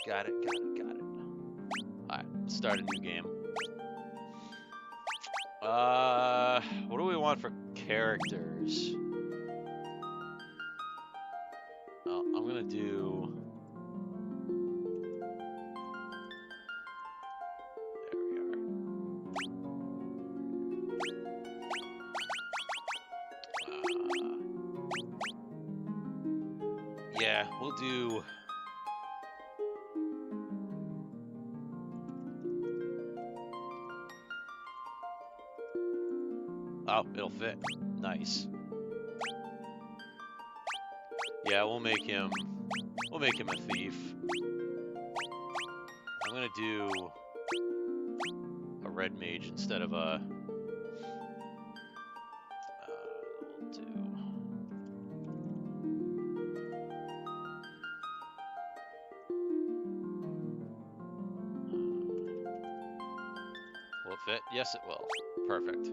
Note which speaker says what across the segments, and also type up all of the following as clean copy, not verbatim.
Speaker 1: Got it. Alright, let's start a new game. What do we want for characters? Well, I'm gonna do... There we are. Yeah, we'll do... Oh, it'll fit. Nice. Yeah, we'll make him a thief. I'm gonna do a red mage instead of a... we'll do... Will it fit? Yes, it will. Perfect.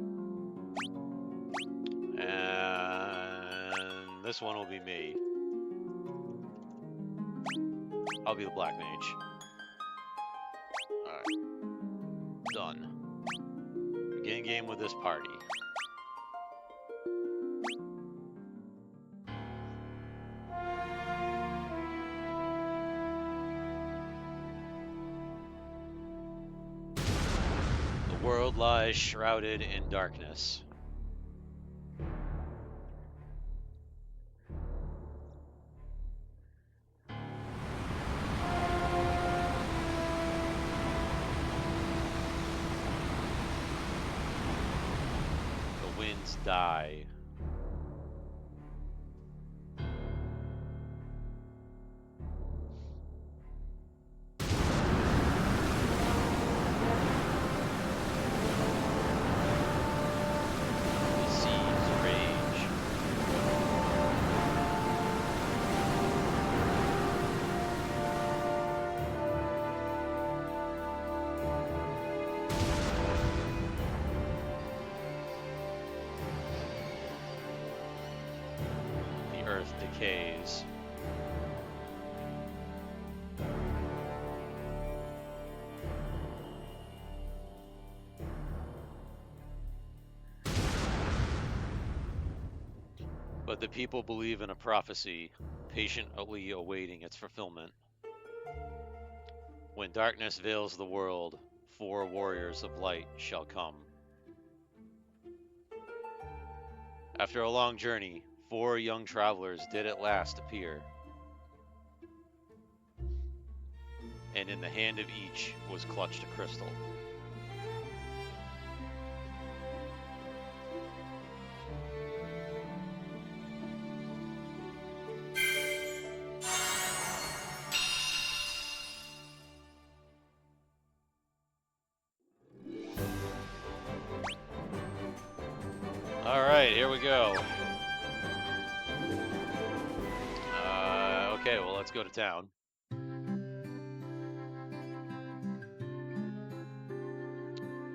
Speaker 1: And this one will be me. I'll be the black mage. Alright. Done. Begin game with this party. The world lies shrouded in darkness. Die. The seas rage. Earth decays. But the people believe in a prophecy, patiently awaiting its fulfillment. When darkness veils the world, 4 warriors of light shall come. After a long journey, 4 young travelers did at last appear, and in the hand of each was clutched a crystal. All right, here we go. Okay, well, let's go to town.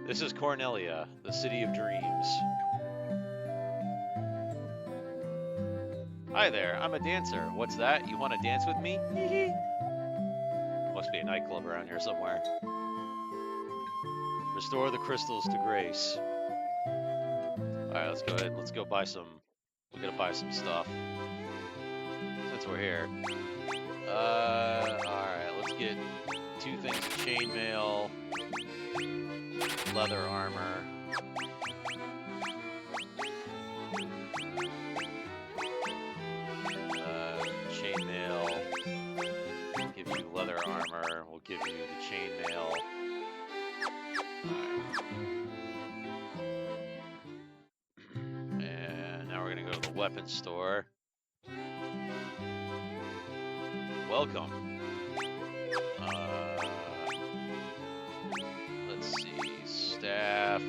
Speaker 1: This is Cornelia, the city of dreams. Hi there, I'm a dancer. What's that? You want to dance with me? Must be a nightclub around here somewhere. Restore the crystals to grace. Alright, let's go ahead. Let's go buy some... We gotta buy some stuff. Since we're here. Alright, let's get 2 things of chainmail, leather armor. Chainmail. Give you leather armor. We'll give you the chainmail. And now we're gonna go to the weapons store. Welcome. Let's see, staff.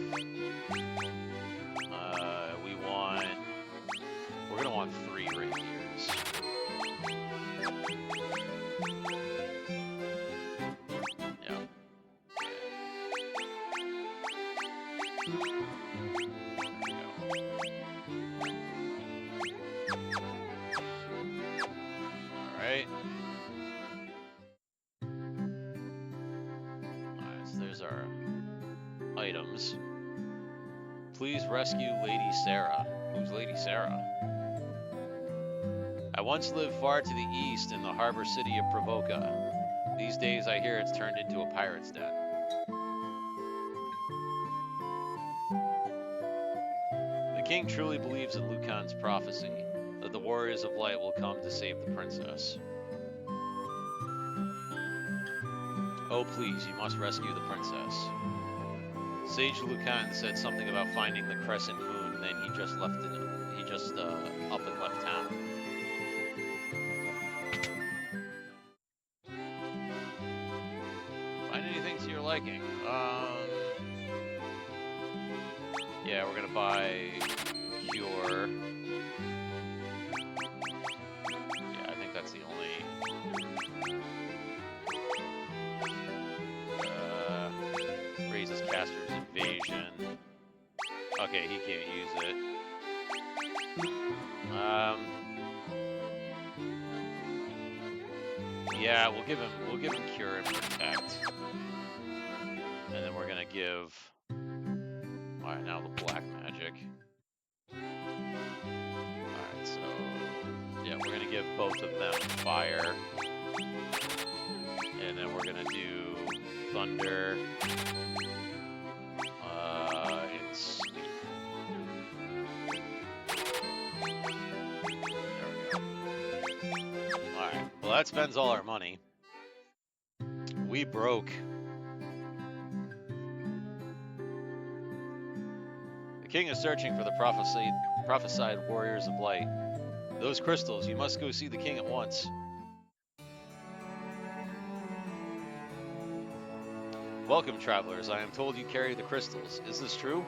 Speaker 1: We're gonna want 3 rapiers. Yeah. Alright. there's our items. Please rescue Lady Sarah. Who's Lady Sarah? I once lived far to the east in the harbor city of Provoca. These days I hear it's turned into a pirate's den. The king truly believes in Lucan's prophecy, that the warriors of light will come to save the princess. Oh please, you must rescue the princess. Sage Lucan said something about finding the crescent moon, then he just up and left town. Find anything to your liking. Yeah, we're gonna buy Cure. Yeah, I think that's the only. Raises caster's invasion. Okay, he can't use it. Yeah, we'll give him Cure and Protect. And then we're gonna give. Alright, now the black magic. Alright, so yeah, we're gonna give both of them fire. And then we're gonna do thunder. And sleep. There we go. Alright, well that spends all our money. We broke. The king is searching for the prophesied warriors of light. Those crystals, you must go see the king at once. Welcome, travelers. I am told you carry the crystals. Is this true?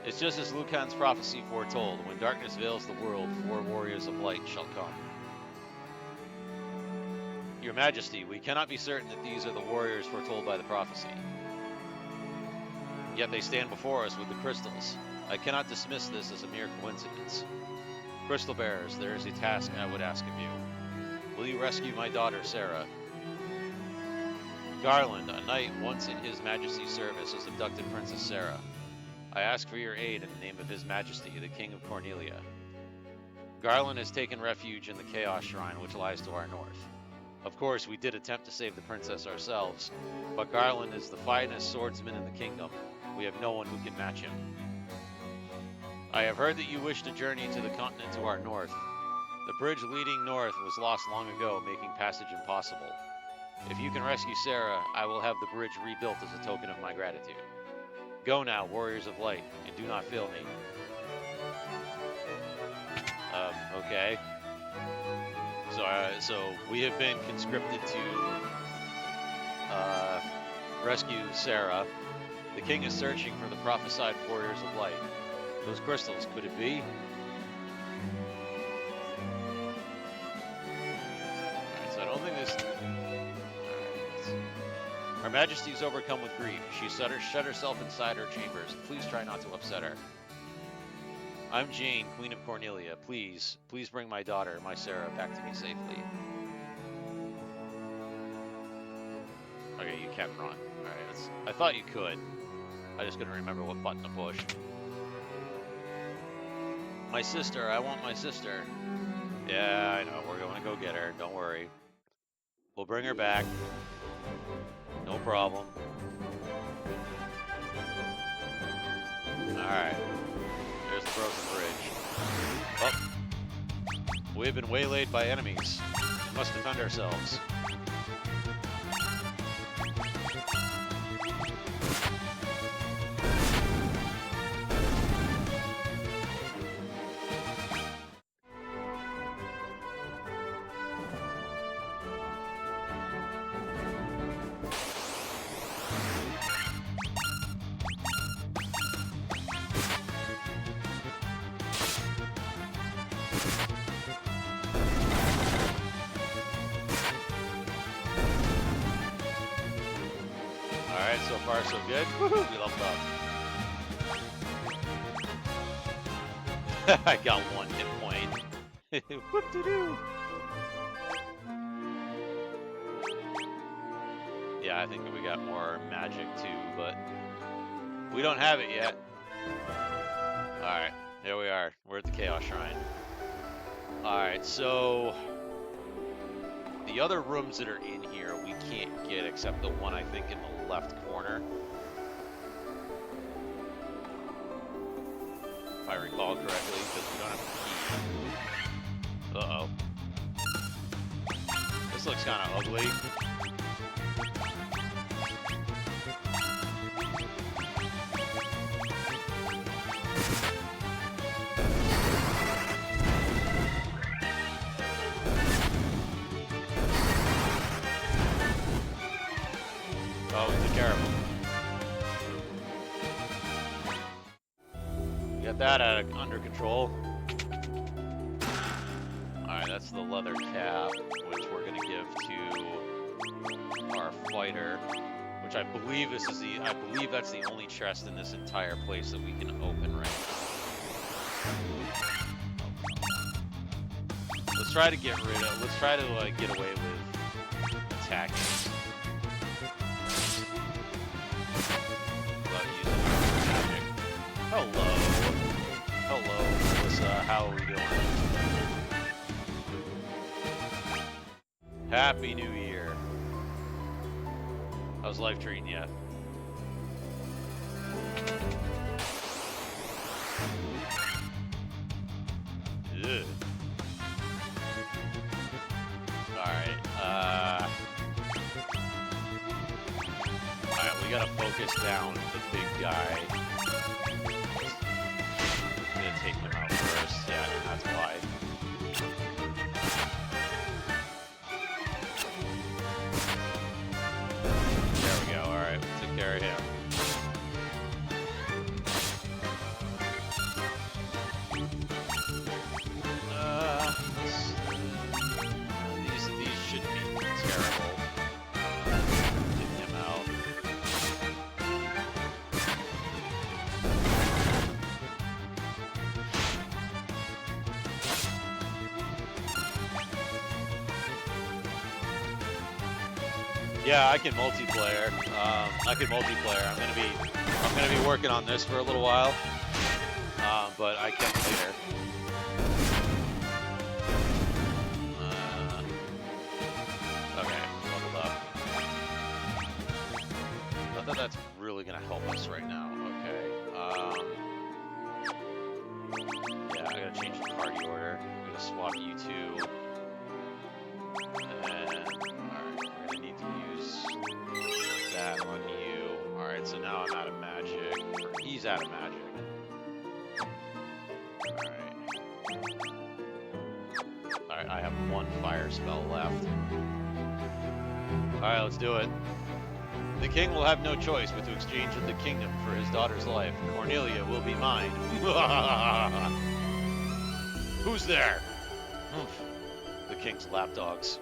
Speaker 1: It's just as Lucan's prophecy foretold. When darkness veils the world, 4 warriors of light shall come. Your Majesty, we cannot be certain that these are the warriors foretold by the prophecy. Yet they stand before us with the crystals. I cannot dismiss this as a mere coincidence. Crystal bearers, there is a task I would ask of you. Will you rescue my daughter, Sarah? Garland, a knight once in His Majesty's service, has abducted Princess Sarah. I ask for your aid in the name of His Majesty, the King of Cornelia. Garland has taken refuge in the Chaos Shrine, which lies to our north. Of course, we did attempt to save the princess ourselves, but Garland is the finest swordsman in the kingdom. We have no one who can match him. I have heard that you wish to journey to the continent to our north. The bridge leading north was lost long ago, making passage impossible. If you can rescue Sarah, I will have the bridge rebuilt as a token of my gratitude. Go now, warriors of light, and do not fail me. Okay. So we have been conscripted to rescue Sarah. The king is searching for the prophesied warriors of light. Those crystals, could it be? Alright, so I don't think this... Her Majesty is overcome with grief. She shut herself inside her chambers. Please try not to upset her. I'm Jane, Queen of Cornelia. Please bring my daughter, my Sarah, back to me safely. Okay, you can run. Alright, I thought you could. I just couldn't remember what button to push. My sister, I want my sister. Yeah, I know, we're going to go get her, don't worry. We'll bring her back. No problem. Alright. There's the broken bridge. Oh. We have been waylaid by enemies. We must defend ourselves. Alright, so far so good. Woohoo, we leveled up. I got 1 hit point. Whoop-de-doo. I think that we got more magic too, but we don't have it yet. Alright, there we are. We're at the Chaos Shrine. Alright, so the other rooms that are in here we can't get except the one I think in the left corner. If I recall correctly, because we don't have a key. Uh-oh. This looks kind of ugly. Oh, we took care of him. Get that under control. Alright, that's the leather cap, which we're gonna give to our fighter. Which I believe this is I believe that's the only chest in this entire place that we can open right now. Let's try to get rid of, let's try to get away with attacking. Without using magic. Hello. Hello, Melissa. How are we doing? Happy New Year. How's life treating you? Ugh. Alright, alright, we gotta focus down the big guy. I'm gonna take him out first. Yeah, that's why. There we go, alright, we took care of him. These shouldn't be terrible. Get him out. Yeah, I can multiplayer. I'm gonna be working on this for a little while, but I can later. Okay, leveled up. Not that that's really gonna help us right now. Okay. Yeah, I gotta change the party order. I'm gonna swap you two. And alright, we're gonna need to use that on you. Alright, so now I'm out of magic. Or he's out of magic. Alright. Alright, I have one fire spell left. Alright, let's do it. The king will have no choice but to exchange the kingdom for his daughter's life. Cornelia will be mine. Who's there? The king's lapdogs.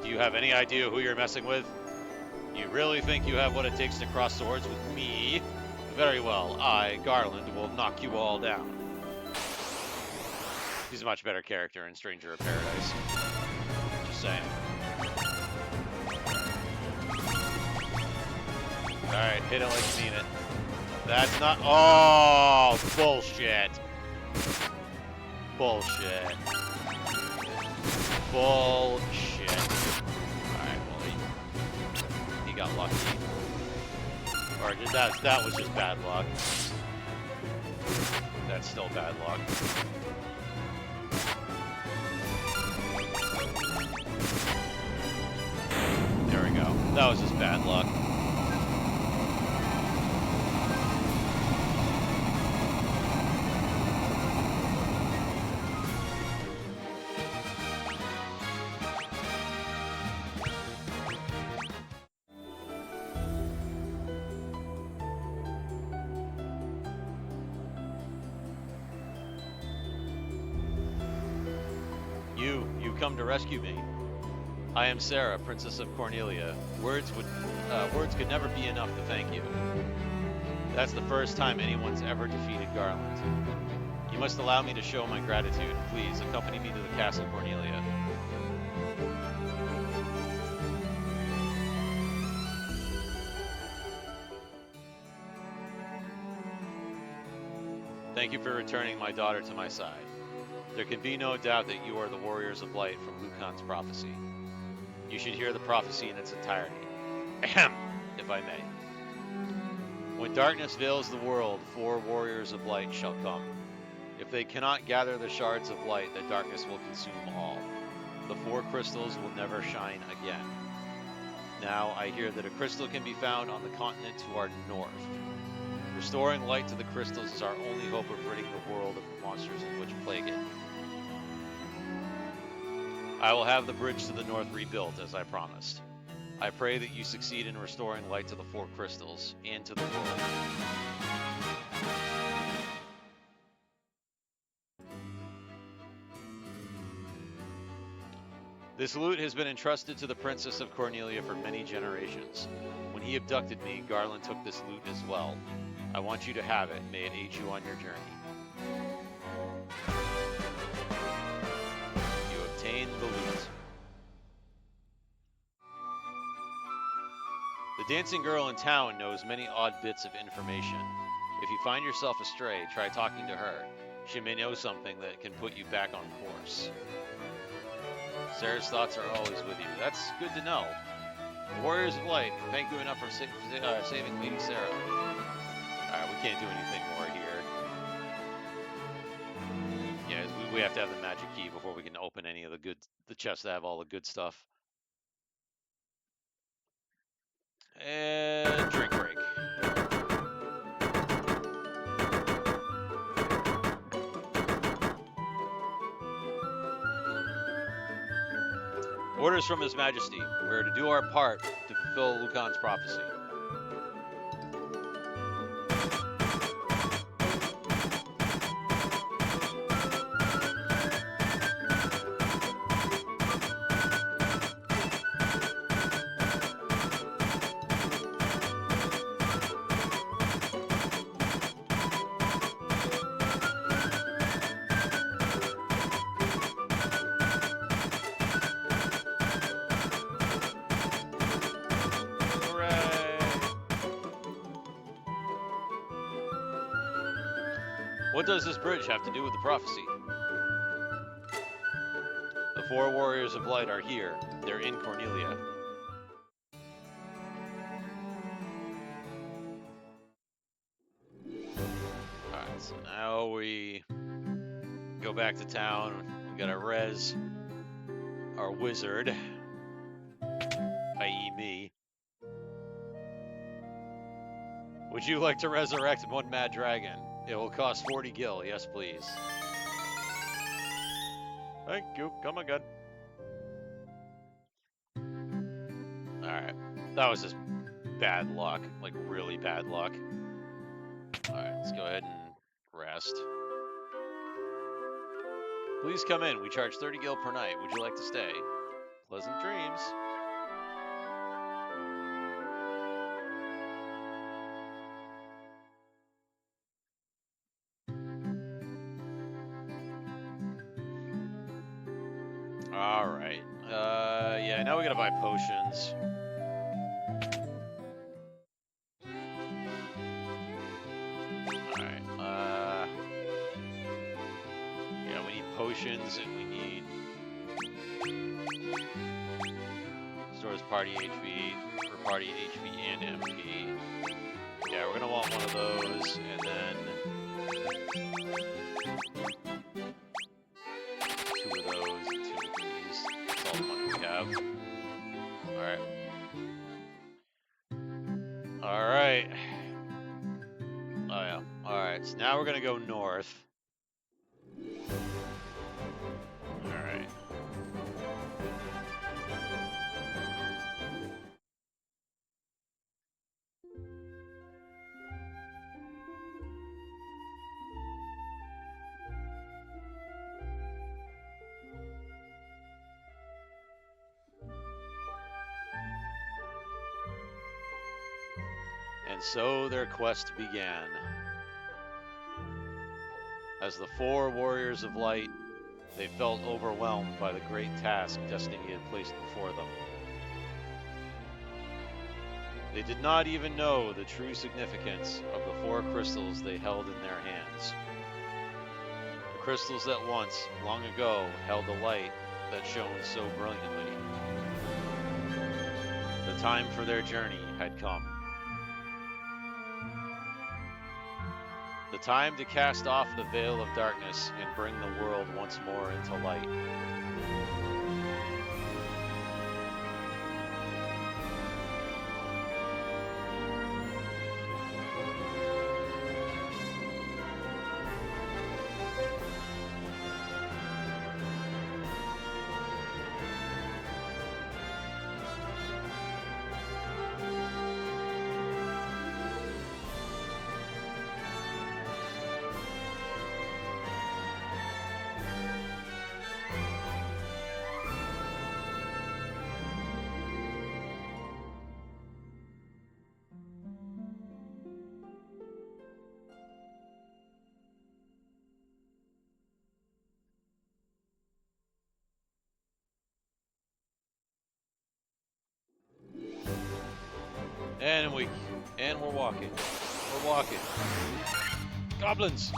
Speaker 1: Do you have any idea who you're messing with? You really think you have what it takes to cross swords with me? Very well, I, Garland, will knock you all down. He's a much better character in Stranger of Paradise. Just saying. Alright, hit it like you mean it. That's not... Oh, bullshit. Bullshit. Bullshit. Alright, well, he got lucky. Or that was just bad luck. That's still bad luck. There we go. That was just bad luck. You come to rescue me. I am Sarah, Princess of Cornelia. Words could never be enough to thank you. That's the first time anyone's ever defeated Garland. You must allow me to show my gratitude. Please, accompany me to the Castle Cornelia. Thank you for returning my daughter to my side. There can be no doubt that you are the warriors of light from Lucan's prophecy. You should hear the prophecy in its entirety. Ahem, if I may. When darkness veils the world, 4 warriors of light shall come. If they cannot gather the shards of light, the darkness will consume all. The 4 crystals will never shine again. Now I hear that a crystal can be found on the continent to our north. Restoring light to the crystals is our only hope of ridding the world of the monsters which plague it. I will have the bridge to the north rebuilt, as I promised. I pray that you succeed in restoring light to the 4 crystals and to the world. This loot has been entrusted to the Princess of Cornelia for many generations. When he abducted me, Garland took this loot as well. I want you to have it. May it aid you on your journey. You obtain the loot. The dancing girl in town knows many odd bits of information. If you find yourself astray, try talking to her. She may know something that can put you back on course. Sarah's thoughts are always with you. That's good to know. Warriors of Light, thank you enough for saving Lady Sarah. Alright, we can't do anything more here. Yeah, we have to have the magic key before we can open any of the chests that have all the good stuff. And drink break. Orders from His Majesty. We are to do our part to fulfill Lucan's prophecy. What does this bridge have to do with the prophecy? The 4 warriors of light are here. They're in Cornelia. Alright, so now we go back to town. We gotta res our wizard, i.e. me. Would you like to resurrect one mad dragon? It will cost 40 gil, yes please. Thank you, come again. Alright, that was just bad luck, like really bad luck. Alright, let's go ahead and rest. Please come in, we charge 30 gil per night. Would you like to stay? Pleasant dreams. Alright. Yeah, now we gotta buy potions. Alright. Yeah, we need potions and we need... Stores party HP, for party HP and MP. Yeah, we're gonna want one of those, and then... 2 of those and 2 of these. That's all the money we have. Alright. Alright. Oh yeah. Alright, so now we're gonna go north. Alright. And so their quest began. As the 4 warriors of light, they felt overwhelmed by the great task destiny had placed before them. They did not even know the true significance of the 4 crystals they held in their hands. crystals that once, long ago, held a light that shone so brilliantly. The time for their journey had come. The time to cast off the veil of darkness and bring the world once more into light. And we're walking. We're walking. Goblins!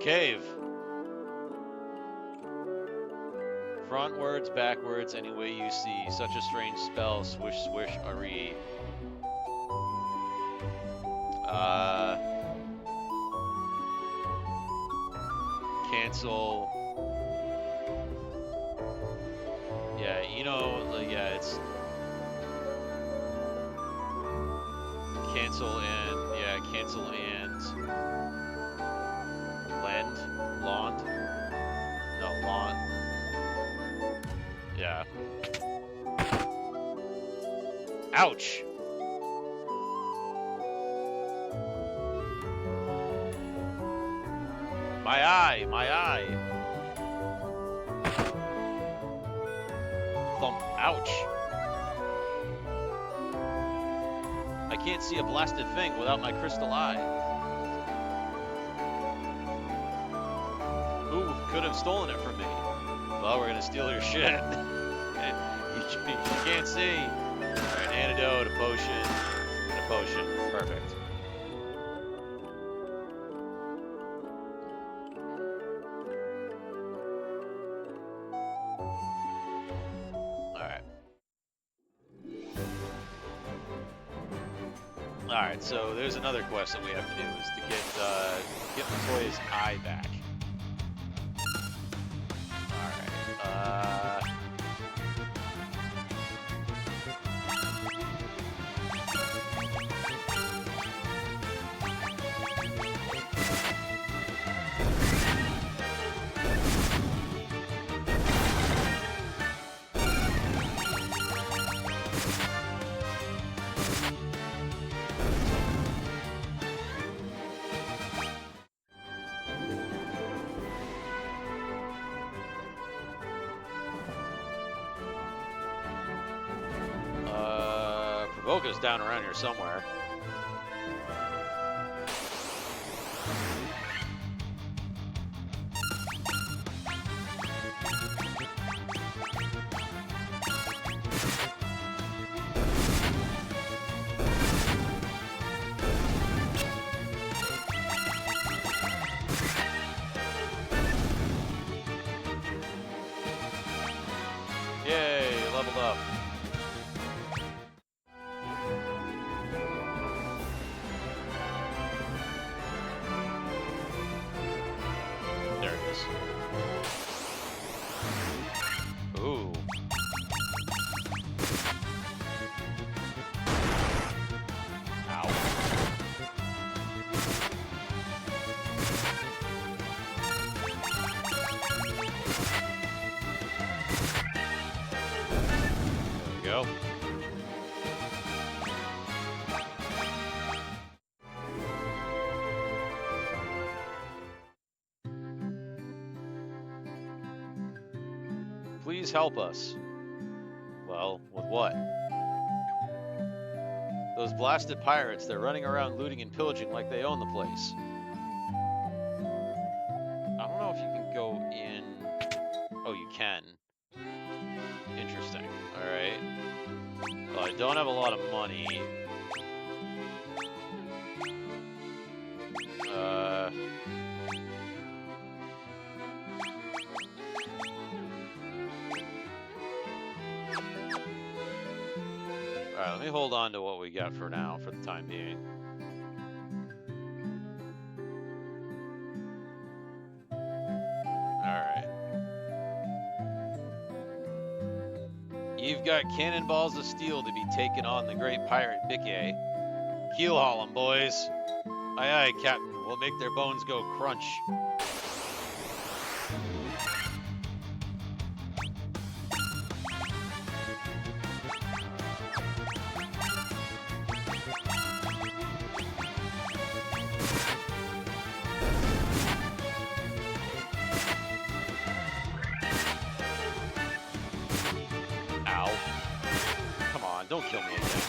Speaker 1: Cave. Frontwards, backwards, any way you see. Such a strange spell. Swish, swish, Ari. Cancel. Yeah, you know, yeah, it's cancel and, yeah, cancel and lend, lawn, no, lawn, yeah. Ouch! My eye, my eye. Thump, ouch. I can't see a blasted thing without my crystal eye. Who could have stolen it from me? Well, we're gonna steal your shit. you can't see. An antidote, a potion, and a potion. Perfect. Alright, so there's another quest that we have to do, is to get Matoya's eye back. Alright, Volga's down around here somewhere. Yay, leveled up. Ooh. Ow. There we go. Please help us. Well, with what? Those blasted pirates, they're running around looting and pillaging like they own the place. I don't know if you can go in... Oh, you can. Interesting. Alright. Well, I don't have a lot of money. Alright, let me hold on to what we got for now, for the time being. Alright. You've got cannonballs of steel to be taken on the great pirate Bikke. Keel haul 'em, boys. Aye aye, Captain. We'll make their bones go crunch. Ow. Come on, don't kill me again.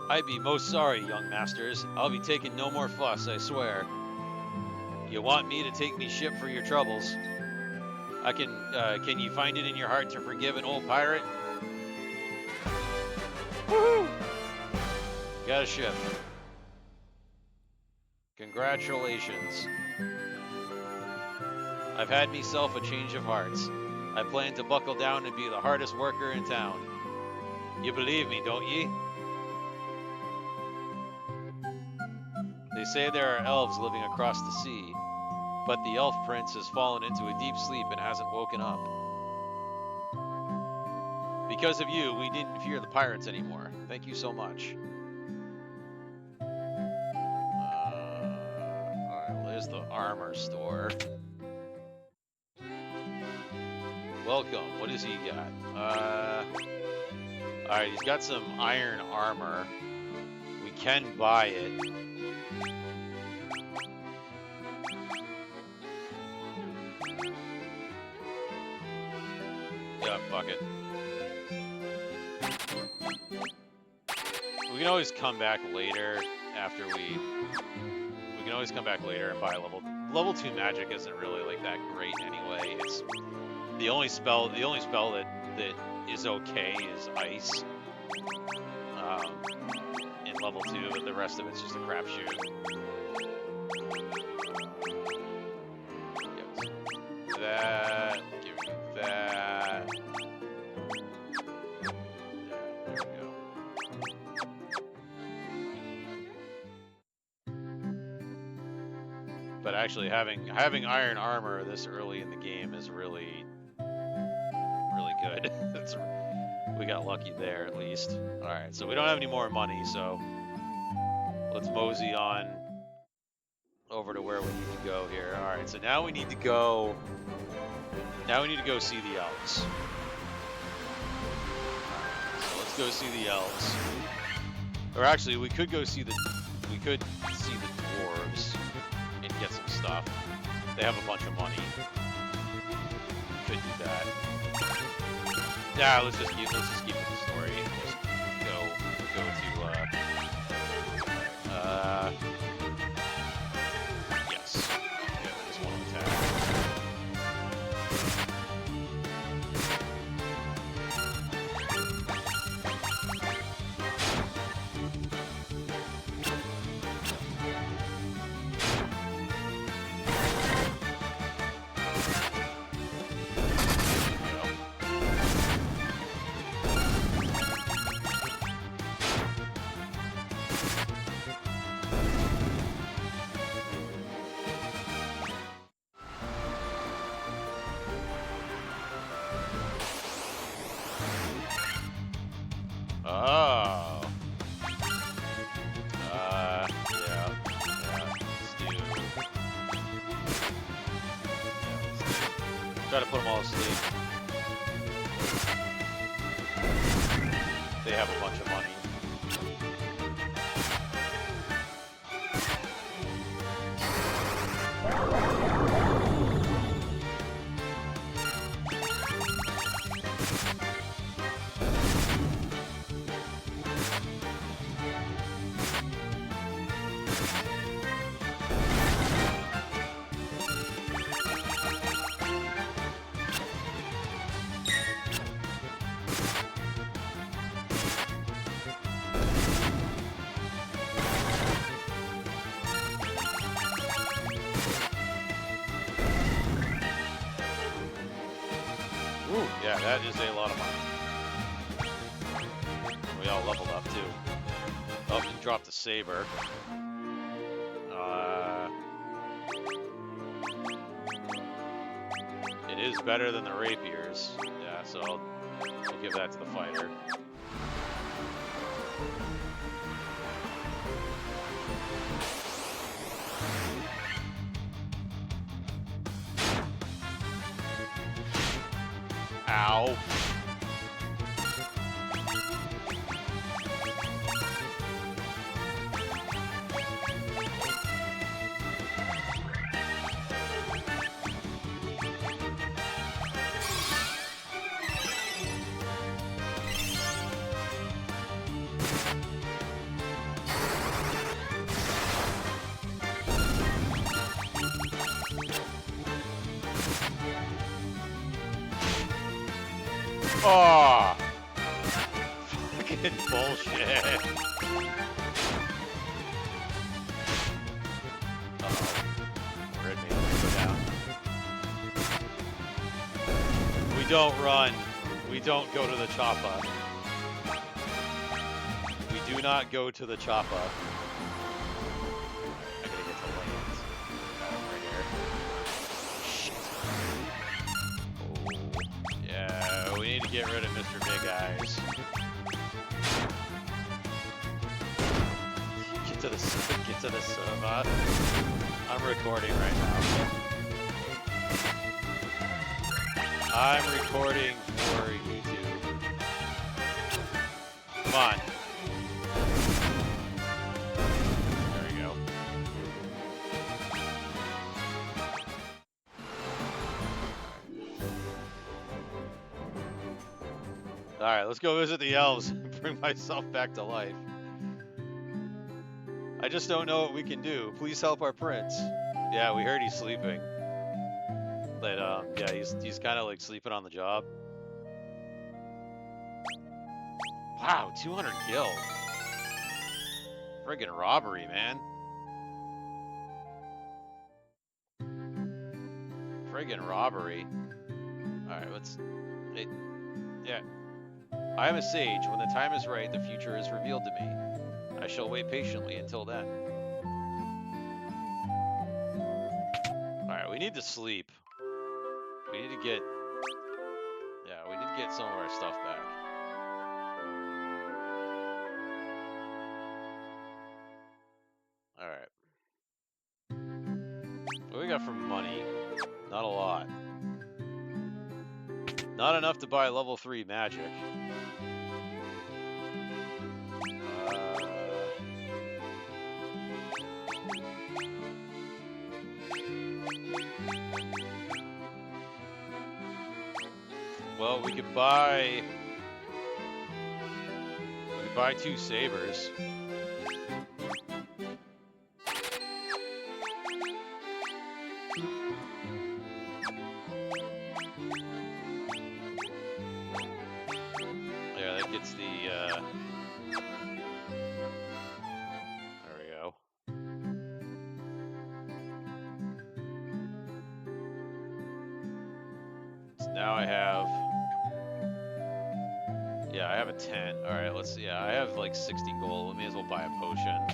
Speaker 1: I'd be most sorry, young masters. I'll be taking no more fuss, I swear. You want me to take me ship for your troubles? Can you find it in your heart to forgive an old pirate? Woohoo! Got a ship. Congratulations. I've had myself a change of hearts. I plan to buckle down and be the hardest worker in town. You believe me, don't ye? They say there are elves living across the sea, but the elf prince has fallen into a deep sleep and hasn't woken up. Because of you, we didn't fear the pirates anymore. Thank you so much. Alright, well, there's the armor store. Welcome. What does he got? Alright, he's got some iron armor. We can buy it. Yeah, fuck it. We can always come back later after we can always come back later and buy level 2 magic isn't really like that great anyway. It's the only spell that is okay is ice. In level 2, but the rest of it's just a crapshoot. That, give me that. There we go. But actually, having iron armor this early in the game is really good. We got lucky there at least. All right, so we don't have any more money, so let's mosey on over to where we need to go here. All right, so now we need to go. Now we need to go see the elves. So let's go see the elves. Or actually, we could see the dwarves and get some stuff. They have a bunch of money. We could do that. Yeah, let's just keep with the story. Just go to yes. Yeah, just one attack. Try to put them all asleep. They have a bunch of money. Ooh, yeah, that is a lot of money. We all leveled up too. Oh, you dropped the saber. It is better than the rapiers. Yeah, so I'll give that to the fighter. Ow. Oh, fucking bullshit. Uh-oh. Red may go down. We don't run. We don't go to the choppa. We do not go to the choppa. I gotta get to lanes. Right here. Shit. Oh, yeah, we need to get rid of Mr. Big Eyes. Get to the server. I'm recording right now. I'm recording for YouTube. Come on. There we go. Alright, let's go visit the elves and bring myself back to life. I just don't know what we can do. Please help our prince. Yeah, we heard he's sleeping. But, yeah, he's kind of like sleeping on the job. Wow, 200 gil. Friggin' robbery, man. Friggin' robbery. Alright, let's... yeah. I am a sage. When the time is right, the future is revealed to me. I shall wait patiently until then. Alright, we need to sleep. We need to get... yeah, we need to get some of our stuff back. Alright. What do we got for money? Not a lot. Not enough to buy level 3 magic. Well, we could buy 2 sabers. Yeah, that gets the there we go. So now I have, yeah, I have a tent. All right, let's see. Yeah, I have like 60 gold. We may as well buy a potion.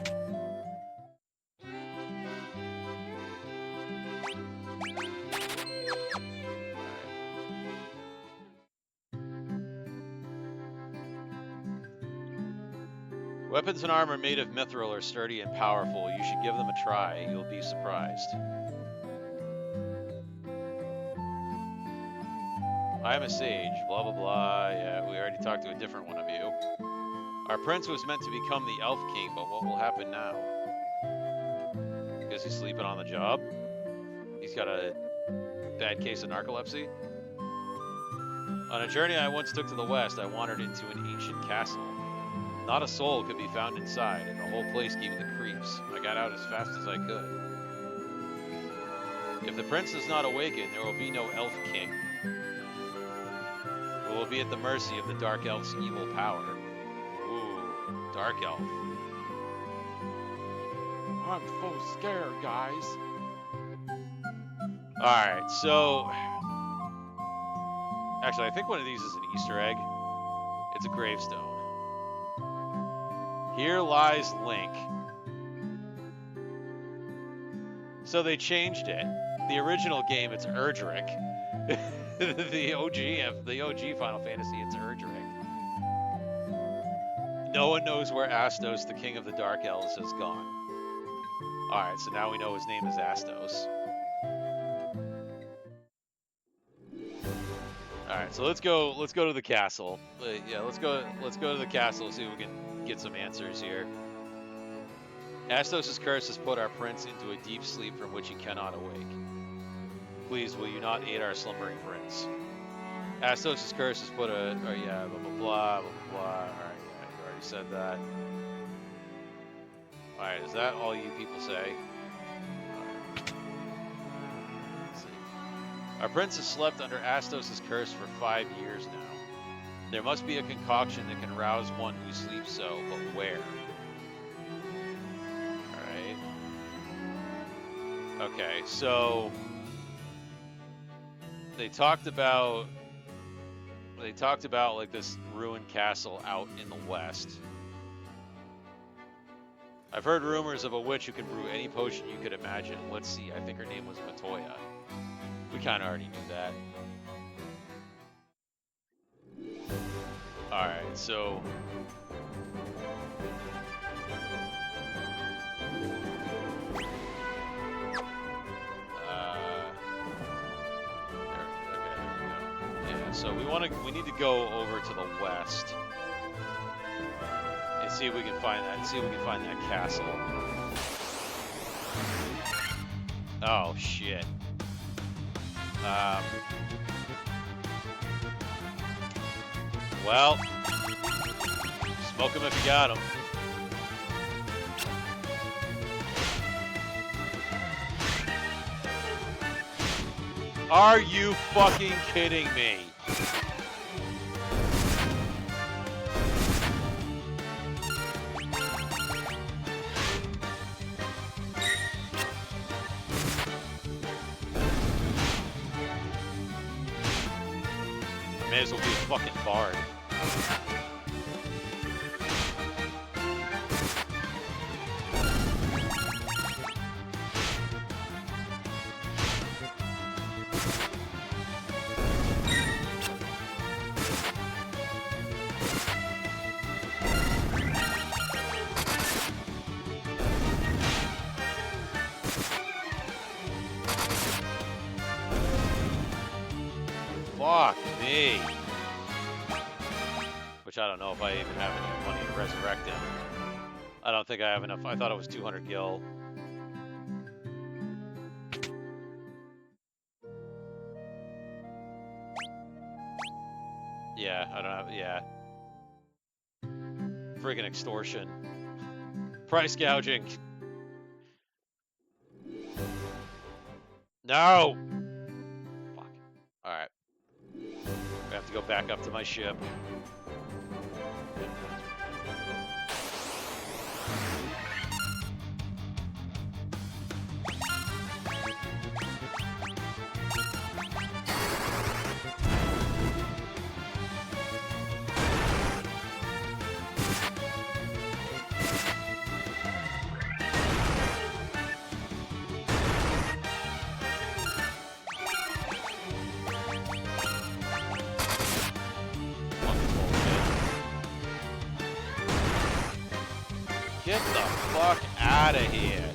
Speaker 1: Weapons and armor made of mithril are sturdy and powerful. You should give them a try. You'll be surprised. I am a sage, blah, blah, blah. Yeah, we already talked to a different one of you. Our prince was meant to become the elf king, but what will happen now? Is he sleeping on the job? He's got a bad case of narcolepsy? On a journey I once took to the west, I wandered into an ancient castle. Not a soul could be found inside, and the whole place gave me the creeps. I got out as fast as I could. If the prince does not awaken, there will be no elf king. We will be at the mercy of the dark elf's evil power. Ooh, dark elf.
Speaker 2: I'm so scared, guys.
Speaker 1: Alright, so... Actually, I think one of these is an Easter egg. It's a gravestone. Here lies Link. So they changed it. The original game, it's Erdrick. the OG Final Fantasy, it's Erdrick. No one knows where Astos, the king of the Dark Elves, has gone. Alright, so now we know his name is Astos. Alright, so let's go to the castle. Yeah, let's go to the castle, see if we can get some answers here. Astos' curse has put our prince into a deep sleep from which he cannot awake. Please, will you not aid our slumbering prince? Astos' curse has put a... Oh yeah, blah, blah, blah, blah, blah. Alright, yeah, you already said that. Alright, is that all you people say? Let's see. Our prince has slept under Astos' curse for 5 years now. There must be a concoction that can rouse one who sleeps so, but where? Alright. Okay, so... They talked about like this ruined castle out in the west. I've heard rumors of a witch who can brew any potion you could imagine. Let's see, I think her name was Matoya. We kind of already knew that. Alright, so... So we need to go over to the west and see if we can find that. See if we can find that castle. Oh shit. Well, smoke him if you got him. Are you fucking kidding me? May as well be a fucking bard. Fuck me. Which I don't know if I even have any money to resurrect him. I don't think I have enough. I thought it was 200 gil. Yeah, I don't have, yeah. Friggin' extortion. Price gouging. No! Fuck. Alright. I have to go back up to my ship. Get the fuck out of here.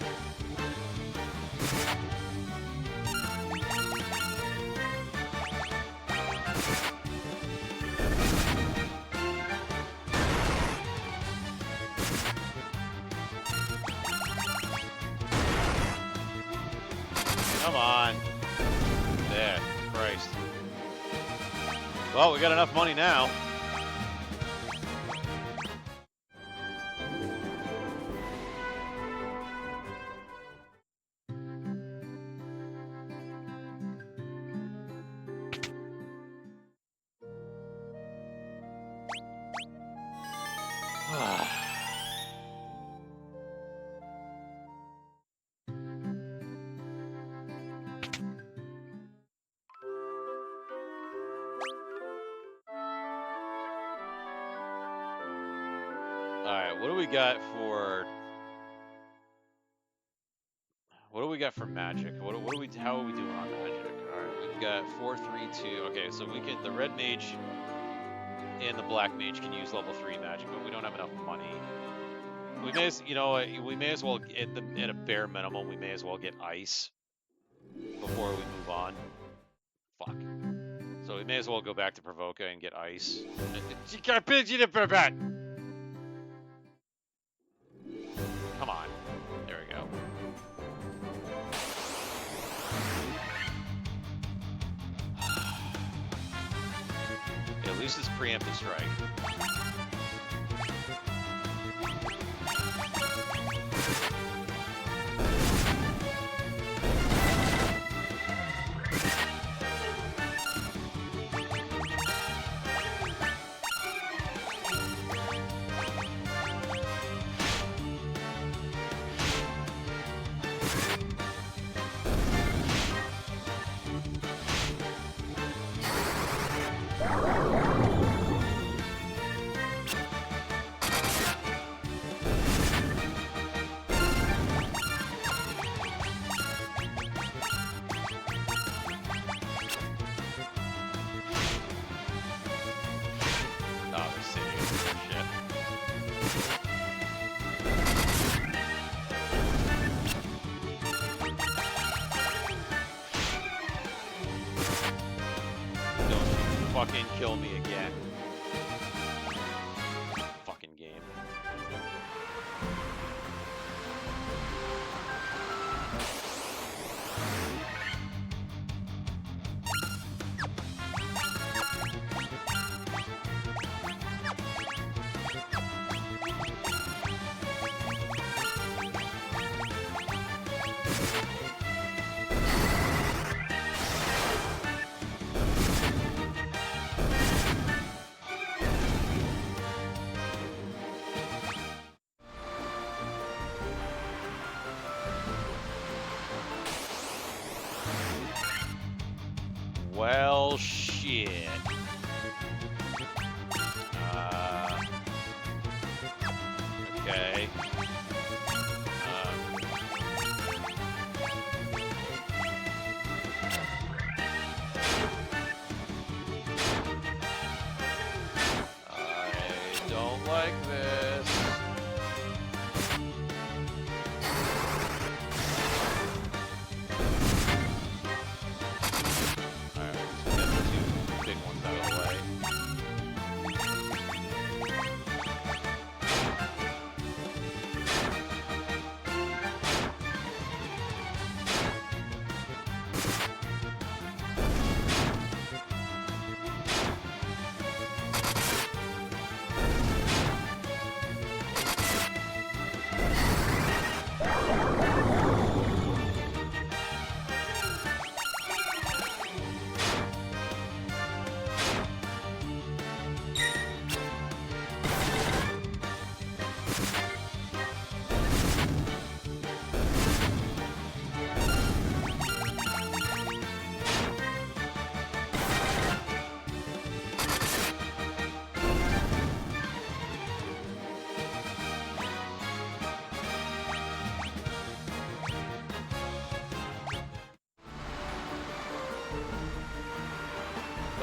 Speaker 1: Come on. There. Christ. Well, we got enough money now. Alright, what do we got for... What do we got for magic? How are we doing on magic? Alright, we've got 4, 3, 2... Okay, so we can... The red mage and the black mage can use level 3 magic, but we don't have enough money. We may as... You know, we may as well... At a bare minimum, we may as well get ice before we move on. Fuck. So we may as well go back to Provoca and get ice. Come on. There we go. At least it's preemptive strike. Fucking kill me again. Fucking game. Well, shit. Okay. I don't like this.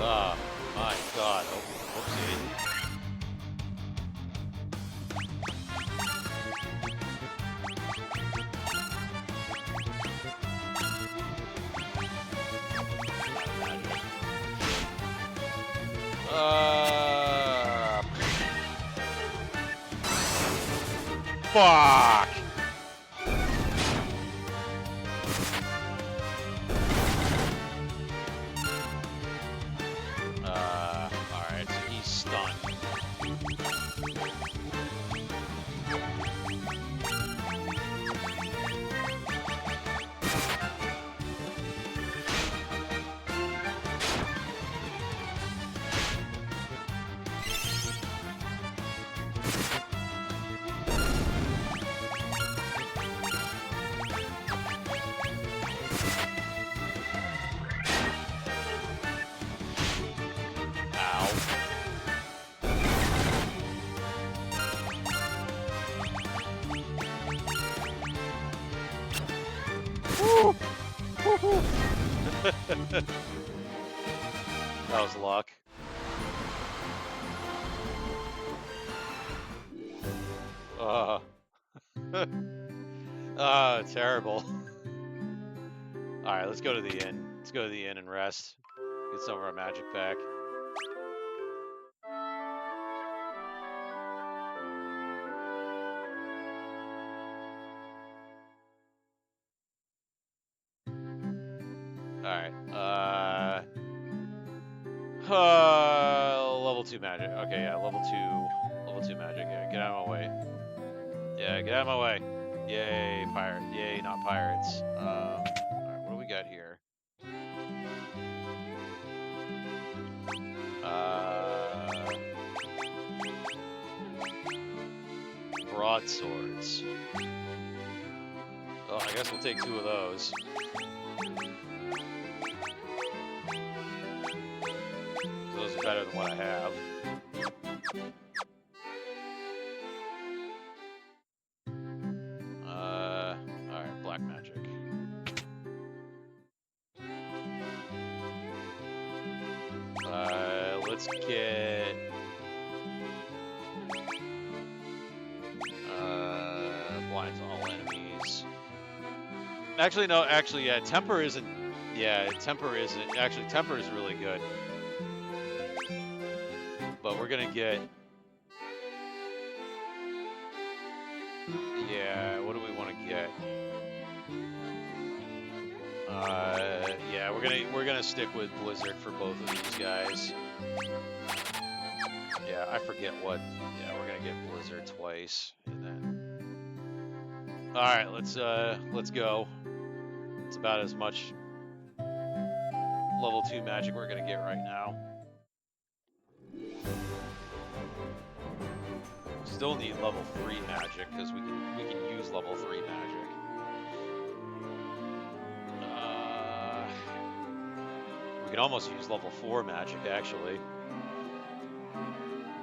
Speaker 1: Oh, my God. Oh, whoopsie. Fuck!
Speaker 2: Woo! Woo-hoo!
Speaker 1: That was luck. Terrible. Alright, let's go to the inn. Let's go to the inn and rest. Get some of our magic back. Alright, level 2 magic. Okay, yeah, level 2 magic. Yeah, get out of my way. Yeah, get out of my way. Yay, pirate. Yay, not pirates. Alright, what do we got here? Broadswords. Well, I guess we'll take 2 of those. Those are better than what I have. Alright, black magic. Let's get... blinds all enemies. Actually, no, yeah, temper isn't... Yeah, temper isn't... Actually, temper is really good. But we're gonna get... Yeah, what do we want to get? Yeah, we're gonna stick with Blizzard for both of these guys. Yeah, I forget what. Yeah, we're gonna get Blizzard twice, and then. All right, let's go. It's about as much level 2 magic we're gonna get right now. Still need level 3 magic because we can use level 3 magic. We can almost use level 4 magic actually.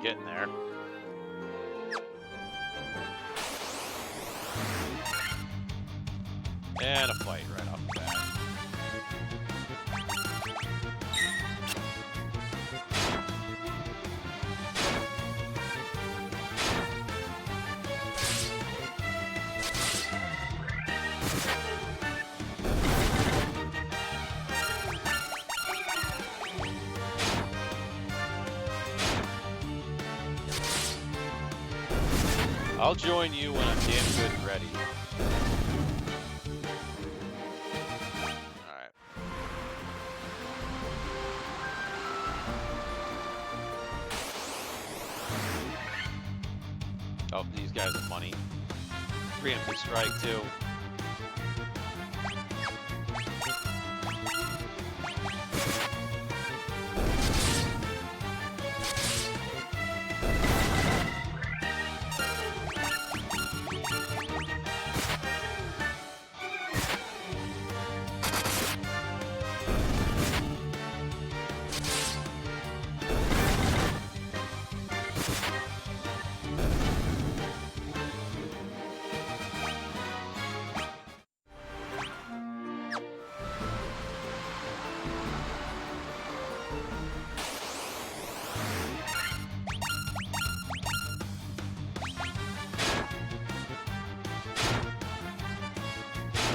Speaker 1: Getting there. And a fight right off the bat. I'll join you when I'm damn good and ready. Alright. Oh, these guys are money. Preemptive strike, too.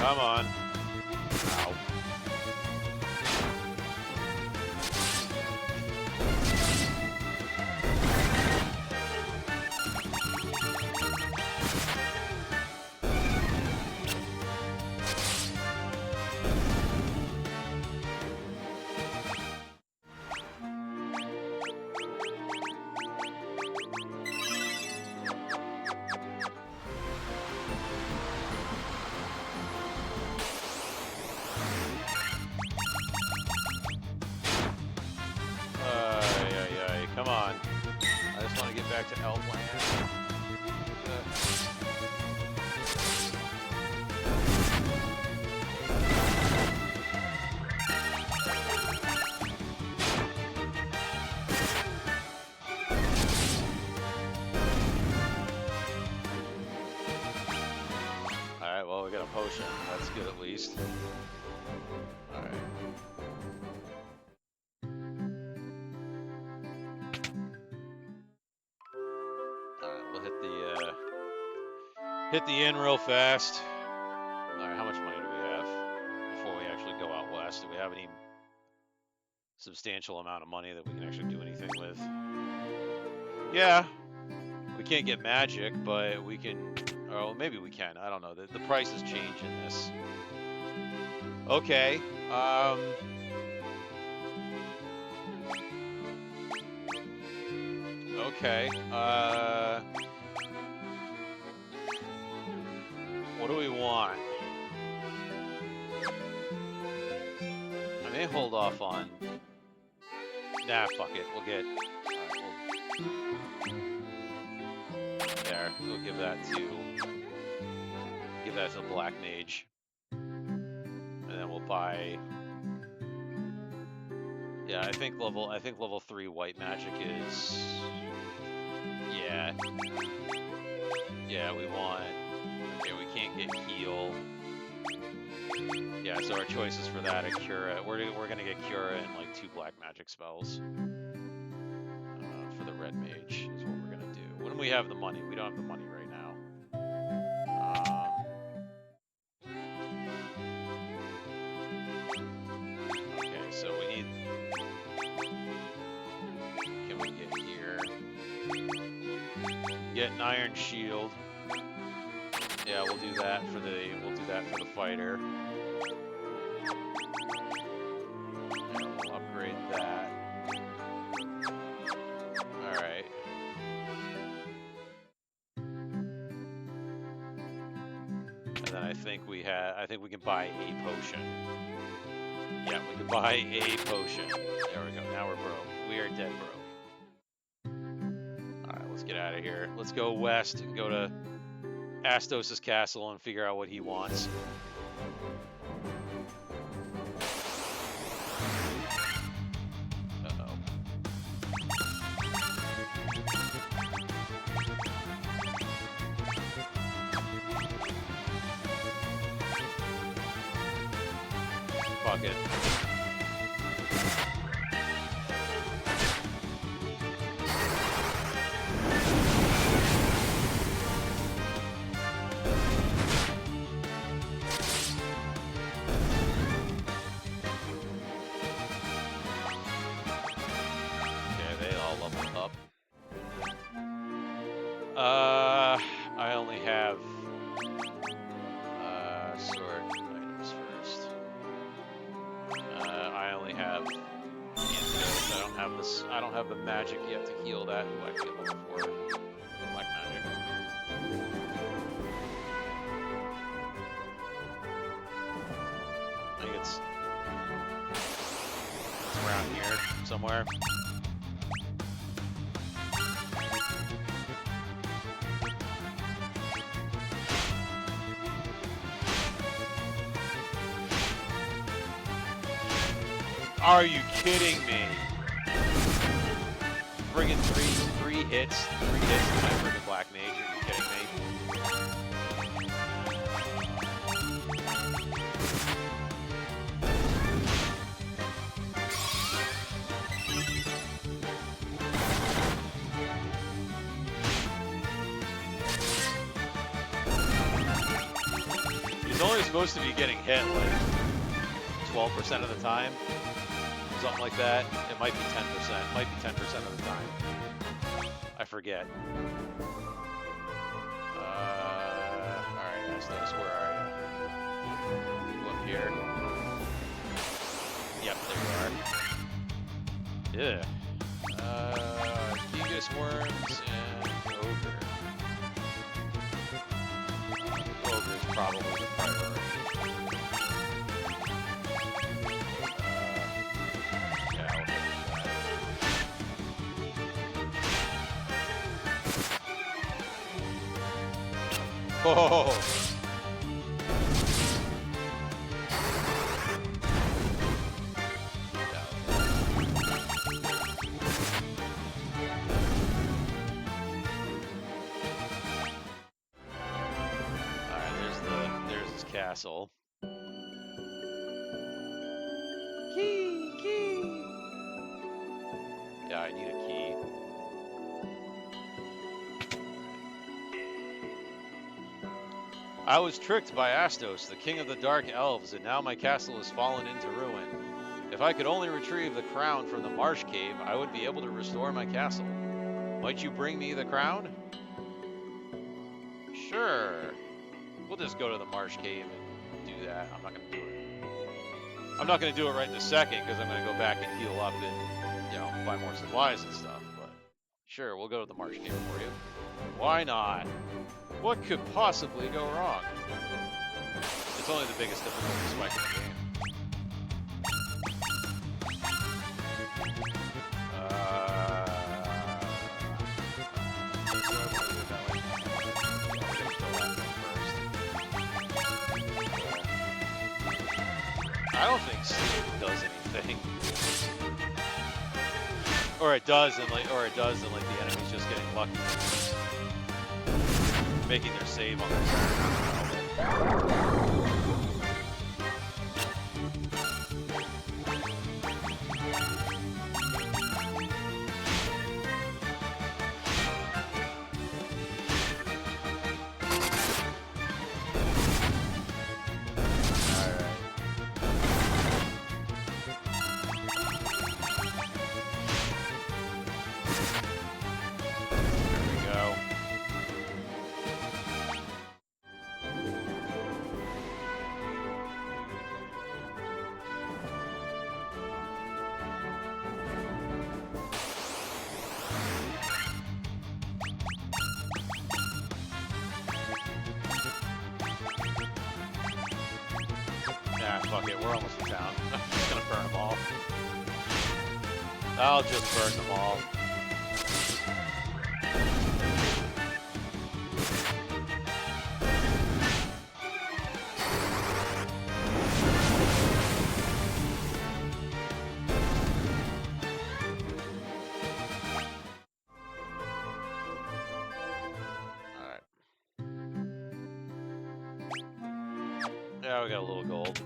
Speaker 1: Come on. Ow. get a potion. That's good at least. Alright. Alright, we'll hit the inn real fast. Alright, how much money do we have before we actually go out west? Do we have any substantial amount of money that we can actually do anything with? Yeah. We can't get magic, but we can... Oh, maybe we can. I don't know. The prices change in this. Okay. Okay. What do we want? I may hold off on... Nah, fuck it. We'll get... There. We'll give that to the Black Mage. And then we'll buy... Yeah, I think level 3 white magic is... Yeah. Yeah, we want... Okay, we can't get heal. Yeah, so our choices for that are Cura. We're gonna get Cura and like 2 black magic spells. For the red mage is what we're gonna do. When we have the money, we don't have the money right now. Okay, so we need... Can we get here? Get an iron shield. Yeah, we'll do that for the fighter. And we'll upgrade that. All right. And then I think we can buy a potion. Yeah, we can buy a potion. There we go. Now we're broke. We are dead broke. All right, let's get out of here. Let's go west and go to Astos' castle and figure out what he wants. Uh-oh. Fuck it. I only have sword items first. I only have antidotes. I don't have the magic yet to heal that. Ooh, I can get level 4 black magic. I think it's around here somewhere. Are you kidding me? Friggin' three hits to my friggin' black mage. Are you kidding me? He's only supposed to be getting hit like 12% of the time. Something like that. It might be 10%. It might be 10% of the time. I forget. Alright, Astos, where are you? You up here? Yep, there you are. Yeah. Gigas worms and ogre. Ogre's probably the priority. Oh! Alright, there's his castle. Key! Yeah, I need a key. I was tricked by Astos, the king of the dark elves, and now my castle has fallen into ruin. If I could only retrieve the crown from the marsh cave, I would be able to restore my castle. Might you bring me the crown? Sure. We'll just go to the marsh cave and do that. I'm not going to do it. I'm not going to do it right in a second because I'm going to go back and heal up and, you know, buy more supplies and stuff. But sure, we'll go to the marsh cave for you. Why not? What could possibly go wrong? It's only the biggest difficulty spike in the game. I don't think sleep does anything. Or it does, and like, the enemy's just getting lucky, making their save on their turn. Fuck it, we're almost in town. I'm just gonna burn them all. I'll just burn them all. Alright. Yeah, we got a little gold.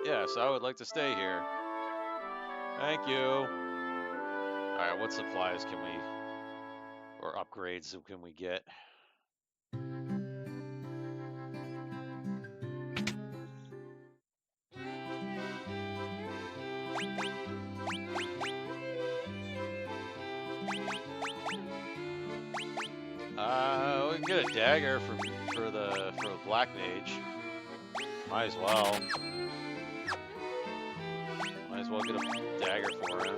Speaker 1: Yes, I would like to stay here. Thank you. Alright, what supplies can we... or upgrades can we get? We can get a dagger for the Black Mage. Might as well. Might as well get a dagger for him.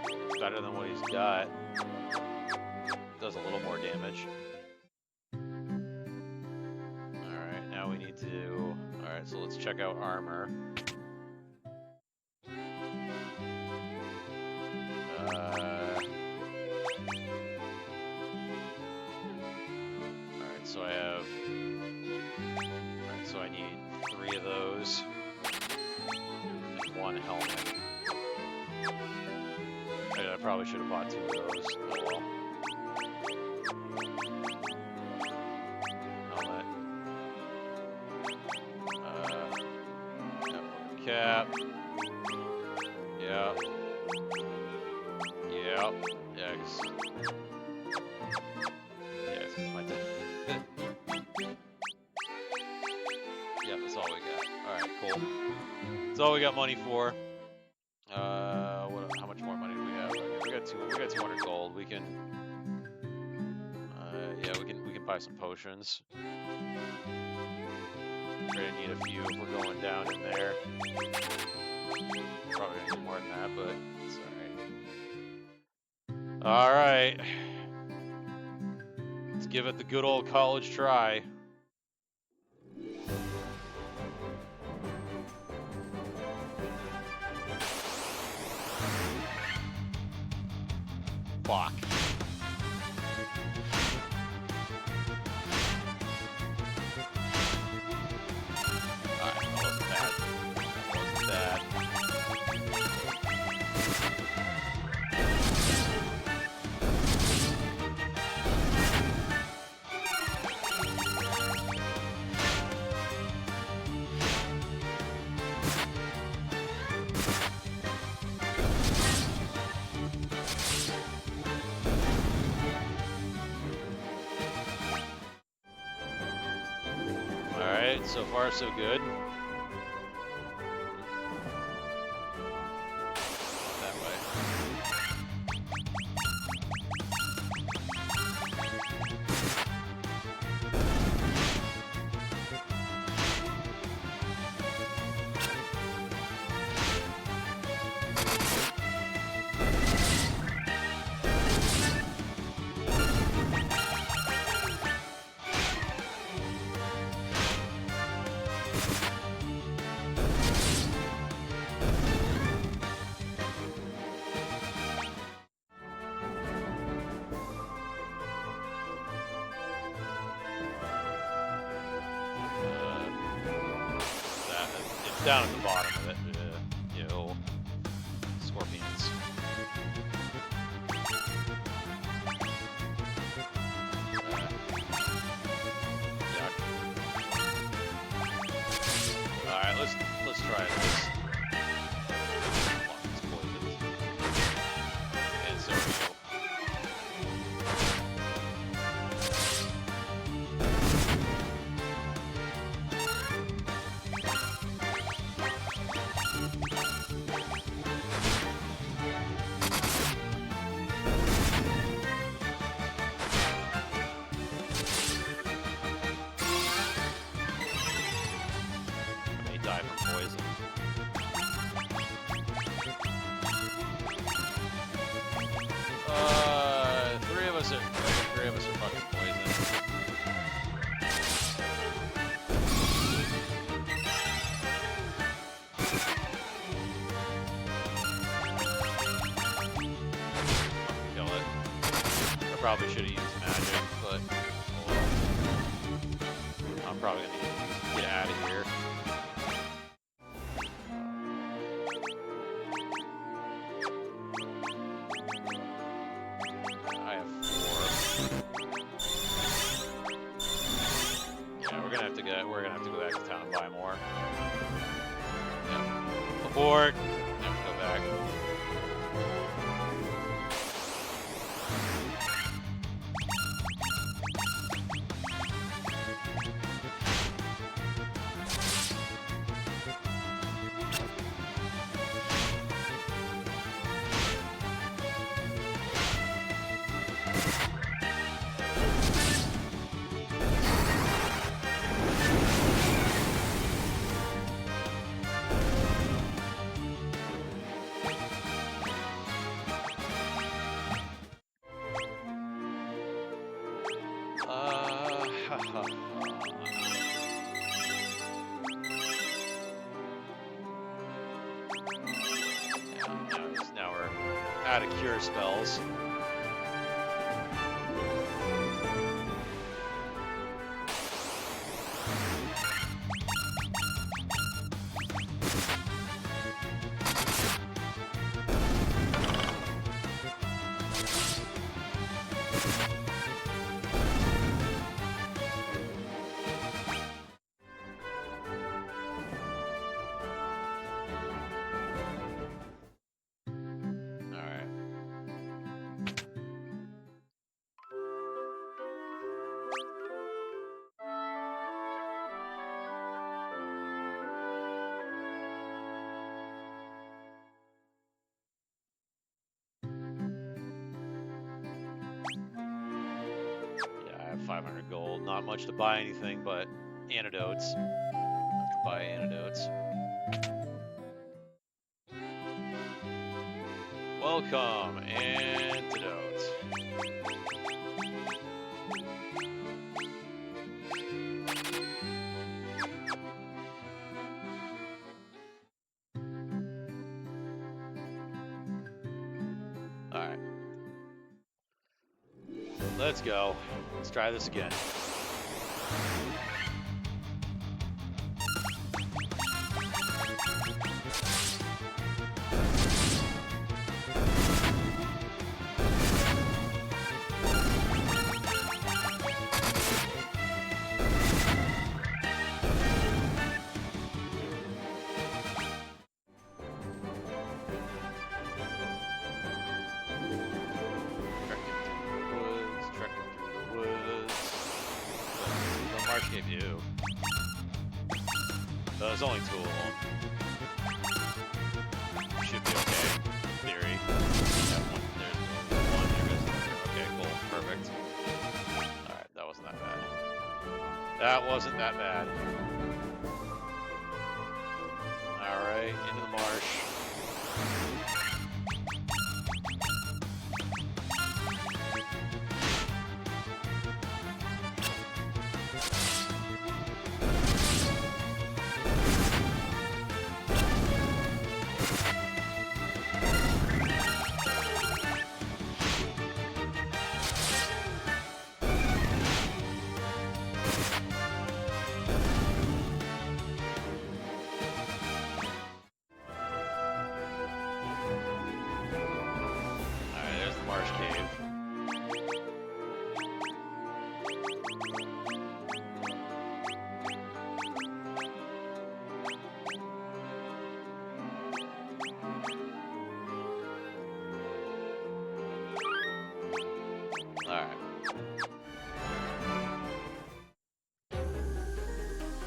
Speaker 1: It's better than what he's got. Does a little more damage. Alright, now we need to... Alright, so let's check out armor. Alright, so I have... Alright, so I need 3 of those. And 1 helmet. I probably should have bought 2 of those. Oh well. Helmet. Cap. Yeah. Yeah. Yeah, cause... Yeah, it's my yeah, that's all we got. Alright, cool. That's all we got money for. How much more money do we have? Okay, we got 200 gold. We can yeah, we can buy some potions. We're gonna need a few if we're going down in there. Probably gonna need more than that, but it's alright. Alright. Let's give it the good old college try. Fuck. Alright, that wasn't bad. That wasn't bad. Alright, so far so good. That way. It's down at the bottom of it. Yo. Scorpions. Yuck. Alright, let's try this. It's poisoned. And so we go. Die from poison. Three of us are fucking poisoned. Kill it. I probably should have used magic, but oh well. I'm probably gonna get out of here. We're gonna have to go back to town and buy more. Yep. Abort. Never go back. Now we're out of cure spells. Yeah, I have 500 gold. Not much to buy anything, but antidotes. Have to buy antidotes. Welcome, antidote. Alright. Let's go. Let's try this again. Marsh gave you. There's only 2 of them. Should be okay, in theory. Yeah, there's one, there goes another. Okay, cool, perfect. Alright, that wasn't that bad. That wasn't that bad. Alright, into the marsh.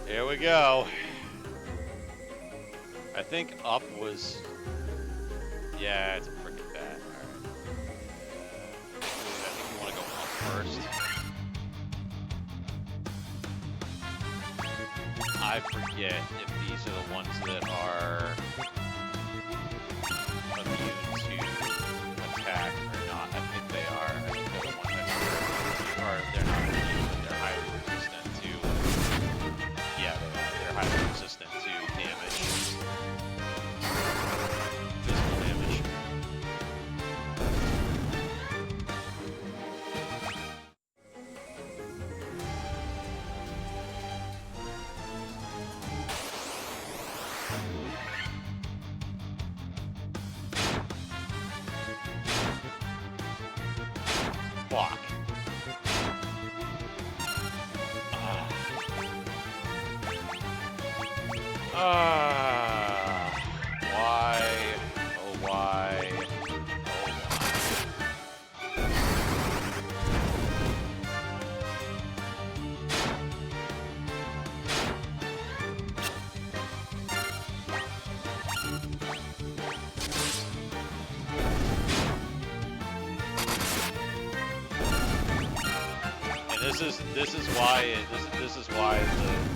Speaker 1: Here we go. I think up was... Yeah, it's pretty bad. Alright. I think you want to go up first. I forget if these are the ones that are immune to attack or not. I think they are. I think they're the ones that are... They're not immune, but they're highly resistant to... Yeah, they're highly resistant to damage. Physical damage. Fuck. Why? Oh, why? And this is why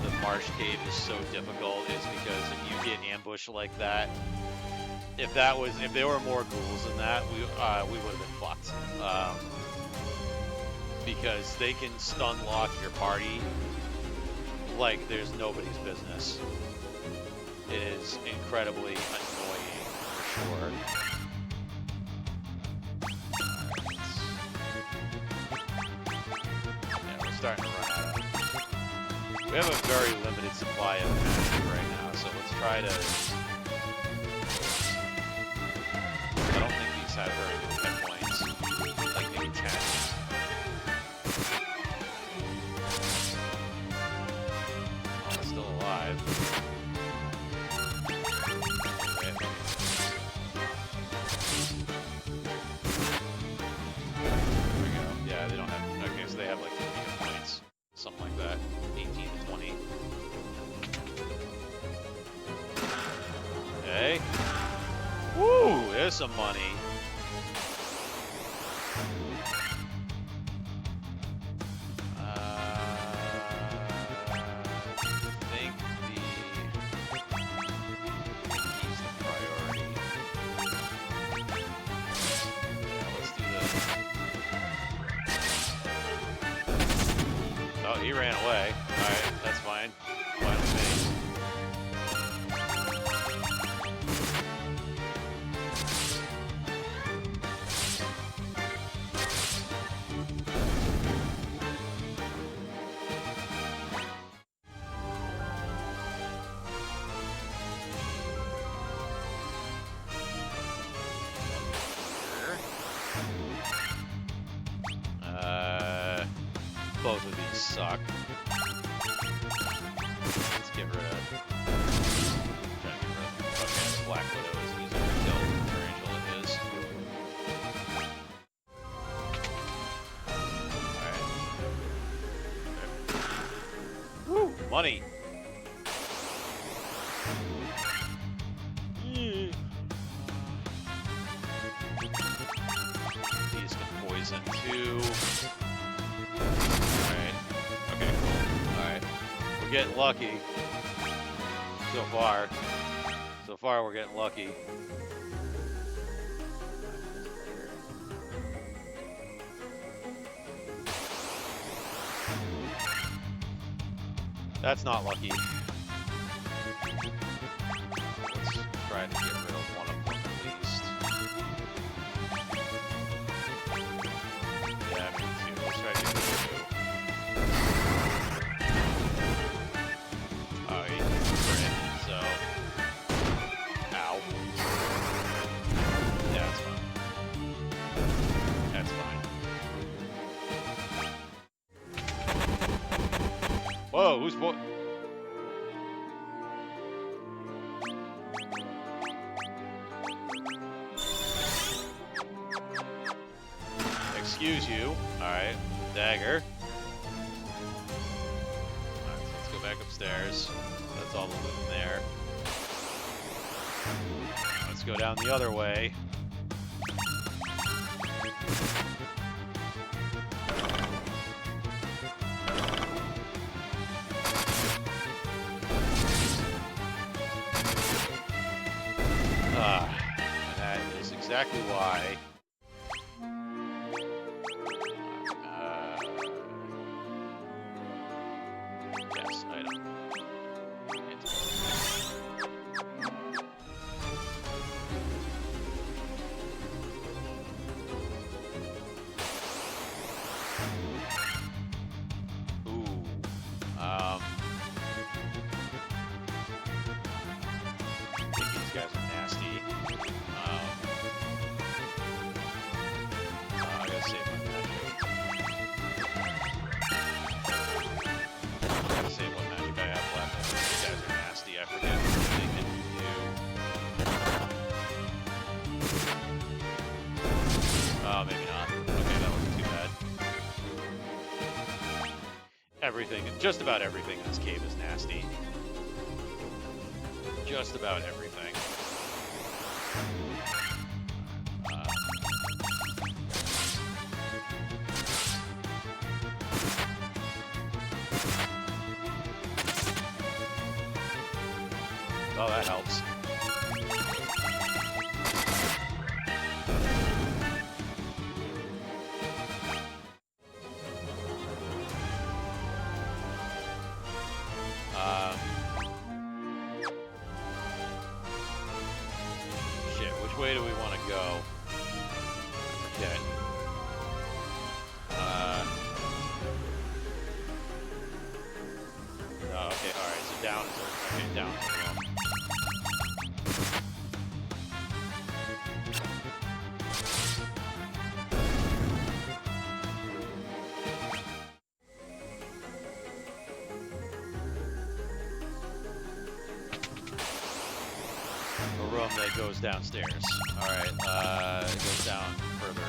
Speaker 1: the marsh cave is so difficult, is because if you get ambushed like that, if there were more ghouls than that, we would have been fucked. Because they can stun lock your party like there's nobody's business. It is incredibly annoying for sure. Starting to run out of. We have a very limited supply of magic right now, so let's try to. I don't think these have very many hit points, like maybe 10. Oh, it's still alive. Okay. There we go. Yeah, they don't have. Okay, so they have like 50 hit points. Something like that. 18 to 20. Okay. Woo! There's some money. I think he's the priority. Yeah, let's do this. Oh, he ran away. Alright, that's fine. Fine with me. Both of these suck. Let's get rid of. Try to get rid of. Okay, this Black Widow is easier to kill than Tarantula is. Alright. Woo! Money! We're getting lucky. So far. So far, we're getting lucky. That's not lucky. Let's try to get rid of one of them at least. Yeah, me too. Let's try to get rid of two. Oh, he crit, so... Ow. Yeah, that's fine. That's fine. Whoa, who's... Excuse you. Alright. Dagger. Alright, so let's go back upstairs. That's all the loot in there. Let's go down the other way. And that is exactly why. Yes, item. Ooh. I think these guys are nasty. I gotta save my magic. Gotta save what magic I have left. These guys are nasty. I forget what they can do. Oh, maybe not. Okay, that wasn't too bad. Everything, just about everything in this cave is nasty. Just about everything. Oh, that helps. Shit, which way do we want to go? Okay. Oh, okay, alright, so down is okay, down is wrong. A room that goes downstairs. Alright, it goes down further in.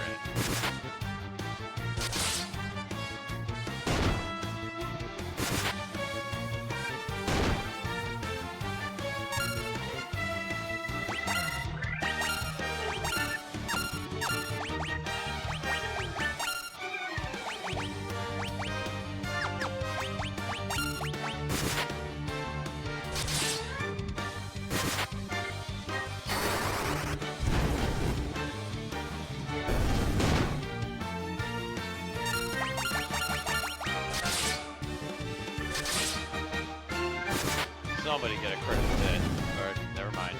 Speaker 1: Somebody get a critical hit. Or, never mind.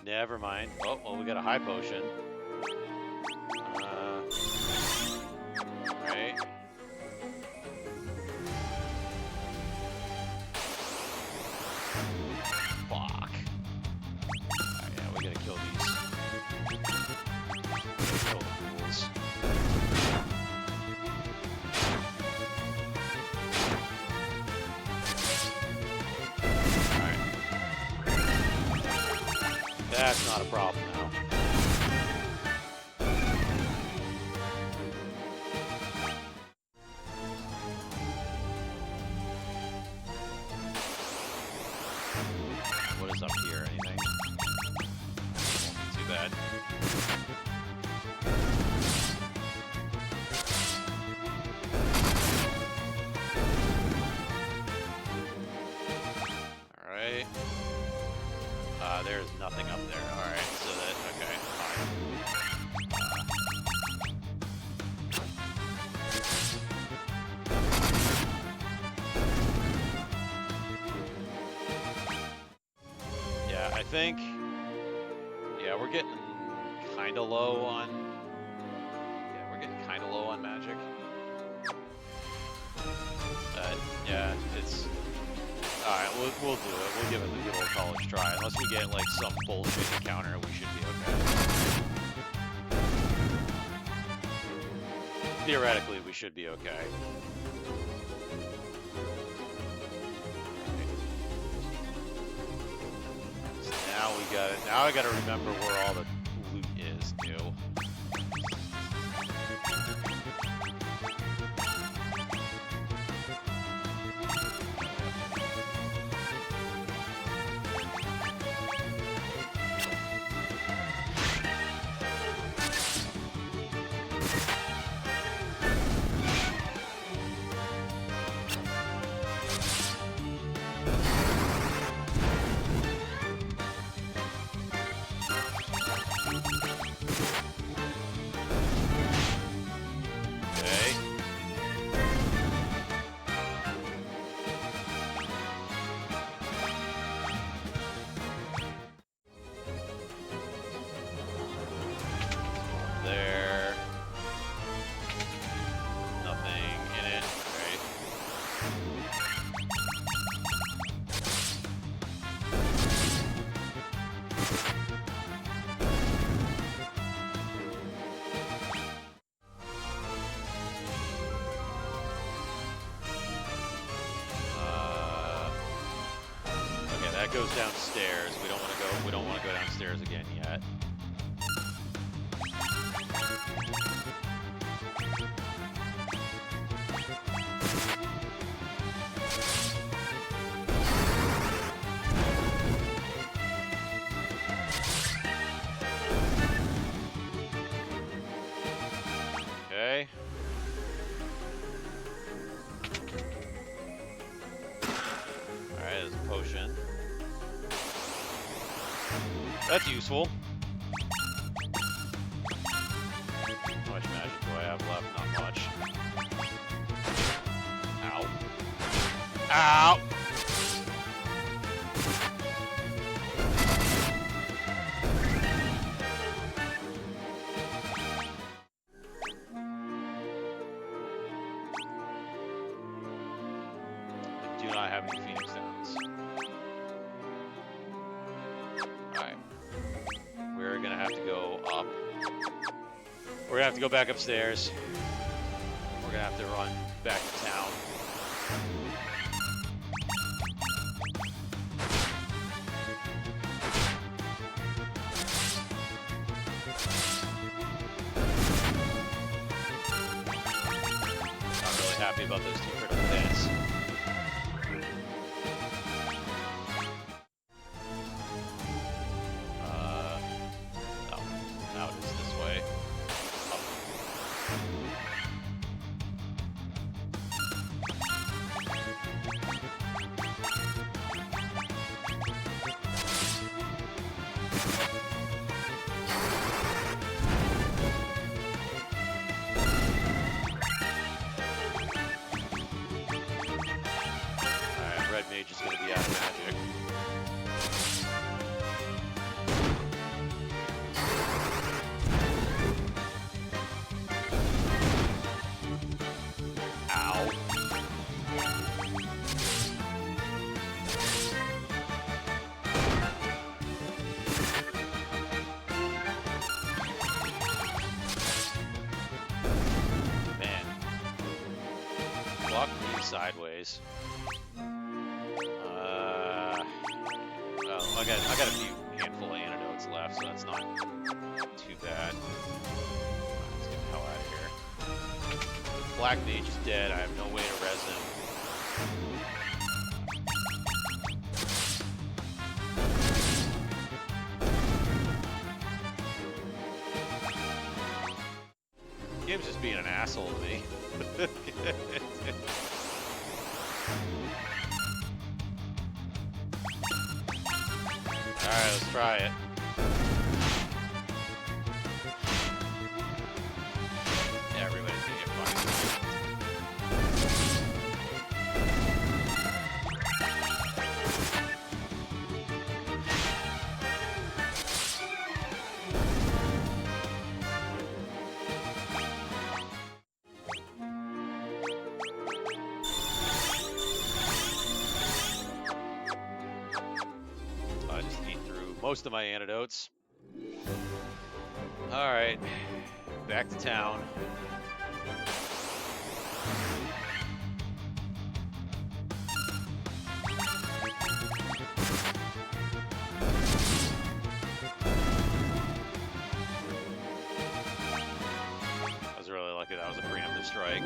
Speaker 1: Never mind. Oh, well, we got a high potion. Right. Fuck. Alright, yeah, we gotta kill these. Kill the fools. That's not a problem now. What is up here? Anything? Too bad. think, yeah, we're getting kind of low on. Yeah, we're getting kind of low on magic. Yeah, it's all right. We'll do it. We'll give it the good old college try. Unless we get like some bullshit encounter, we should be okay. Theoretically, we should be okay. So now we got it. Now I got to remember where all the loot is, too. There. Nothing in it. Right. Okay, that goes downstairs. We don't want to go. We don't want to go downstairs again yet. Okay. Alright, there's a potion. That's useful. How much magic do I have left? Not much. Ow. Ow! I do not have any Phoenix Downs. Alright. We're gonna have to go up. We're gonna have to go back upstairs. We're gonna have to run back to town. Not really happy about those two critical hits. Out is this way. Up. Alright, red mage is gonna be out of magic. Ow. Man. Block me sideways. Well, I got a few handful of antidotes left, so that's not too bad. Let's get the hell out of here. Black mage is dead. I have no way to res him. Game's just being an asshole to me. Alright, let's try it. Yeah, everybody's gonna get fucked. most of my antidotes. Alright, back to town. I was really lucky that was a preemptive strike.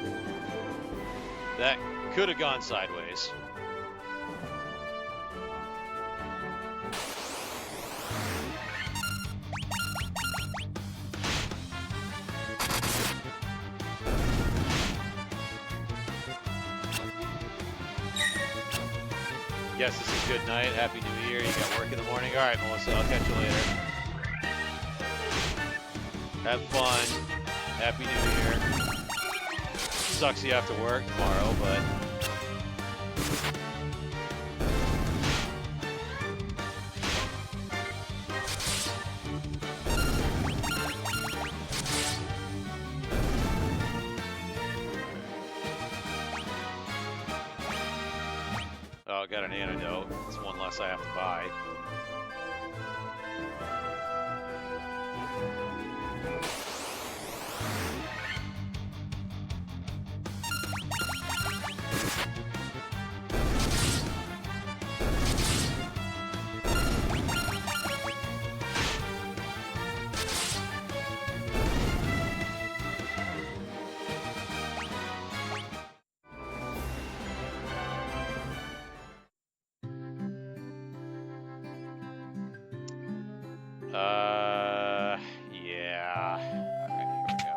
Speaker 1: That could have gone sideways. Yes, this is good night. Happy New Year. You got work in the morning. All right, Melissa, I'll catch you later. Have fun. Happy New Year. Sucks you have to work tomorrow, but... Oh, I got an antidote. It's one less I have to buy. Yeah. Alright, here we go.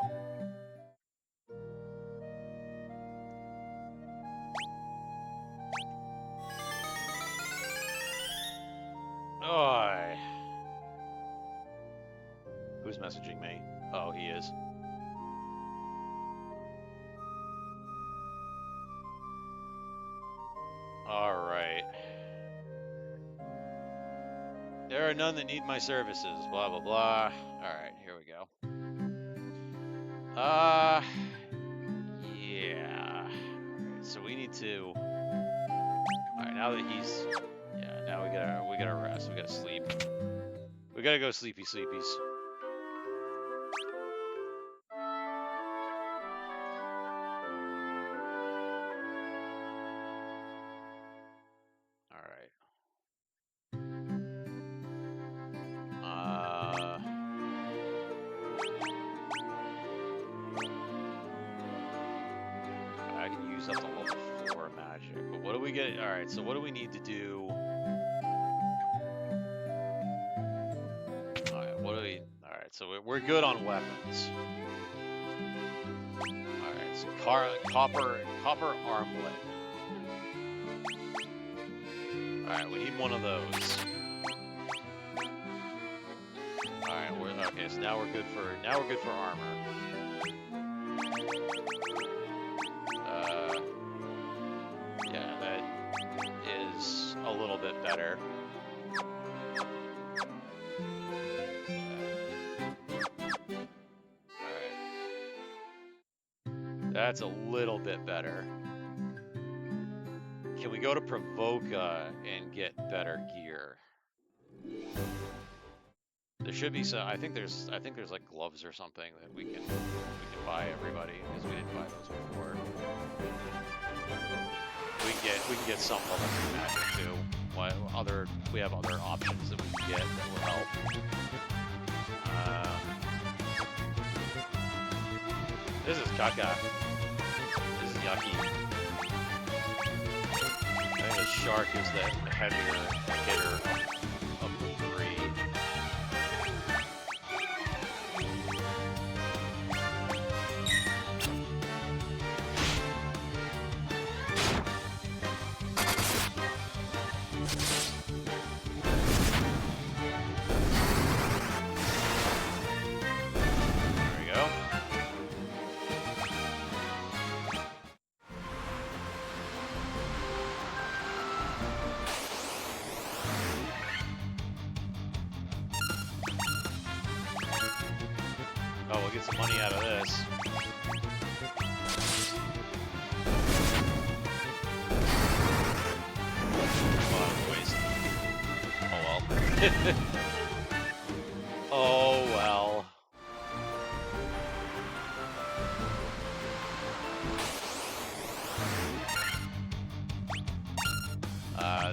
Speaker 1: Oh. Who's messaging me? Oh, he is. Alright. There are none that need my services. Blah, blah, blah. Alright, here we go. Yeah. Alright, so we need to... Alright, now that he's... Yeah, now we gotta rest. We gotta sleep. We gotta go sleepy sleepies. Alright. I can use up the level 4 magic, but what do we get? Alright, so what do we need to do? Alright, what do we... Alright, so we're good on weapons. Alright, so copper armlet. Alright, we need one of those. Alright, okay, so now we're good for armor. Yeah, that is a little bit better. Alright. That's a little bit better. Can we go to Provoca and get better gear? There should be some. I think there's like gloves or something that we can buy everybody, because we didn't buy those before. We can get some level 2 magic too. We have other options that we can get that will help. This is caca. This is yucky. I think the shark is the heavier hitter of the three. Oh, we'll get some money out of this. Oh, waste. Oh well.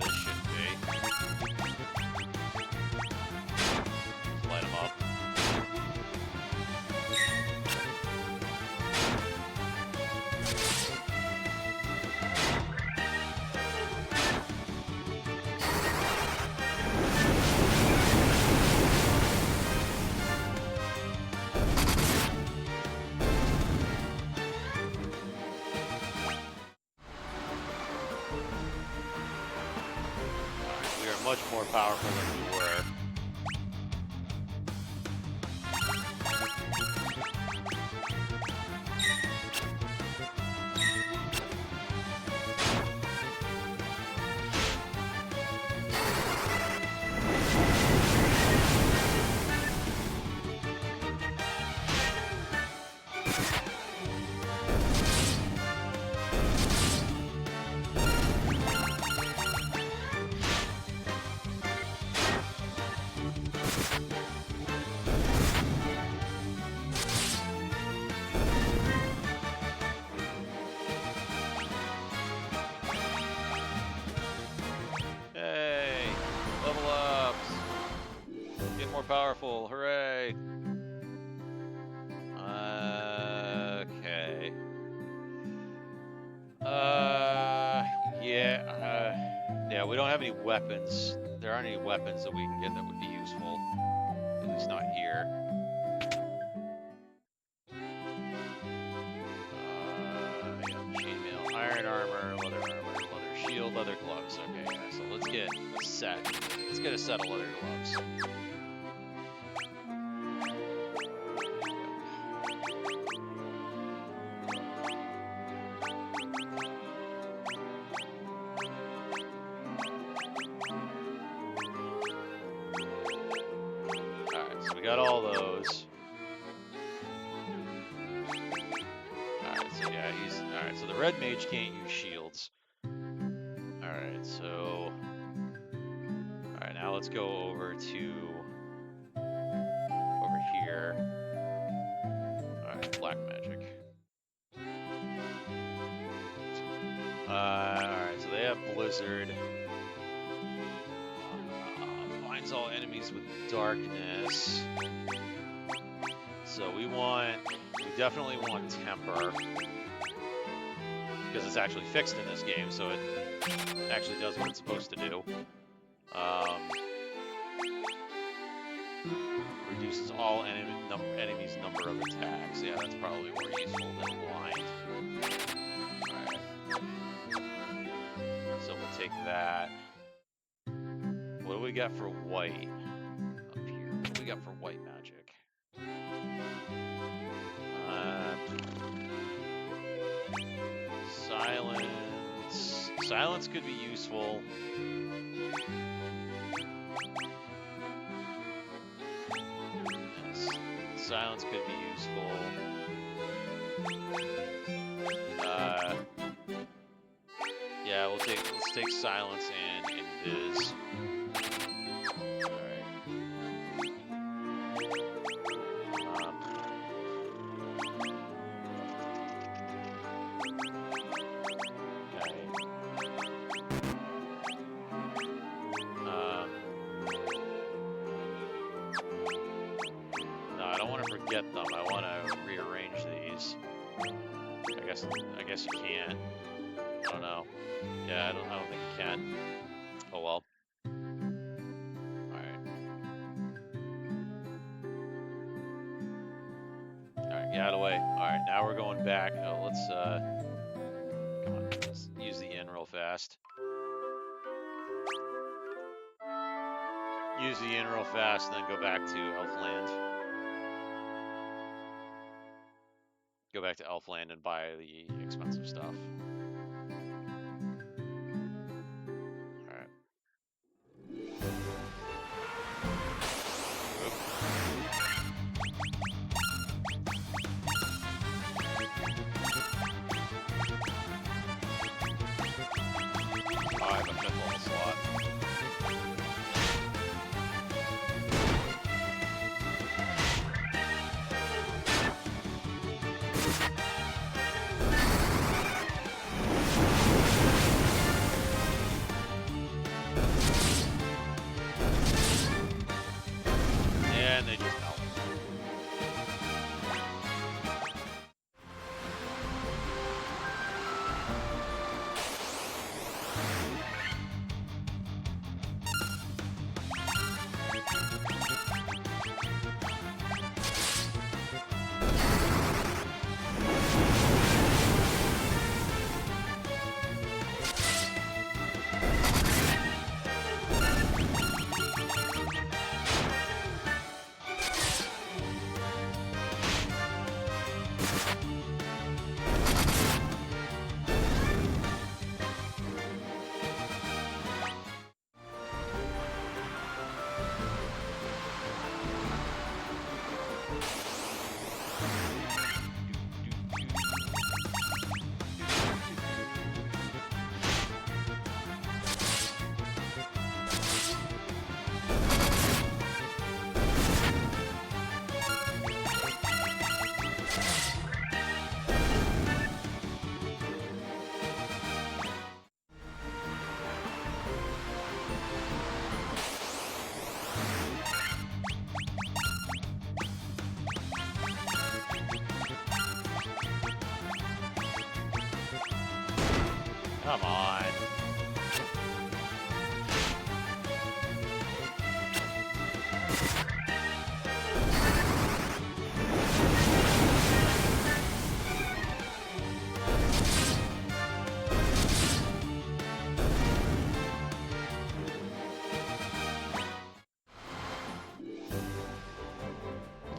Speaker 1: This should be. Just light them up. Much more powerful than we were. Powerful, hooray! Okay. Yeah, we don't have any weapons. There aren't any weapons that we can get that would be useful. At least not here. Yeah, chainmail, iron armor, leather shield, leather gloves. Okay, yeah, so let's get a set. Let's get a set of leather gloves. We got all those. Alright, so yeah, alright, so the red mage can't use shields. Alright, so alright, now let's go over here. Alright, black magic. Alright, so they have blizzard. Binds all enemies with darkness. So we definitely want temper. Because it's actually fixed in this game, so it actually does what it's supposed to do. Reduces all enemies' number of attacks. Yeah, that's probably more useful than blind. Alright. So we'll take that. What do we got for white up here? What do we got for white magic? Silence. Silence could be useful. Yes. Silence could be useful. Yeah, let's take silence and invis. Get them. I want to rearrange these. I guess you can. I don't know. Yeah, I don't think you can. Oh well. Alright. Alright, get out of the way. Alright, now we're going back. Oh, let's come on, let's use the inn real fast. Use the inn real fast and then go back to Elfland. Go back to Elfland and buy the expensive stuff. Alright. Oh, I have a fifth level slot. Come on.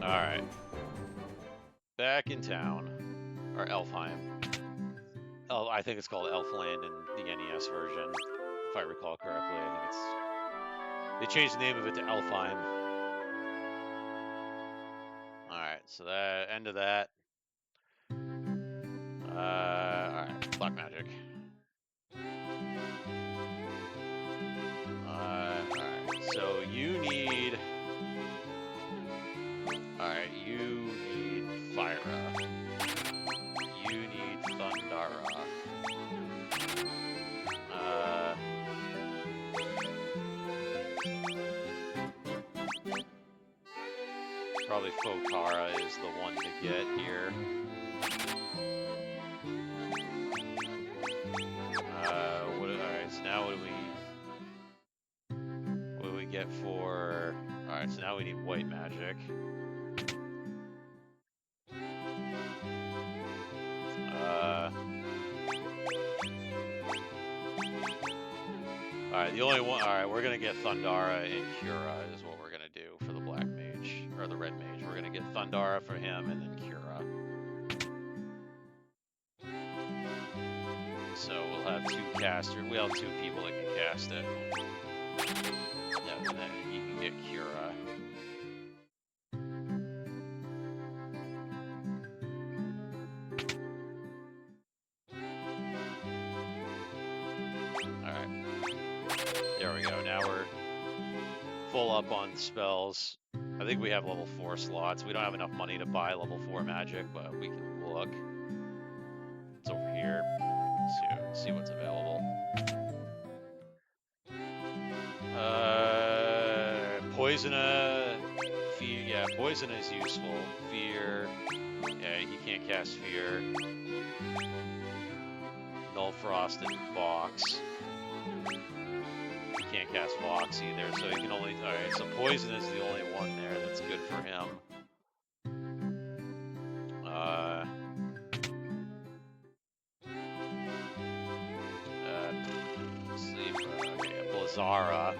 Speaker 1: Alright. Back in town. Or Elfheim. Oh, I think it's called Elfland in the NES version, if I recall correctly. I think it's... They changed the name of it to Elfheim. Alright, so that end of that. Alright, Black Magic. Alright, so you need... Alright, you need Fyra. You need Thundara. Probably Fokara is the one to get here. Alright, so now what do we get for... Alright, so now we need white magic. Alright, the only one... Alright, we're gonna get Thundara and Cura is what we're gonna do for the black mage. Or the red mage. We're gonna get Thundara for him and then Cura. So we'll have two casters. We'll have two people that can cast it. Yeah, and then you can get Cura. Alright. There we go. Now we're full up on spells. I think we have level 4 slots. We don't have enough money to buy level 4 magic, but we can look. It's over here. See what's available. Poisona. Fear. Yeah, Poison is useful. Fear. Yeah, he can't cast Fear. Null Frost and Vox. He can't cast Vox either, so he can only... Alright, so Poison is the only one there that's good for him. Okay, Blizzara.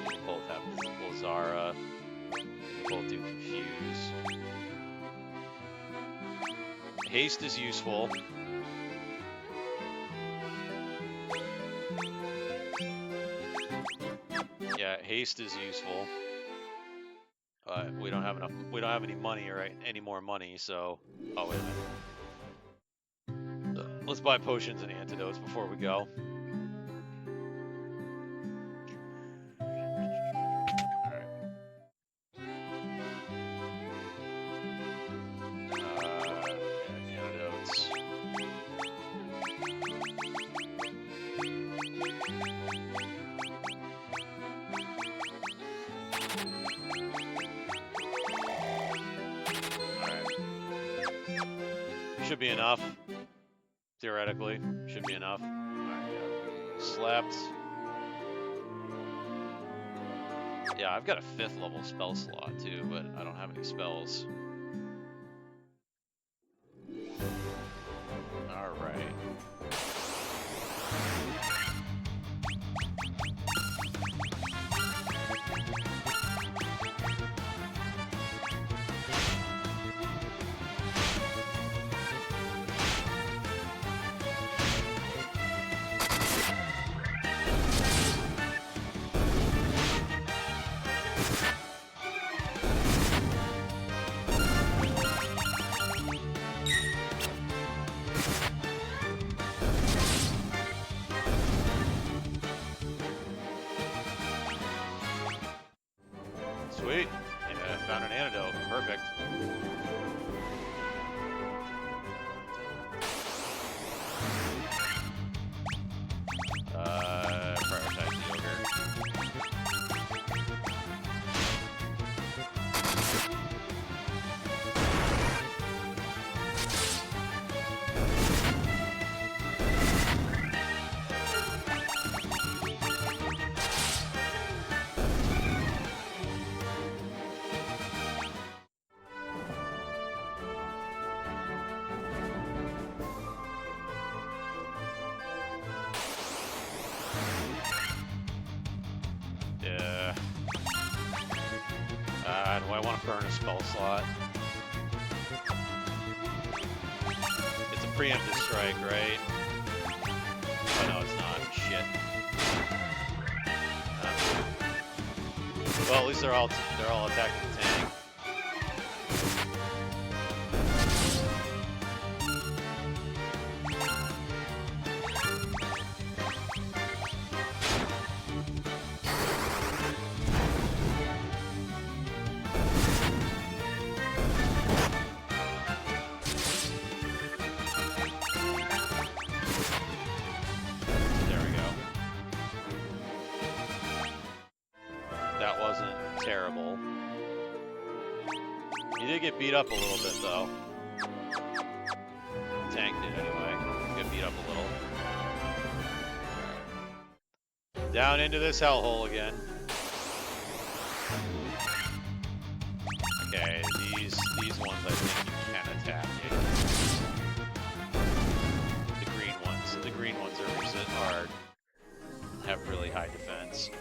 Speaker 1: They both have Blizzara. They both do Confuse. Haste is useful. Yeah, haste is useful. We don't have enough. We don't have any money or any more money, so. Oh wait a minute. Let's buy potions and antidotes before we go. Should be enough. Theoretically, should be enough. Alright, yeah. Slept. Yeah, I've got a 5th level spell slot too, but I don't have any spells. Alright. I want to burn a spell slot. It's a preemptive strike, right? Oh no, it's not. Shit. Well, at least they're all attacking the tank. There we go. That wasn't terrible. He did get beat up a little bit, though. Tank did, anyway. Get beat up a little. Down into this hellhole again. Okay, these ones I think you can attack. Yeah. The green ones are have really high defense.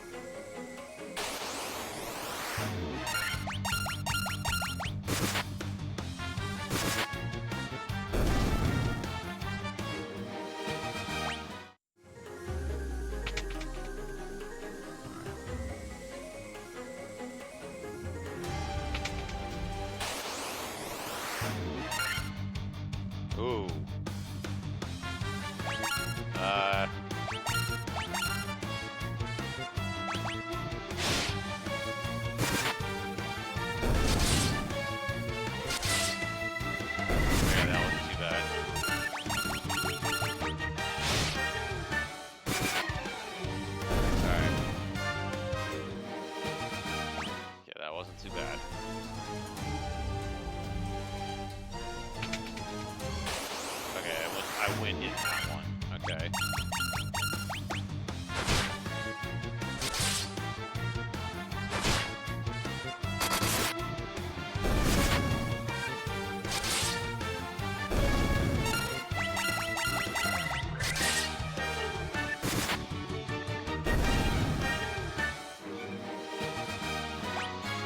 Speaker 1: Ooh. Yeah, that wasn't too bad. Alright. Yeah, that wasn't too bad. Okay, I win in that one. Okay.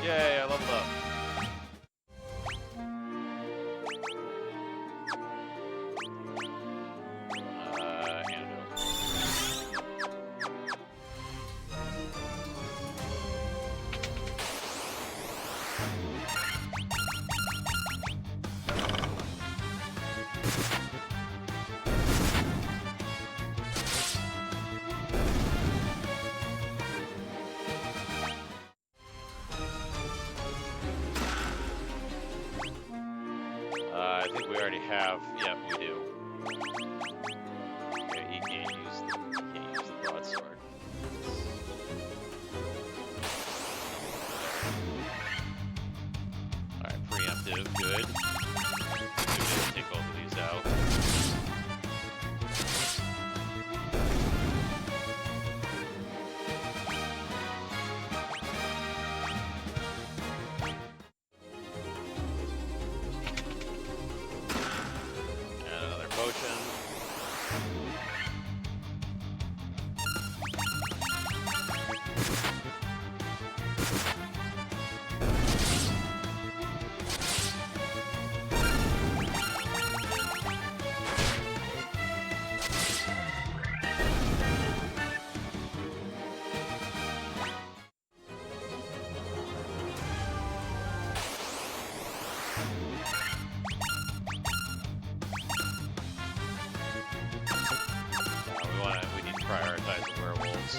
Speaker 1: Yay, I leveled up. Antidote. I think we already have. Yep, we do. Okay, he can't use the broadsword. Alright, preemptive, good. Good, take both of these out. And another potion. We need to prioritize the werewolves.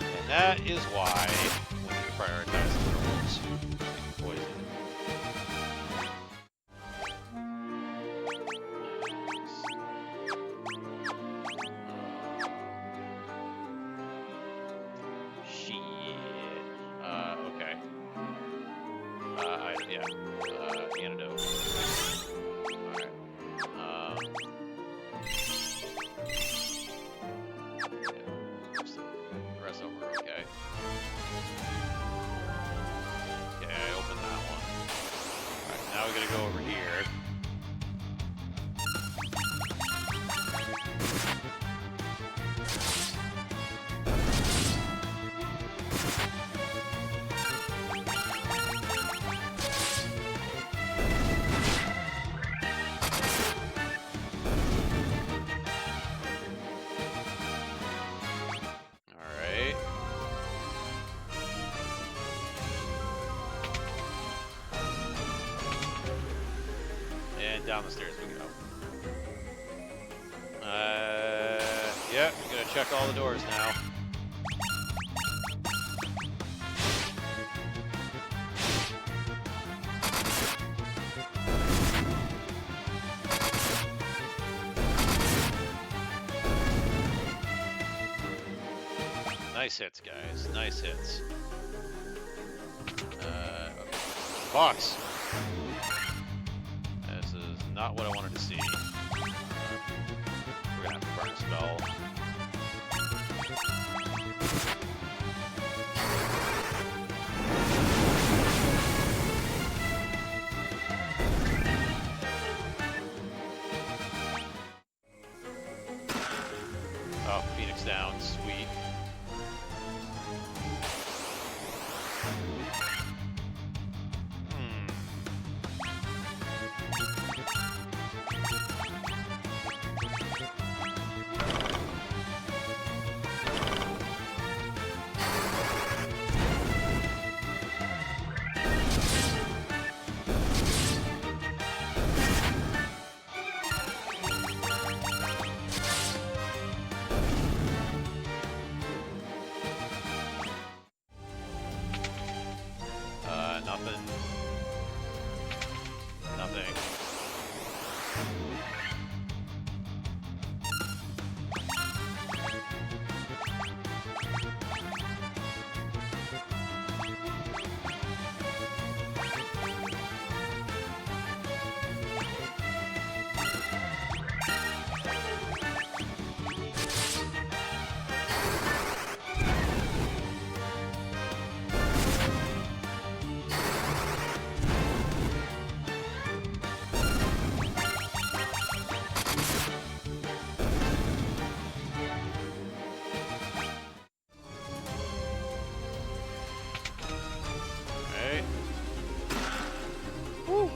Speaker 1: And that is why we need to prioritize the werewolves. Poison. Okay. Yeah. Antidote. Alright. Yeah. The rest of them are okay. And down the stairs we go. Yeah, I'm gonna check all the doors now. Nice hits, guys. Nice hits. Okay. Box. This is not what I wanted to see. We're gonna have to burn a spell. Oh, Phoenix down. Sweet. Nothing. Nothing.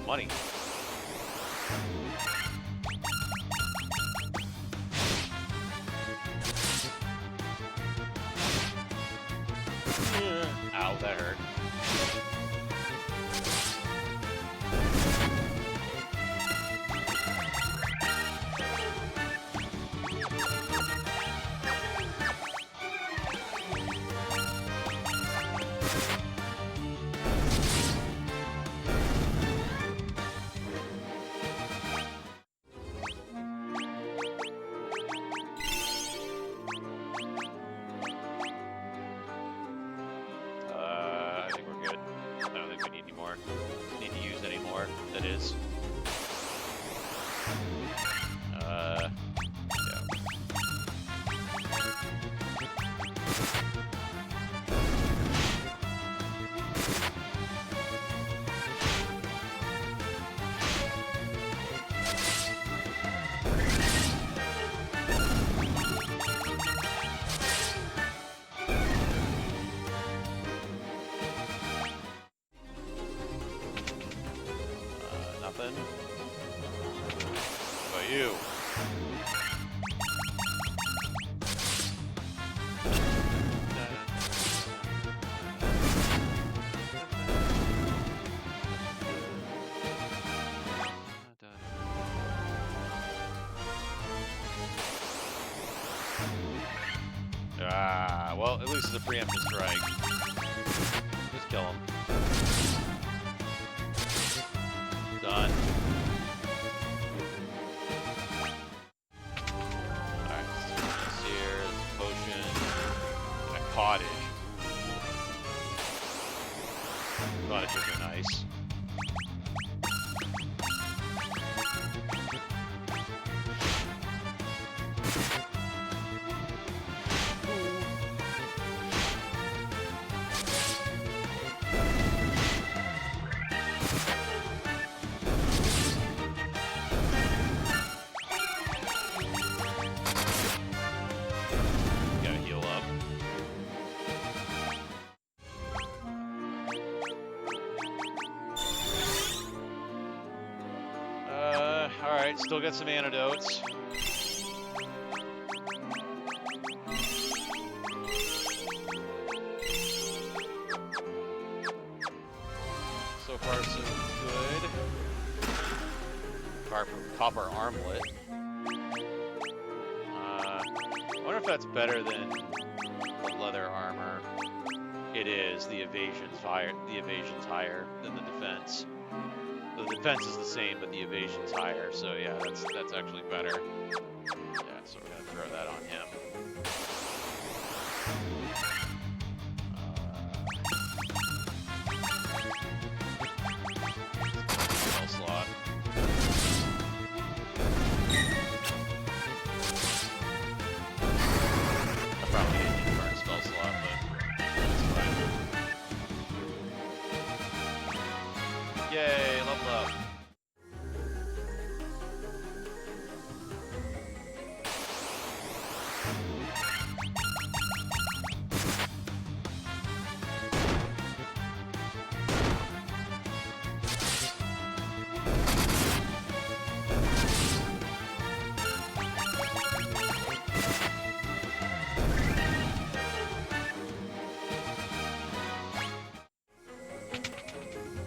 Speaker 1: Money. Ow, that hurt. I think we're good. I don't think we need any more. Need to use any more. That is. Yeah. Nothing. How about you? Ah, well, at least it's a preemptive strike. Just kill him. Done. Alright, let's do this here. There's a potion. And a cottage. Cottages are nice. Gotta heal up. Alright, still got some antidotes. So far, so good. copper armlet. I wonder if that's better than the leather armor. It is. The evasion's higher. The evasion's higher than the defense. The defense is the same, but the evasion's higher. So yeah, that's actually better. Yeah, so we're gonna throw that on him. Spell slot. I probably didn't burn a spell slot, but that's fine. Yay, level up.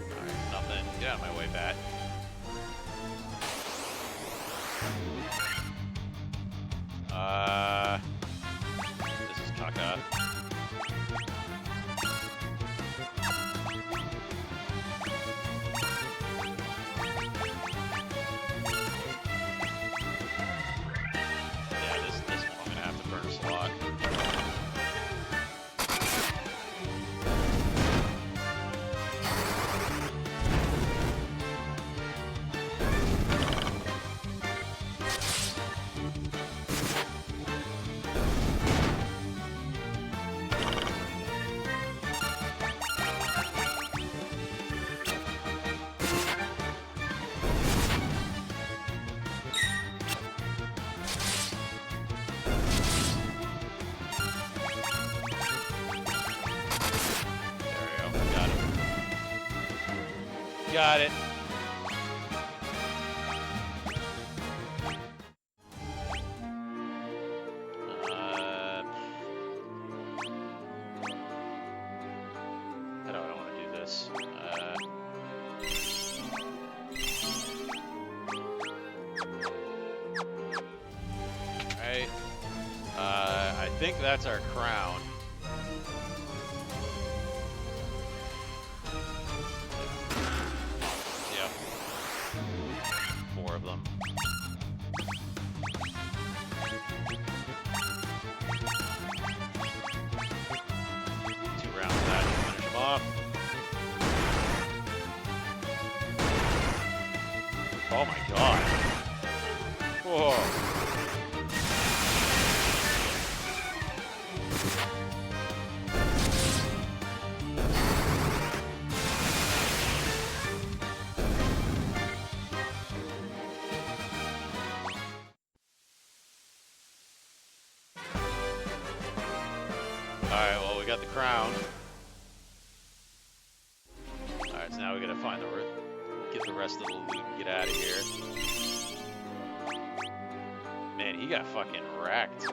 Speaker 1: Alright, nothing. Get out of my way, bat. This is caca. Yeah, this one I'm gonna have to burn a slot. Got it. I don't want to do this. Alright. I think that's our crown. Yep. 4 of them. 2 rounds of that to finish them off. Oh my god. Whoa. Alright, well, we got the crown. Alright, so now we gotta find get the rest of the loot and get out of here. Man, he got fucking wrecked.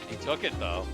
Speaker 1: He took it, though.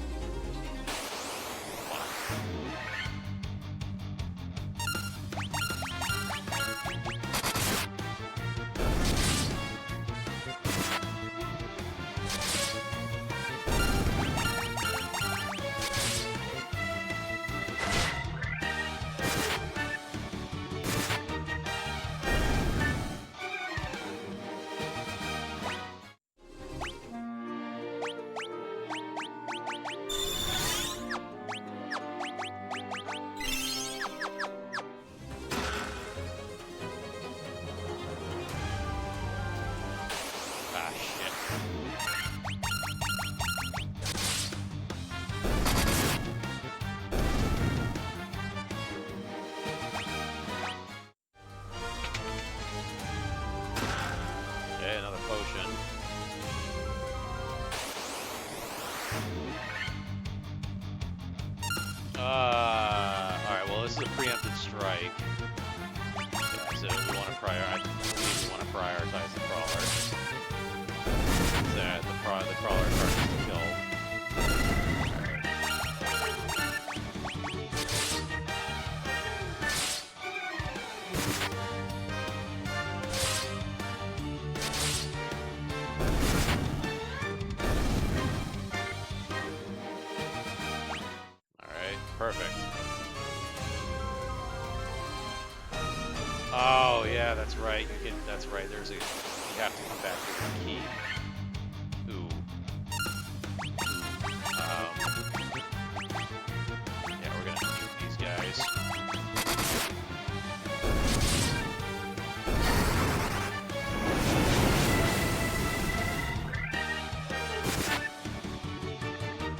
Speaker 1: Alright, well, this is a preempted strike. Yeah, so we want to prioritize the crawler. So the crawler targets to kill. Alright. Oh yeah, that's right. You can. That's right. There's a. You have to come back with a key. Ooh. Yeah, we're gonna nuke these guys.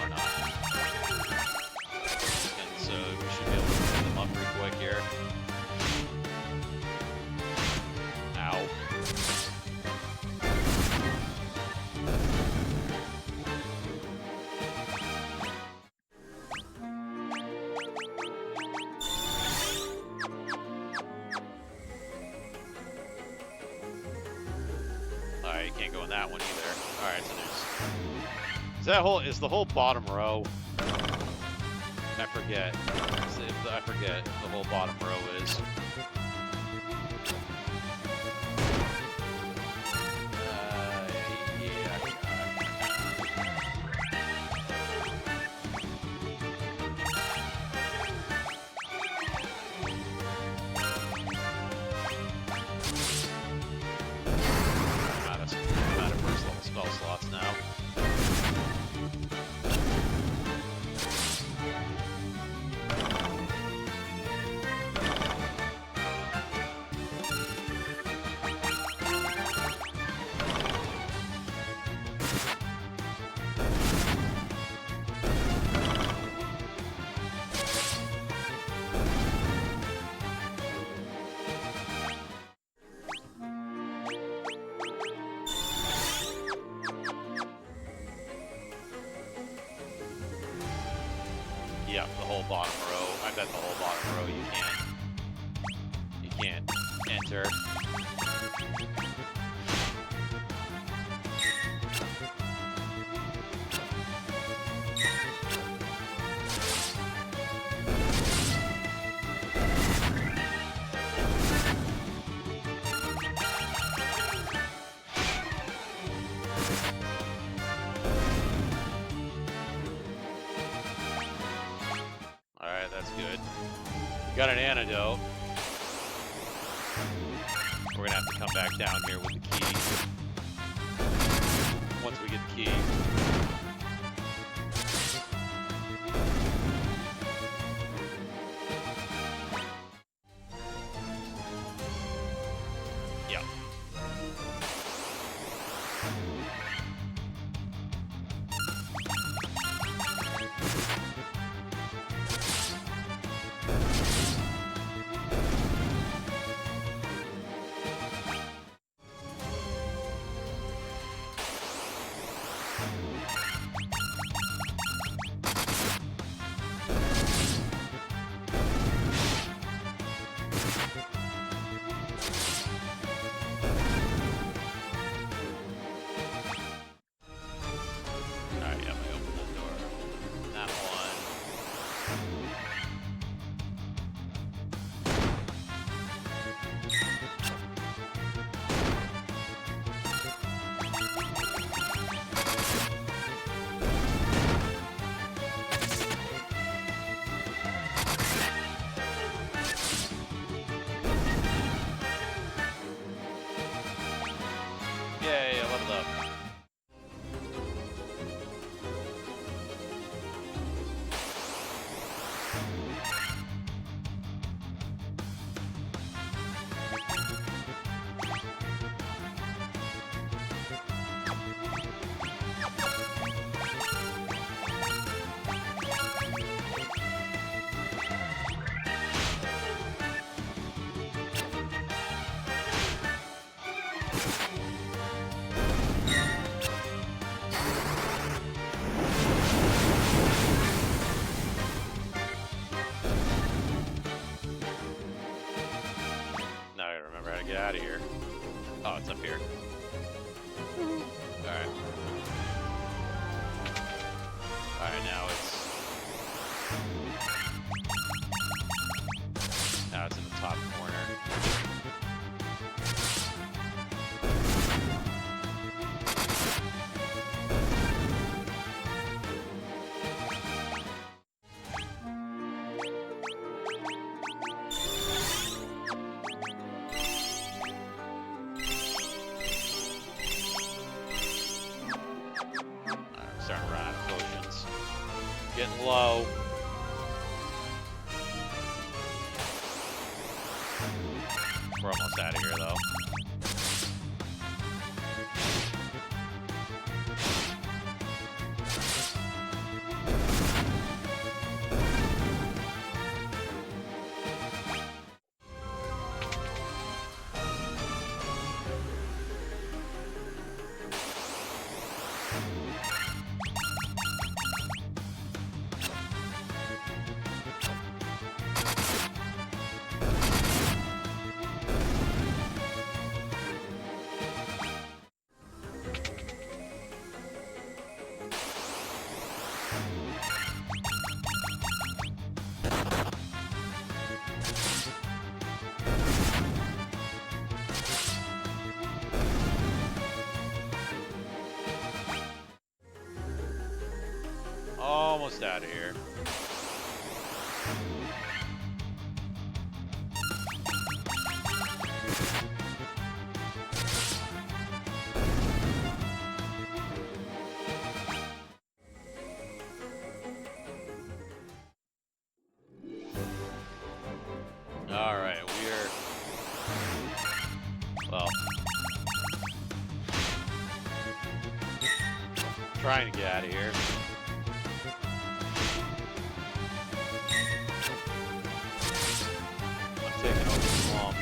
Speaker 1: Or not. And so we should be able to pick them up pretty quick here. Ow. Alright, you can't go in that one either. Alright, so there's... Is the whole bottom row? I forget. I forget the whole bottom row is. Yeah. I'm out of first level spell slots now. Yep, the whole bottom row. I bet the whole bottom row you can't enter. Alright, that's good. Got an antidote. We're gonna have to come back down here with the key. Once we get the key. Yep. Alright, yep, I opened the door. That one. Yay, I leveled up. Now I gotta remember how to get out of here. Oh, it's up here. Alright. Alright, now it's in the top corner. getting low. We're almost out of here, though. Almost out of here. All right, we're well trying to get out of here. I'm taking over the swamp.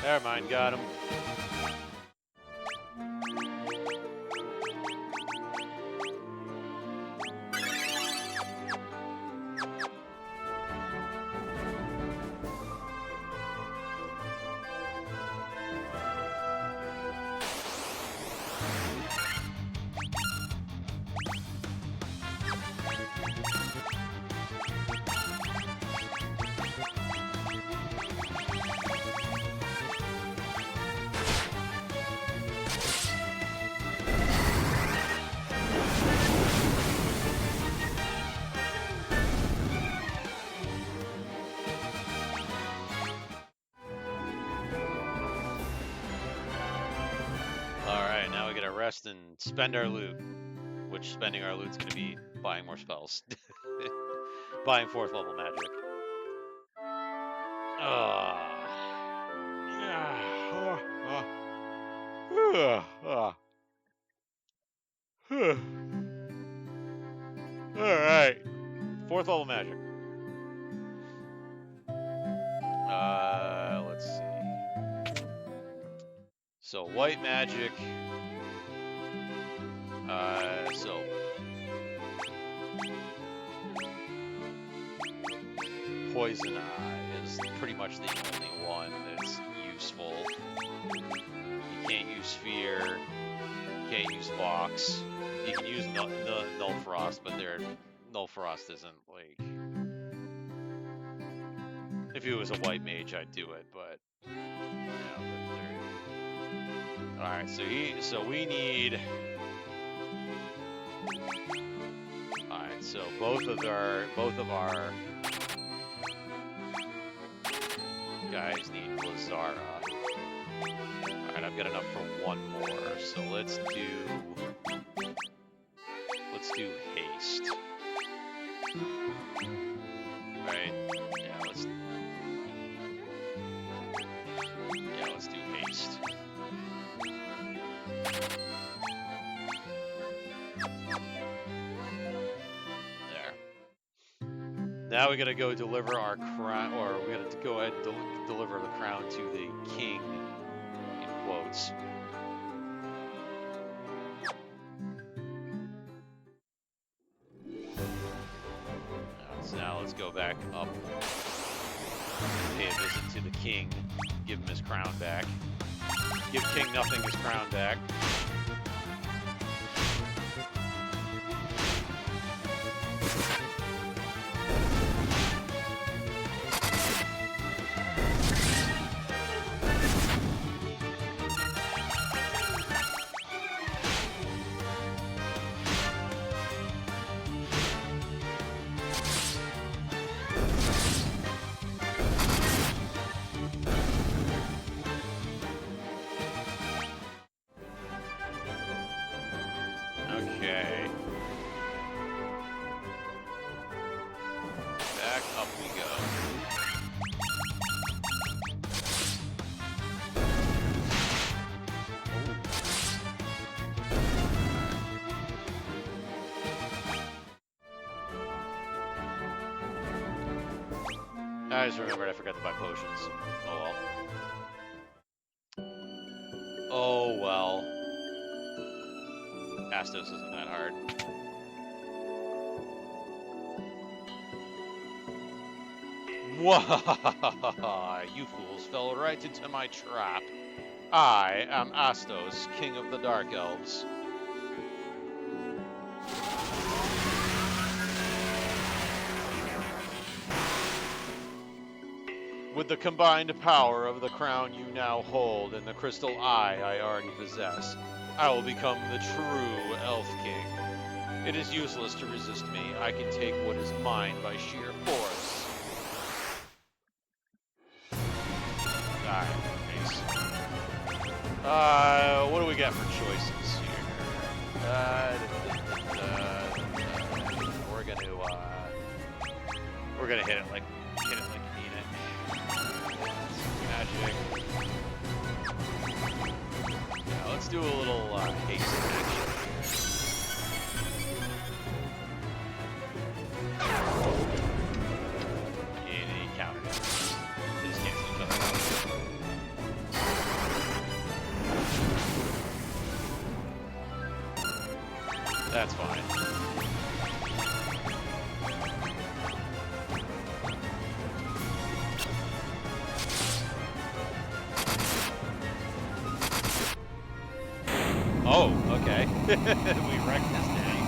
Speaker 1: Never mind, got him. Alright, now we gotta rest and spend our loot. Which spending our loot's gonna be buying more spells. Buying 4th level magic. Alright. 4th level magic. Let's see. So white magic. So poison is pretty much the only one that's useful. You can't use fear. You can't use fox. You can use null frost, but null frost isn't like. If it was a white mage, I'd do it, but yeah. All right, so we need. All right, so both of our guys need Lazara. All right, I've got enough for one more, so let's do haste. Right? Yeah, let's do haste. There. Now we gotta go deliver our crown, or we gotta go ahead and deliver the crown to the king, in quotes. now let's go back up. Pay a visit to the king. Give him his crown back. Give King Nothing his crown back. Okay. Back up we go. I just remembered I forgot to buy potions. Oh well. Oh well. Astos isn't that hard. Mwahahaha! You fools fell right into my trap. I am Astos, king of the Dark Elves. With the combined power of the crown you now hold and the crystal eye I already possess, I will become the true Elf King. It is useless to resist me. I can take what is mine by sheer force. Alright, thanks. What do we got for choices here? We're gonna hit it like you mean it. Magic. Yeah, let's do a little haste action. And he countered it. They just cancel each other out. That's fine. Oh, okay. We wrecked this day.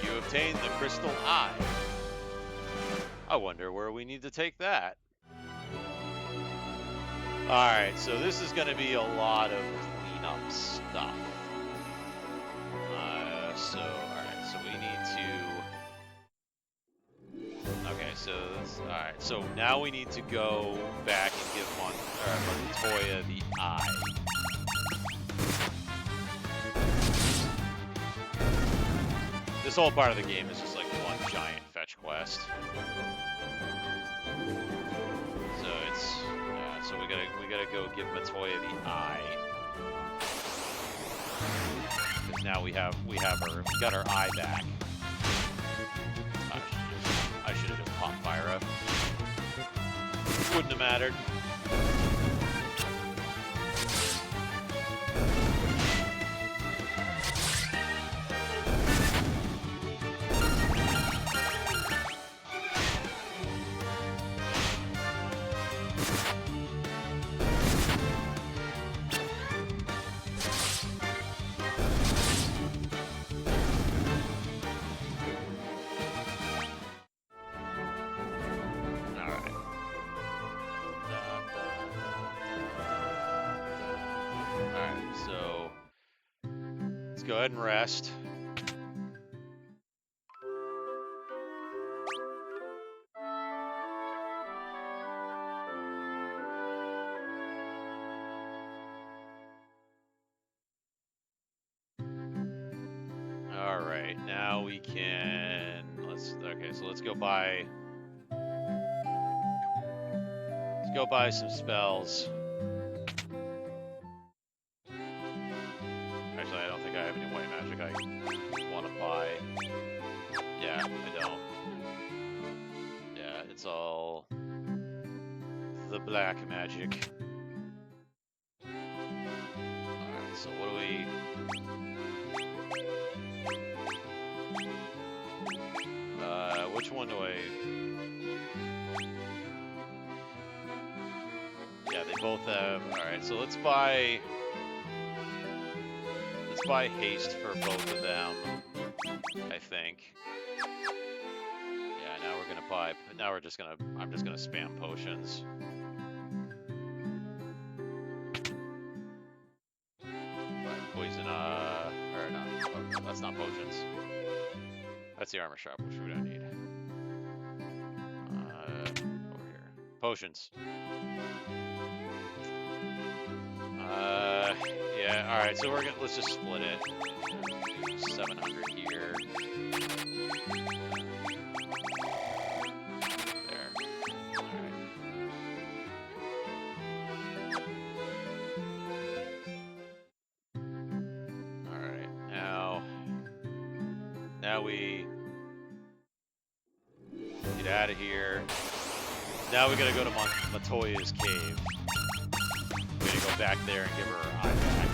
Speaker 1: You obtained the crystal eye. I wonder where we need to take that. Alright, so this is going to be a lot of cleanup stuff. Alright, so we need to... Okay, alright, so now we need to go back and give Montoya the eye. This whole part of the game is just like one giant fetch quest. So it's... so we gotta go give Montoya the eye. Now we got our eye back. I should have just popped Myra. Wouldn't have mattered. Go ahead and rest. All right, now we can. Okay, so let's go buy. Let's go buy some spells. Actually, I don't think I have any white magic I want to buy. Yeah, I don't. it's all the black magic. Alright, so what do we... which one do I... Yeah, they both have... Alright, so let's buy haste for both of them, I think. Yeah, now we're gonna buy... Now we're just gonna... I'm just gonna spam potions. Buy poison, or not. Oh, that's not potions. That's the armor shop, which we don't need. Over here. Potions. Yeah, alright, so let's just split it. 700 here. There. Alright. Alright, now we get out of here. Now we gotta go to Matoya's cave. We're gonna go back there and give her her eye back.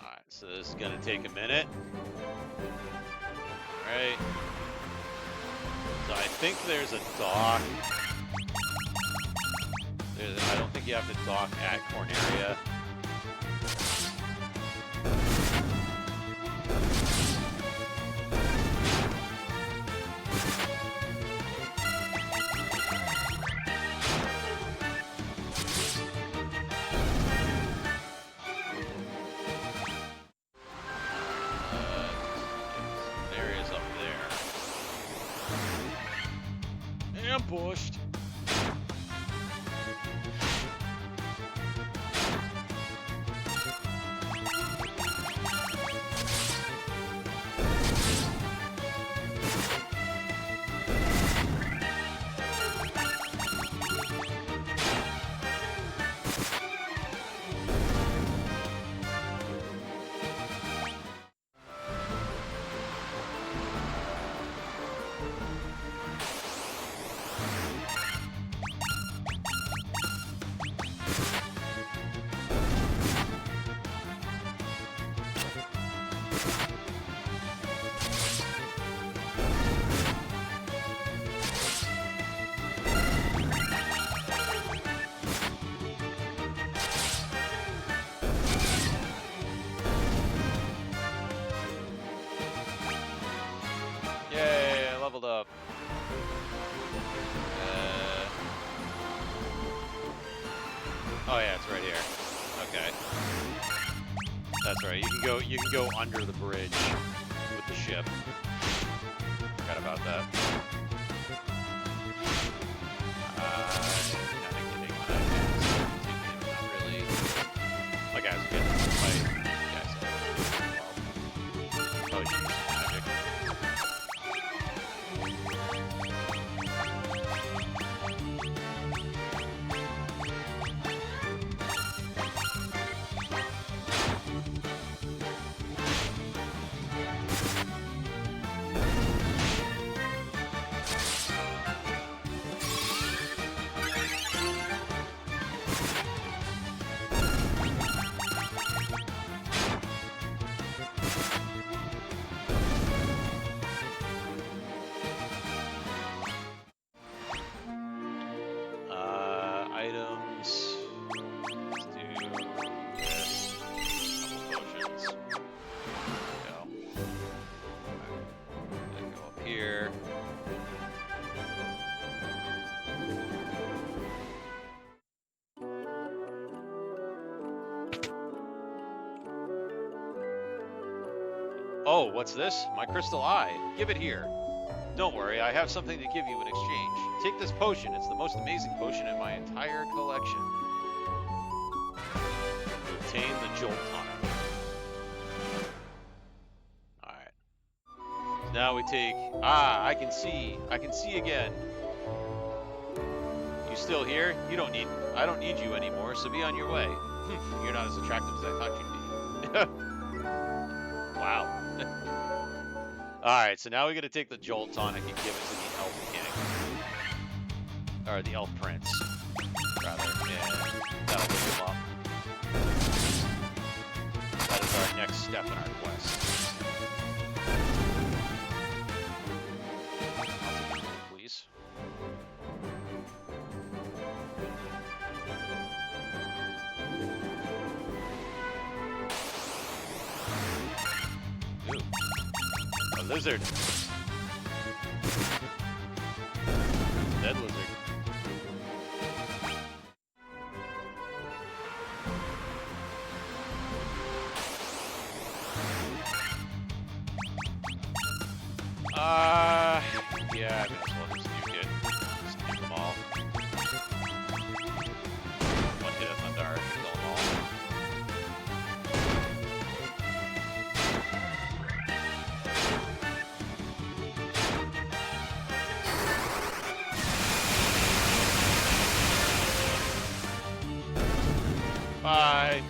Speaker 1: Alright, so this is gonna take a minute. Alright. So I think there's a dock. I don't think you have to dock at Cornelia. Area's up there. Ambushed. Yay, I leveled up. Oh yeah, it's right here. Okay. That's right. You can go under the bridge with the ship. Forgot about that. Kinda getting my ass. Not really. My guys are getting my guys. Well, probably should use some magic. Items. Let's do this. Couple potions. There we go. Then go up here. Oh, what's this? My crystal eye. Give it here. Don't worry, I have something to give you in exchange. Take this potion. It's the most amazing potion in my entire collection. Obtain the Jolt Tonic. Now we take... Ah, I can see. I can see again. You still here? You don't need... I don't need you anymore, so be on your way. You're not as attractive as I thought you'd be. Wow. Alright, so now we gotta take the Jolt Tonic and give it to the Elf King. Or the Elf Prince, rather. And that'll wake him up. That is our next step in our quest. I'll take a minute, please. Ooh. A lizard. Dead lizard. Yeah, I may as well just nuke it. Just nuke them all. One hit of Thundar, kill them all. Bye.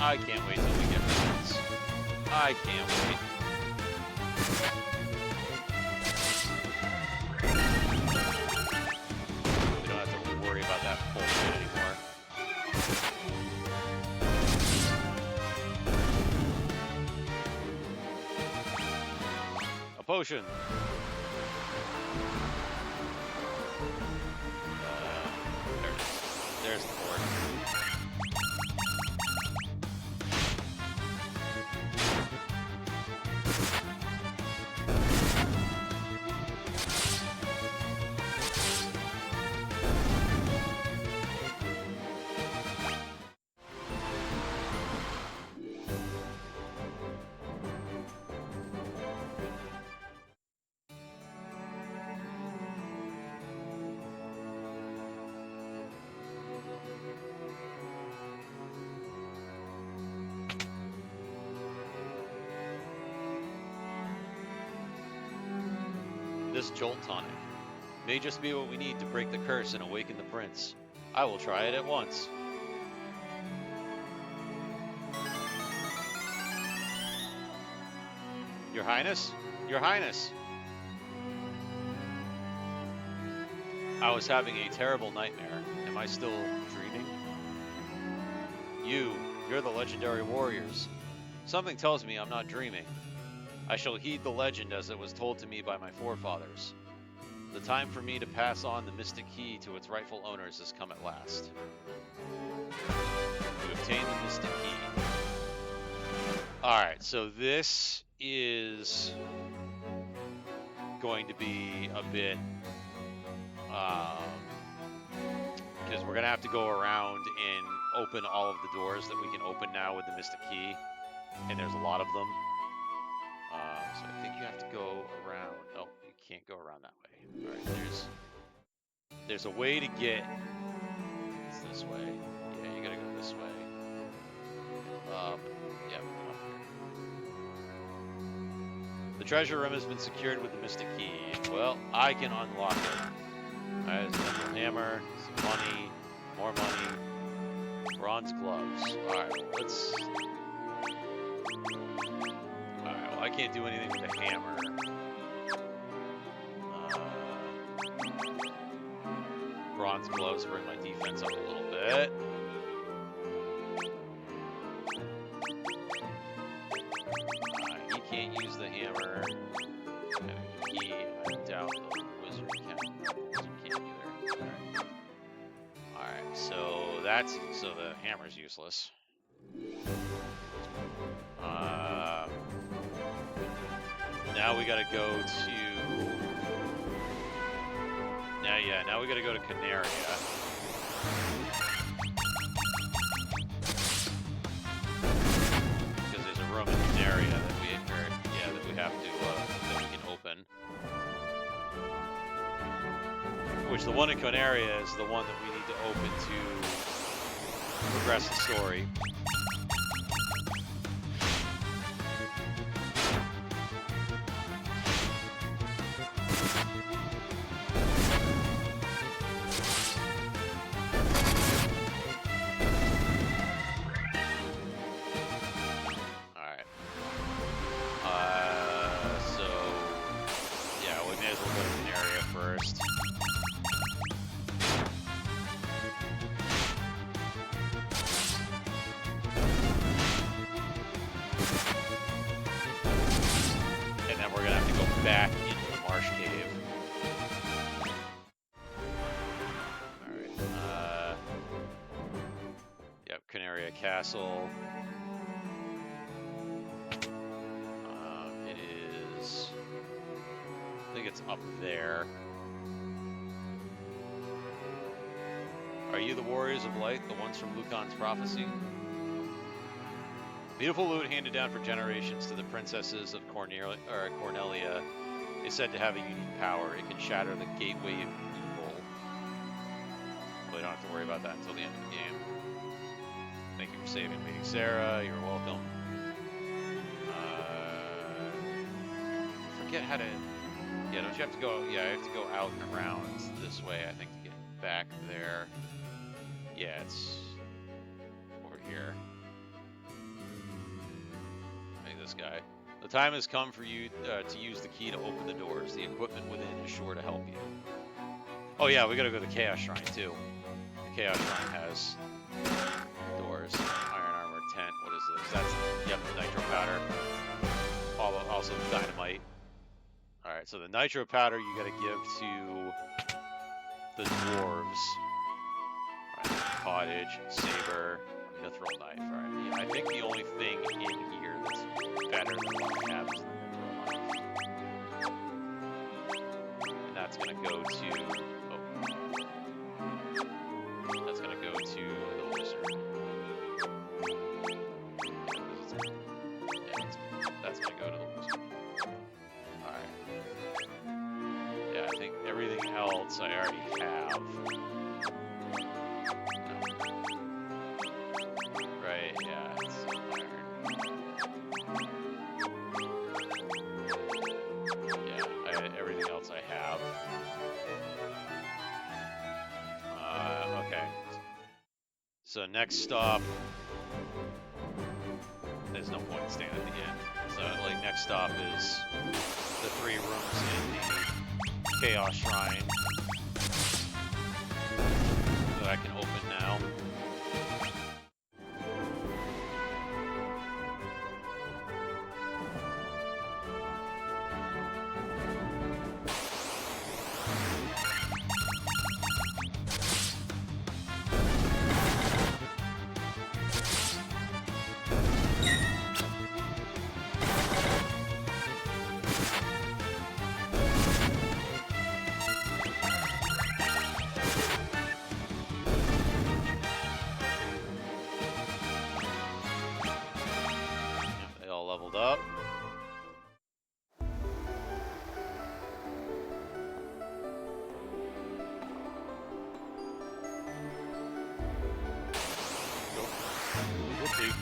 Speaker 1: I can't wait till we get friends. I can't wait. We don't have to worry about that bullshit anymore. A potion. There it is. There's the board. This Jolt Tonic may just be what we need to break the curse and awaken the prince. I will try it at once. Your Highness? Your Highness! I was having a terrible nightmare. Am I still dreaming? You're the legendary warriors. Something tells me I'm not dreaming. I shall heed the legend as it was told to me by my forefathers. The time for me to pass on the mystic key to its rightful owners has come at last. To obtain the mystic key. Alright, so this is going to be a bit... because we're going to have to go around and open all of the doors that we can open now with the mystic key. And there's a lot of them. So I think you have to go around. Oh, you can't go around that way. All right, there's a way to get. It's this way. Yeah, you gotta go this way. Up. Yep. Up here. The treasure room has been secured with the mystic key. Well, I can unlock it. All right, there's a hammer, some money, more money, bronze gloves. All right, well, let's. I can't do anything with the hammer. Bronze gloves bring my defense up a little bit. He can't use the hammer. I doubt the wizard can. The wizard can't either. Alright, so the hammer's useless. Now we gotta go to... Now we gotta go to Canaria. Because there's a room in Canaria that we have to, that we can open. Which the one in Conaria is the one that we need to open to progress the story. Alright. So, yeah, we may as well go to Conaria first. We're gonna have to go back into the marsh cave. Alright, yep, Conaria Castle. It is... I think it's up there. Are you the warriors of light, the ones from Lucan's prophecy? Beautiful loot handed down for generations to the princesses of Cornelia is said to have a unique power. It can shatter the gateway of evil. Well, we don't have to worry about that until the end of the game. Thank you for saving Lady Sarah. You're welcome. Forget how to... Yeah, don't you have to go... Yeah, I have to go out and around this way, I think, to get back there. Yeah, it's over here. This guy. The time has come for you to use the key to open the doors. The equipment within is sure to help you. Oh yeah, we gotta go to the Chaos Shrine too. The Chaos Shrine has doors. Iron armor tent. What is this? That's, yep, the nitro powder. Also dynamite. Alright, so the nitro powder you gotta give to the dwarves. Alright, cottage, saber, mithril knife. Alright, yeah, I think the only thing in here that's better than what we have is the mithril knife. And that's gonna go to... Oh. That's gonna go to the wizard. That's gonna go to the wizard. Alright. Yeah, I think everything else I already have. Right, yeah, it's iron. Yeah, everything else I have. Okay. So next stop... There's no point in staying at the end. So, like, next stop is the 3 rooms in the Chaos Shrine that I can open now. Leveled up. Whoopsie.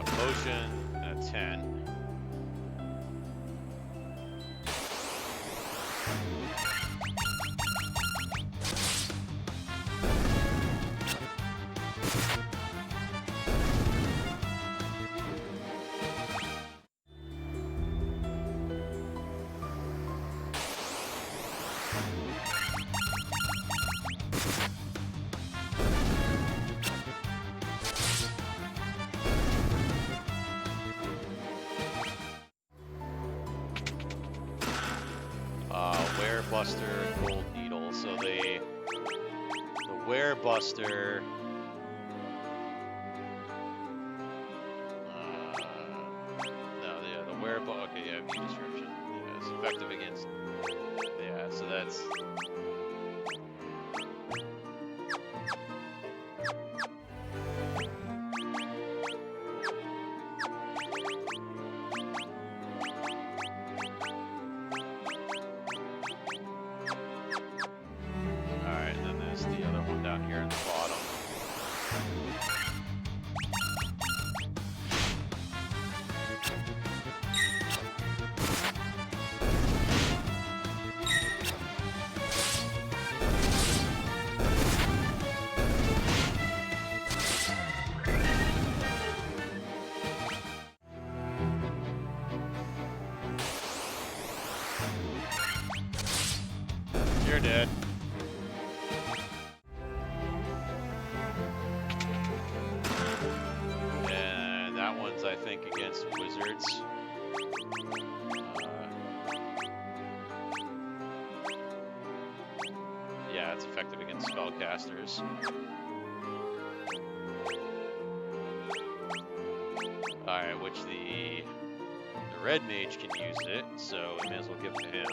Speaker 1: Potion at 10. Werebuster, Gold Needle. So the Werebuster. The Werebuster. Okay, yeah, view description. Yeah, it's effective against. Yeah, so that's. Alright, and then there's the other one down here in the bottom. You're dead. And that one's, I think, against wizards. Yeah, it's effective against spellcasters. Alright, which the red mage can use it, so we may as well give it to him.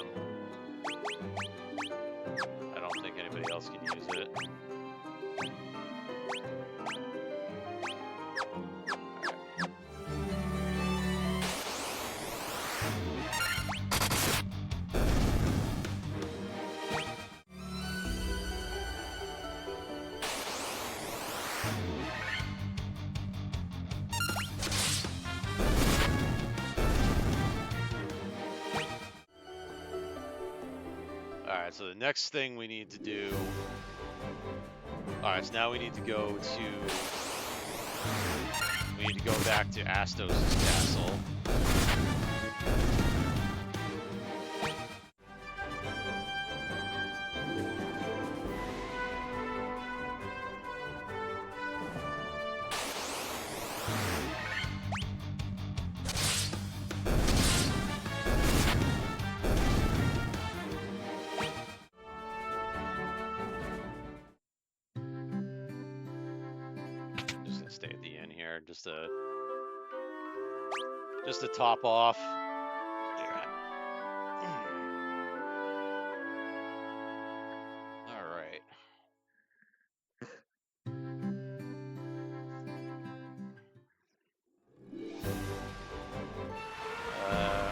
Speaker 1: I don't think anybody else can use it. Alright, so the next thing we need to do... Alright, so now we need to go to... We need to go back to Astos' castle. Stay at the end here, just to top off. All right.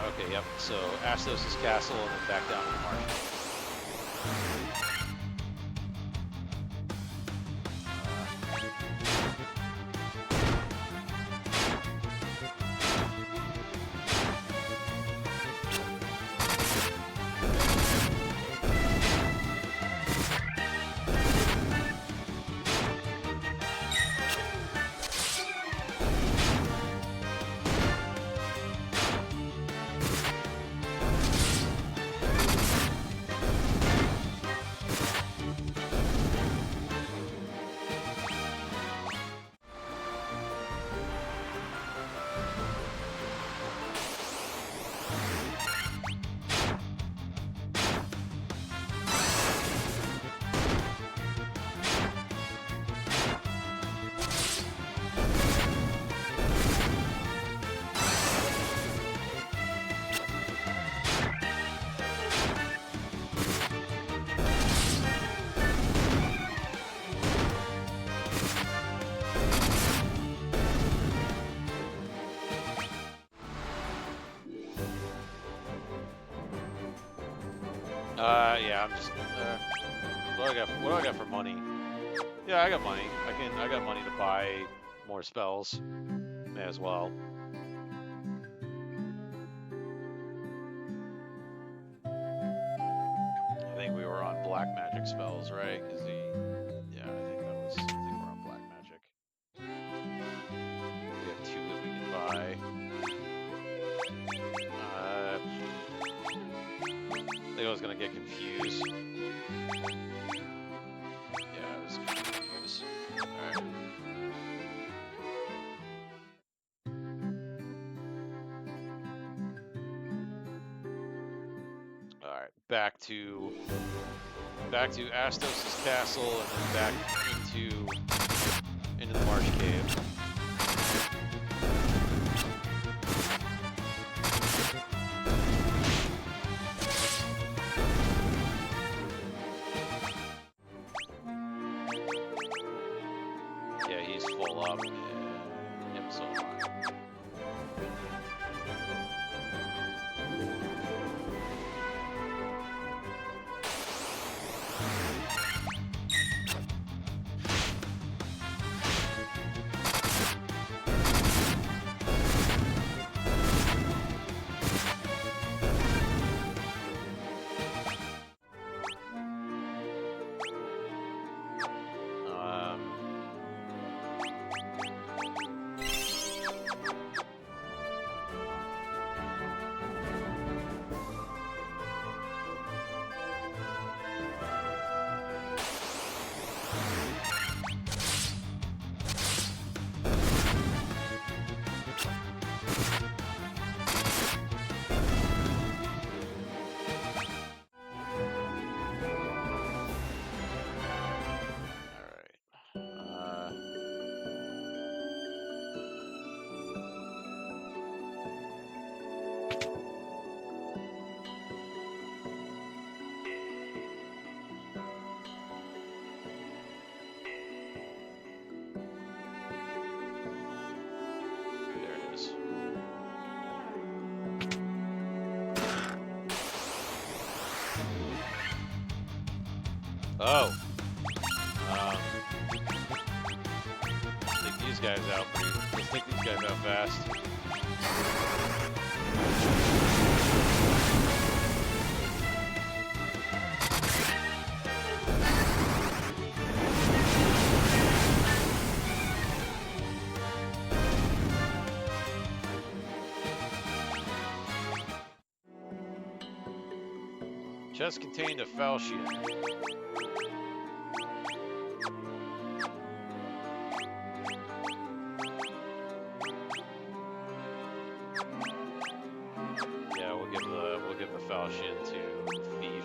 Speaker 1: Okay, yep. So Astos' castle, and then back down to the marsh. Yeah, I'm just. What do I got for money? Yeah, I got money. I got money to buy more spells. May as well. I think we were on black magic spells, right? Because yeah, I think we're on black magic. We have 2 that we can buy. I think I was gonna get confused. Yeah, I was confused. Alright. Alright, back to Astos' castle and then back into the Marsh Cave. Yeah, he's full up. Yep, so am I. Oh. Let's take these guys out. Let's take these guys out fast. Chest contained a falchion. Yeah, we'll give the falchion to Thief.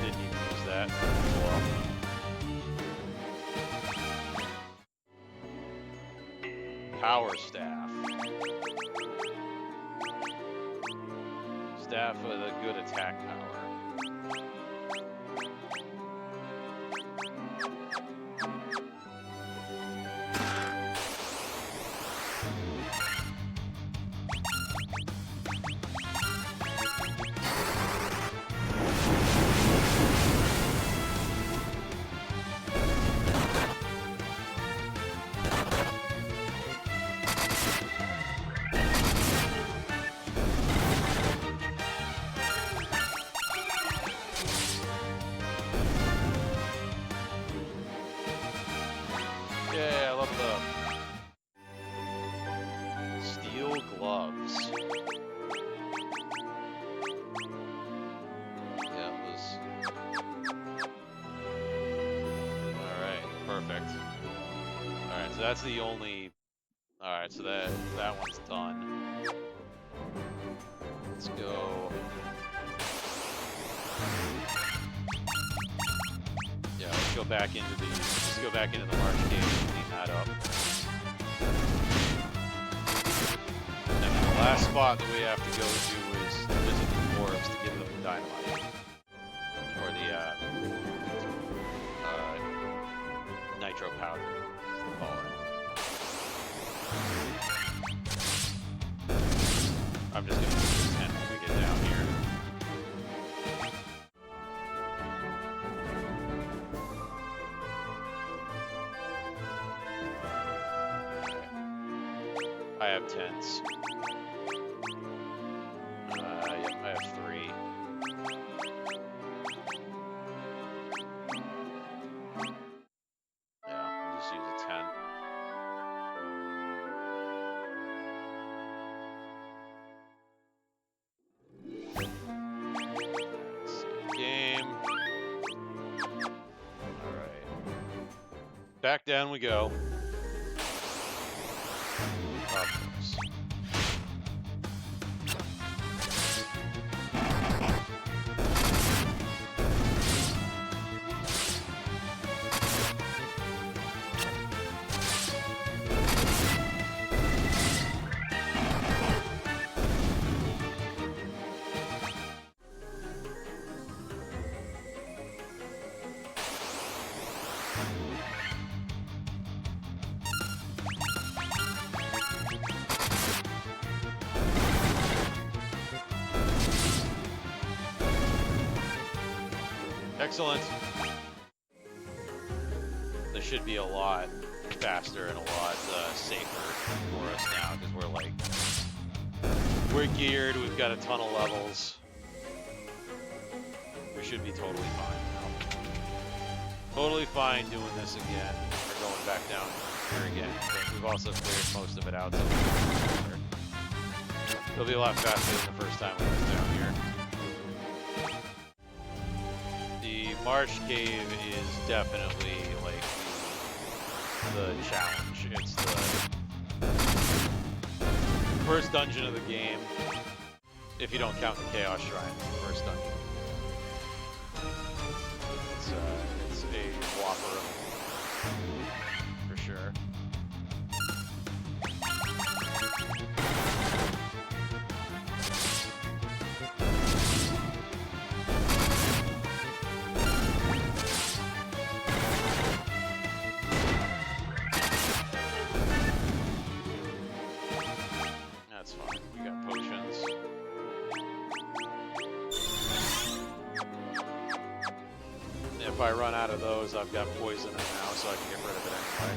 Speaker 1: Didn't even use that. Power Staff. Staff with a good attack power. Yeah, I leveled up. Steel gloves. Yeah, it was. Alright, perfect. Alright, so that's the only. Alright, so that one's done. Let's go. Yeah, let's go back into the March Cave and clean that up. And then the last spot that we have to go to is visit the dwarves to give them the dynamite. Or the nitro powder, as they call it. I'm just gonna use this tent when we get down here. I have tents. Yep, I have 3. Back down we go. Of course. Excellent. This should be a lot faster and a lot safer for us now because we're geared. We've got a ton of levels. We should be totally fine now. Totally fine doing this again or going back down here again. But we've also cleared most of it out, so it'll be a lot faster than the first time we went down here. The Marsh Cave is definitely like the challenge. It's the first dungeon of the game, if you don't count the Chaos Shrine, the first dungeon. It's a whopper for sure. That's fine. We got potions. If I run out of those, I've got poison in now, so I can get rid of it anyway.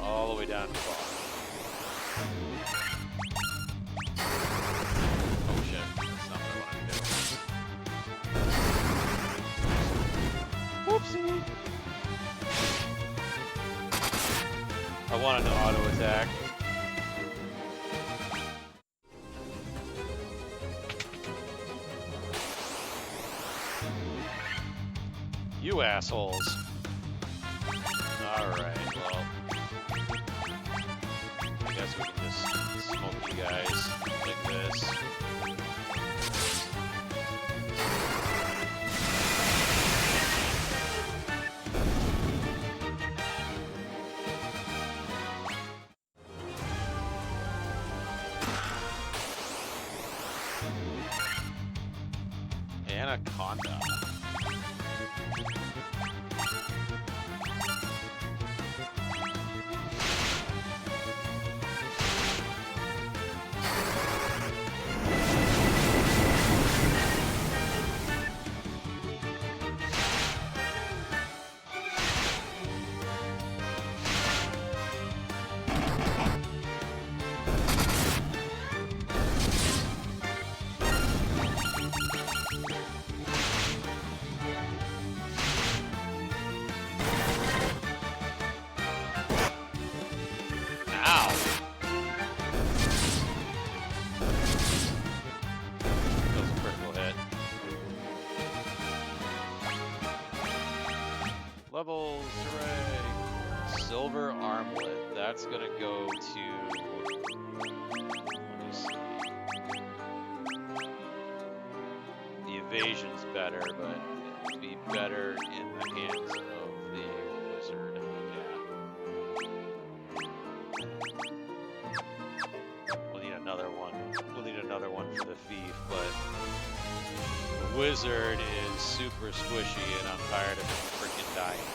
Speaker 1: All the way down to the bottom. Oh shit, that's not what I wanted to do. Whoopsie! I wanted to auto attack. You assholes. Alright, well. I guess we can just smoke you guys like this. Anaconda. Ow! That was a critical hit. Levels, hooray! Silver armlet. That's gonna go to... Let me see. The evasion's better, but it would be better in the hands of the wizard. We'll need another one. We'll need another one for the thief, but the wizard is super squishy and I'm tired of him freaking dying.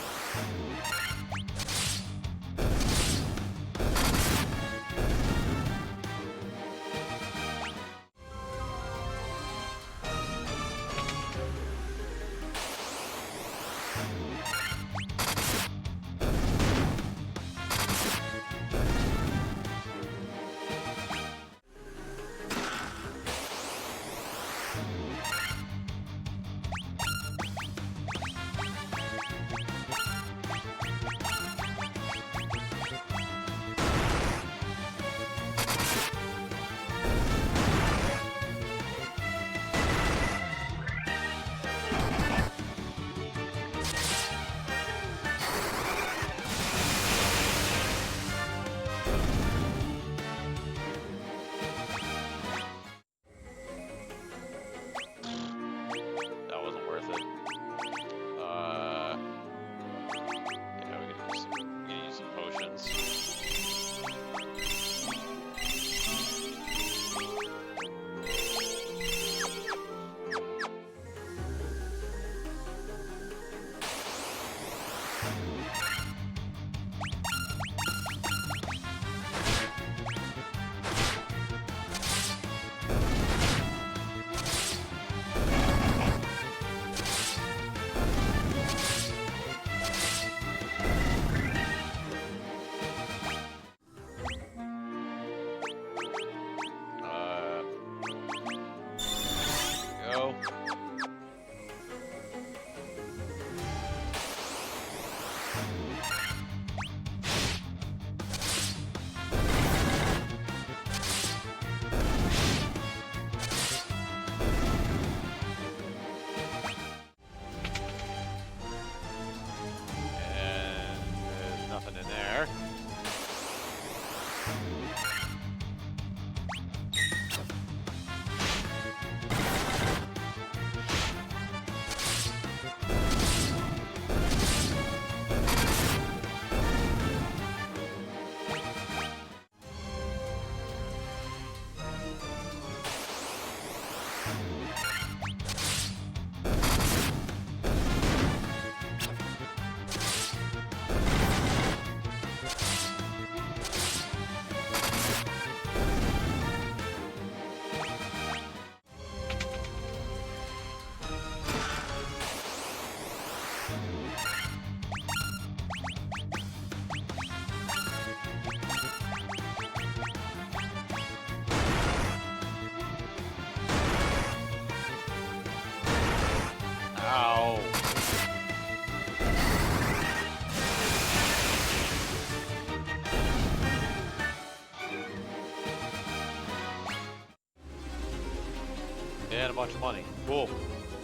Speaker 1: And a bunch of money. Cool.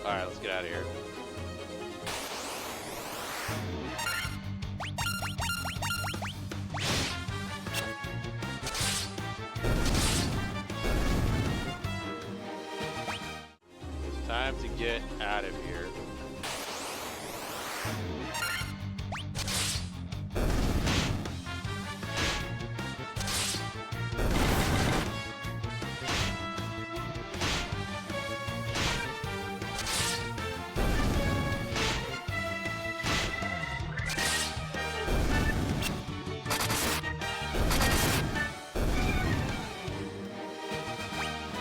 Speaker 1: Alright, let's get out of here. Time to get out of here.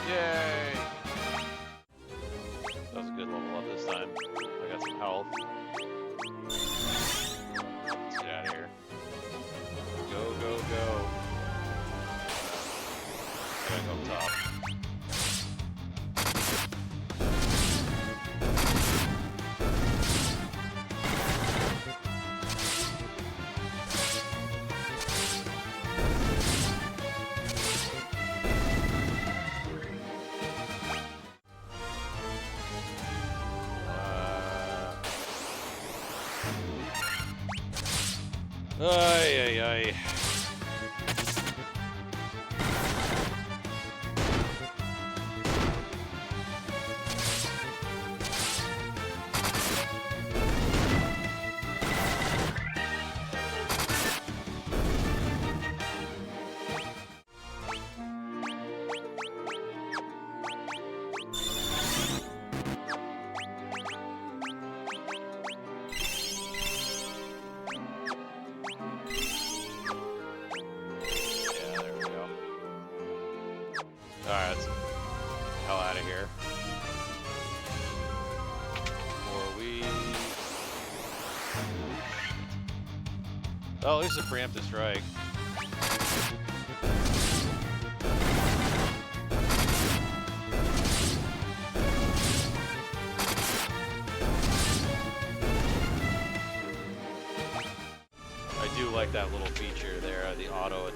Speaker 1: Yay! That was a good level up this time. I got some health. Let's get out of here. Go, go, go. I gotta go up top. Ay, ay, ay. Alright, let's get the hell out of here. Before we... Oh, at least a preemptive strike. I do like that little feature there, the auto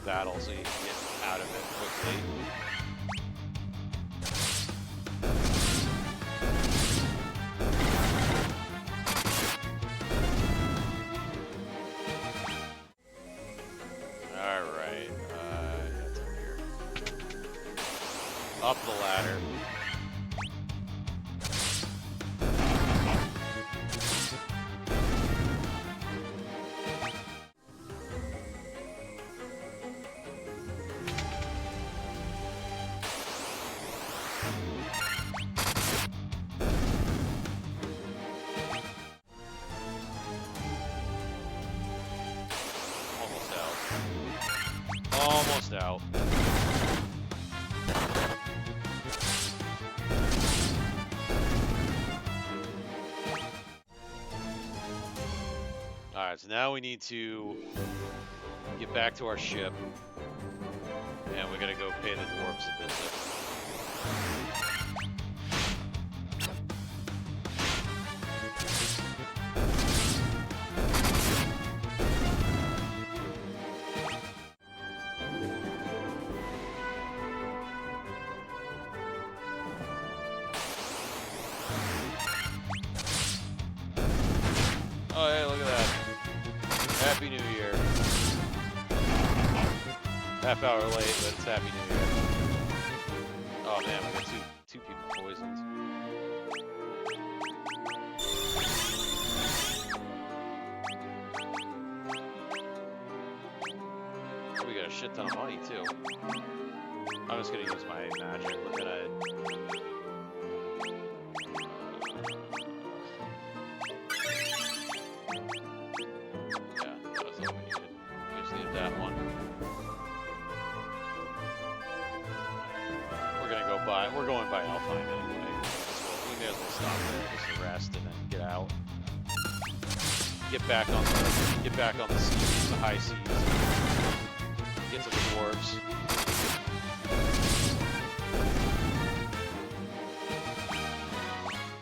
Speaker 1: battle, so you can get out of it quickly. Alright, that's up here. Up the ladder. Almost out. Alright, so now we need to get back to our ship. And we gotta go pay the dwarves a visit. Oh, hey, look at that. Happy New Year. Half hour late, but it's Happy New Year. Oh man, we got two people poisoned. We got a shit ton of money too. I'm just gonna use my magic. We're gonna... We're going by Alpine anyway. We may as well stop there, just to rest, and then get out. Get back on the seas, the high seas. Get to the dwarves.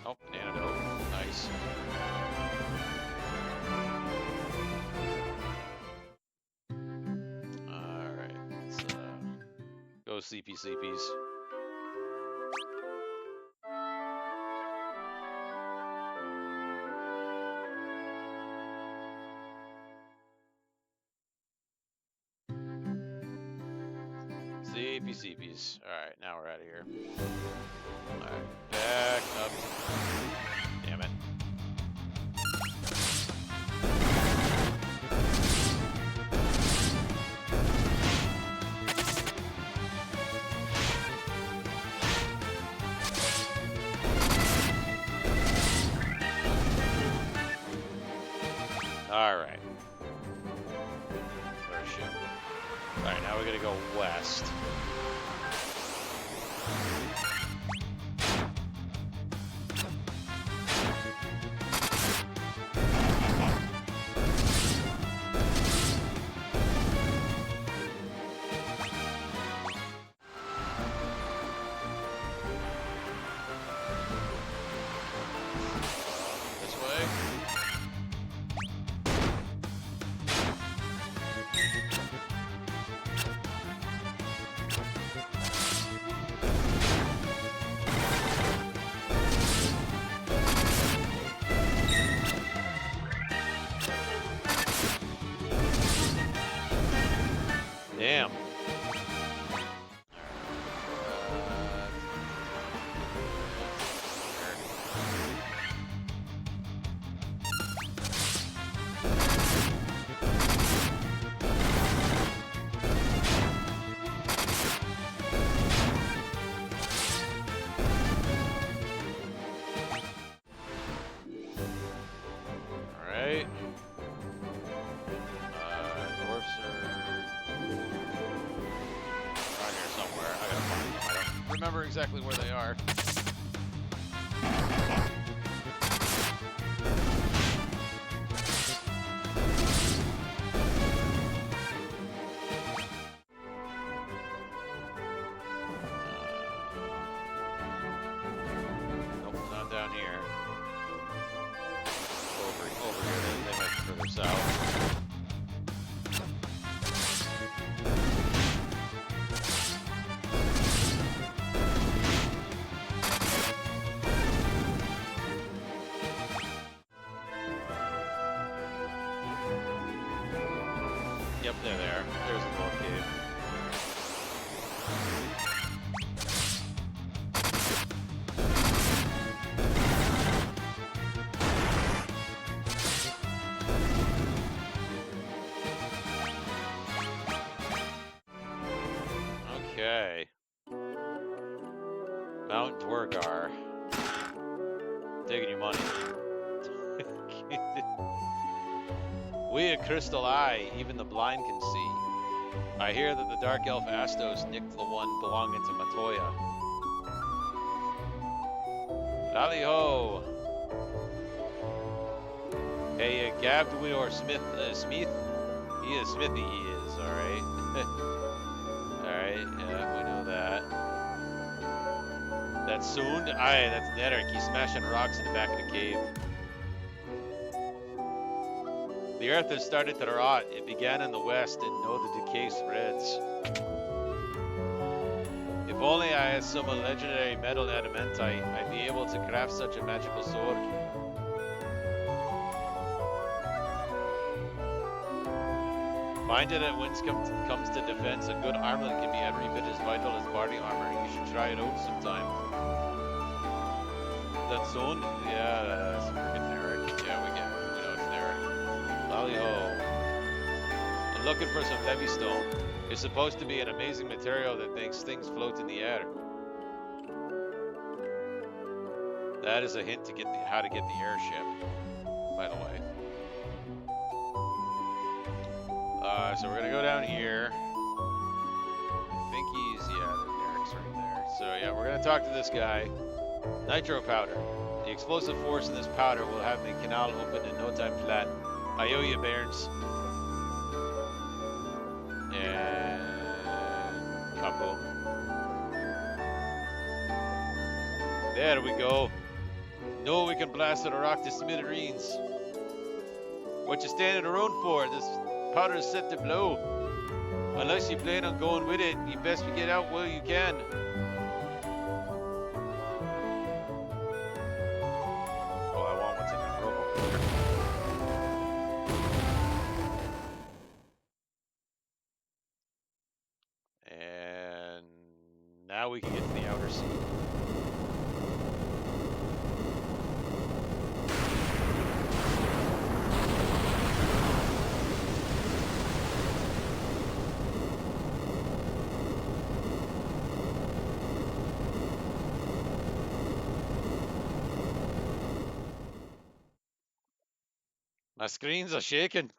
Speaker 1: Oh, antidote. Nice. Alright, let's go CPCPs. Sleepy sleepies. Alright, now we're out of here. Alright, back up. Damn it. Alright. Our ship. Alright, now we gotta go west. This way. Damn. Alright. Dwarfs are around here somewhere. I gotta find them. I don't remember exactly where they are. Nope, not down here. Over here, they might be further south. Yep, they're there. There's the north cave. Okay. Mount Dwargar. Taking your money. We a crystal eye, even the blind can see. I hear that the dark elf Astos nicked the one belonging to Matoya. Lally ho! Hey, gabbed we or Smith? He is Smithy. He is all right. Alright, yeah, we know that. That's Sund? Aye, that's Nedrick. He's smashing rocks in the back of the cave. The earth has started to rot. It began in the west, and now the decay spreads. If only I had some legendary metal adamantite, I'd be able to craft such a magical sword. Find it at whence comes to defense. A good armlet can be every bit as vital as body armor. You should try it out sometime. That zone? Yeah, that's freaking Eric. Yeah, we know it's Eric. Lally ho. I'm looking for some levy stone. It's supposed to be an amazing material that makes things float in the air. That is a hint to get how to get the airship, by the way. So we're gonna go down here. I think he's, yeah, Eric's right there. So yeah, we're gonna talk to this guy. Nitro powder. The explosive force in this powder will have the canal open in no time flat. I owe you, Bairns. And couple. There we go. No, we can blast it a rock to smithereens. What you standing around for? This powder is set to blow. Unless you plan on going with it, you best get out while you can. Oh, I want what's in that rope over there. now we can get to the outer sea. My screens are shaking.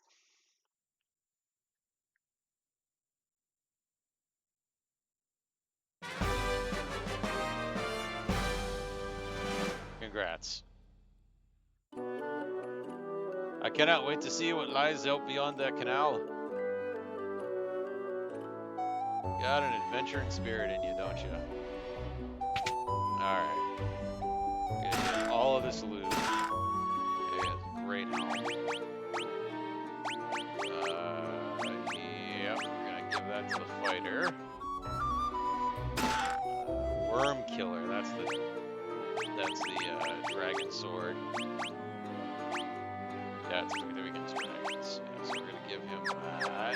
Speaker 1: Congrats. I cannot wait to see what lies out beyond that canal. Got an adventuring spirit in you, don't you? Alright. We're gonna get all of this loot. Okay, that's great help. Yep, we're gonna give that to the fighter. Worm killer, that's the dragon sword. Yeah, it's for the weakest dragons. Yeah, so we're gonna give him that.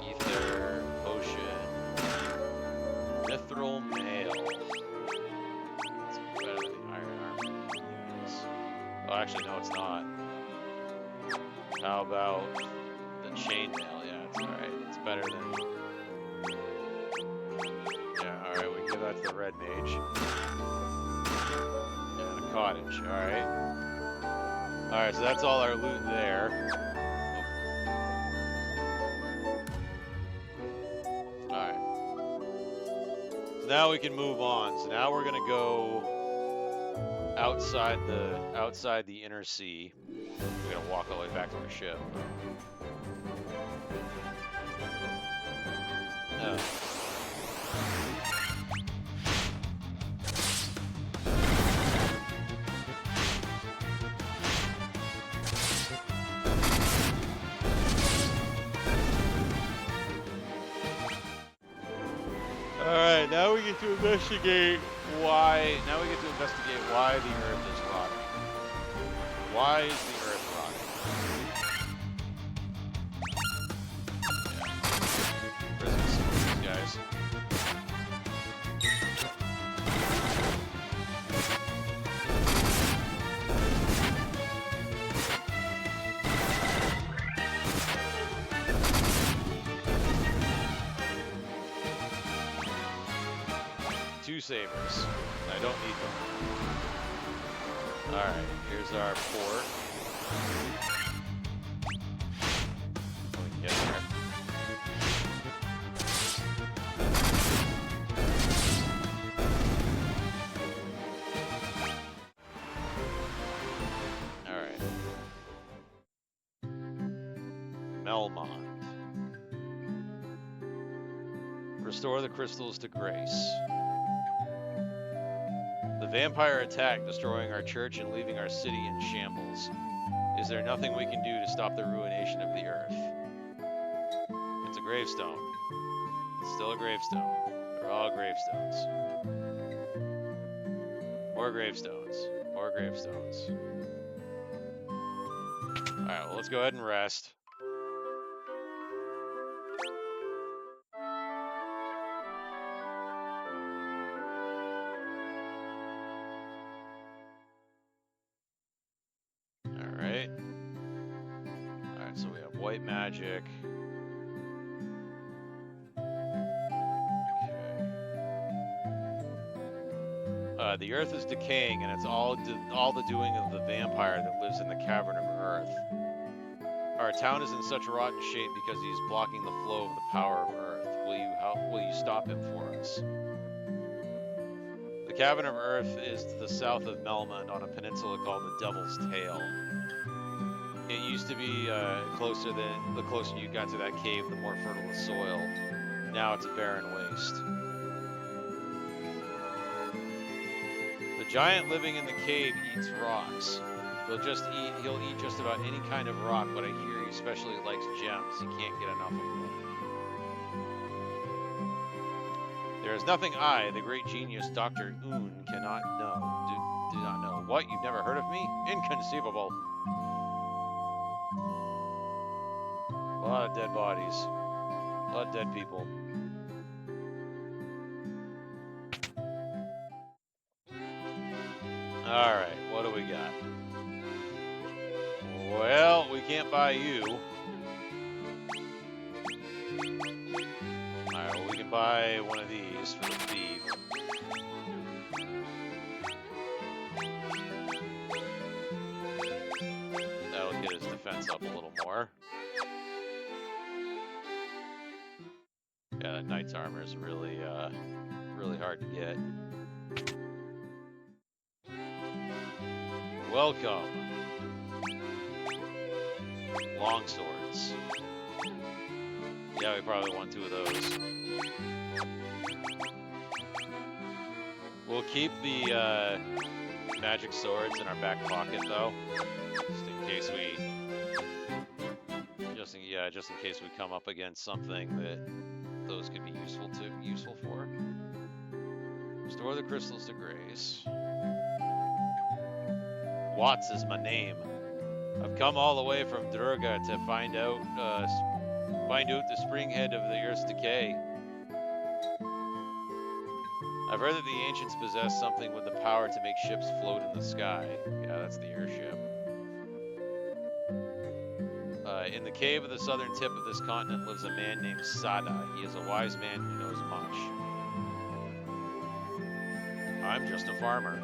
Speaker 1: Ether, potion, mithril mail. It's better than the iron armor. Yes. Oh, actually, no, it's not. How about the chainmail? Yeah, it's alright. It's better than. Yeah, alright, we can give that to the red mage. And a cottage, alright. Alright, so that's all our loot there. Alright. So now we can move on. So now we're gonna go outside the inner sea. We're gonna walk all the way back to our ship. Oh. Alright, now we get to investigate why. Now we get to investigate why the Earth is rotting. Why is the Earth rotting? Yeah. Prison these guys. Two sabers. I don't need them. Alright, here's our port. Oh, we can get there. Alright. Melmond. Restore the crystals to grace. The vampire attacked, destroying our church and leaving our city in shambles. Is there nothing we can do to stop the ruination of the earth? It's a gravestone. It's still a gravestone. They're all gravestones. More gravestones. More gravestones. Alright, well, let's go ahead and rest. Alright. Alright, so we have white magic. Okay. The earth is decaying, and it's all the doing of the vampire that lives in the cavern of earth. Our town is in such rotten shape because he is blocking the flow of the power of earth. Will you stop him for us? The cavern of earth is to the south of Melmond on a peninsula called the Devil's Tail. It used to be the closer you got to that cave, the more fertile the soil. Now it's a barren waste. The giant living in the cave eats rocks. He'll eat just about any kind of rock, but I hear he especially likes gems. He can't get enough of them. There is nothing I, the great genius Dr. Un, cannot know. Do not know. What? You've never heard of me? Inconceivable. A lot of dead bodies. A lot of dead people. Alright, what do we got? Well, we can't buy you. Alright, well, we can buy one of these for the thief. That'll get his defense up a little more. Yeah, that knight's armor is really, really hard to get. Welcome. Longswords. Yeah, we probably want 2 of those. We'll keep the magic swords in our back pocket, though, just in case we come up against something that those could be useful for. Restore the crystals to Grace. Watts is my name. I've come all the way from Durga to find out the spring head of the Earth's decay. I've heard that the ancients possess something with the power to make ships float in the sky. Yeah, that's the airship. In the cave of the southern tip of this continent lives a man named Sada. He is a wise man who knows much. I'm just a farmer.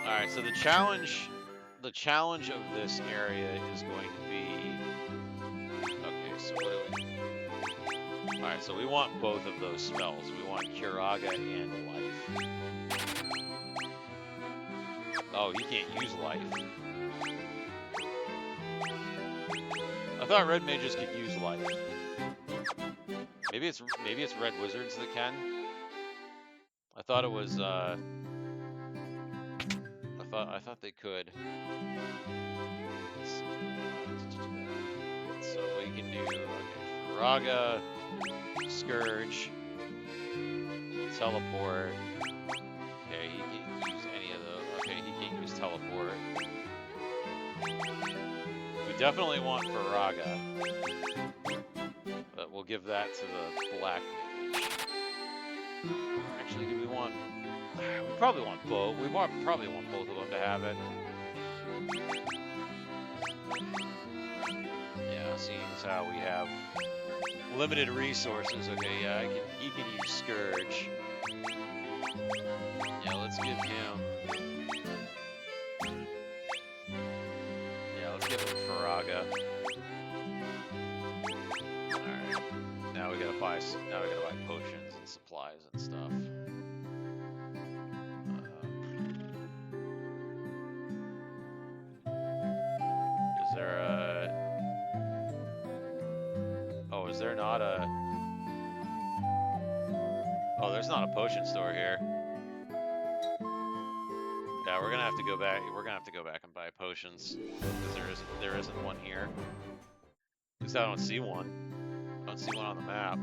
Speaker 1: Alright, so the challenge of this area is going to be... Okay, so what do we... Alright, so we want both of those spells. We want Curaga and Life. Oh, he can't use Life. I thought red mages could use Life. Maybe it's red wizards that can. I thought it was I thought they could. So we can do Raga, Scourge, Teleport. Okay, he can't use any of those. Okay, he can't use Teleport. We definitely want Faraga, but we'll give that to the Black Mage. Actually, do we want... We probably want both. Probably want both of them to have it. Yeah, seeing as how we have limited resources. Okay, yeah, he can use Scourge. Yeah, let's give him... Yeah, let's give him Faraga. Alright. Now we gotta buy potions and supplies and stuff. Is there a... Oh, is there not a... Oh, there's not a potion store here. Yeah, we're gonna have to go back. We're gonna have to go back and buy potions because there isn't one here. At least I don't see one. I don't see one on the map.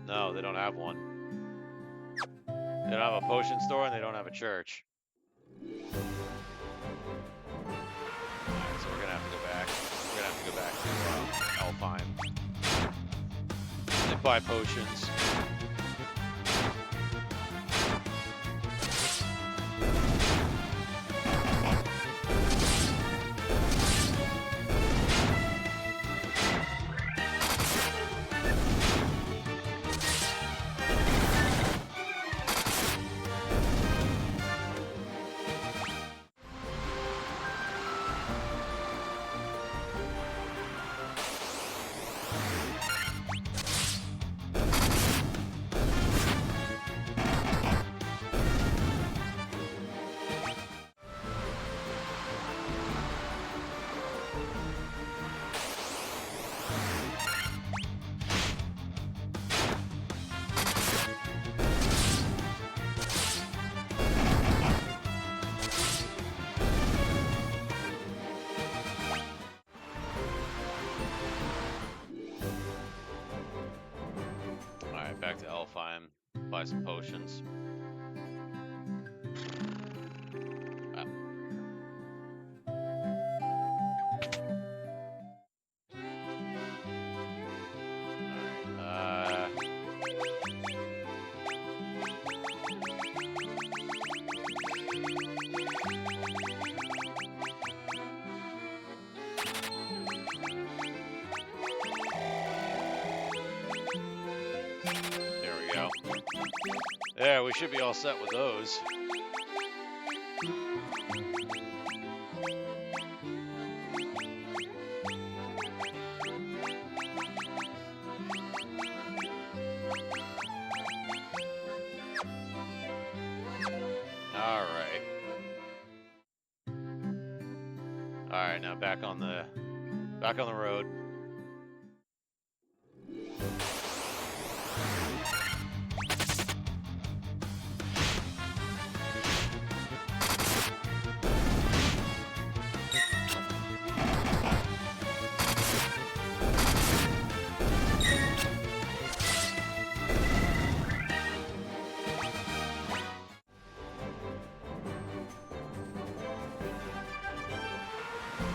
Speaker 1: No, they don't have one. They don't have a potion store and they don't have a church. Alright, so we're gonna have to go back. We're gonna have to go back to Alpine and buy potions. Back to Elfheim, buy some potions. Alright, Yeah, we should be all set with those. Alright, now back on the road.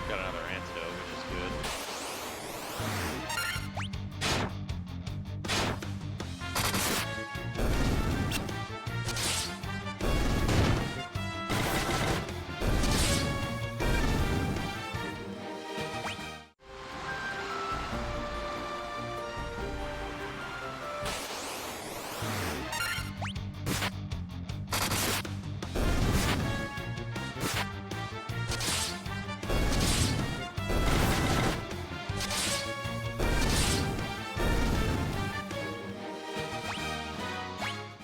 Speaker 1: Got another antidote, which is good.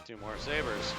Speaker 1: Two more sabers.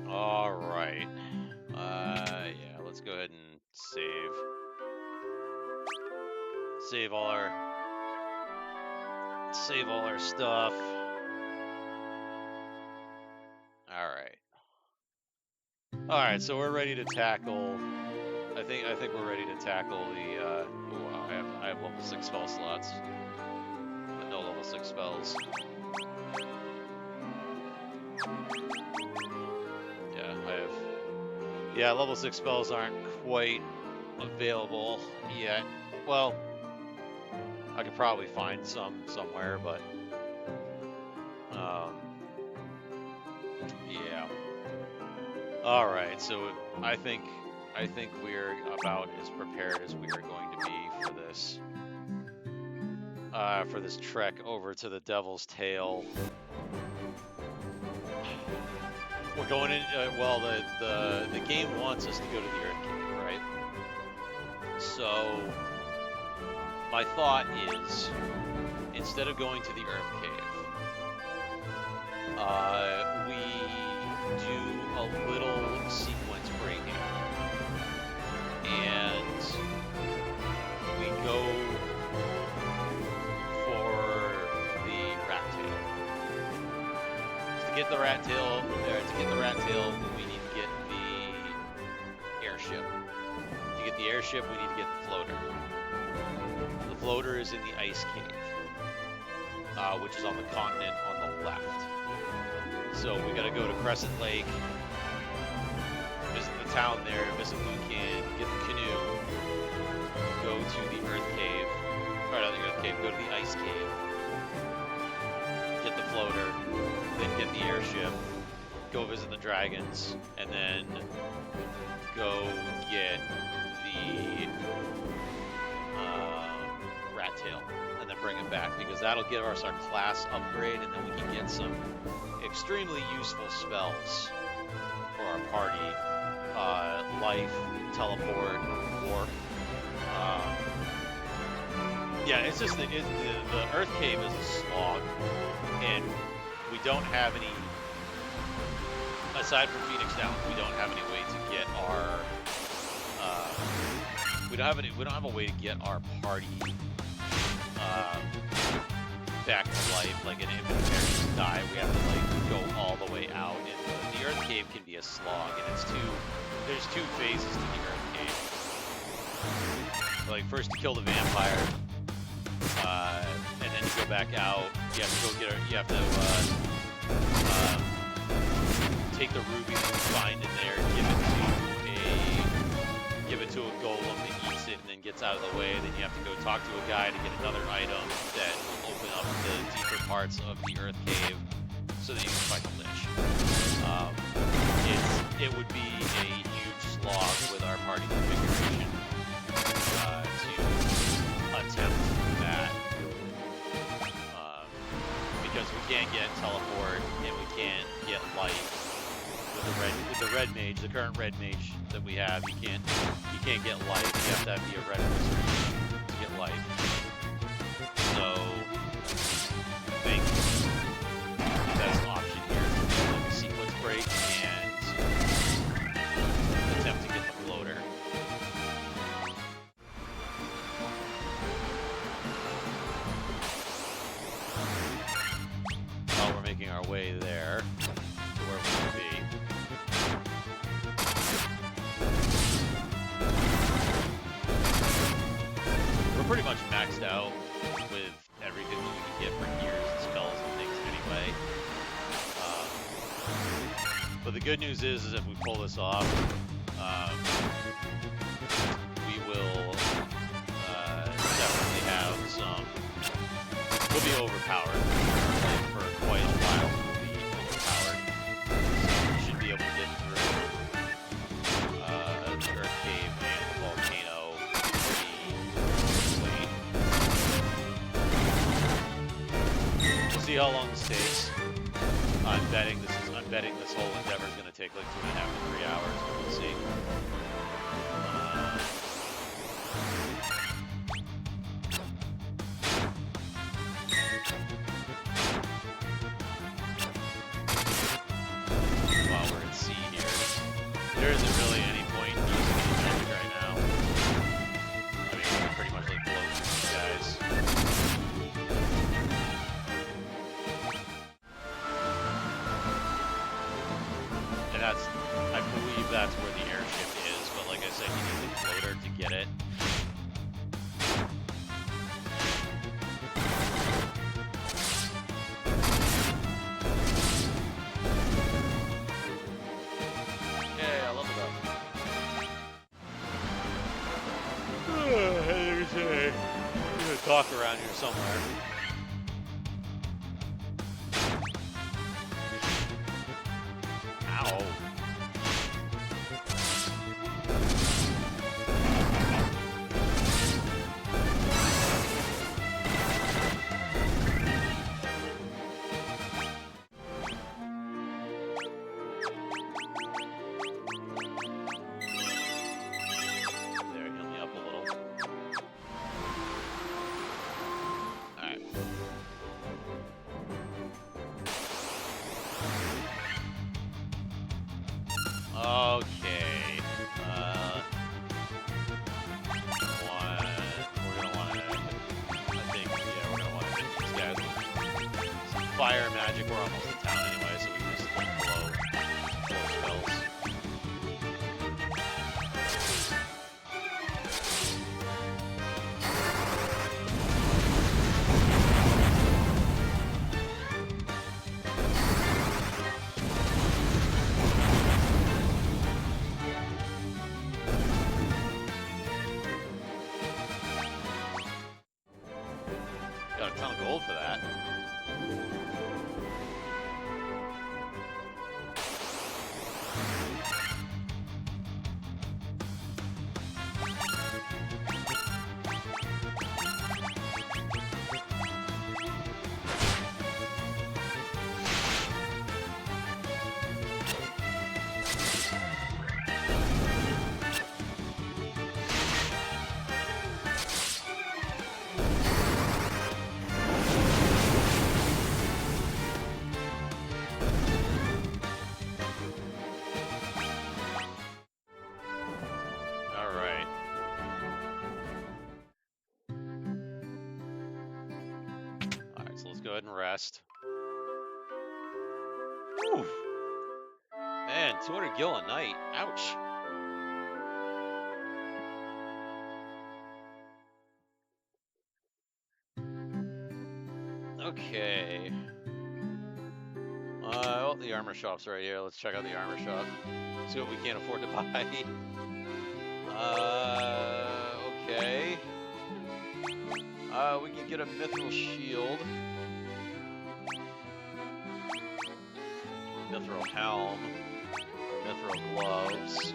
Speaker 1: Alright. Yeah, let's go ahead and save. Save all our stuff. Alright. Alright, so we're ready to tackle. I think we're ready to tackle the I have level 6 spell slots. But no level 6 spells. Yeah, level 6 spells aren't quite available yet. Well, I could probably find some somewhere, but yeah. All right, so I think we're about as prepared as we are going to be for this trek over to the Devil's Tail. We're going in. Well, the game wants us to go to the Earth Cave, right? So my thought is, instead of going to the Earth Cave, we do a little sequence breaking, and we go for the rat tail. To get the rat tail, we need to get the airship. To get the airship, we need to get the floater. The floater is in the ice cave, which is on the continent on the left. So we gotta go to Crescent Lake, visit the town there, visit Lucan, get the canoe, go to the Earth Cave, or not the Earth Cave, go to the Ice Cave, get the floater, then get the airship, go visit the dragons, and then go get the rat tail, and then bring it back, because that'll give us our class upgrade, and then we can get some extremely useful spells for our party. Life, teleport, warp. Yeah, it's just the Earth Cave is a slog, and we don't have any, aside from Phoenix Downs, we don't have any way to get our we don't have a way to get our party back to life. Like an inventory die, we have to like go all the way out, and the Earth Cave can be a slog, and there's two phases to the Earth Cave. like first you kill the vampire, and then you go back out. You have to go get you have to take the ruby that you find in there, give it to a golem that eats it and then gets out of the way. Then you have to go talk to a guy to get another item that will open up the deeper parts of the earth cave so that you can fight the lich. It would be a huge slog with our party configuration to attempt that, because we can't get teleport and we can't get light with the red mage, the current red mage that we have. You can't get light. You have to be a red wizard to get light. So I think the best option here is to do like a sequence break and attempt to get the floater. While we're making our way there to where we need to be. We're pretty much maxed out with everything that we can get for gears and spells and things anyway. But the good news is if we pull this off, we will definitely have some. We'll be overpowered. And for quite a while, we'll be overpowered. So we should be able to get through the Earth Cave and the volcano pretty quickly. We'll see how long this takes. I'm betting this whole endeavor is going to take like 2.5 to 3 hours. But we'll see. While we're at sea here, there isn't really any point in using any magic right now. I mean, we can pretty much like blow through these guys. And I believe that's where the airship is, but like I said, you need the floater to get it. Yeah, I love it up. There's a dock around here somewhere. Ow. There, heal me up a little. Alright. Okay. We're gonna want to, I think, yeah, we're gonna want to hit these guys with some fire magic. We're almost in town anyway, so we can just like blow spells. Got a ton of gold for that. Alright. Alright, so let's go ahead and rest. Whew. Man, 200 gil a night. Ouch. Okay. Well, the armor shop's right here. Let's check out the armor shop. See what we can't afford to buy. Okay. We can get a mithril shield. Mithril helm. Mithril gloves.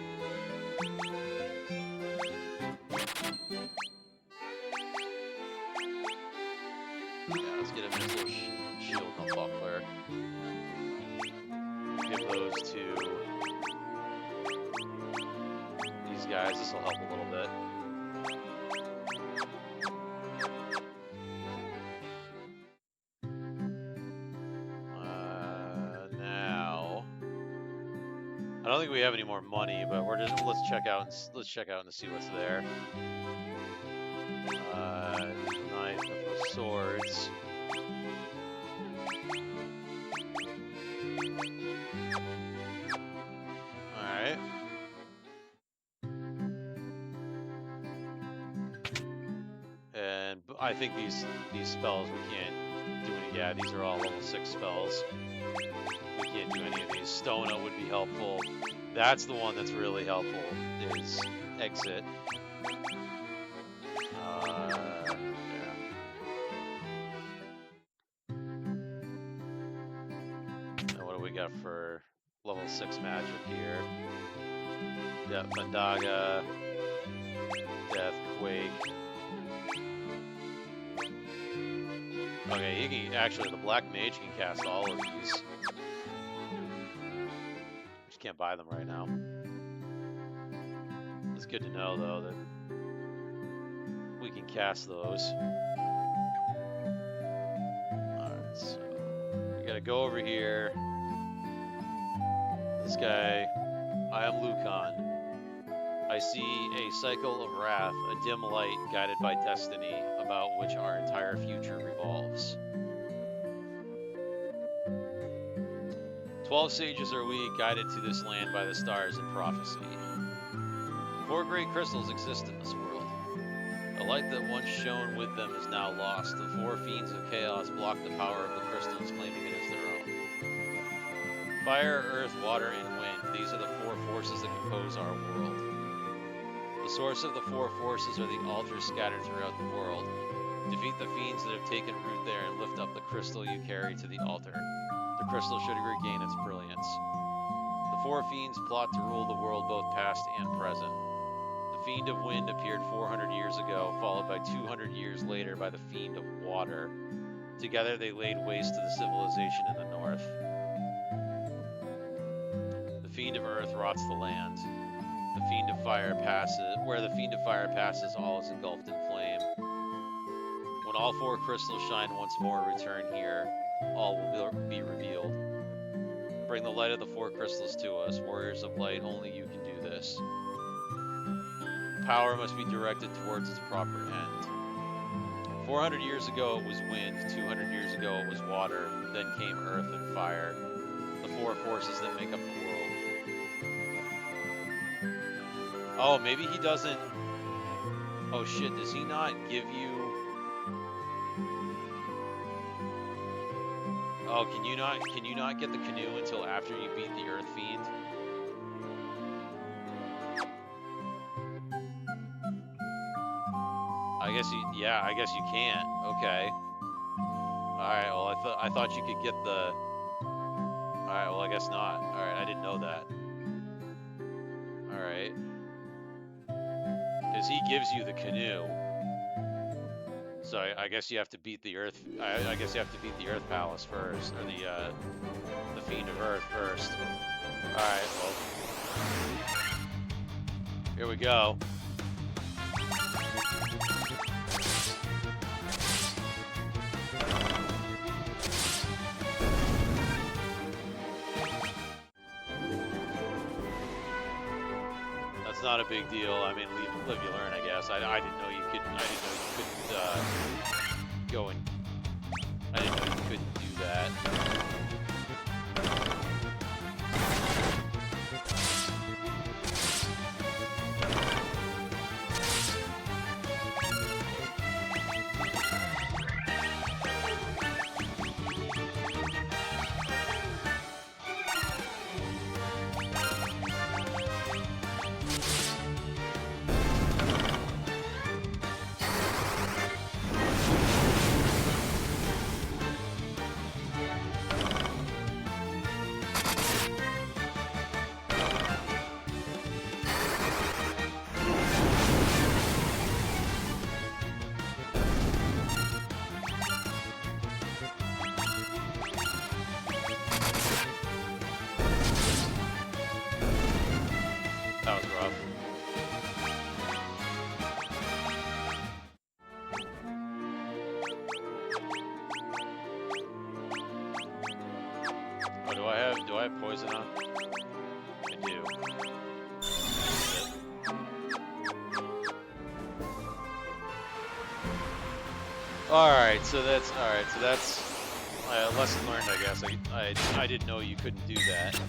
Speaker 1: Yeah, let's get a mithril shield and a buckler. Give those to these guys. This will help a little bit. Now, I don't think we have any more money, but let's check out and see what's there. Knife, mithril swords. Alright. And I think these spells we can't do any. Yeah, these are all level 6 spells. We can't do any of these. Stona would be helpful. That's the one that's really helpful, is exit. Yeah. And what do we got for level 6 magic here? Yeah, Bandaga, Death, Quake. Okay, he can actually, the Black Mage can cast all of these. Just can't buy them right now. It's good to know though that we can cast those. Alright, so we gotta go over here. This guy, I am Lucan. I see a cycle of wrath, a dim light guided by destiny, about which our entire future revolves. 12 sages are we, guided to this land by the stars in prophecy. 4 great crystals exist in this world. A light that once shone with them is now lost. The 4 fiends of chaos block the power of the crystals, claiming it as their own. Fire, earth, water, and wind, these are the 4 forces that compose our world. The source of the 4 forces are the altars scattered throughout the world. Defeat the fiends that have taken root there and lift up the crystal you carry to the altar. The crystal should regain its brilliance. The 4 fiends plot to rule the world both past and present. The fiend of wind appeared 400 years ago, followed by 200 years later by the fiend of water. Together they laid waste to the civilization in the north. The fiend of earth rots the land. The fiend of fire passes, where the fiend of fire passes, all is engulfed in flame. When all 4 crystals shine once more, return here, all will be revealed. Bring the light of the 4 crystals to us, warriors of light, only you can do this. Power must be directed towards its proper end. 400 years ago it was wind, 200 years ago it was water, then came earth and fire, the 4 forces that make up the world. Oh, maybe he doesn't... Oh shit, does he not give you... Oh, can you not get the canoe until after you beat the Earth Fiend? I guess you can't. Okay. Alright, well I thought you could get the... Alright, well I guess not. Alright, I didn't know that. Alright. Because he gives you the canoe. So I guess you have to beat the Earth. I guess you have to beat the Earth Palace first, or the Fiend of Earth first. All right, well, here we go. That's not a big deal. I mean, live you learn, I guess. I didn't know you could. I didn't know you couldn't go and. I didn't know you couldn't do that. do I have poison on? I do. Alright, so that's lesson learned, I guess. I didn't know you couldn't do that.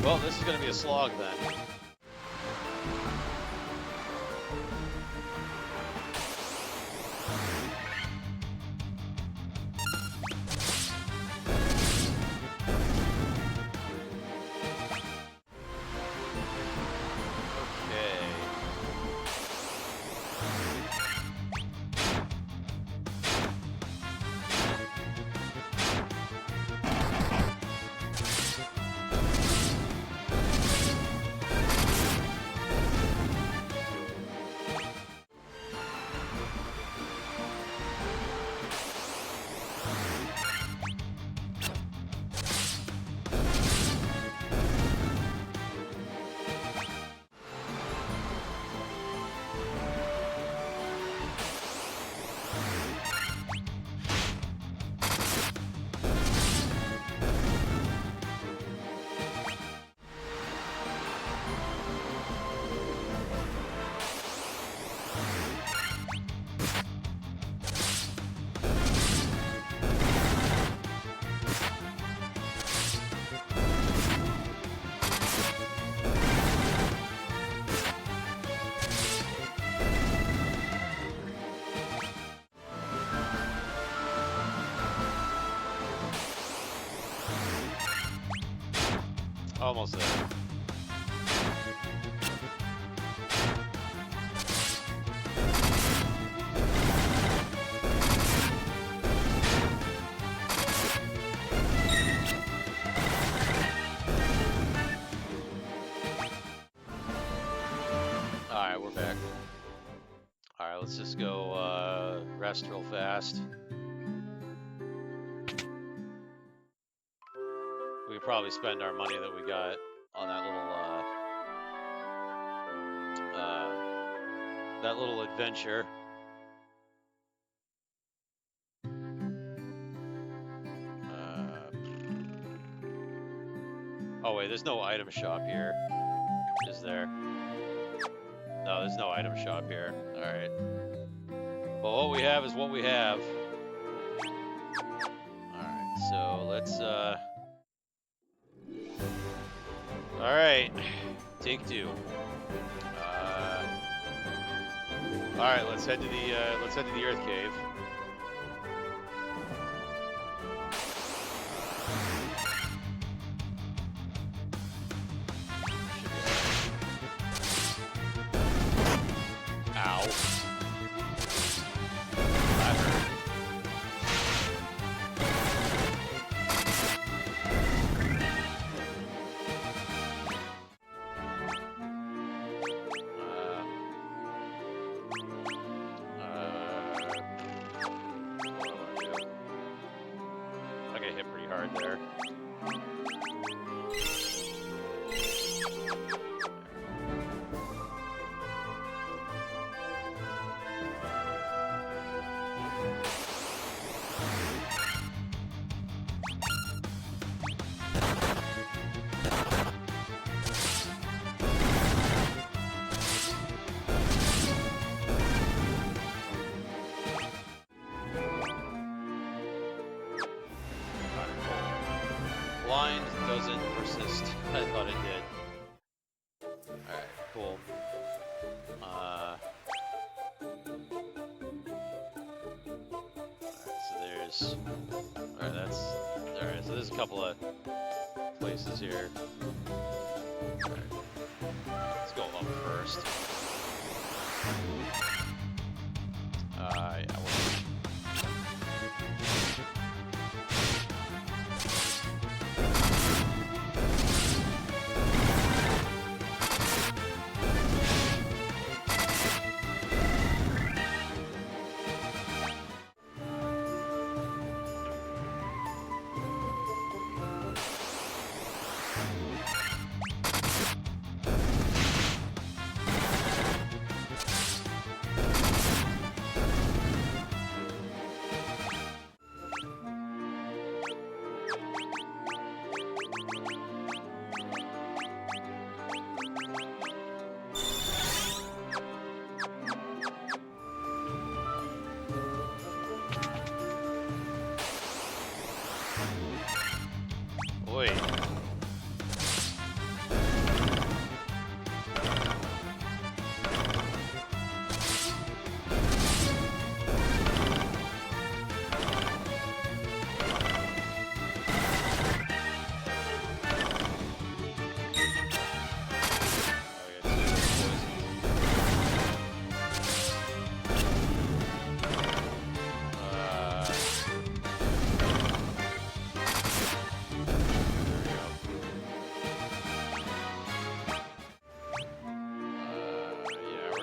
Speaker 1: Well, this is going to be a slog then. Almost there. Alright, we're back. Alright, let's just go rest real fast. We could probably spend our money that we got on that little adventure. Oh wait, there's no item shop here, is there? No, there's no item shop here. Alright. Well, what we have is what we have. Alright, so let's, Alright, take two. Alright, let's head to the Earth Cave. Ow. That hurt. I got hit pretty hard there. Blind doesn't persist. I thought it did. Alright, cool. Alright, so there's... Alright, that's... Alright, so there's a couple of places here. Alright. Let's go up first. Yeah, Oi.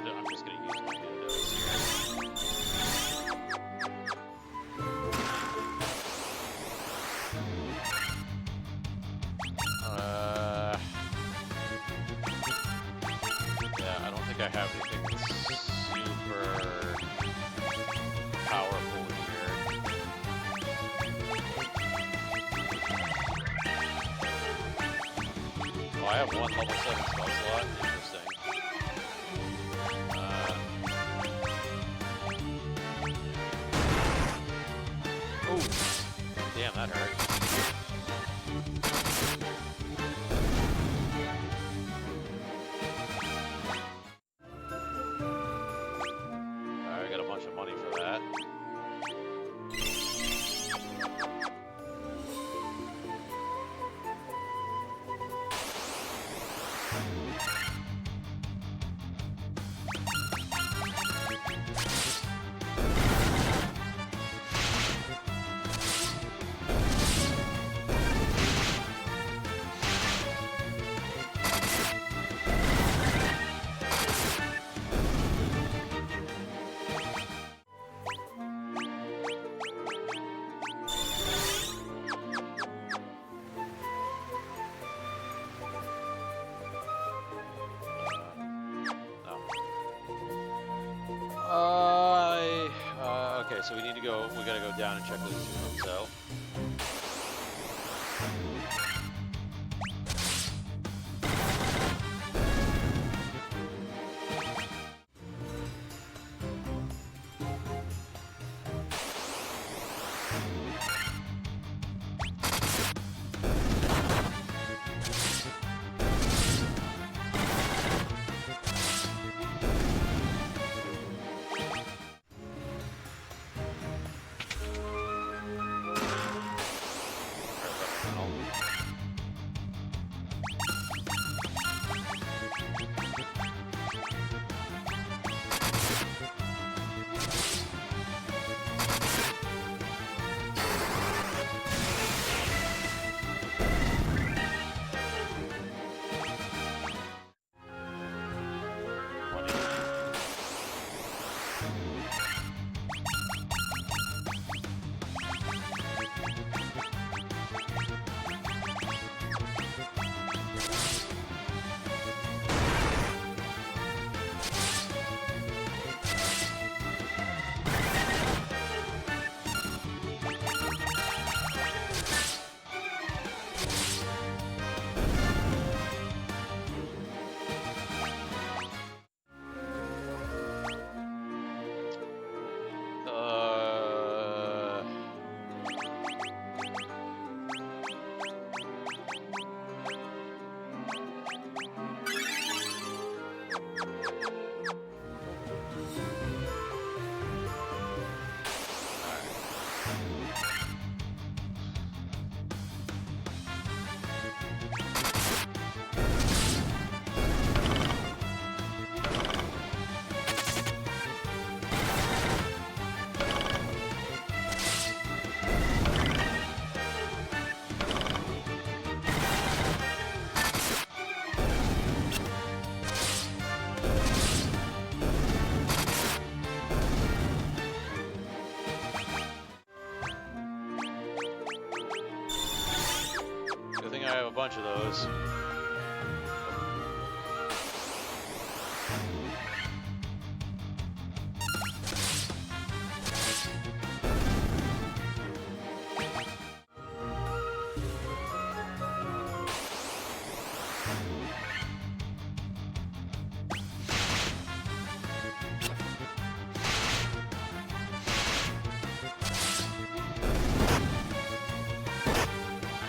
Speaker 1: I'm just gonna use my Windows yeah, I don't think I have anything that's super powerful here. Oh, I have one level 7 spell slot. Interesting. Damn, that hurt. I got a bunch of money for that. Okay, so we gotta go down and check those 2 rooms out. bunch of those.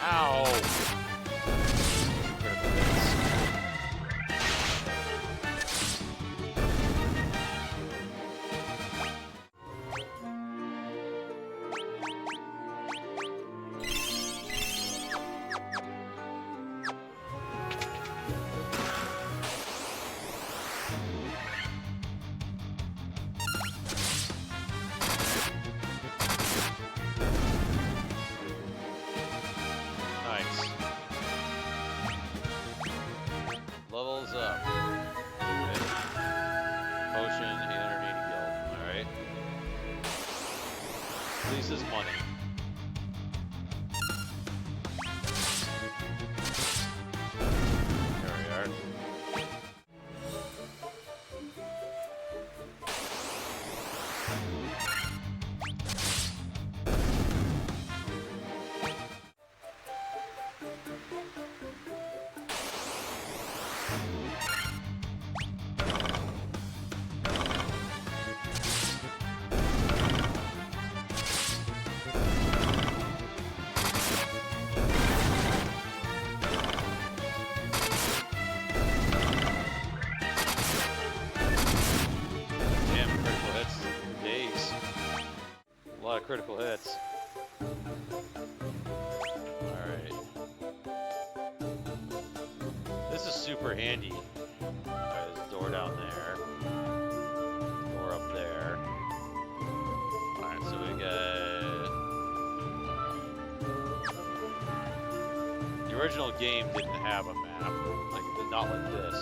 Speaker 1: Ow! Critical hits. Nice. Levels up. Okay. Potion, 880 gil. Alright. At least it's money. There we are. Damn, critical hits for days. A lot of critical hits. Alright. This is super handy. Alright, there's a door down there. Door up there. Alright, so we got... The original game didn't have a map. Not like this.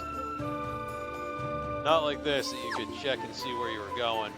Speaker 1: Not like this, that you could check and see where you were going.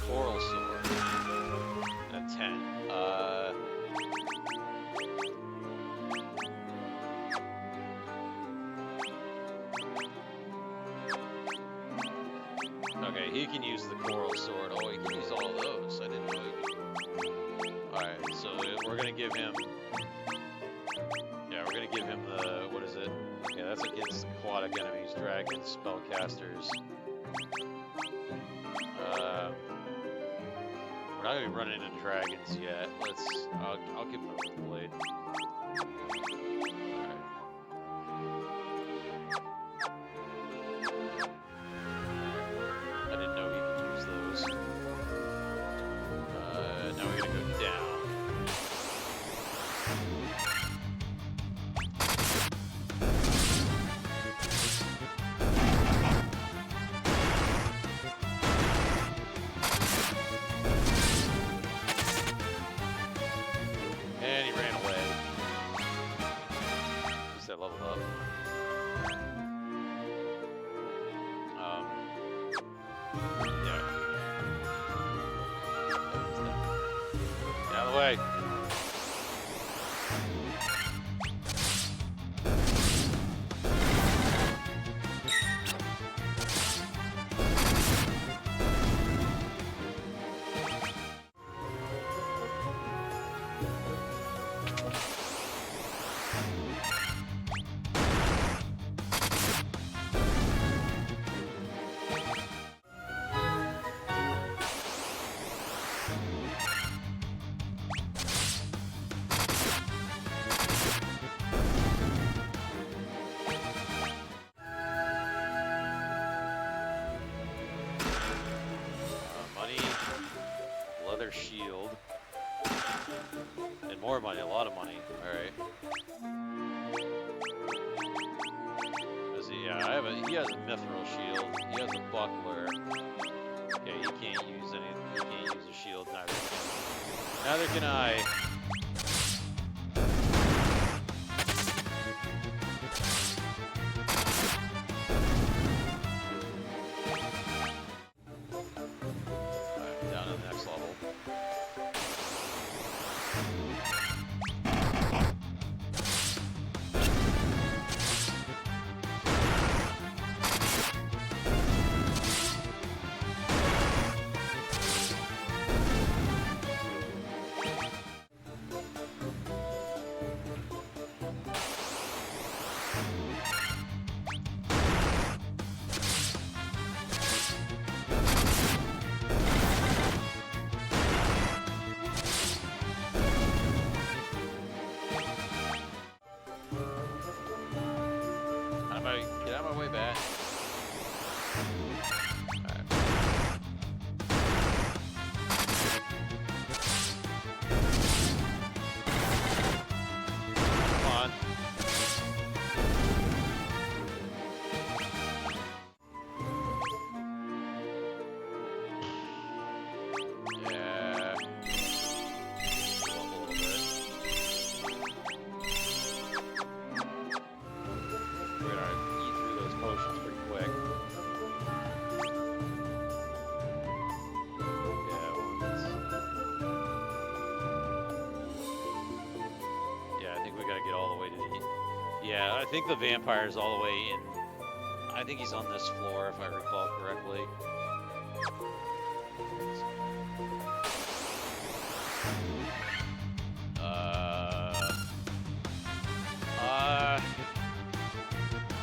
Speaker 1: Coral sword. At 10. Okay, he can use the coral sword. Oh, he can use all of those. I didn't know he could. Alright, so we're gonna give him... Yeah, we're gonna give him the... What is it? Yeah, that's against aquatic enemies, dragons, spellcasters. We're not gonna be running into dragons yet. I'll give him the blade. Alright. I didn't know he could use those. Now we're gonna go down. And he ran away. Run away. Leather shield. And more money, a lot of money. Alright. He has a mithril shield. He has a buckler. Okay, he can't use a shield, neither can I. Alright, down to the next level. Get out of my way, bat. Alright. Come on. Yeah. Go up a little bit. We're gonna eat through those potions pretty quick. Yeah, I think we gotta get all the way to the... Yeah, I think the vampire's all the way in... I think he's on this floor, if I recall correctly.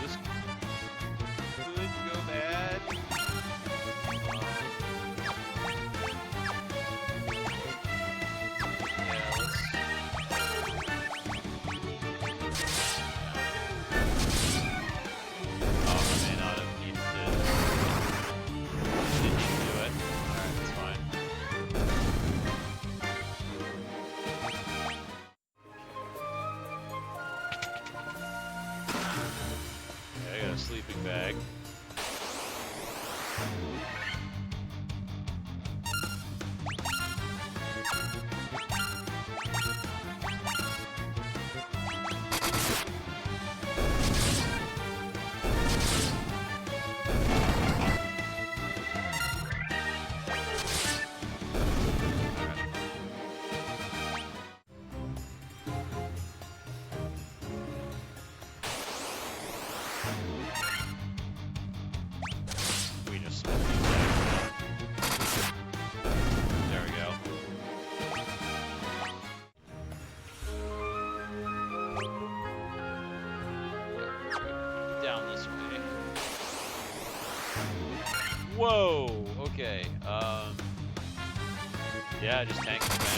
Speaker 1: This could go bad. Yeah, let's... Oh, I may not have needed to... Didn't you do it? Alright, that's fine. Okay, I got a sleeping bag. We just smoke these bags now. There we go. Down this way. Whoa! Okay. Yeah, just tank the bank.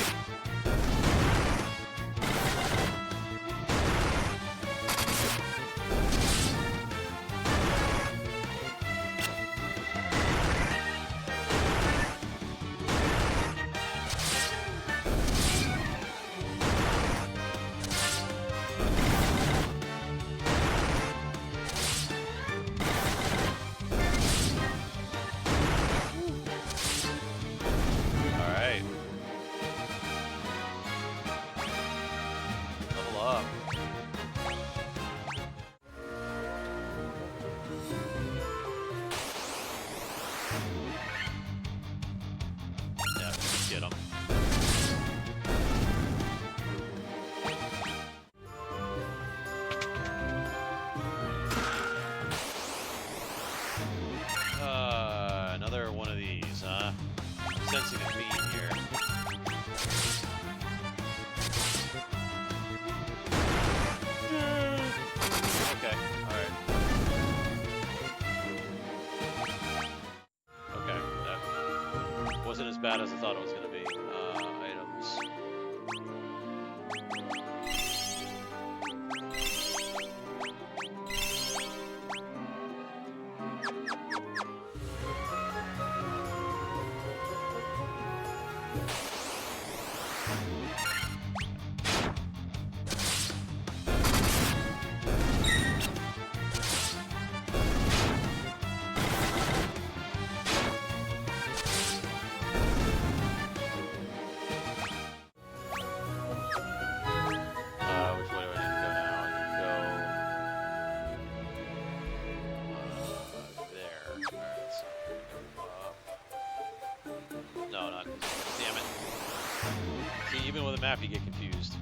Speaker 1: Alright. Level up. Yeah, just get him. sensing a theme here. Okay, alright. Okay, that wasn't as bad as I thought it was going to be. Items. Which way do I need to go now? I need to go there. Alright, let's see. No, not. Damn it. See, even with a map, you get confused.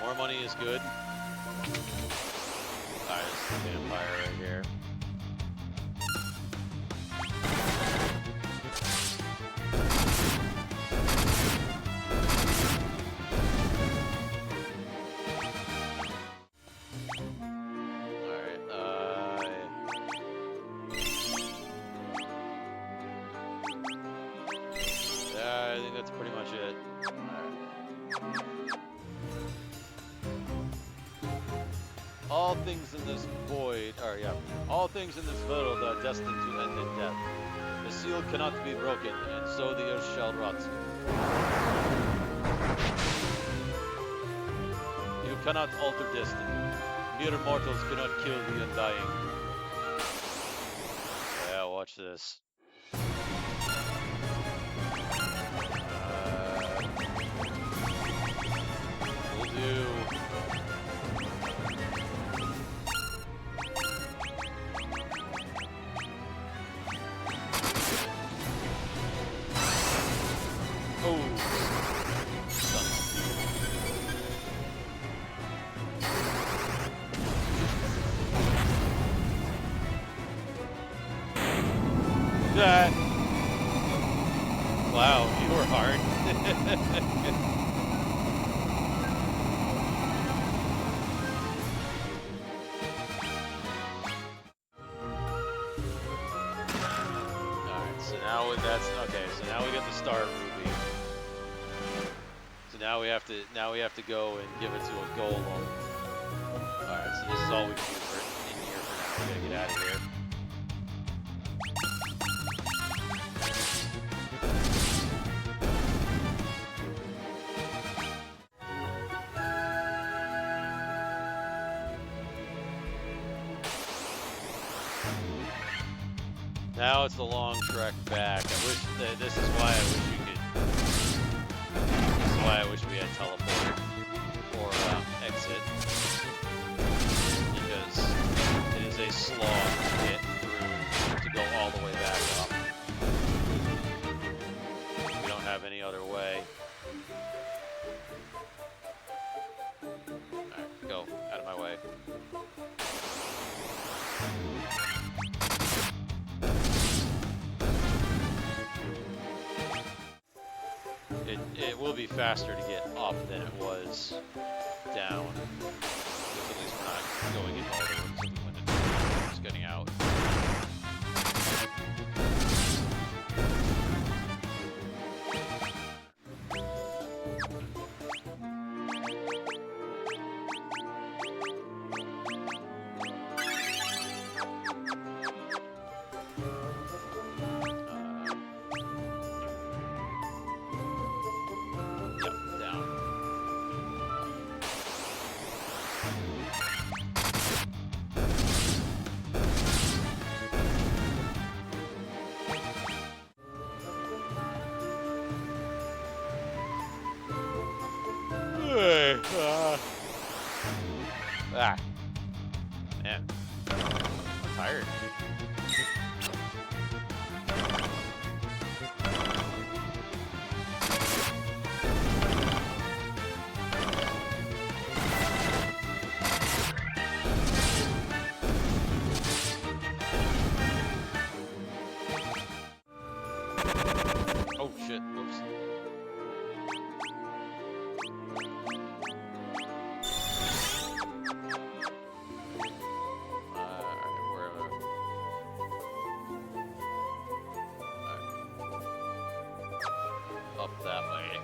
Speaker 1: More money is good. Alright, this is the vampire right here. Yeah, I think that's pretty much it. All things in this void, all things in this world are destined to end in death. The seal cannot be broken, and so the earth shall rot. You cannot alter destiny. Mere mortals cannot kill the undying. Yeah, watch this. Will do. Wow, you were hard. Alright, so now now that's okay. So now we get the star ruby. So now we have to go and give it to a golem. All right. So this is all we can do in here for now. We gotta get out of here. Now it's the long trek back. I wish this is why I wish you could. This is why I wish we had teleport or exit, because it is a slog to get through to go all the way back up. We don't have any other way. All right, go out of my way. It will be faster to get up than it was down, because at least we're not going into all the rooms that we went into, we're just getting out. Man, I'm tired. Oh shit, whoops. Up that way.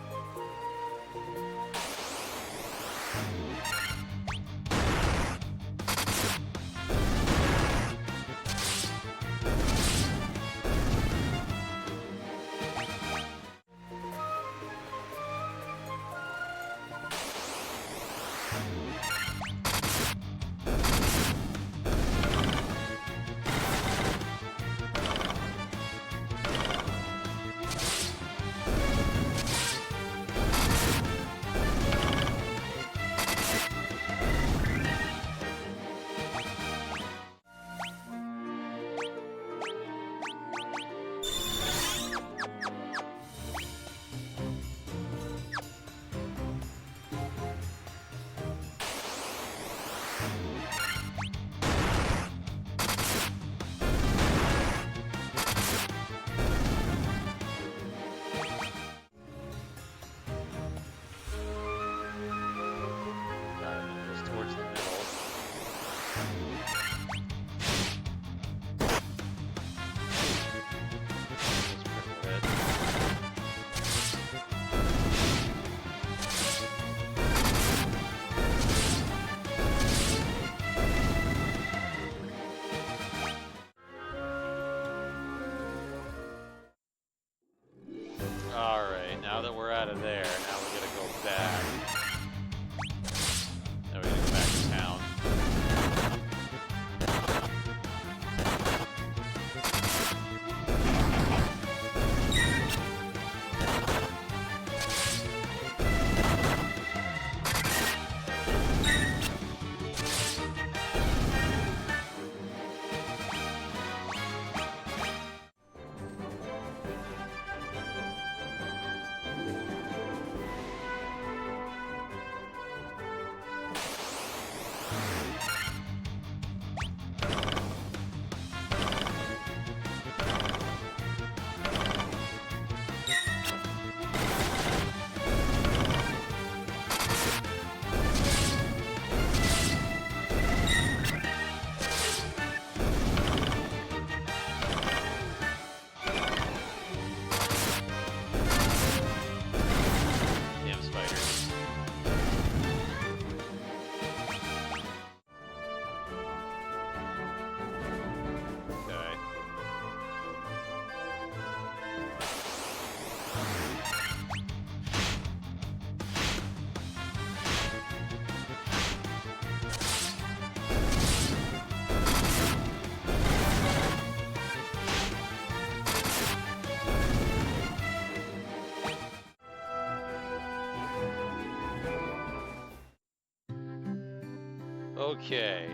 Speaker 1: Okay.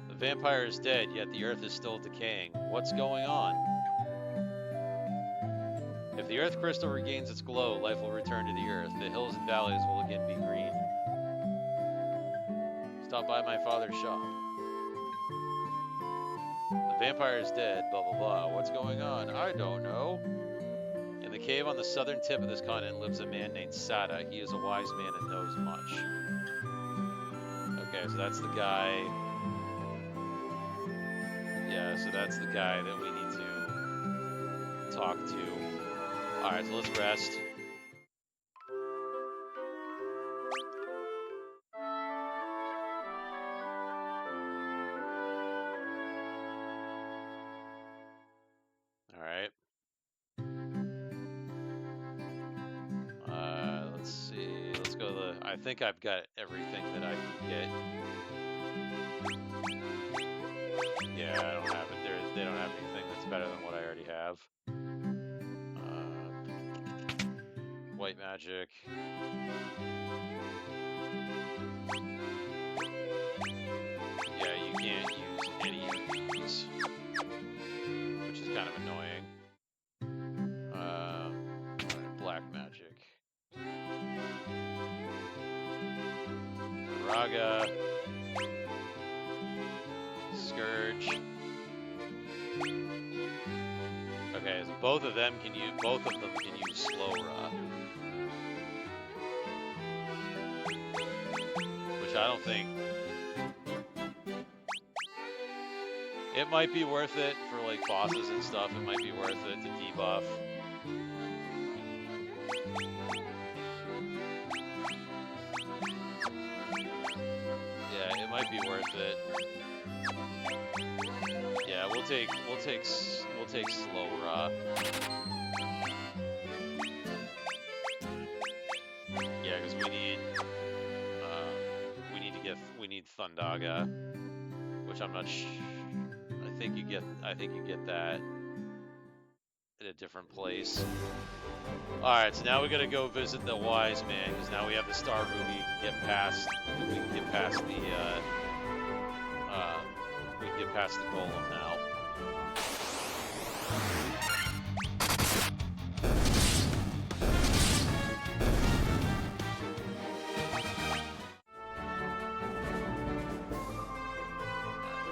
Speaker 1: The vampire is dead, yet the earth is still decaying. What's going on? If the earth crystal regains its glow, life will return to the earth. The hills and valleys will again be green. Stop by my father's shop. The vampire is dead, blah blah blah. What's going on? I don't know. In the cave on the southern tip of this continent lives a man named Sada. He is a wise man and knows much. Okay, so that's the guy. Yeah, so that's the guy that we need to talk to. Alright, so let's rest. Alright. Let's see. Let's go to the... I think I've got everything that I can get. Yeah, I don't have it. They don't have anything that's better than what I already have. White magic. Yeah, you can't use any of these, which is kind of annoying. Black magic. Raga. Scourge. Okay, so both of them can use slow ra. Which I don't think. It might be worth it for like bosses and stuff. It might be worth it to debuff. Yeah, it might be worth it. Yeah, we'll take slow ra. Yeah, because we need Thundaga, which I'm not. I think you get that at a different place. All right, so now we gotta go visit the wise man because now we have the Star Ruby. We can get past the golem now.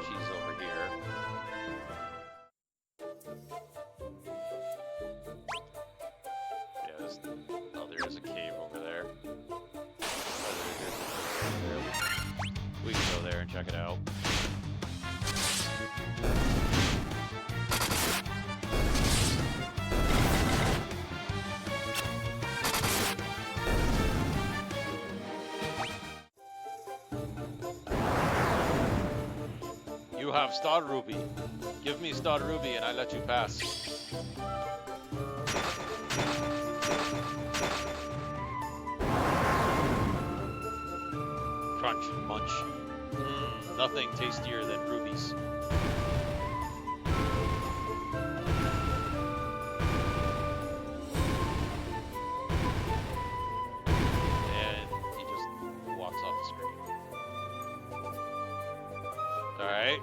Speaker 1: She's over here. Yeah, there is a cave over there. We can go there and check it out. You have Star Ruby. Give me Star Ruby and I let you pass. Crunch, munch. Nothing tastier than rubies. And he just walks off the screen. Alright.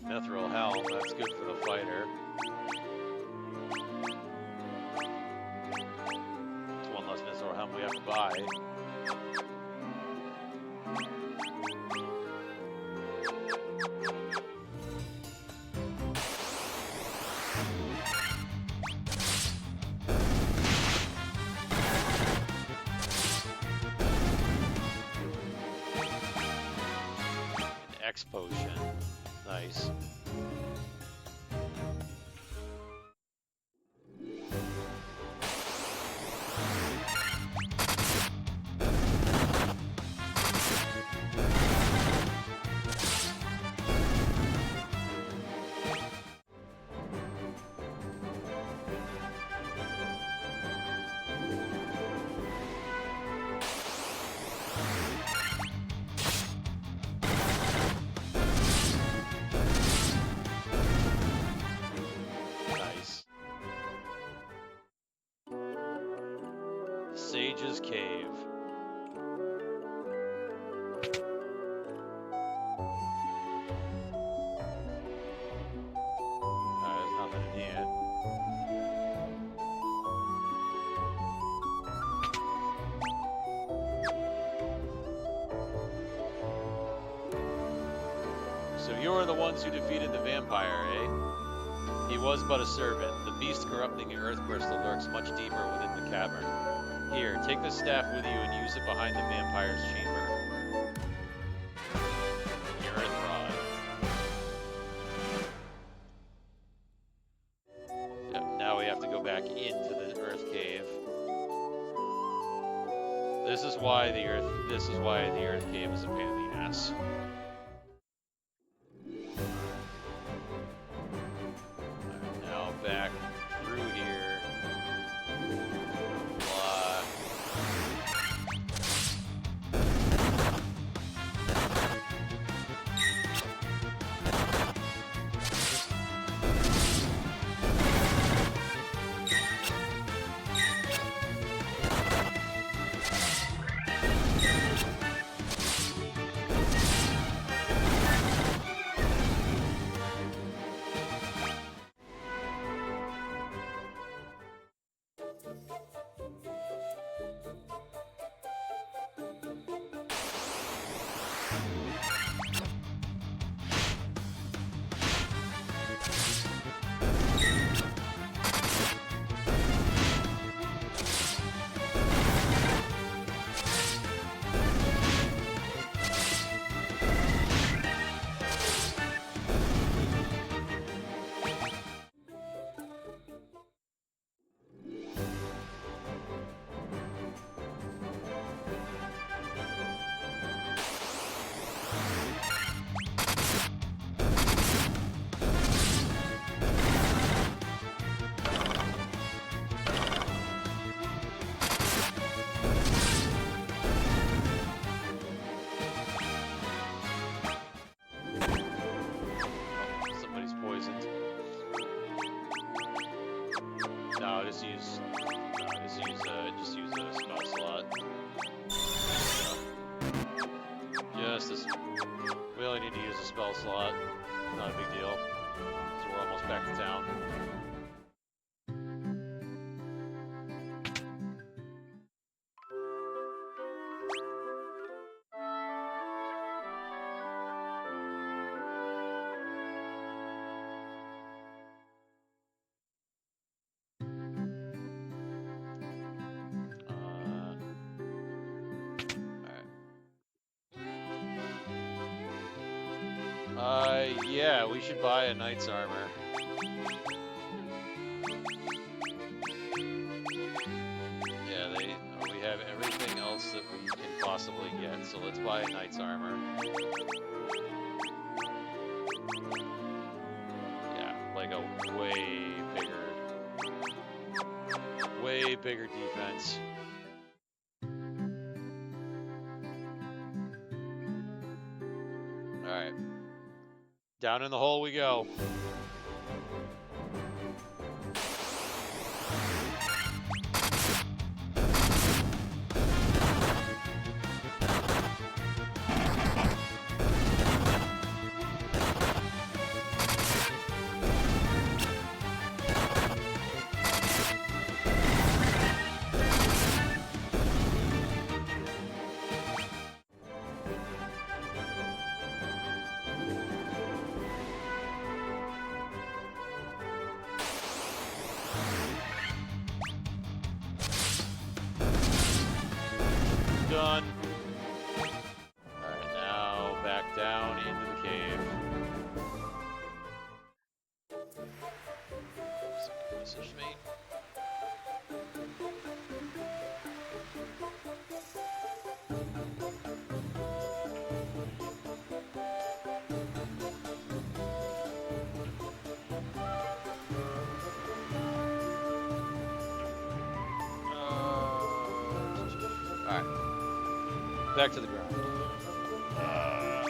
Speaker 1: Mithril Helm, that's good for the fighter. It's one less Mithril Helm we have to buy. An X potion. Nice. Sage's Cave. There's nothing in here. So you're the ones who defeated the vampire, eh? He was but a servant. The beast corrupting the earth crystal lurks much deeper within the cavern. Here, take this staff with you and use it behind the vampire's chamber. Your earth rod. Yep, now we have to go back into the earth cave. This is why the earth cave is a pain in the ass. Now back through here. Blah. Somebody's poisoned. No, just use a spell slot. Just this. We only need to use a spell slot. Not a big deal. So we're almost back to town. Yeah, we should buy a knight's armor. Yeah, we have everything else that we can possibly get, so let's buy a knight's armor. Yeah, like a way bigger defense. Alright. Down in the hole we go. Done. Alright, now back down into the cave. back to the ground. Yeah,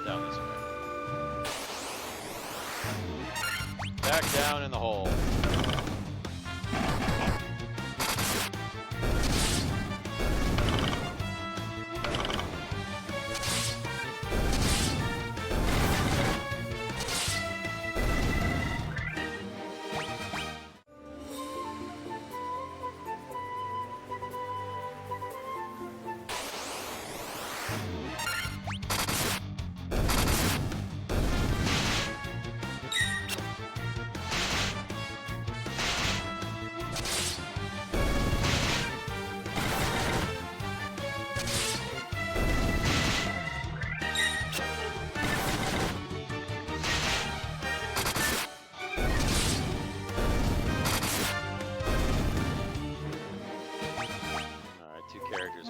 Speaker 1: down this way. Back down in the hole.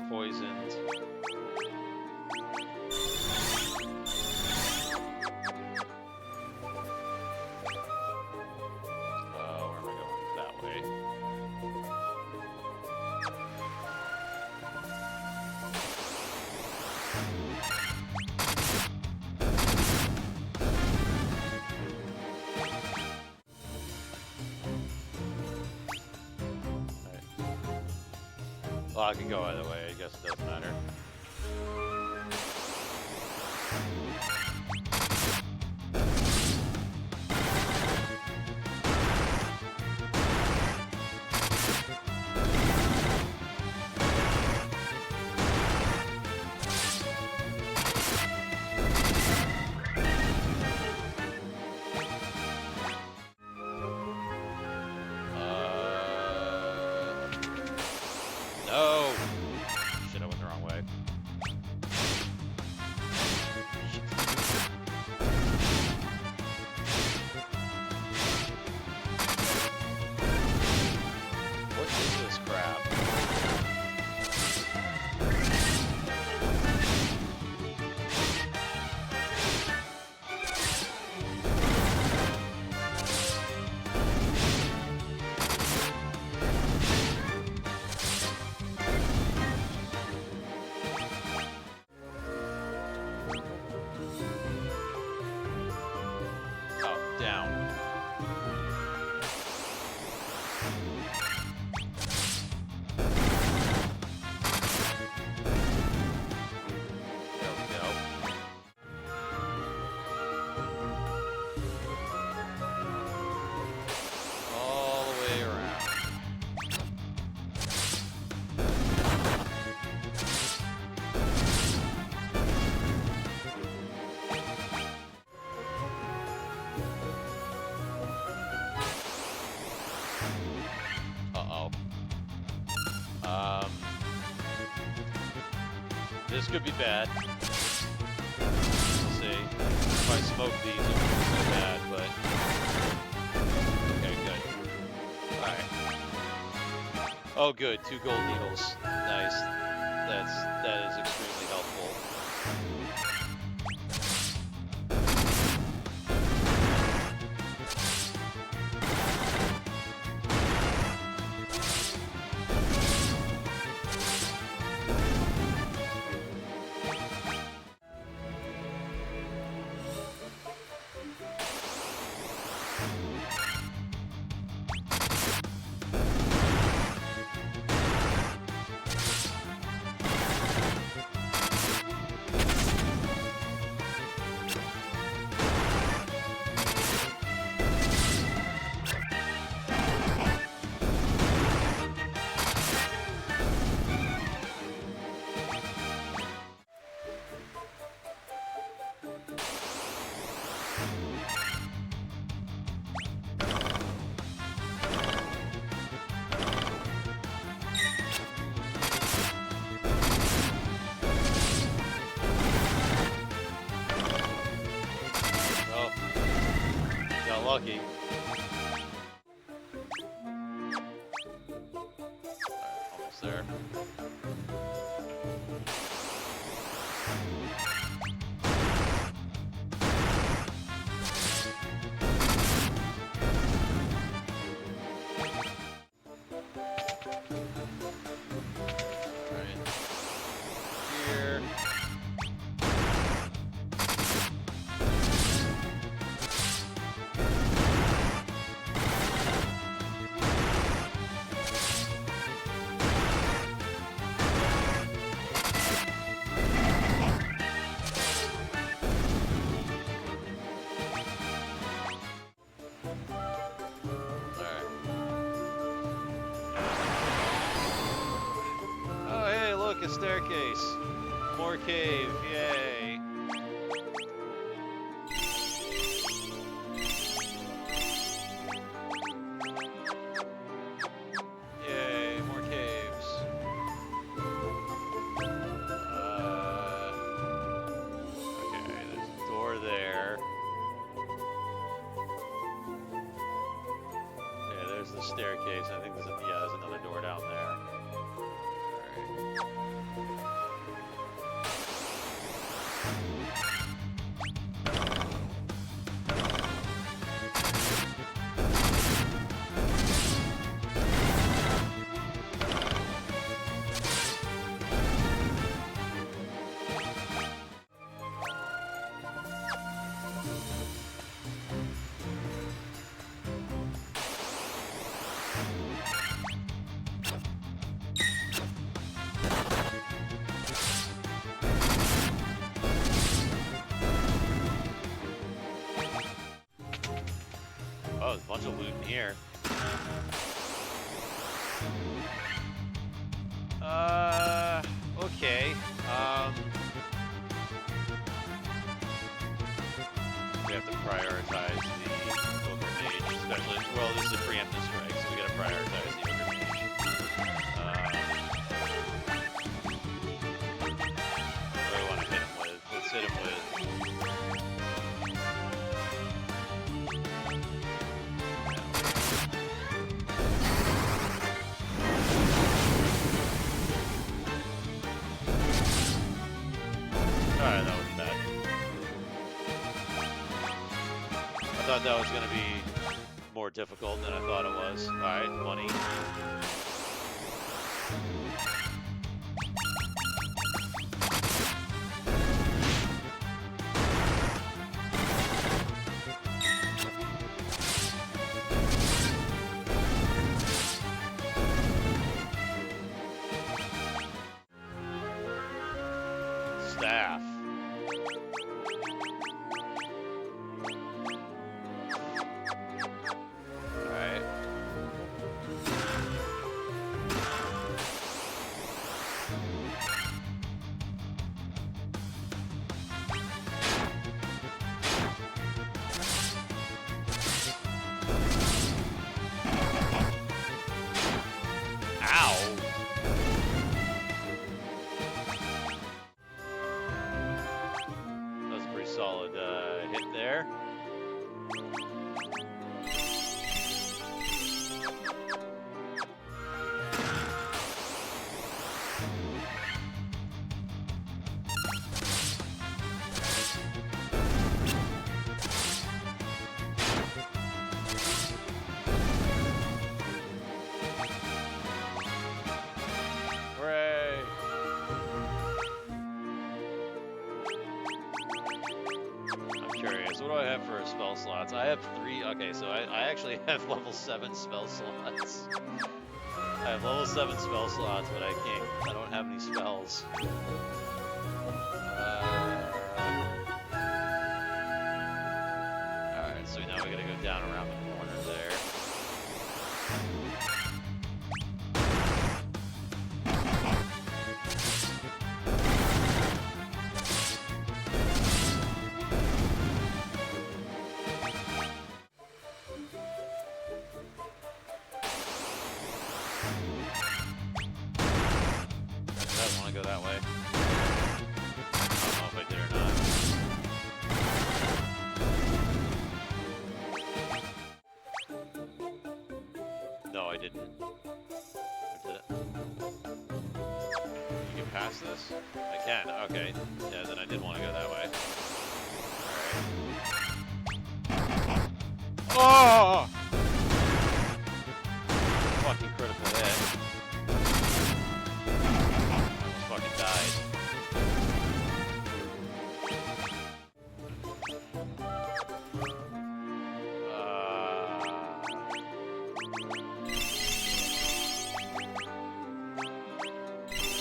Speaker 1: Poisoned. Where am I going? That way. Well, I can go either way. I guess it doesn't matter. No! Shit, I went the wrong way. What is this crap? Down. There we go. All the way around. This could be bad. We'll see. If I smoke these, it won't be so bad, but... Okay, good. Alright. Oh, good. 2 gold needles. Nice. That is extremely helpful. Lucky. Almost there. more cave. Yay. Yay, more caves. Okay, there's a door there. Yeah, there's the staircase. I think there's another door down there. Oh, there's a bunch of loot in here. Okay. We have to prioritize the Ogre Mage, especially. Well, this is a preemptive strike, so we gotta prioritize the Ogre Mage. What do I want to hit him with? Let's hit him with. Alright, that wasn't bad. I thought that was going to be more difficult than I thought it was. Alright, money. Staff. Alright. Ow! That was a pretty solid hit there. Hooray! I'm curious, what do I have for spell slots? I have 3, okay, so I actually have level 7 spell slots. I have level 7 spell slots, but I don't have any spells. Alright, so now we gotta go down around the corner there. I want to go that way. I don't know if I did or not. No, I didn't. Or did it? You can pass this? I can, okay. Yeah, then I did want to go that way. Alright. Oh! Fucking critical hit. Fucking died.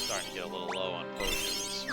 Speaker 1: Starting to get a little low on potions.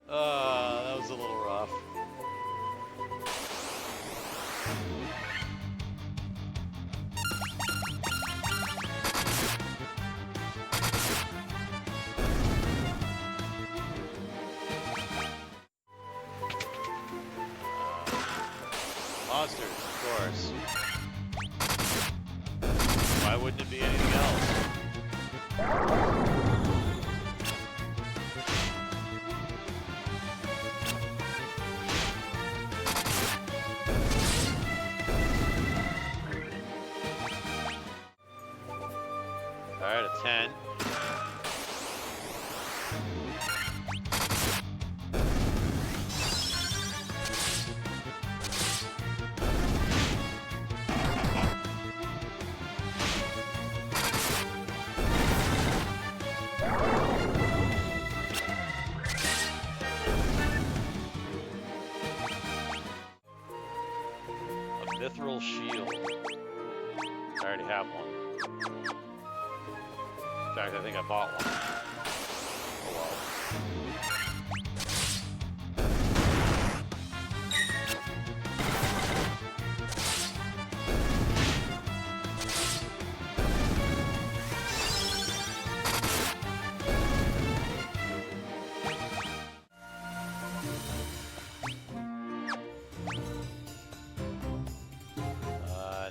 Speaker 1: That was a little rough. Monsters, of course. Why wouldn't it be anything else? Alright, a 10. Mithril shield. I already have one. In fact, I think I bought one. Oh well.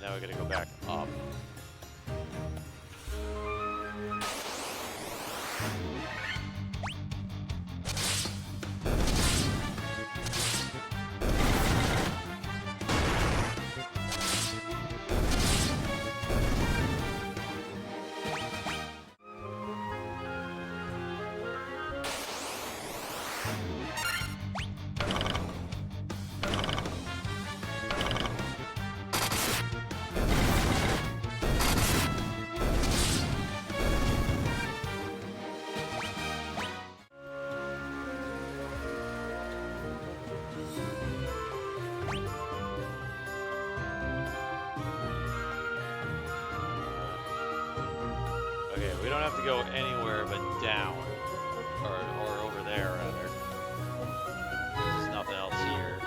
Speaker 1: Now we gotta go back up. Okay, we don't have to go anywhere but down. Or over there, rather. There's nothing else here.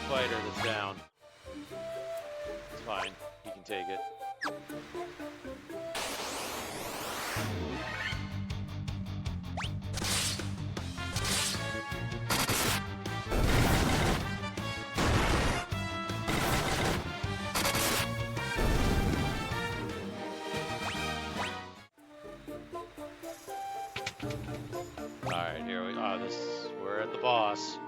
Speaker 1: Fighter that's down. It's fine. He can take it. Alright, here we are. We're at the boss.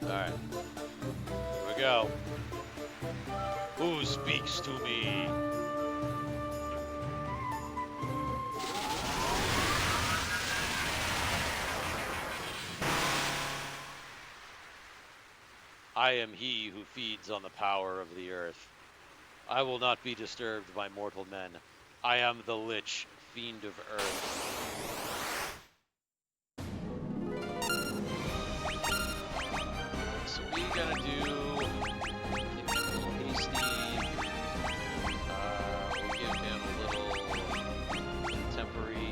Speaker 1: Alright. Here we go. Who speaks to me? I am he who feeds on the power of the earth. I will not be disturbed by mortal men. I am the Lich, fiend of earth. So we gotta do... Give him a little hasty. We'll give him a little temporary.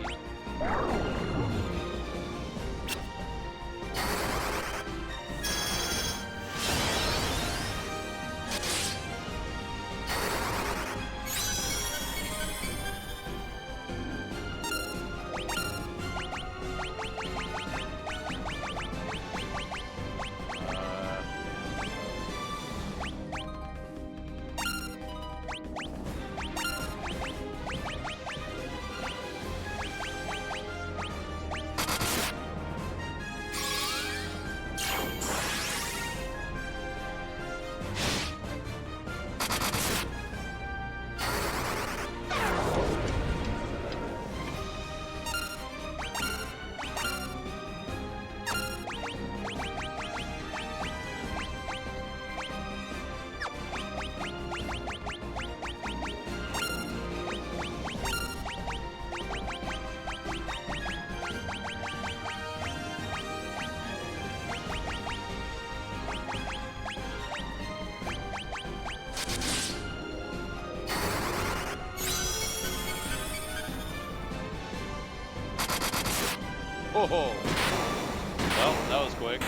Speaker 1: Oh, well, that was quick.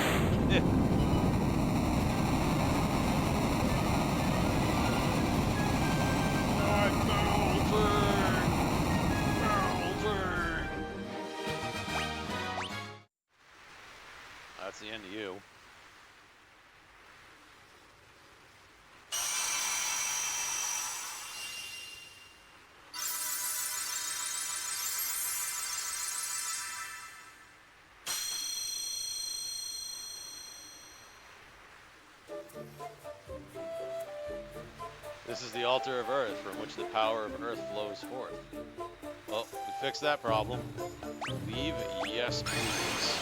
Speaker 1: That's the end of you. This is the altar of Earth from which the power of Earth flows forth. Well, we fixed that problem. Leave? Yes, please.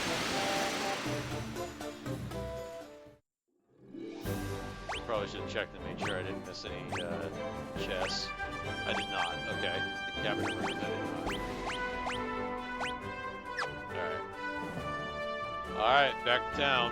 Speaker 1: Probably should have checked and made sure I didn't miss any chests. I did not. Okay. The cabinet room, I did not. Alright. Alright, back to town.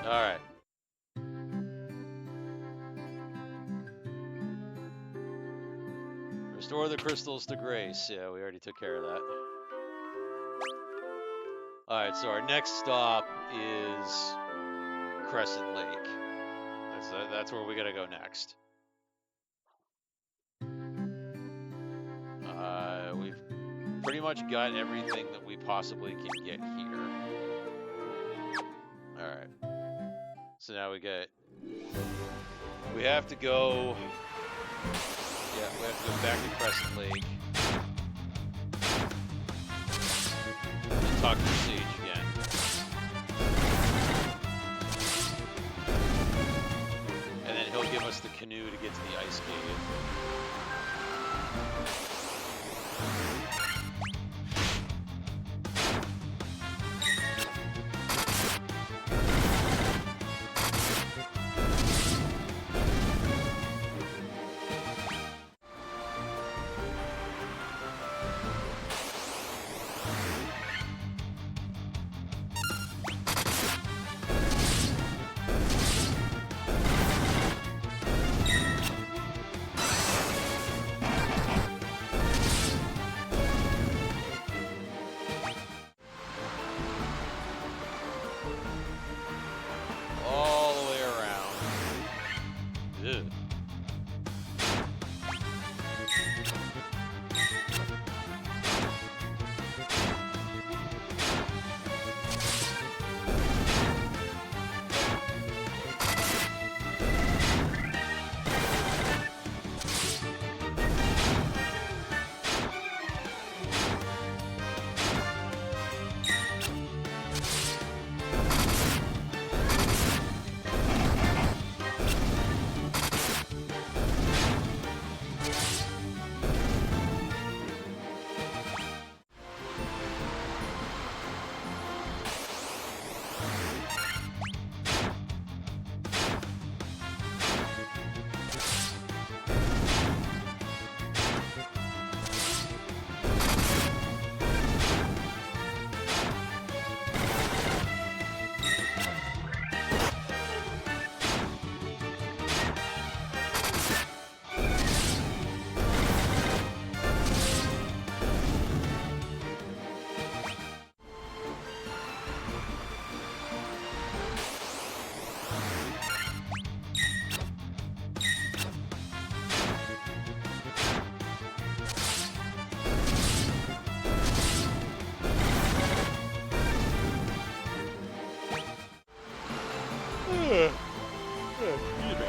Speaker 1: Alright. Restore the crystals to grace. Yeah, we already took care of that. Alright, so our next stop is Crescent Lake. That's where we gotta go next. We've pretty much got everything that we possibly can get here. Alright. So now we have to go, yeah, we have to go back to Crescent Lake and talk to the Sage again. And then he'll give us the canoe to get to the ice cave. Excuse me.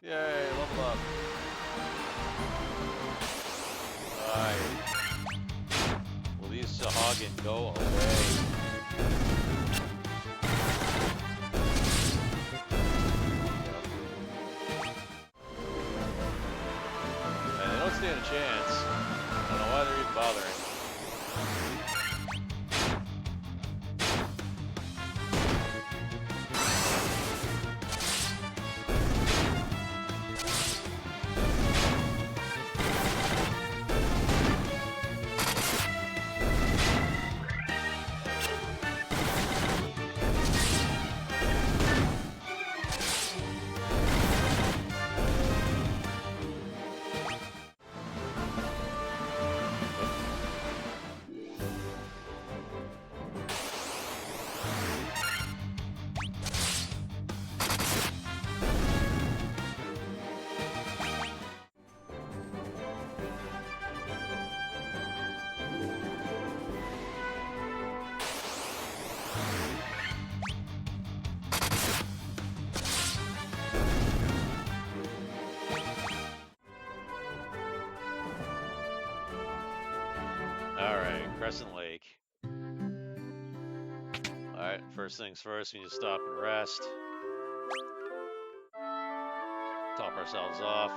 Speaker 1: Yay, level up. Alright. Will these Sahagin go away? And they don't stand a chance. I don't know why they're even bothering. Alright, Crescent Lake. Alright, first things first, we need to stop and rest. Top ourselves off.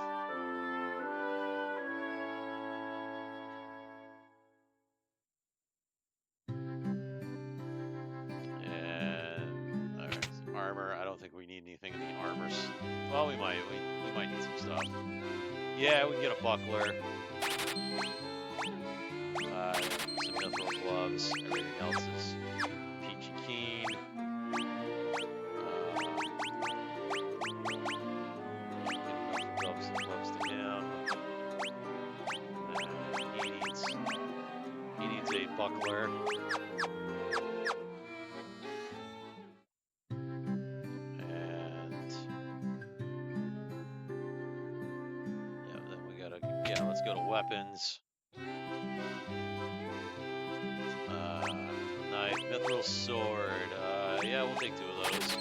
Speaker 1: And alright, armor. I don't think we need anything in the armors. Well, we might need some stuff. Yeah, we can get a buckler. Some mithril gloves. Everything else is peachy keen. Gloves to him. He needs a buckler. And yeah, then we gotta let's go to weapons. Knife, mithril sword. Yeah, we'll take 2 of those.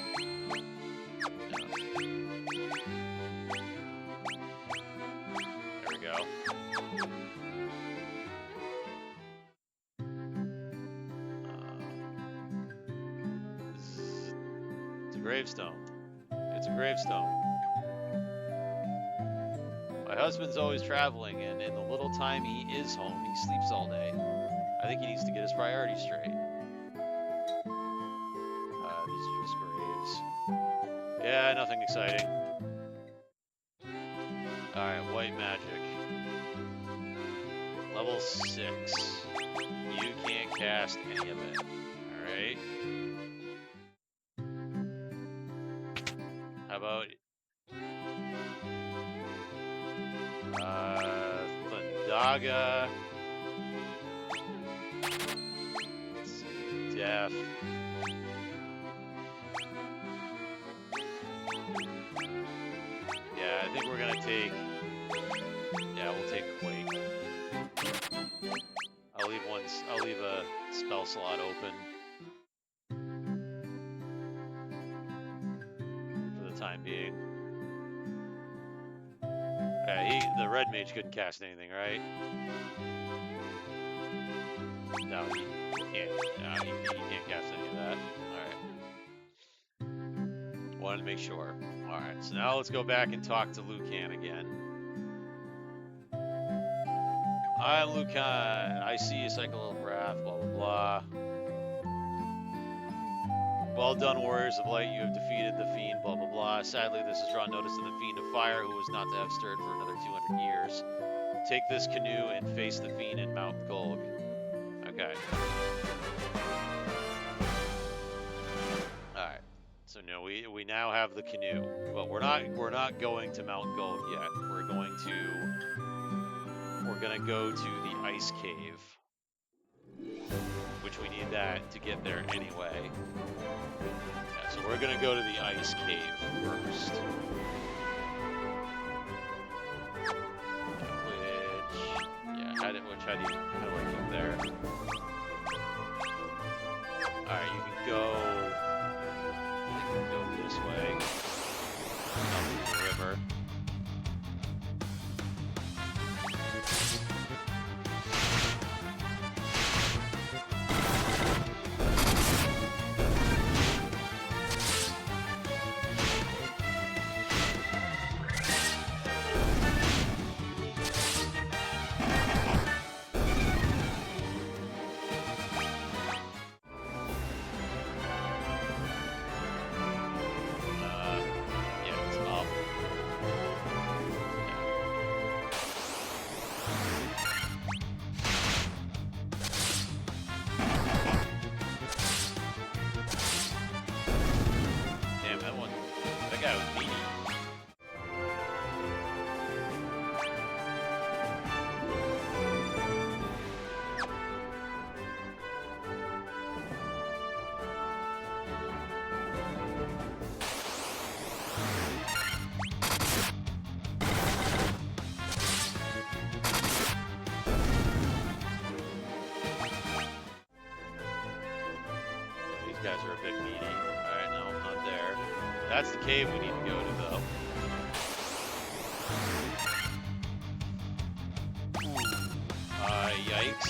Speaker 1: There we go. It's a gravestone. It's a gravestone. My husband's always traveling, and in the little time he is home, he sleeps all day. I think he needs to get his priorities straight. These are just graves. Yeah, nothing exciting. Alright, white magic. Level 6. You can't cast any of it. Alright. How about Thundaga? Let's see, Death. Yeah, I think we're gonna take. Yeah, we'll take Quake. I'll leave a spell slot open for the time being. Yeah, the red mage couldn't cast anything, right? No, he can't. No, he can't cast any of that. All right. Wanted to make sure. All right. So now let's go back and talk to Lucan again. I'm Lucan. I see a cycle of wrath. Blah blah blah. Well done, warriors of light. You have defeated the fiend. Blah blah blah. Sadly, this has drawn notice to the fiend of fire, who was not to have stirred for another 200 years. Take this canoe and face the fiend in Mount Golg. Okay. Alright. So So no, we now have the canoe, but we're not going to Mount Gulf yet. We're gonna go to the ice cave, which we need that to get there anyway. Yeah, so we're gonna go to the ice cave first. How do I get there? Alright, you can go. I think you can go this way. Up through the river. Guys are a bit meaty. Alright, no, not there. That's the cave we need to go to, though. Yikes.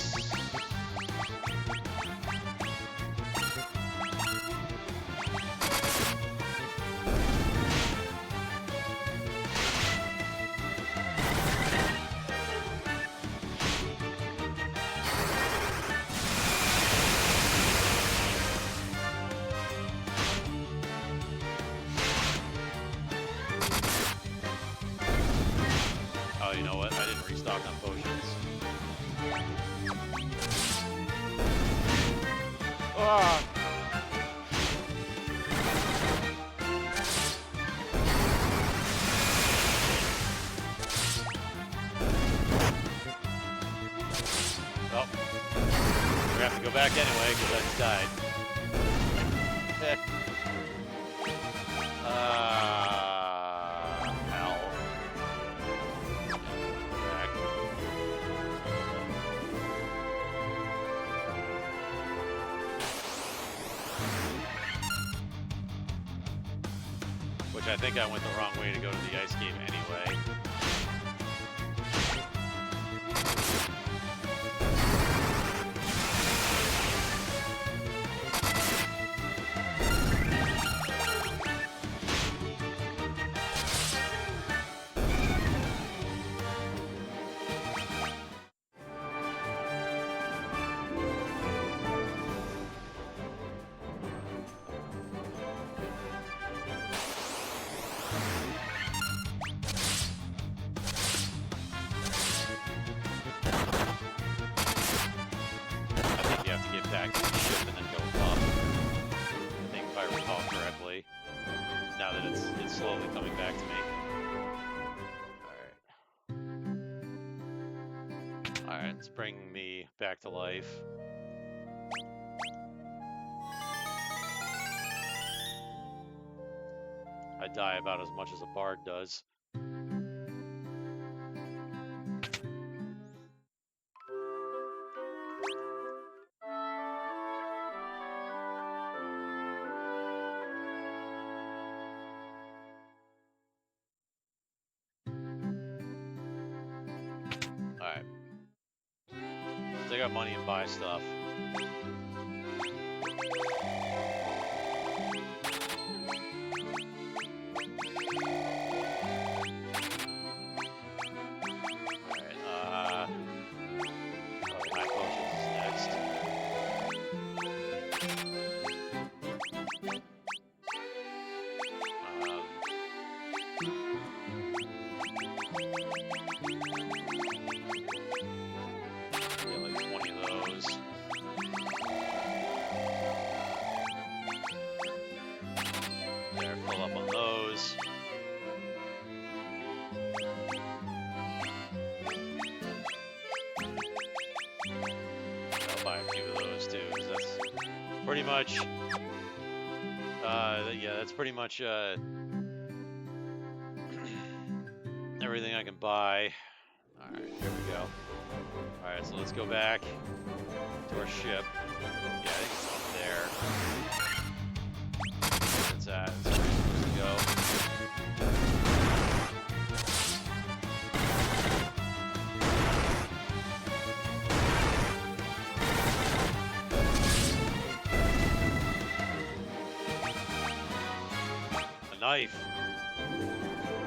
Speaker 1: Oh, you know what? I didn't restock on potions. Ah! Well, we have to go back anyway because I just died. Hell. Back. Which I think I went the wrong way to go to the ice cave anyway. Back to the ship and then go up. I think if I recall correctly. Now that it's slowly coming back to me. Alright, let's bring me back to life. I die about as much as a bard does. Alright. Take out money and buy stuff. Alright, my potions is next. Get like 20 of those. pretty much. Yeah, that's pretty much everything I can buy. All right, here we go. All right, so let's go back to our ship. Yeah, I think it's up there. It's at. That's where it's supposed to go. A knife.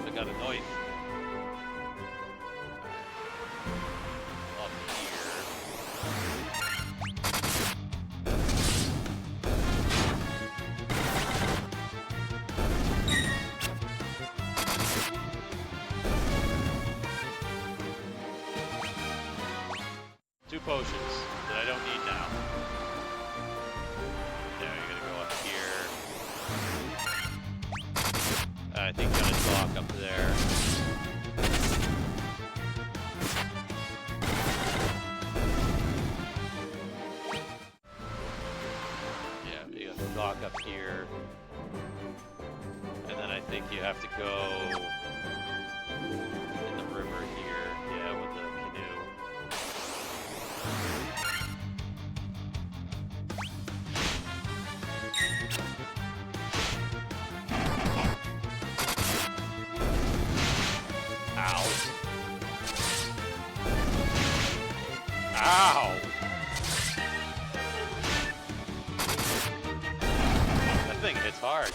Speaker 1: I got a knife. Up here. Two potions that I don't need now. Now you're gonna go up here. I think gonna dock up there. Yeah, you have to dock up here. And then I think you have to go in the river here. Yeah, with the canoe. Ow. Ow! That thing hits hard.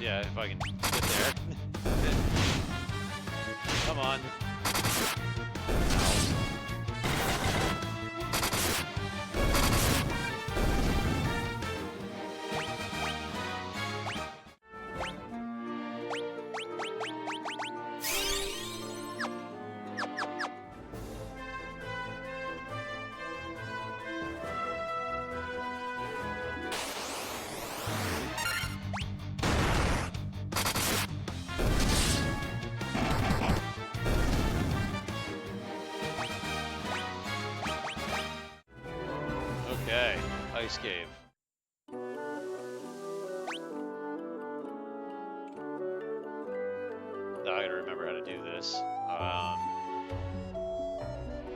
Speaker 1: Yeah, if I can get there. Come on. Okay, ice cave. Now I gotta remember how to do this.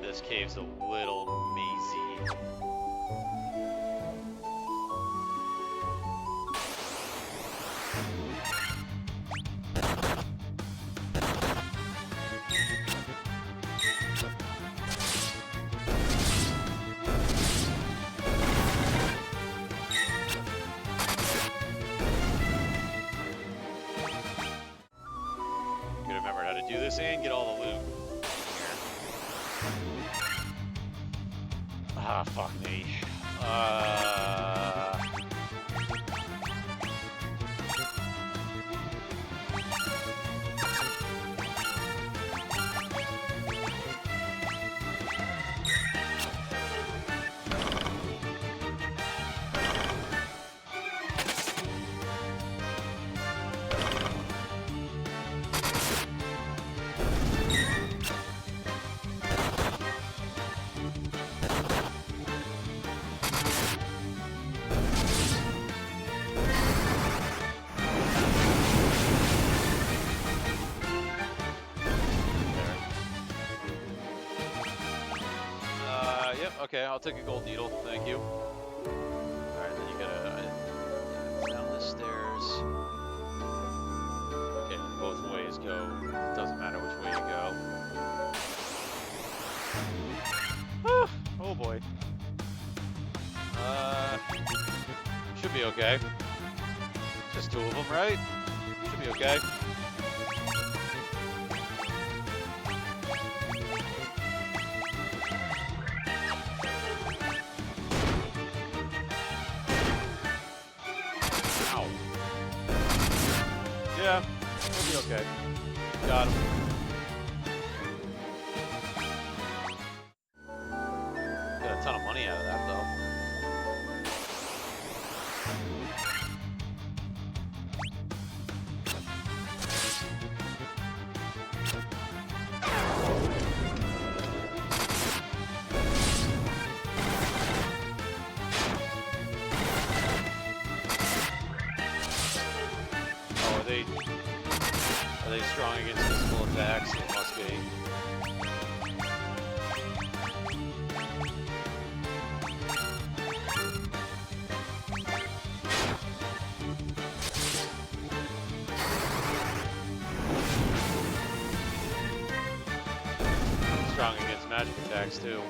Speaker 1: This cave's a little mazy. Do this and get all the loot here. Ah. Ah, fuck me. Yep, okay, I'll take a gold needle, thank you. Alright, then you gotta down the stairs. Okay, both ways go. Doesn't matter which way you go. Oh boy. Should be okay. Just two of them, right? Should be okay. Ow. Yeah, we'll be okay. Got him. Got a ton of money out of that, though. Are they strong against physical attacks? They must be. Strong against magic attacks too.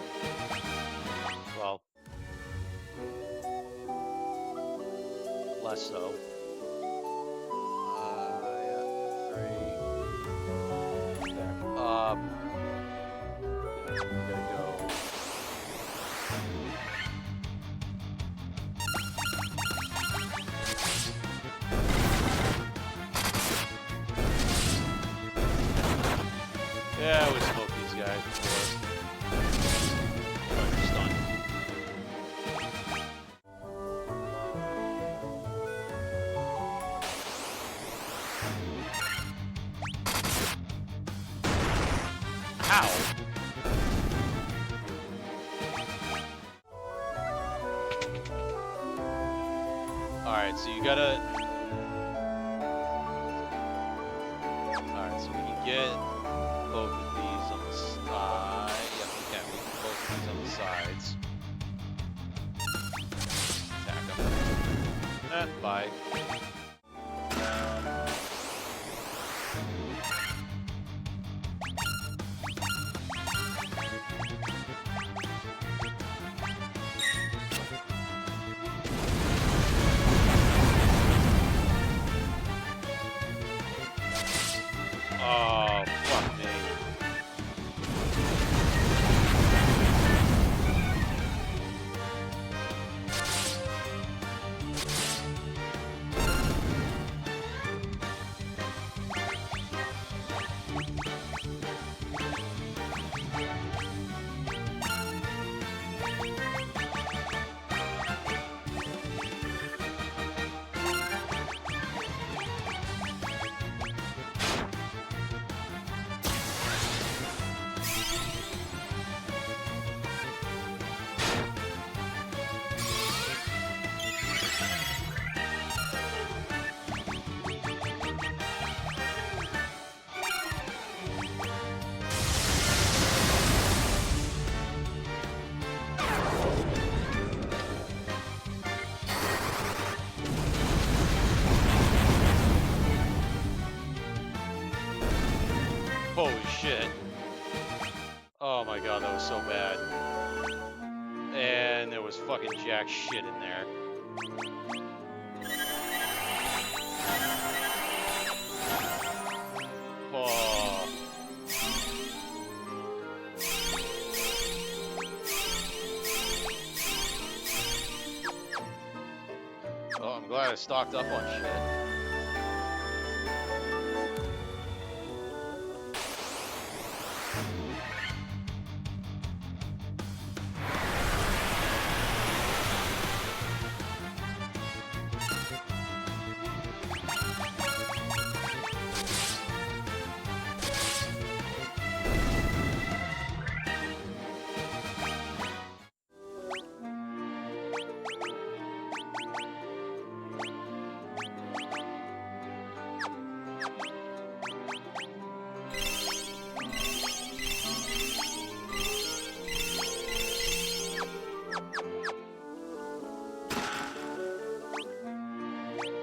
Speaker 1: Well, less so. Yeah, we smoked these guys before. Oh, stunned. Ow! Alright, so you gotta... Alright, so we can get both of these on the side. Yep, we can. We can both of these on the sides. Attack them. Bye. Oh, fuck me. Holy shit. Oh my god, that was so bad. And there was fucking jack shit in there. Oh. guys stocked up on shit.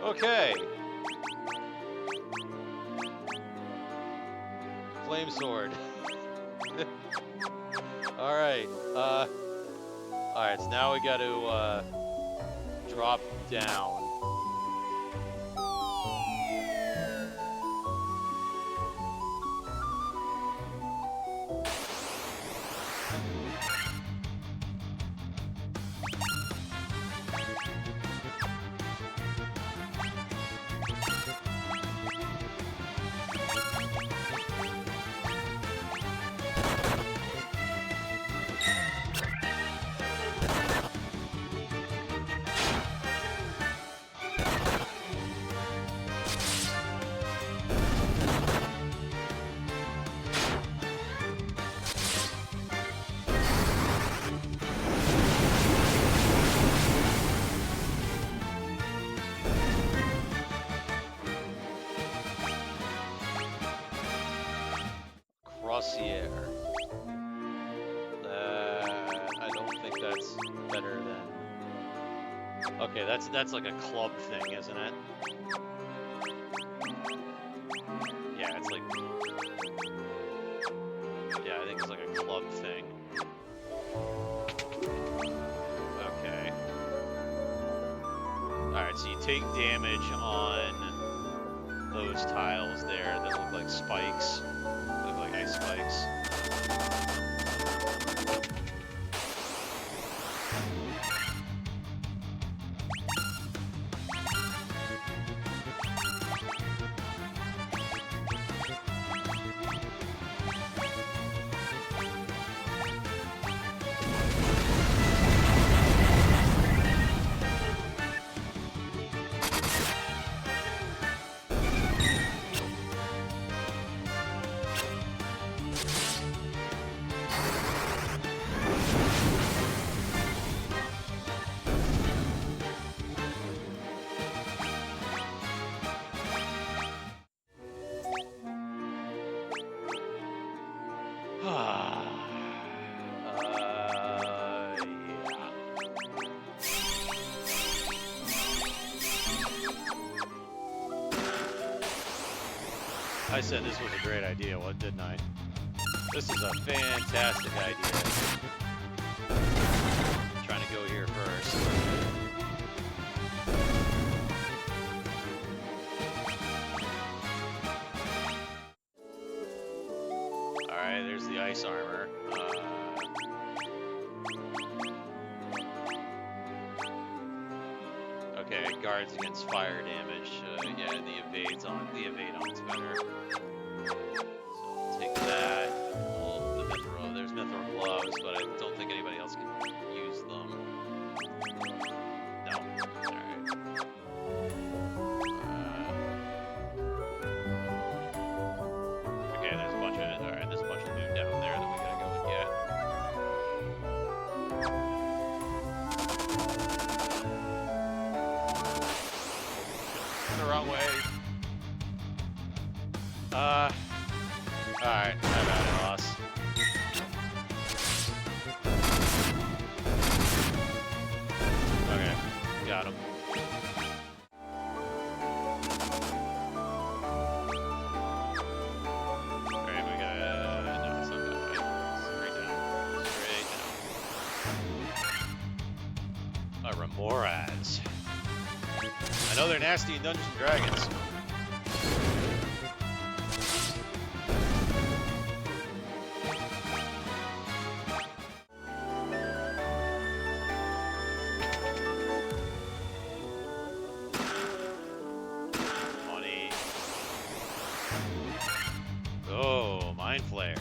Speaker 1: Okay. Flame sword. Alright. Alright, so now we gotta drop down. Crossier. I don't think that's better than... Okay, that's like a club thing, isn't it? Yeah, it's like... Yeah, I think it's like a club thing. Okay. Alright, so you take damage on those tiles there that look like spikes. Look like ice spikes. I said this was a great idea, what didn't I? This is a fantastic idea. I'm trying to go here first. Alright, there's the ice armor. Okay, guards against fire damage. Yeah, the evade on's better. So take that. Oh, the mithril. There's mithril gloves, but I don't think anybody else can use them. No. Alright. Okay, there's a bunch of there's a bunch of loot down there that we gotta go and get. The wrong way. Alright, how about it, boss? Okay, got him. Alright, we gotta... No, it's not that way. Straight down. Straight down. Remoras. I know they're nasty in Dungeons & Dragons. Oh, Mind Flare.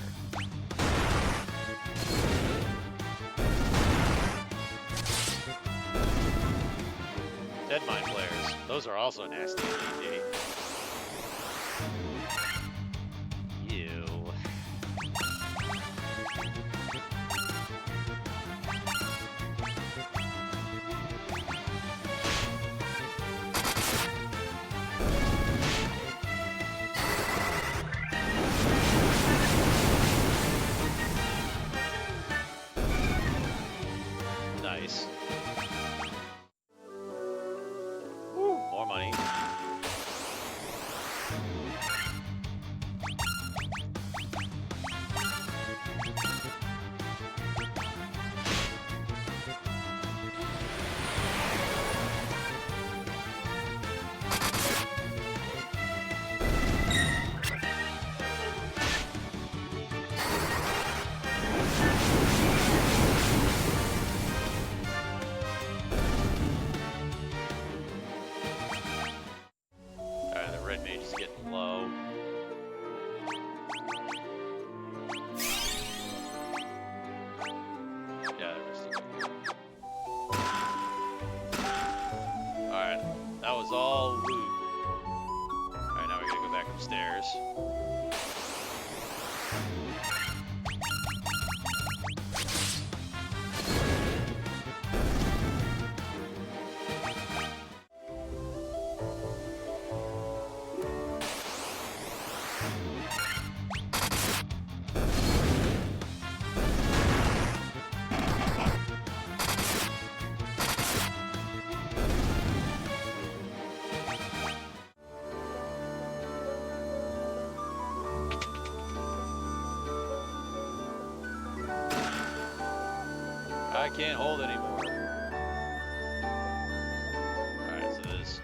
Speaker 1: Dead Mind Flares. Those are also nasty in D&D. Ew. Nice. Woo, more money. Alright, the red mage is getting low. Yeah, there was Alright, that was all loot. Alright, now we gotta go back upstairs. I can't hold anymore. Alright, so this.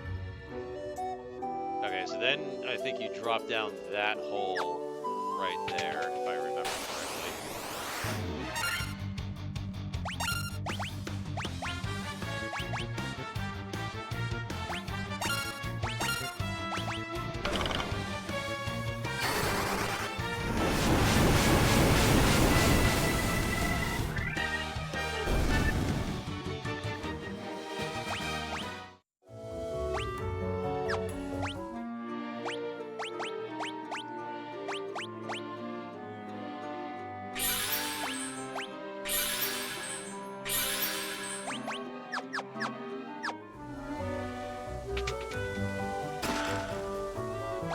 Speaker 1: Okay, so then I think you drop down that hole right there, if I remember correctly.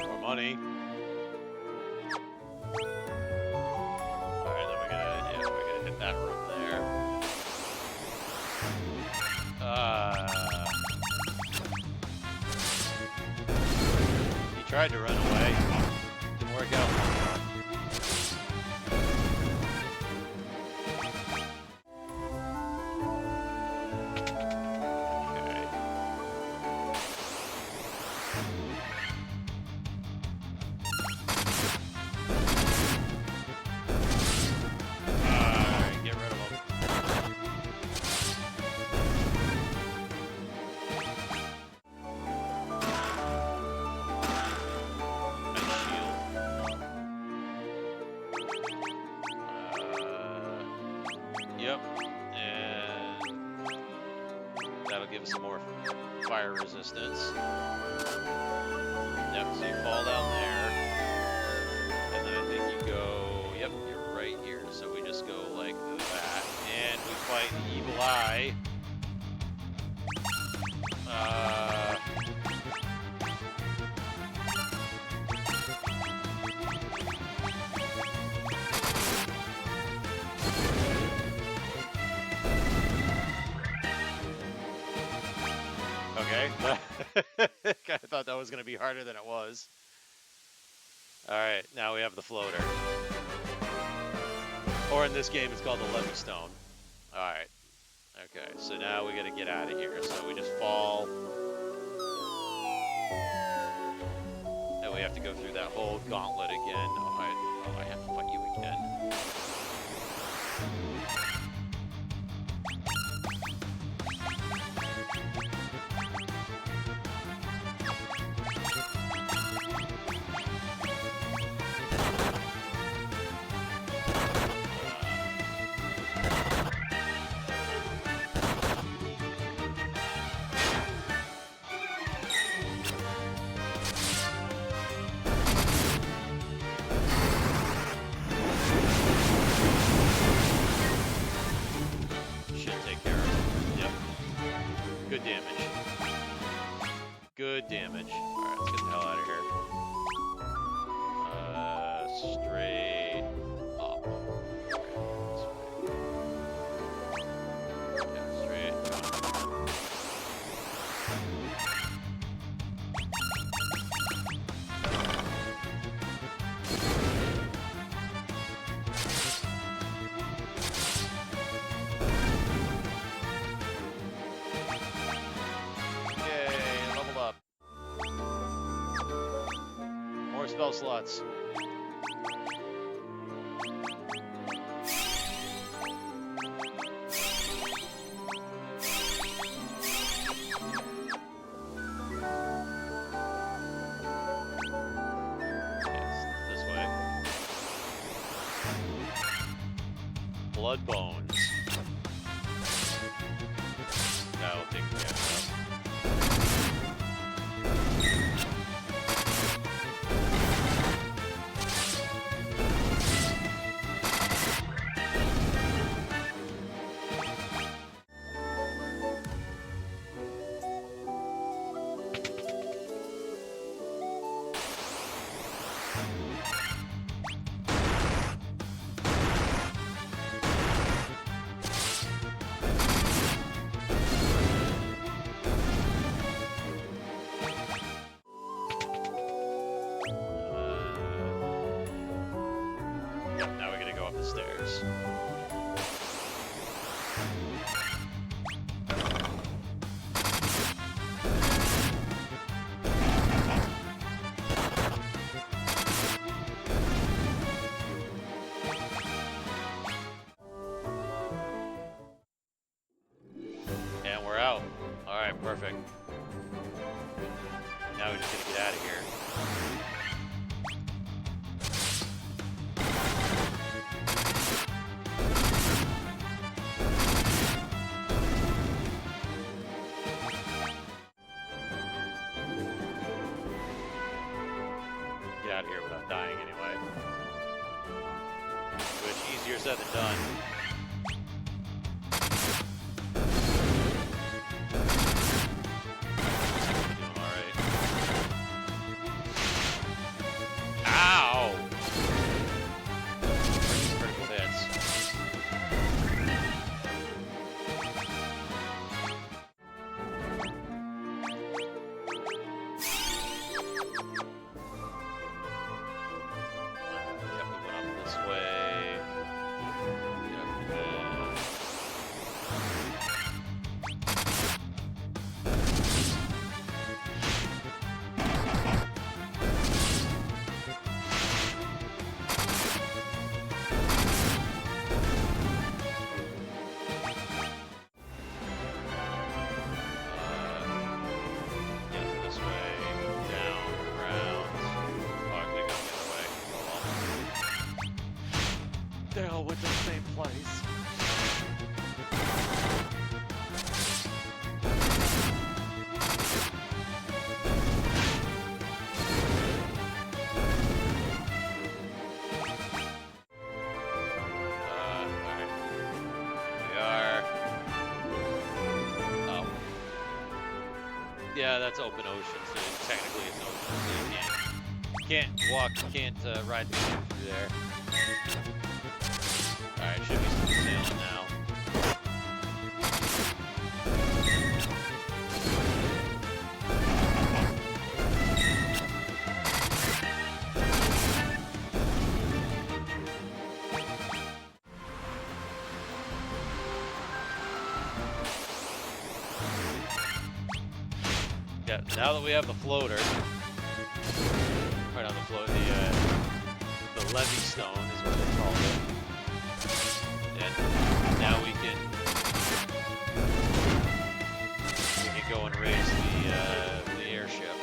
Speaker 1: More money. Alright, then we're gonna hit that room there. He tried to run away. Didn't work out. Okay. Alright, get rid of him. Nice shield. Yep. And that'll give us some more fire resistance. Yep, so you fall down there. And then I think you go, yep, you're right here. So we just go like that. And we fight the evil eye. Okay. I thought that was going to be harder than it was. Alright, now we have the floater. Or in this game, it's called the Levy Stone. Alright. Okay, so now we got to get out of here. So we just fall. And we have to go through that whole gauntlet again. Oh, I have to fight you again. straight up. Yeah, straight up. Yay, leveled up. More spell slots. Blood bones. That'll take care of that. Now we're gonna go up the stairs. And we're out. Alright, perfect. Now we're just gonna get out of here. Get out of here without dying anyway. Which, easier said than done. Doing alright. Ow! Critical hits. Yep, we went up this way. Yep, yeah, this way, down, around. Oh, I could've gone the other way. Oh well.
Speaker 2: They all went to the same place.
Speaker 1: Alright. We are. Oh. Yeah, that's open ocean, so technically it's ocean, so you can't walk, you can't ride the ship through there. Alright, should be smooth sailing now. Yeah, now that we have the floater, right on the float, the levee stone is what they call it. And now we can go and raise the airship.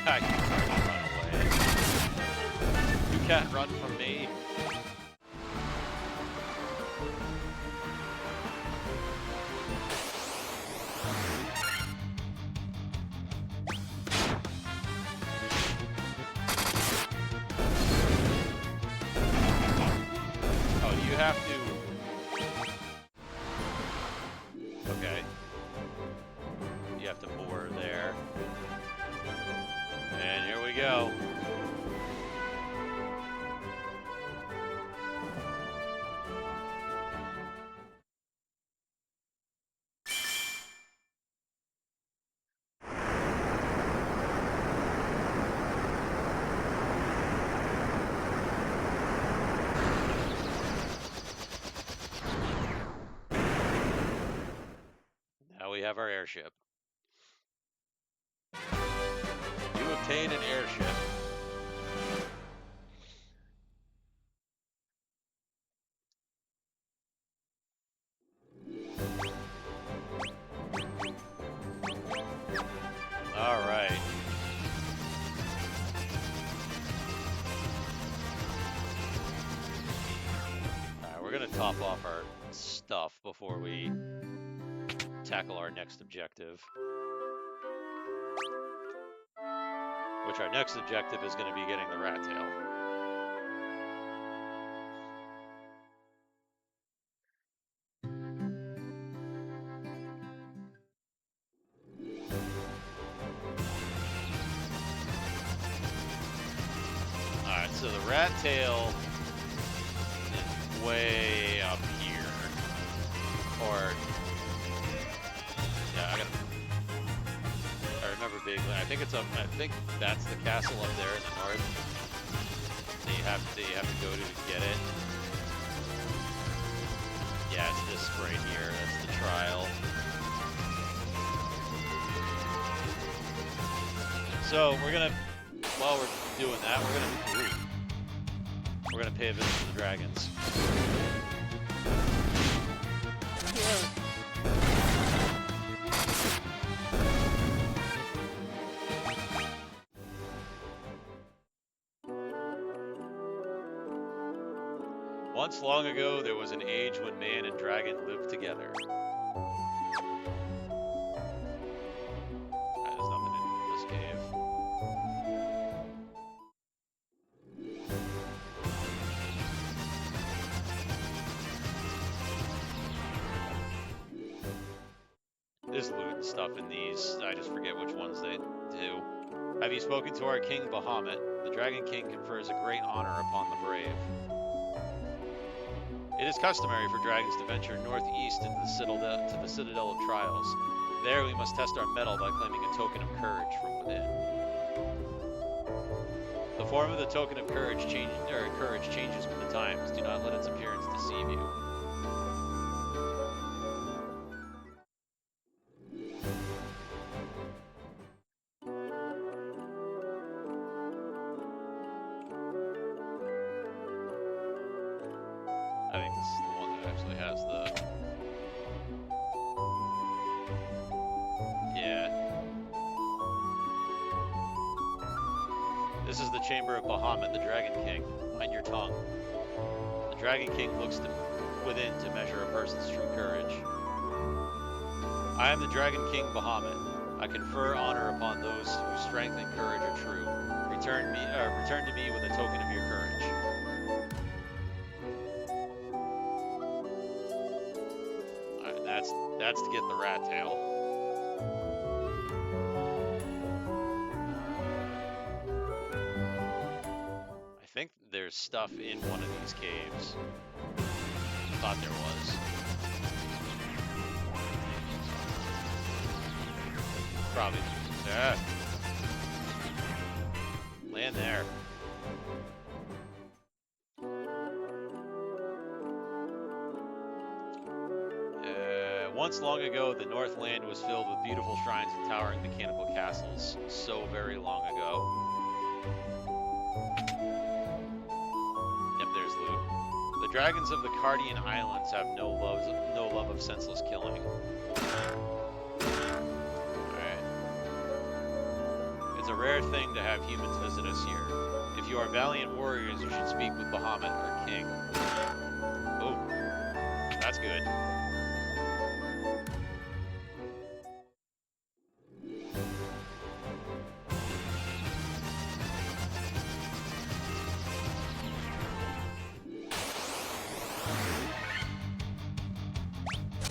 Speaker 1: I can't run away. You can't run from me. go. Now we have our airship. You obtain an airship. All right. All right, we're gonna top off our stuff before we tackle our next objective. Which our next objective is going to be getting the rat tail. Alright, so the rat tail is way up here. Or, yeah, I remember vaguely. I think it's up, I think that's the castle up there in the north. That you have to go to get it. Yeah, it's this right here. That's the trial. So we're gonna, while we're doing that, we're gonna pay a visit to the dragons. Once long ago, there was an age when man and dragon lived together. There's nothing in this cave. There's loot and stuff in these. I just forget which ones they do. Have you spoken to our king, Bahamut? The Dragon King confers a great honor upon the brave. It is customary for dragons to venture northeast into the Citadel of Trials. There we must test our mettle by claiming a token of courage from within. The form of the token of courage changes with the times. Do not let its appearance deceive you. I think this is the one that actually has the... Yeah. This is the chamber of Bahamut, the Dragon King. Mind your tongue. The Dragon King looks within to measure a person's true courage. I am the Dragon King Bahamut. I confer honor upon those whose strength and courage are true. Return to me with a token of your courage. Alright, that's to get the rat tail. I think there's stuff in one of these caves. Thought there was. Probably. Yeah. Land there. Once long ago, the Northland was filled with beautiful shrines and towering mechanical castles. So very long ago. Yep, there's loot. The dragons of the Cardian Islands have no love of senseless killing. It's a rare thing to have humans visit us here. If you are valiant warriors, you should speak with Bahamut, our king. Oh, that's good.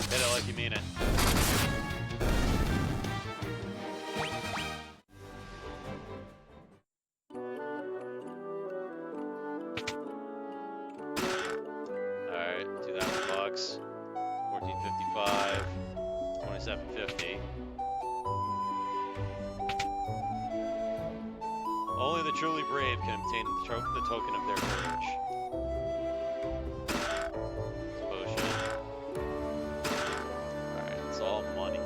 Speaker 1: Hit it like you mean it. 750. Only the truly brave can obtain the token of their courage. Potion. Alright, it's all money.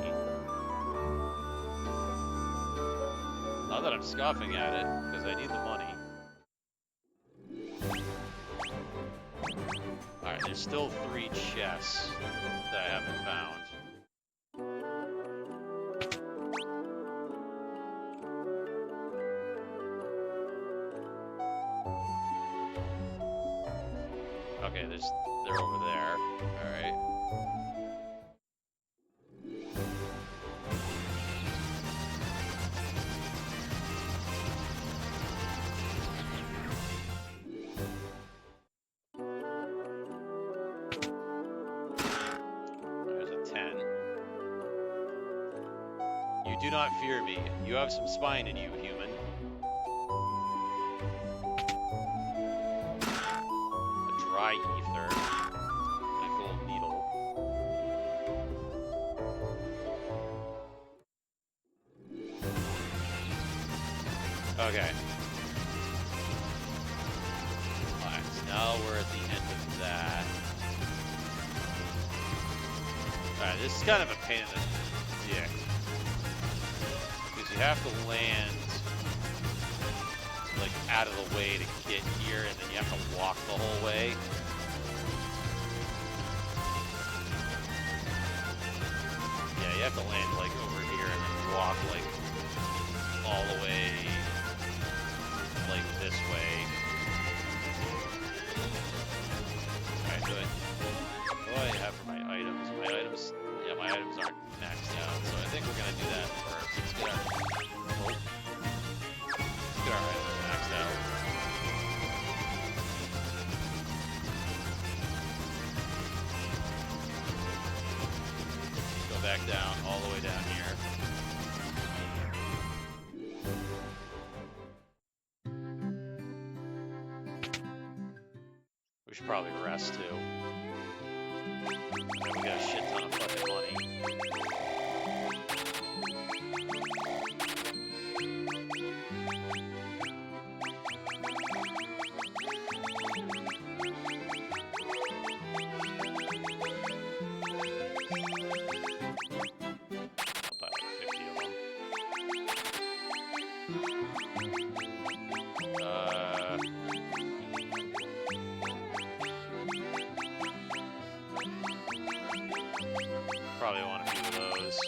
Speaker 1: Not that I'm scoffing at it, because I need the money. Alright, there's still 3 chests that I haven't found. Okay, they're over there. Alright. There's a 10. You do not fear me. You have some spine in you, human. Dry ether, and a gold needle. Okay. Alright, so now we're at the end of that. Alright, this is kind of a pain in the dick. Because you have to land like out of the way to get here, and then you have to walk the whole way. Yeah, you have to land like over here and then walk like all the way like this way. Alright, so what do I have for my items? Yeah, my items aren't maxed out, so I think we're gonna do that first. Let's get our items maxed out. Go back down, all the way down here. We should probably rest too. And we got a shit ton of fucking money. Probably want a few of those.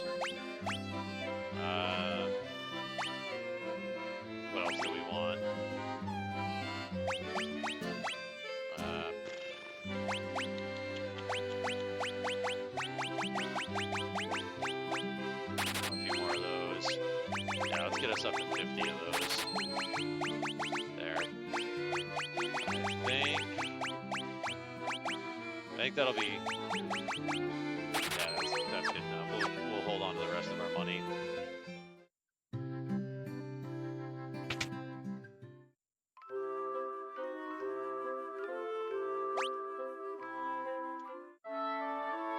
Speaker 1: What else do we want? A few more of those. Yeah, let's get us up to 50 of those. There. I think that'll be... That's good enough. We'll hold on to the rest of our money.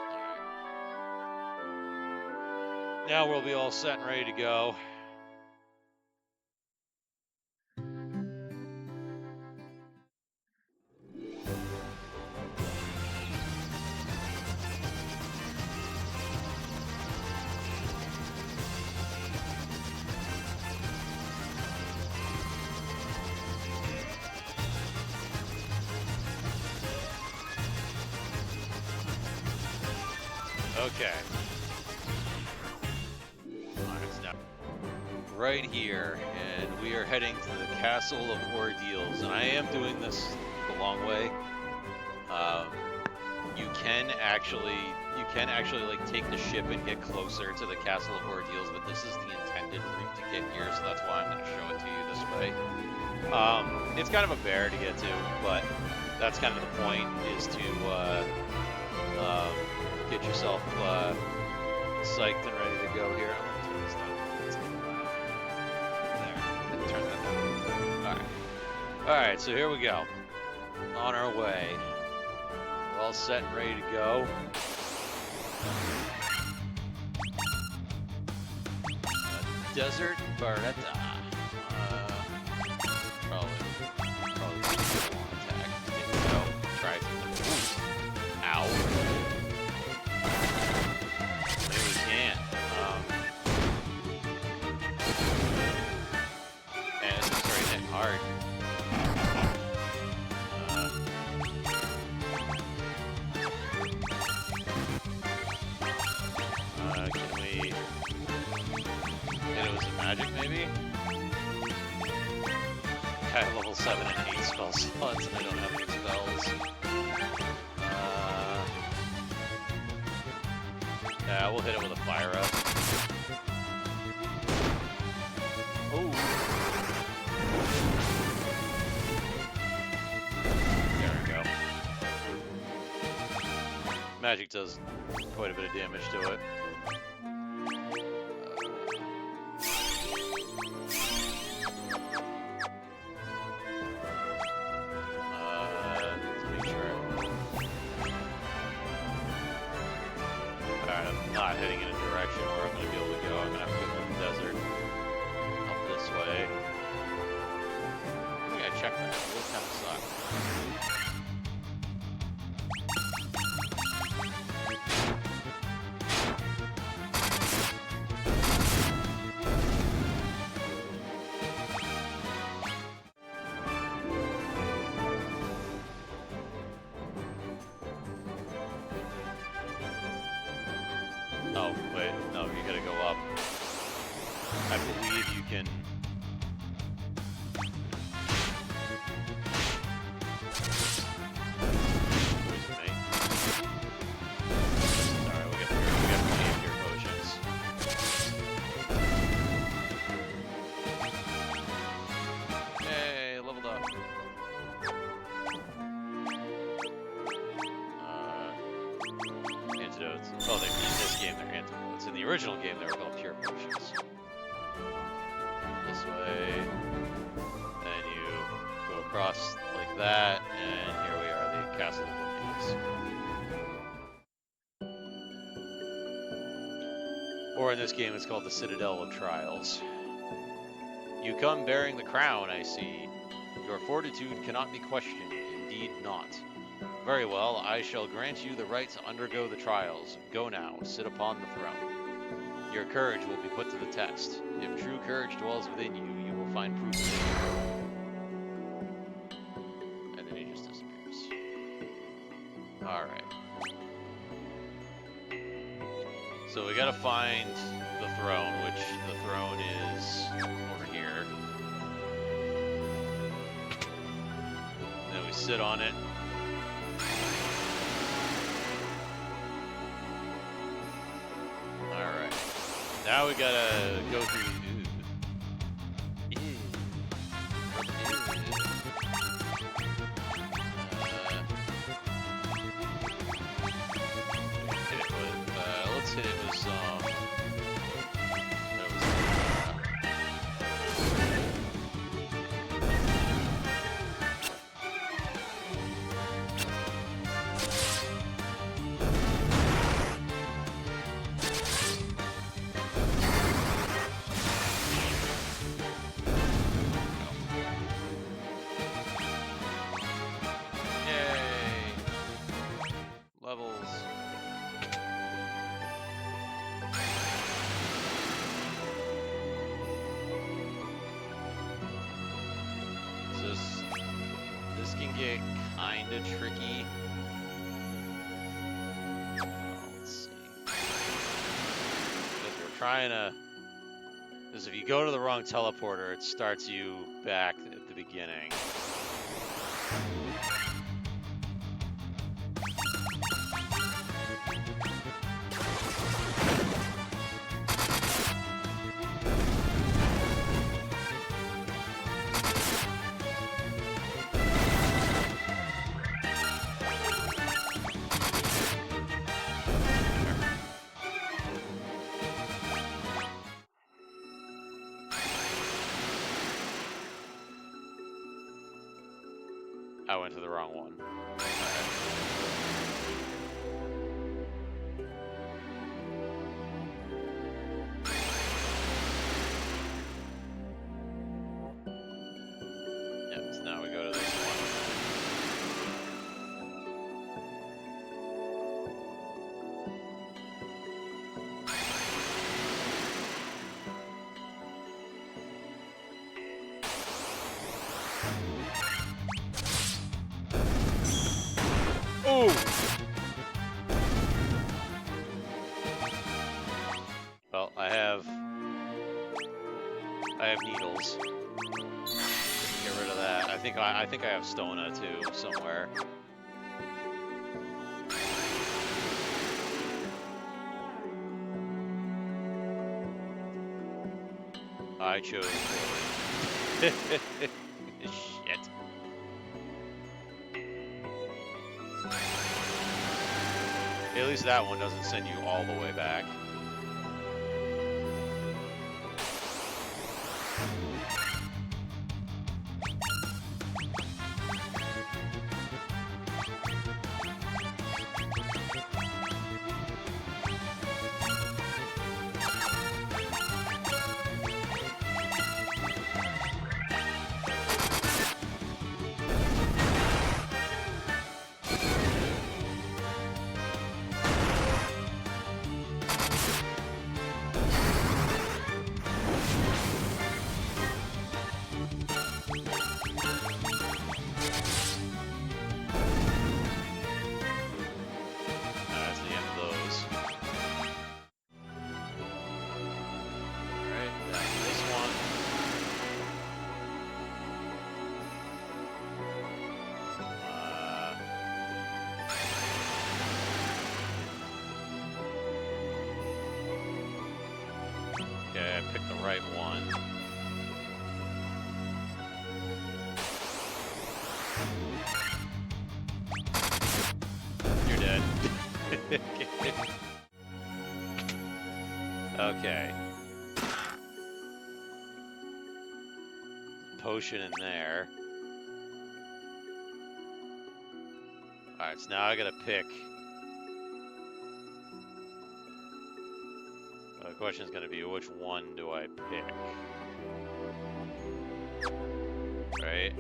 Speaker 1: Alright. Now we'll be all set and ready to go. Okay. Alright, now right here, and we are heading to the Castle of Ordeals, and I am doing this the long way. You can actually like take the ship and get closer to the Castle of Ordeals, but this is the intended route to get here, so that's why I'm going to show it to you this way. It's kind of a bear to get to, but that's kind of the point, is to get yourself psyched and ready to go here. I'm gonna turn this down. It's a little loud. There. Turn that down. Alright. Alright, so here we go. On our way. We're all set and ready to go. Desert Barretta. Probably one attack. Here we go. Try to. Ow. Maybe we can't. And it's starting hitting hard. Can we hit it with some magic, maybe? I have level 7 and 8 spell slots, and I don't have any spells. Yeah, we'll hit it with a fire up. Oh! There we go. Magic does quite a bit of damage to it. Not heading in a direction where I'm going to be able to go. I'm going to have to go through the desert up this way. I think I checked that. It would kind of suck. Oh, wait, no, you gotta go up. I believe you can... Where's me? Alright, we got plenty of cure potions. Hey, leveled up. Antidotes. Oh, in this game they're antidotes. In the original game they were called pure potions. This way. Then you go across like that, and here we are, the Castle of Orleans. Or in this game it's called the Citadel of Trials. You come bearing the crown, I see. Your fortitude cannot be questioned, indeed not. Very well, I shall grant you the right to undergo the trials. Go now, sit upon the throne. Your courage will be put to the test. If true courage dwells within you, you will find proof of it. And then he just disappears. Alright. So we gotta find the throne, which the throne is over here. And then we sit on it. Alright. Now we gotta go through... let's hit it with some... levels. So this can get kinda tricky. Let's see. Because we're trying to... Because if you go to the wrong teleporter, it starts you back at the beginning. I went to the wrong one. I have needles. Get rid of that. I think I have Stona too somewhere. I chose poorly. Shit. At least that one doesn't send you all the way back. Okay, I picked the right one. You're dead. Okay. Potion in there. Alright, so now I gotta pick. The question is going to be, which one do I pick? Right?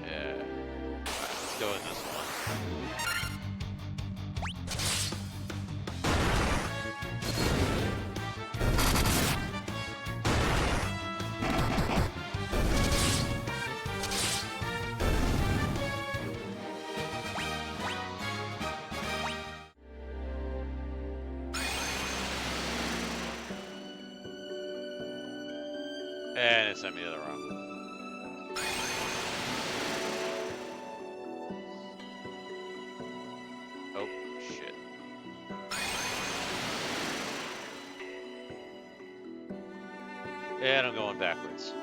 Speaker 1: Yeah. Alright, let's go with this one. And it sent me to the wrong one. Oh, shit. And I'm going backwards.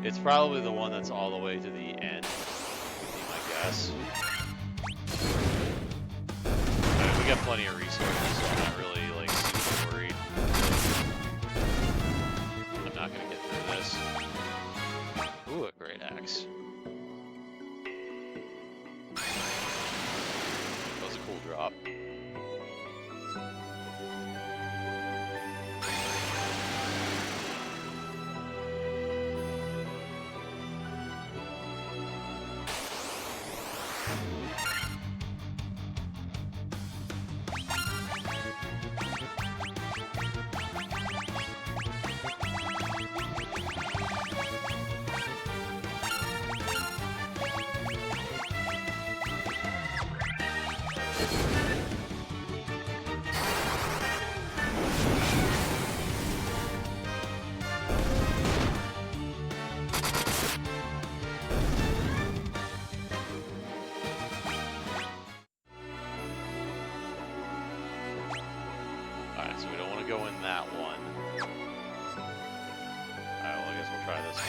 Speaker 1: It's probably the one that's all the way to the end, would be my guess. I mean, we got plenty of resources, so I'm not really, like, super worried. I'm not gonna get through this. Ooh, a great axe. That was a cool drop. Alright, so we don't want to go in that one. Alright, well I guess we'll try this one.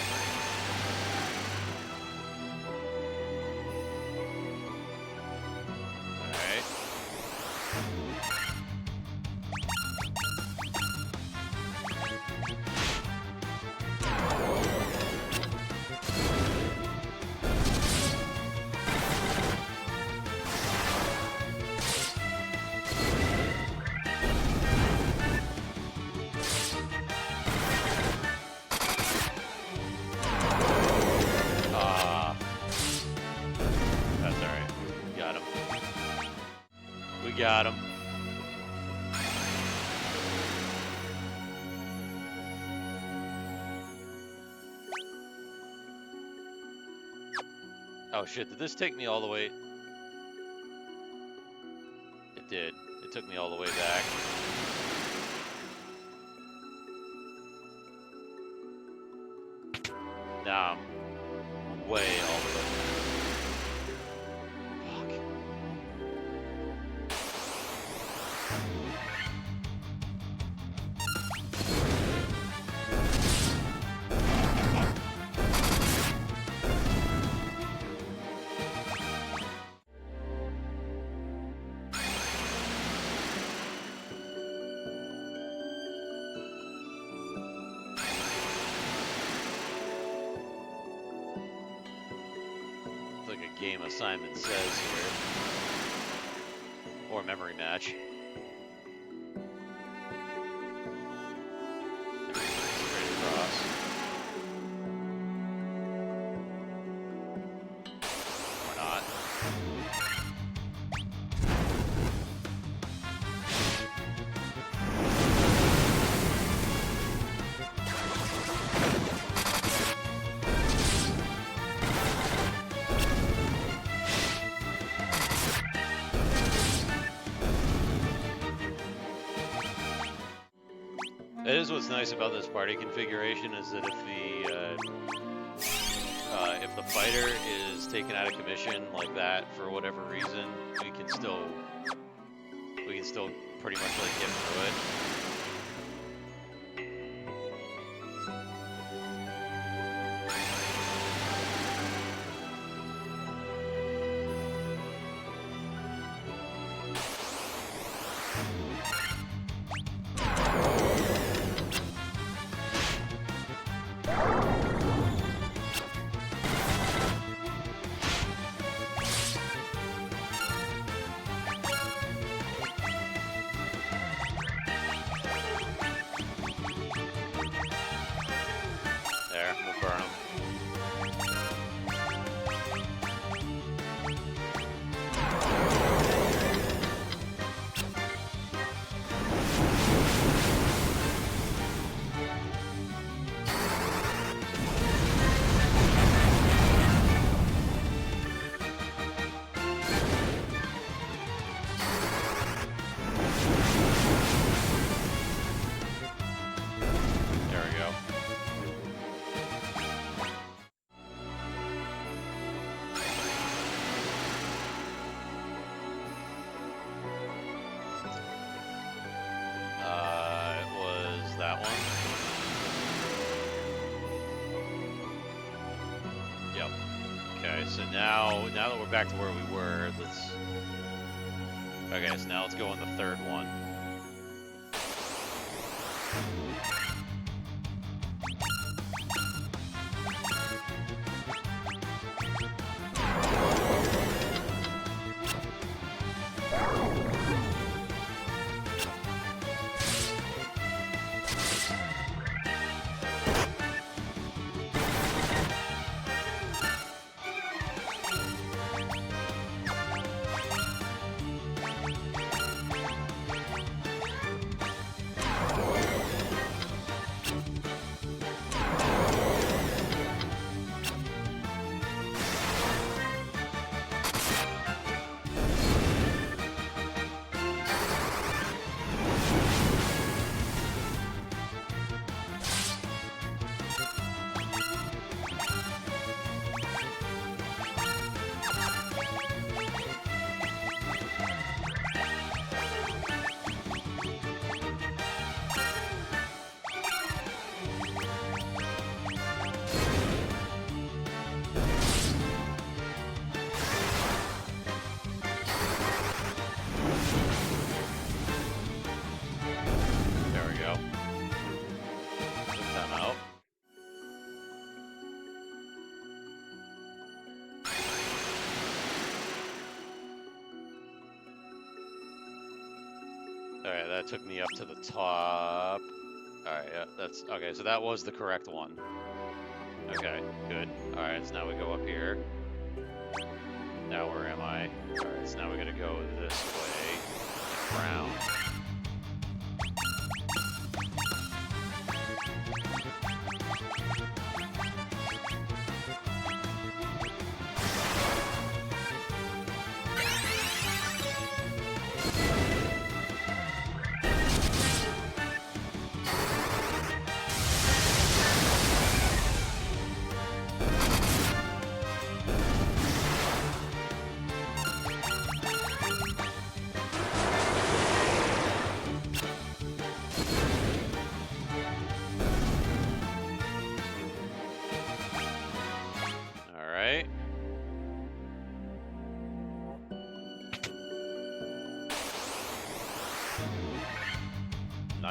Speaker 1: Got him. Oh shit, did this take me all the way? It did. It took me all the way back. Like a game assignment says here. Or memory match. Straight across. Or not. That is what's nice about this party configuration, is that if the fighter is taken out of commission like that for whatever reason, we can still pretty much like get through it. There, we'll burn them. There we go. It was that one. Yep. Okay, so now that we're back to where we were, okay, so now let's go on the third one. There we go. Took time out. Alright, that took me up to the top. Alright, yeah, that's okay, so that was the correct one. Okay, good. Alright, so now we go up here. Now where am I? Alright, so now we gotta go this way. Around.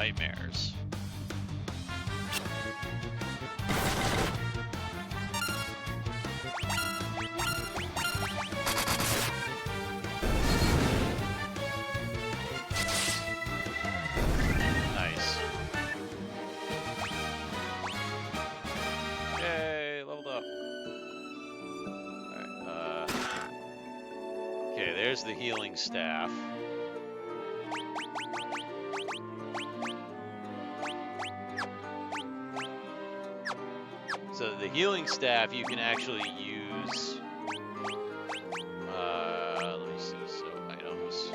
Speaker 1: nightmares. Nice. Yay, leveled up. Alright, okay, there's the healing staff. So the healing staff you can actually use. Let me see. So items.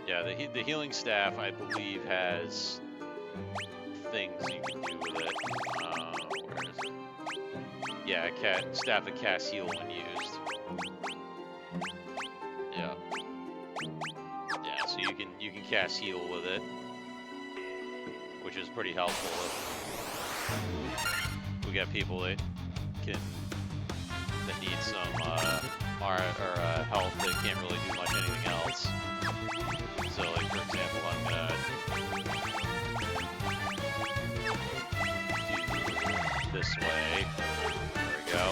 Speaker 1: Yeah, the healing staff I believe has things you can do with it. Where is it? Yeah, staff that casts heal when used. Yeah. Yeah, so you can cast heal with it, which is pretty helpful if we got people that need some health that can't really do much anything else. So, like for example, I'm gonna do this way. There we go.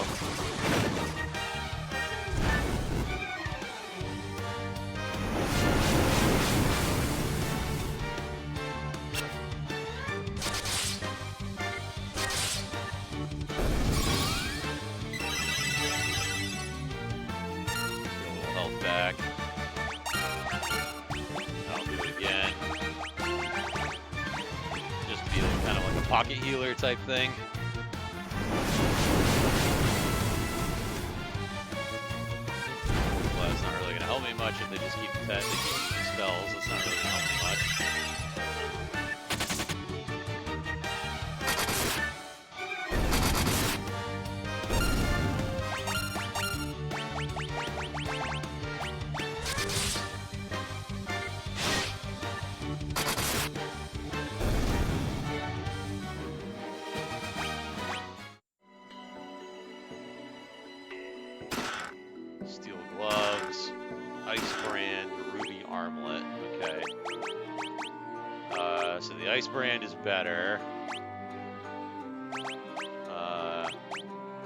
Speaker 1: Back. I'll do it again. Just to be kind of like a pocket healer type thing. Well, that's not really going to help me much if they just keep using spells. That's not really going to help me much. Steel gloves, ice brand, ruby armlet. Okay. So the ice brand is better.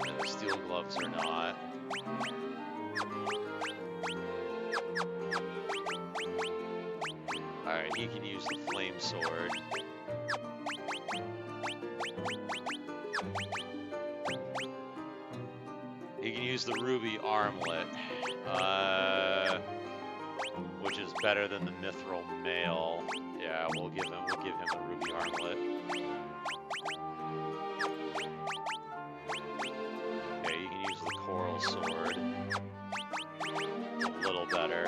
Speaker 1: And the steel gloves are not. Alright, he can use the flame sword. He can use the ruby armlet, which is better than the mithril mail. Yeah, we'll give him the ruby armlet. Okay, you can use the coral sword. A little better. I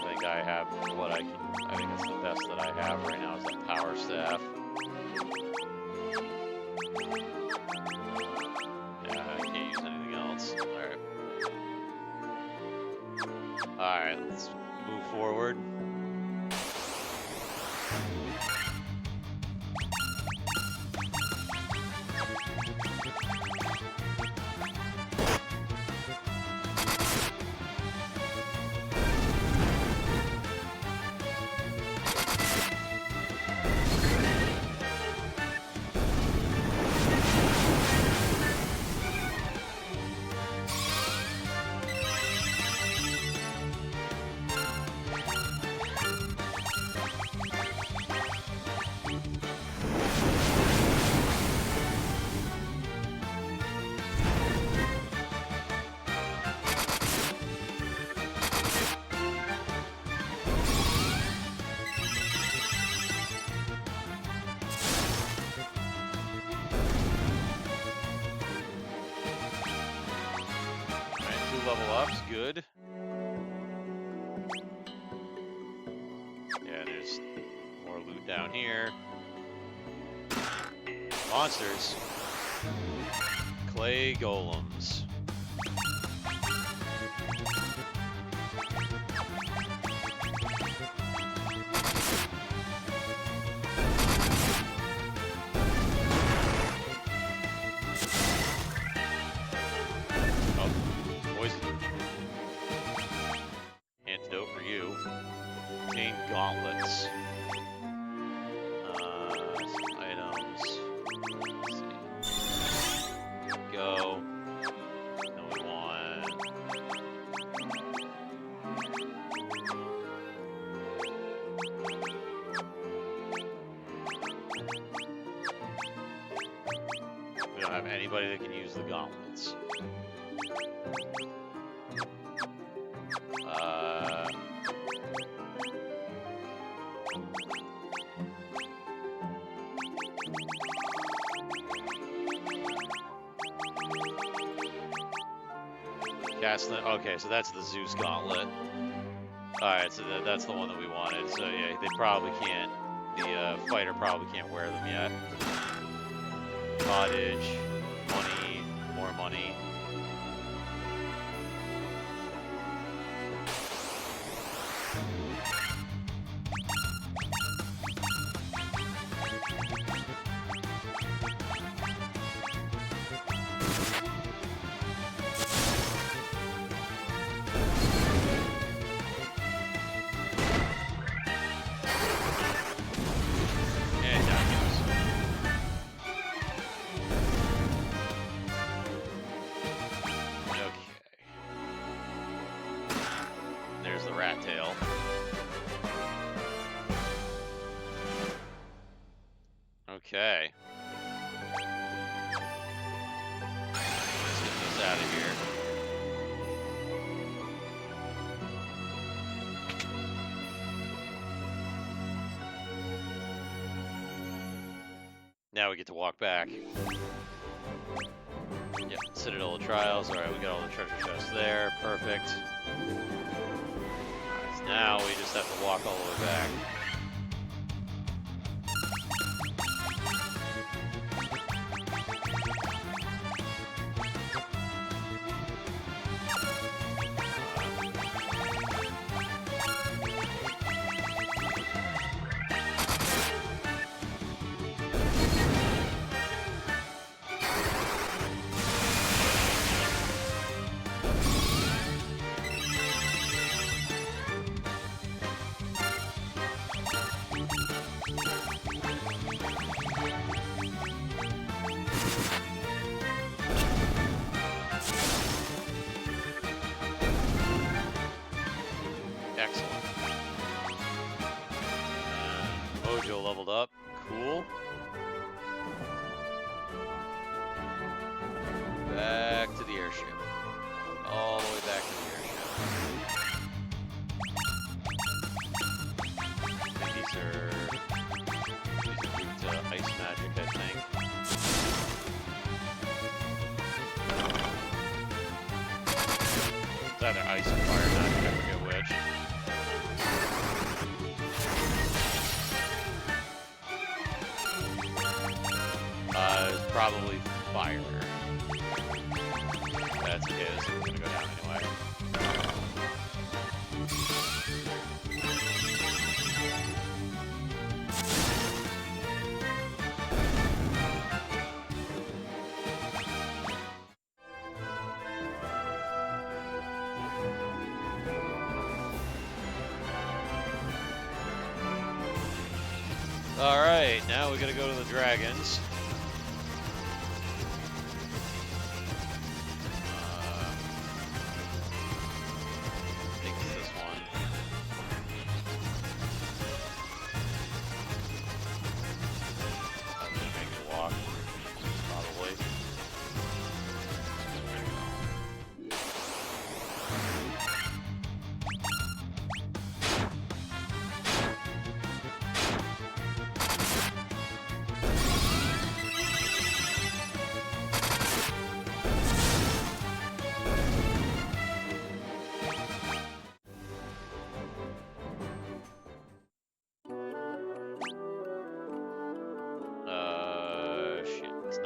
Speaker 1: think I have what I can. I think it's the best that I have right now is the power staff. Alright, let's move forward. Level up's good. Yeah, there's more loot down here. Monsters. Clay golems. gauntlets. Items. Let's see. Go. Then we want. We don't have anybody that can use the gauntlets. Okay, so that's the Zeus gauntlet. Alright, so that's the one that we wanted. So yeah, they probably can't, the fighter probably can't wear them yet. Cottage, money, more money. Okay. Let's get this out of here. Now we get to walk back. Yep, Citadel of Trials. Alright, we got all the treasure chests there. Perfect. Right, so now we just have to walk all the way back. Leveled up. Cool. Back to the airship. All the way back to the airship. These are weak to ice magic, I think. It's either ice or fire magic, I forget which. Probably fire. That's okay, this is gonna go down anyway. Alright, now we gotta go to the dragons. It's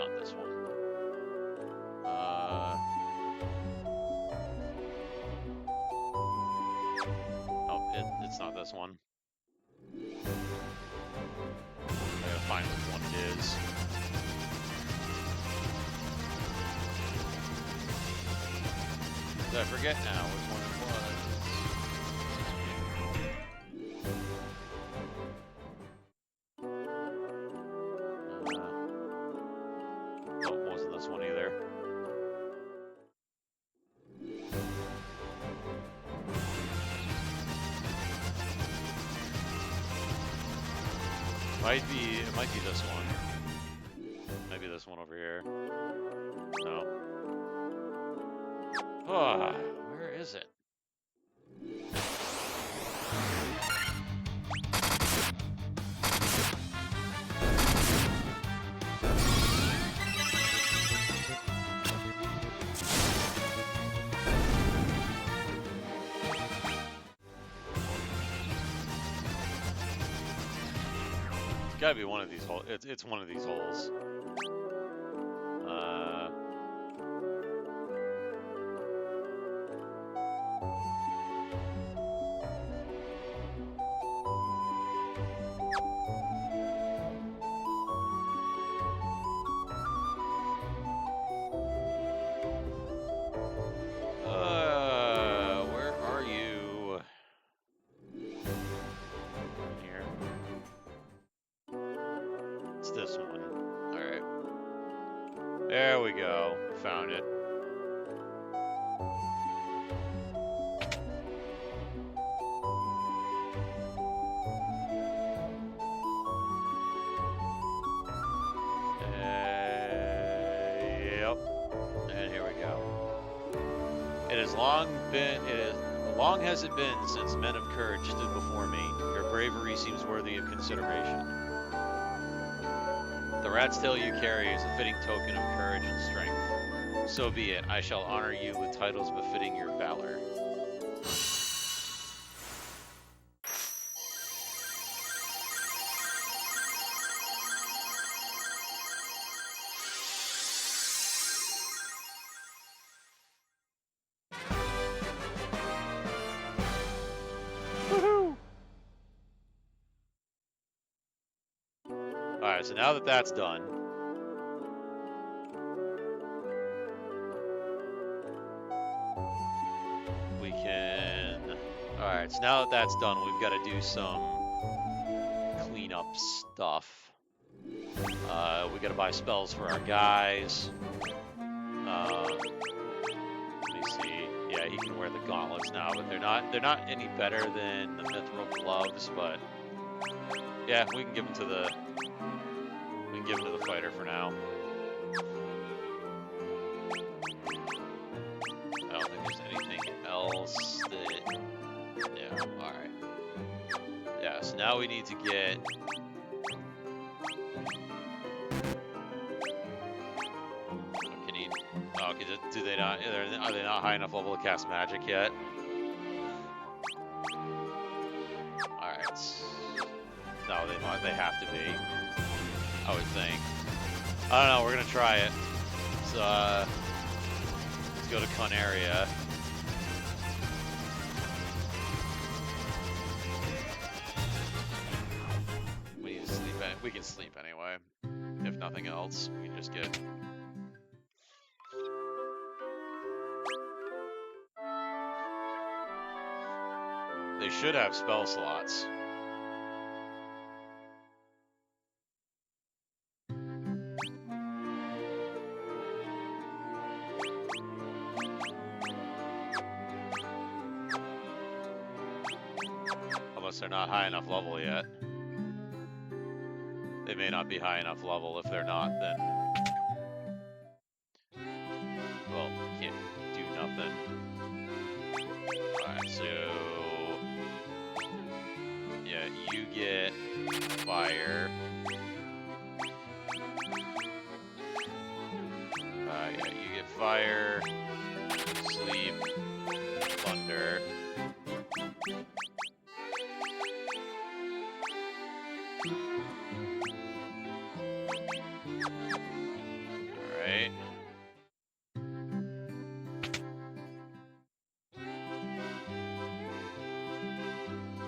Speaker 1: not this one. I gotta find which one it is. I forget now which one it was. might be this one. Maybe this one over here. No. Ah, where is it? It's gotta be one of these holes. It's one of these holes. Where are you? Here. It's this one. All right. There we go. Found it. Yep. And here we go. Long has it been since men of courage stood before me. Your bravery seems worthy of consideration. The rat's tail you carry is a fitting token of courage and strength. So be it. I shall honor you with titles befitting your valor. Alright, so now that that's done, we can... Alright, so now that that's done, we've got to do some cleanup stuff. We got to buy spells for our guys. Let me see. Yeah, he can wear the gauntlets now, but they're not any better than the mithril gloves, but yeah, we can give them to the fighter for now. I don't think there's anything else that... Yeah, alright. Yeah, so now we need to get... Can he... Oh, do they not... Are they not high enough level to cast magic yet? Alright. No, they have to be. I would think. I don't know, we're gonna try it. So, let's go to Conaria. We need to sleep. We can sleep anyway. If nothing else, we can just get... They should have spell slots. They're not high enough level yet. They may not be high enough level. If they're not, then... Well, can't do nothing. Alright, so... Yeah, you get fire. Yeah, you get fire, sleep, thunder. Alright.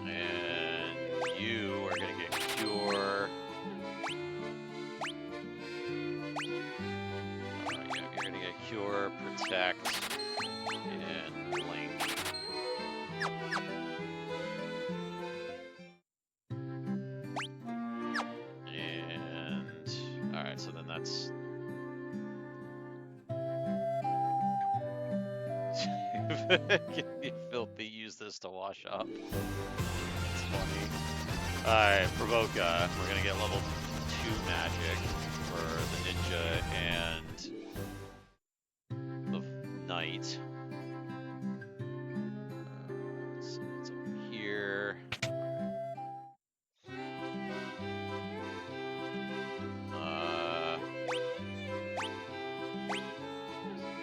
Speaker 1: And you are gonna get cure. Yeah, you're gonna get cure, protect, and blink. And alright, so then that's Can you filthy use this to wash up?
Speaker 2: funny.
Speaker 1: Alright, Provoca. We're gonna get level 2 magic for the ninja and the knight. Let's see what's over here.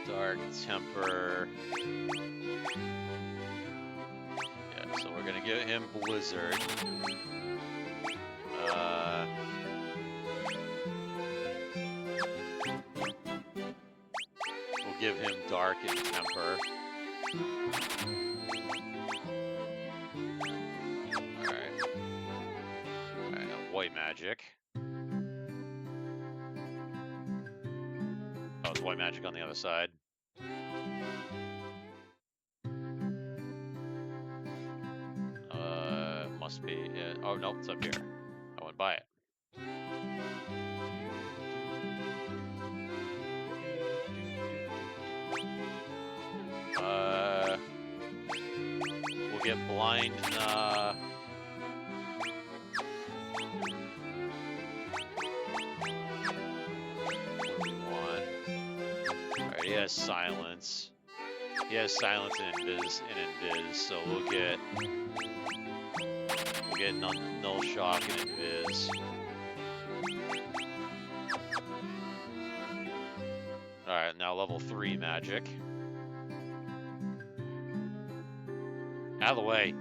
Speaker 1: Dark Temper. Yeah, so we're gonna give him Blizzard. We'll give him Dark and Temper. Alright. Alright, now White Magic. Oh, it's White Magic on the other side. Must be it. Oh, no, it's up here. I went by it. We'll get blind. What do we want? Alright, he has silence. He has silence and invis, so we'll get null shock and invis. Alright, now level 3 magic. Out of the way.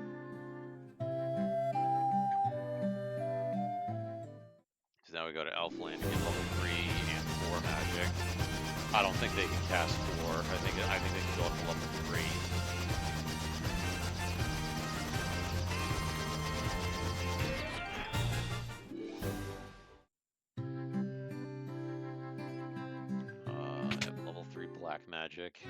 Speaker 1: So now we go to Elfland to get level 3 and 4 magic. I don't think they can cast 4. I think they can go up to level 3. Level 3 black magic.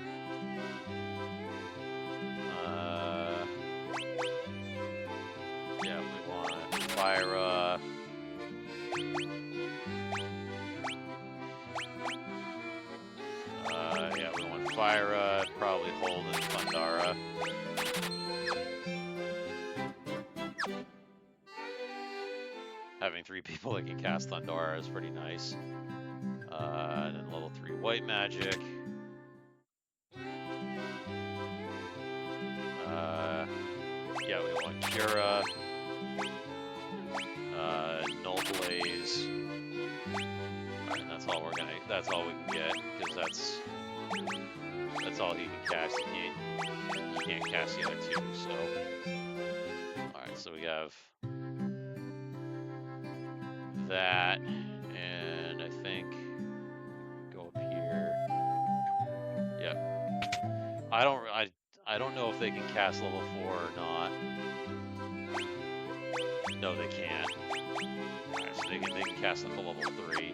Speaker 1: Yeah, we want Fyra. Yeah, we want Fyra, probably Hold and Thundara. Having 3 people that can cast Thundara is pretty nice. And then level 3 white magic. Yeah, we want Cura. Null Blaze. Alright, that's all we can get, because that's all he can cast. He can't cast the other 2, so. Alright, so we have that, and I think go up here. Yep. I don't know if they can cast level 4 or not. No, they can't. Alright, so they can cast them to level 3.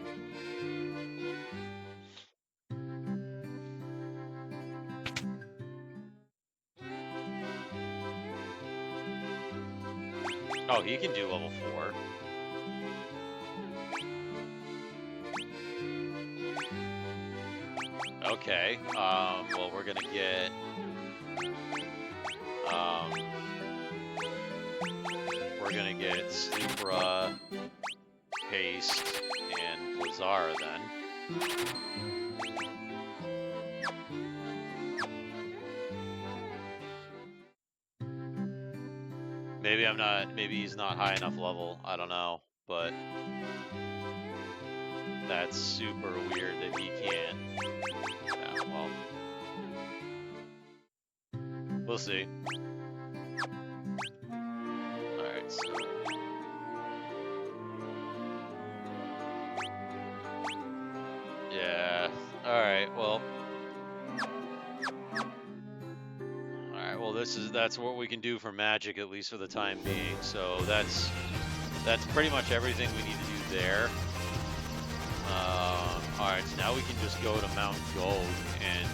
Speaker 1: Oh, he can do level 4. Okay, well, we're gonna get, Sleepra, Haste, and Blizzara then. Maybe he's not high enough level, I don't know, but that's super weird that he can't. Yeah, well, we'll see. Alright, so. Yeah, alright, well. Alright, well, that's what we can do for magic, at least for the time being. So that's pretty much everything we need to do there. Alright, so now we can just go to Mount Gold and...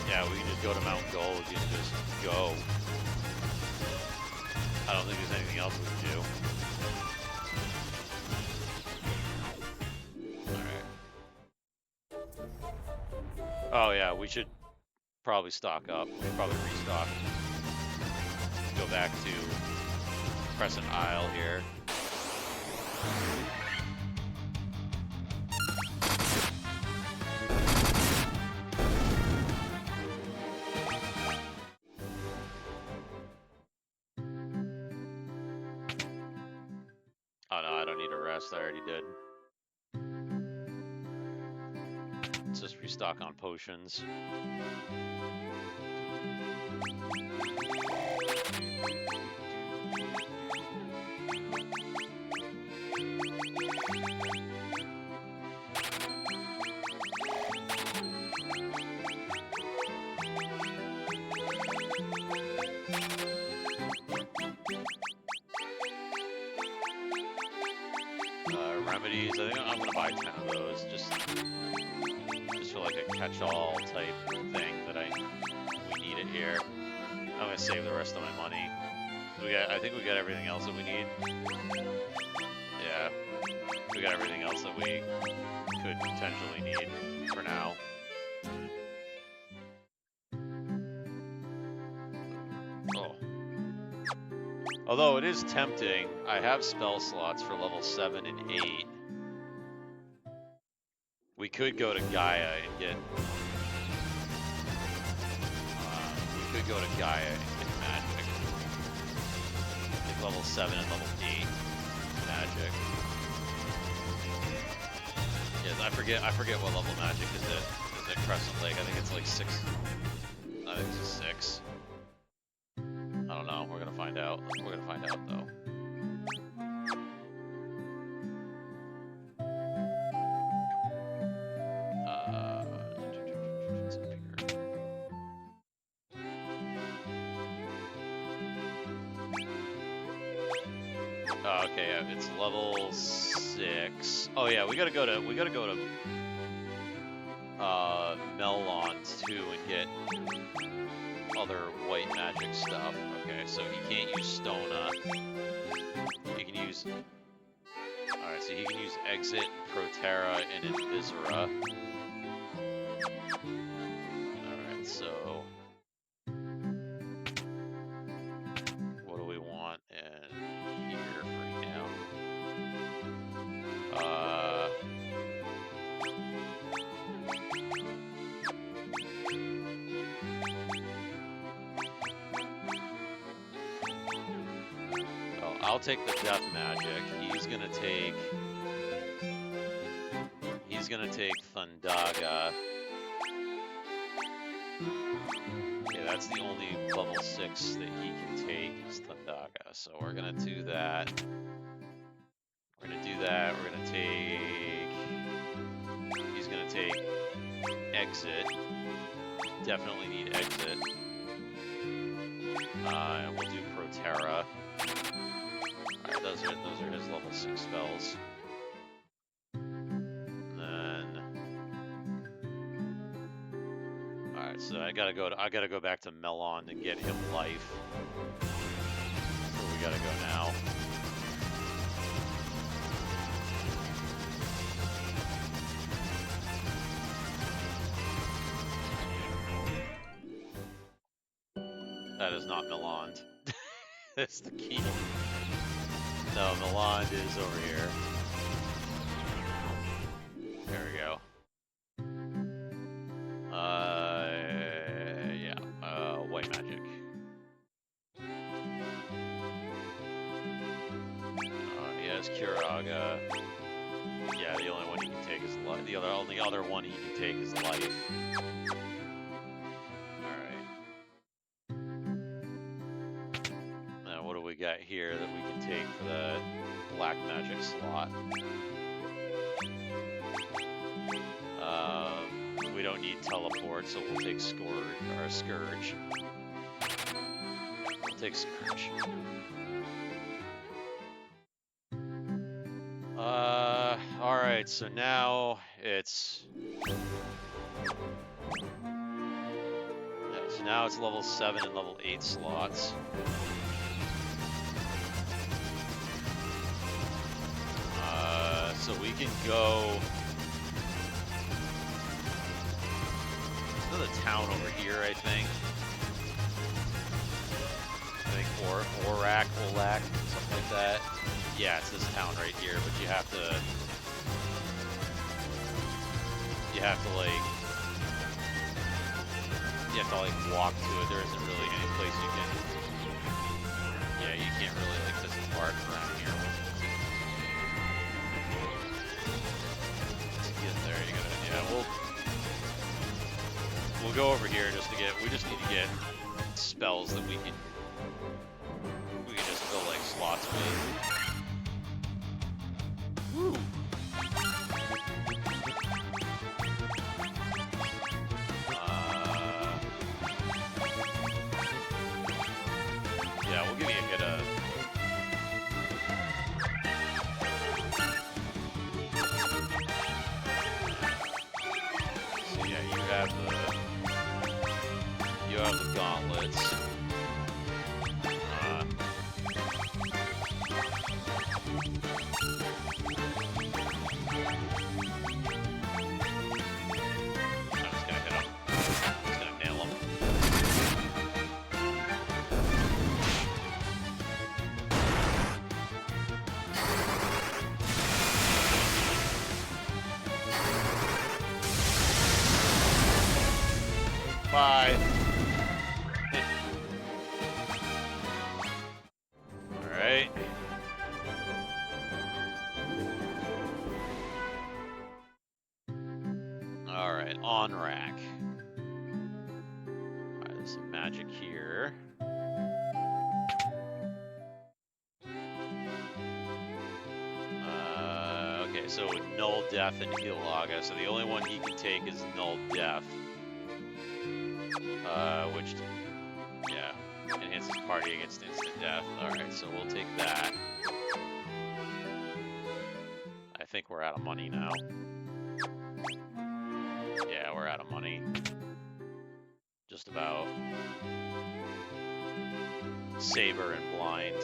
Speaker 1: Yeah, we can just go to Mount Gold and just go. I don't think there's anything else we can do. Alright. Oh yeah, we should probably stock up. We should probably restock. Go back. back to Crescent Isle here. Oh no, I don't need a rest. I already did. Let's just restock on potions. Remedies, I think I'm gonna buy 10 of those, just for like a catch-all type thing that we need it here. I'm gonna save the rest of my money. I think we got everything else that we need. Yeah, we got everything else that we could potentially need for now. Oh. Although it is tempting, I have spell slots for level 7 and 8. We could go to Gaia and get... we could go to Gaia and get magic. Get level 7 and level 8 magic. Yes, I forget what level magic is at Crescent Lake. I think it's like 6. I think it's 6. I don't know. We're gonna find out. We're gonna find out though. Oh, okay, yeah, it's level 6. Oh yeah, we gotta go to Melon too and get other white magic stuff. Okay, so he can't use Stona. He can use... Alright, so he can use Exit, Proterra, and Invisera. Alright, so... what do we want in here for him? I'll take the death magic. He's gonna take Thundaga. Yeah, that's the only level 6 that he can take is Thundaga. So we're gonna do that. We're gonna do that. We're gonna take... He's gonna take Exit. Definitely need Exit. And we'll do Proterra. Alright, those are his level 6 spells. And then... Alright, so I gotta go back to Melon and get him life. That's where we gotta go now. That is not Milan. That's the key. No, Milan is over here. There we go. Yeah. White magic. He has Curaga. Yeah, the only one he can take is life. The only other one he can take is life. Got here that we can take for the black magic slot. We don't need teleport, so we'll take Scourge. We'll take Scourge. Alright, so now it's... Yeah, so now it's level 7 and level 8 slots. So we can go to the town over here, I think. Olak, something like that. Yeah, it's this town right here, but you have to like walk to it. There isn't really any place you can. Yeah, you can't really like disembark around here. To get there, you gotta. Yeah, we'll go over here just to get. We just need to get spells that we can just fill like slots with. Woo. Yeah, we'll give you a hit of. So yeah, you have the gauntlets. Bye. Alright. Alright, on rack. Alright, there's some magic here. Okay, so null death and heal Laga. So the only one he can take is null death. Which, yeah, enhances party against instant death. Alright, so we'll take that. I think we're out of money now. Yeah, we're out of money. Just about. Saber and blind.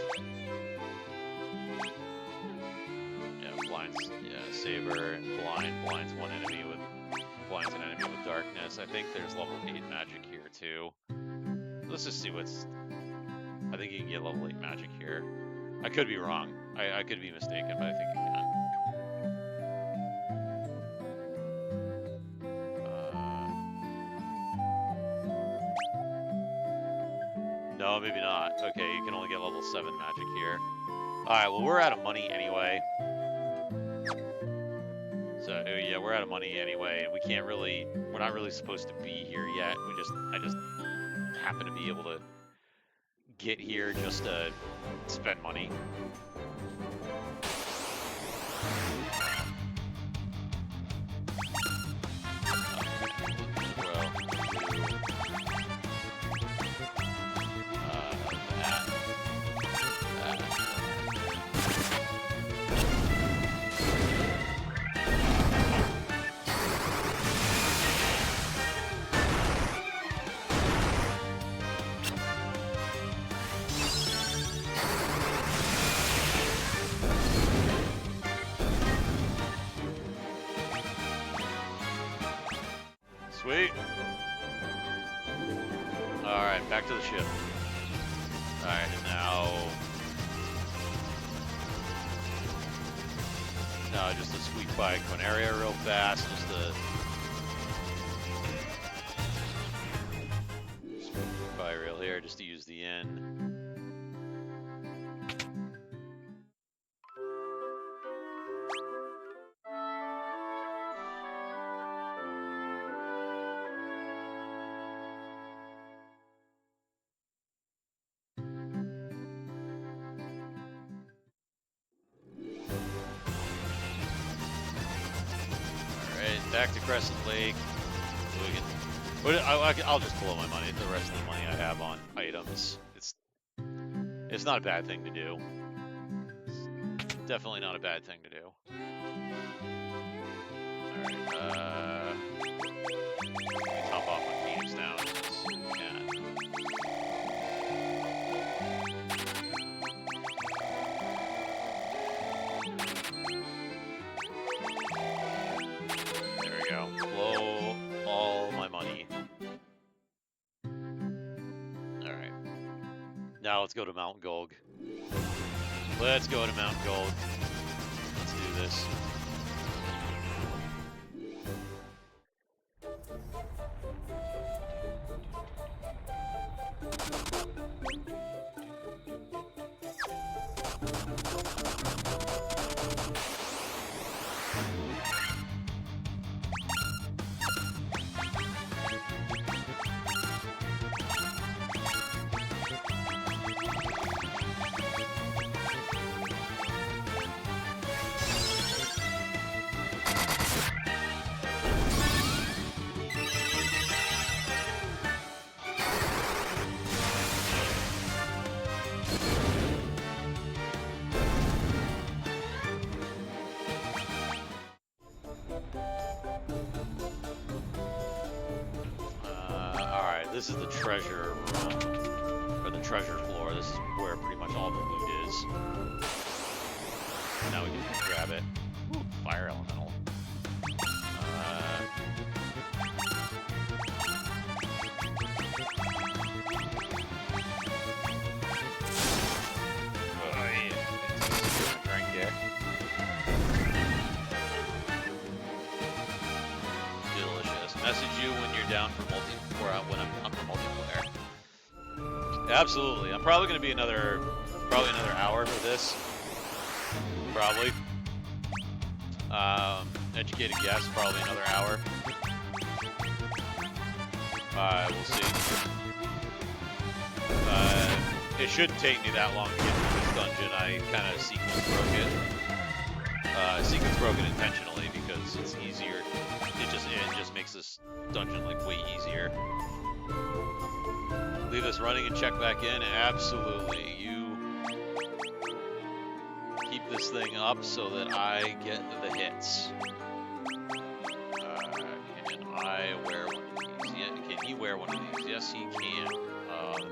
Speaker 1: Yeah, blinds. Yeah, saber and blind. Blind's an enemy with darkness. I think there's level 8 magic here too. Let's just see what's. I think you can get level 8 magic here. I could be wrong. I could be mistaken, but I think you can. No, maybe not. Okay, you can only get level 7 magic here. Alright, well, we're out of money anyway. So, yeah, we're out of money anyway. We can't really... We're not really supposed to be here yet. I just happen to be able to get here just to spend money. Sweet. Alright, back to the ship. Alright, and now just to squeak by Quinaria real fast, just to squeak by real here, just to use the inn. Back to Crescent Lake. I'll just blow my money. The rest of the money I have on items. It's not a bad thing to do. It's definitely not a bad thing to do. Alright, top off my Phoenix down. Blow all my money. Alright. Now Now let's go to Mount Golg. Let's go to Mount Golg. Let's do this. This is the treasure room, or the treasure floor. This is where pretty much all the loot is. Now we can grab it. Ooh, fire elemental. Drink it. Delicious. Message you when you're down for when I'm for multiplayer. Absolutely. I'm probably going to be another hour for this. Probably. Educated guess, probably another hour. We'll see. It shouldn't take me that long to get through this dungeon. I kind of sequence broke it. Sequence broke it intentionally because it's easier. It just makes this dungeon like way easier. Leave this running and check back in. Absolutely. You keep this thing up so that I get the hits. Can I wear one of these? Yeah, can he wear one of these? Yes, he can.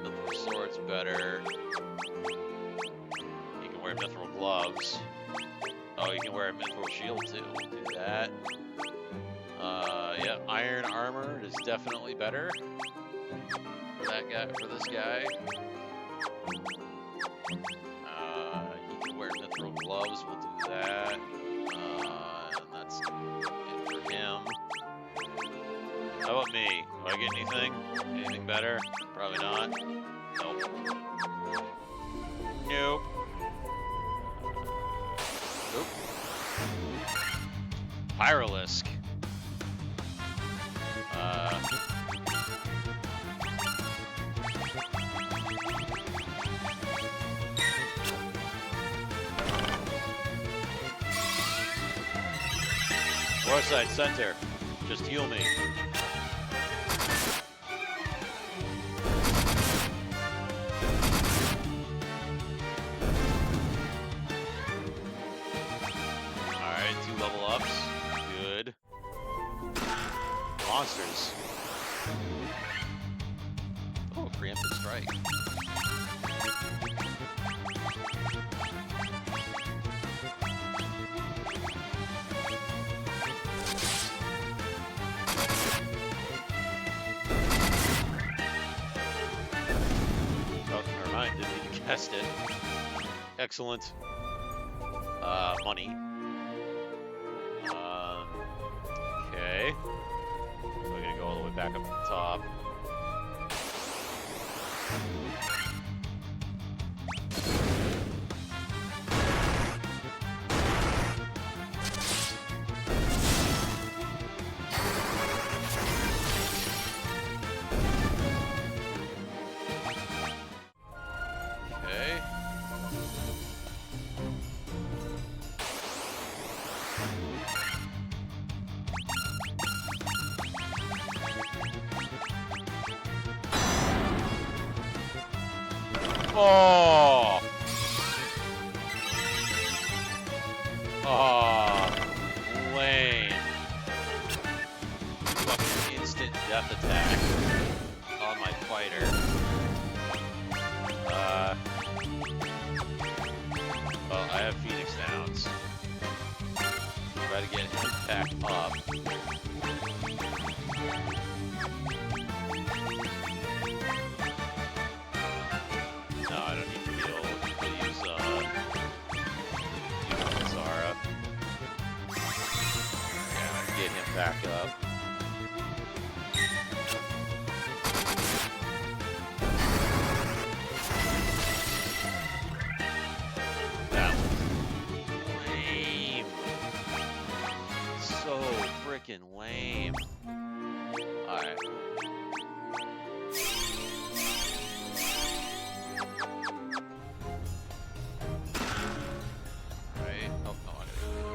Speaker 1: The mithril sword's better. He can wear mithril gloves. Oh, you can wear a mithril shield too. We'll do that. Yeah, iron armor is definitely better for that guy. For this guy, he can wear mithril gloves. We'll do that. And that's it for him. How about me? Do I get anything? Anything better? Probably not. Nope. Nope. Nope. Pyrolisk. Warside Center. Just heal me. Alright, 2 level ups. Good. Monsters. Oh, preemptive strike. Oh, never mind, didn't even cast it. Excellent. Money. Okay. We're gonna go all the way back up to the top. Okay. Oh! Oh, lame. Fucking instant death attack on my fighter. Well, I have Phoenix Downs. Try to get him back up. No, I don't back up. That was lame. So freaking lame. Alright. Right. Oh, no, I didn't.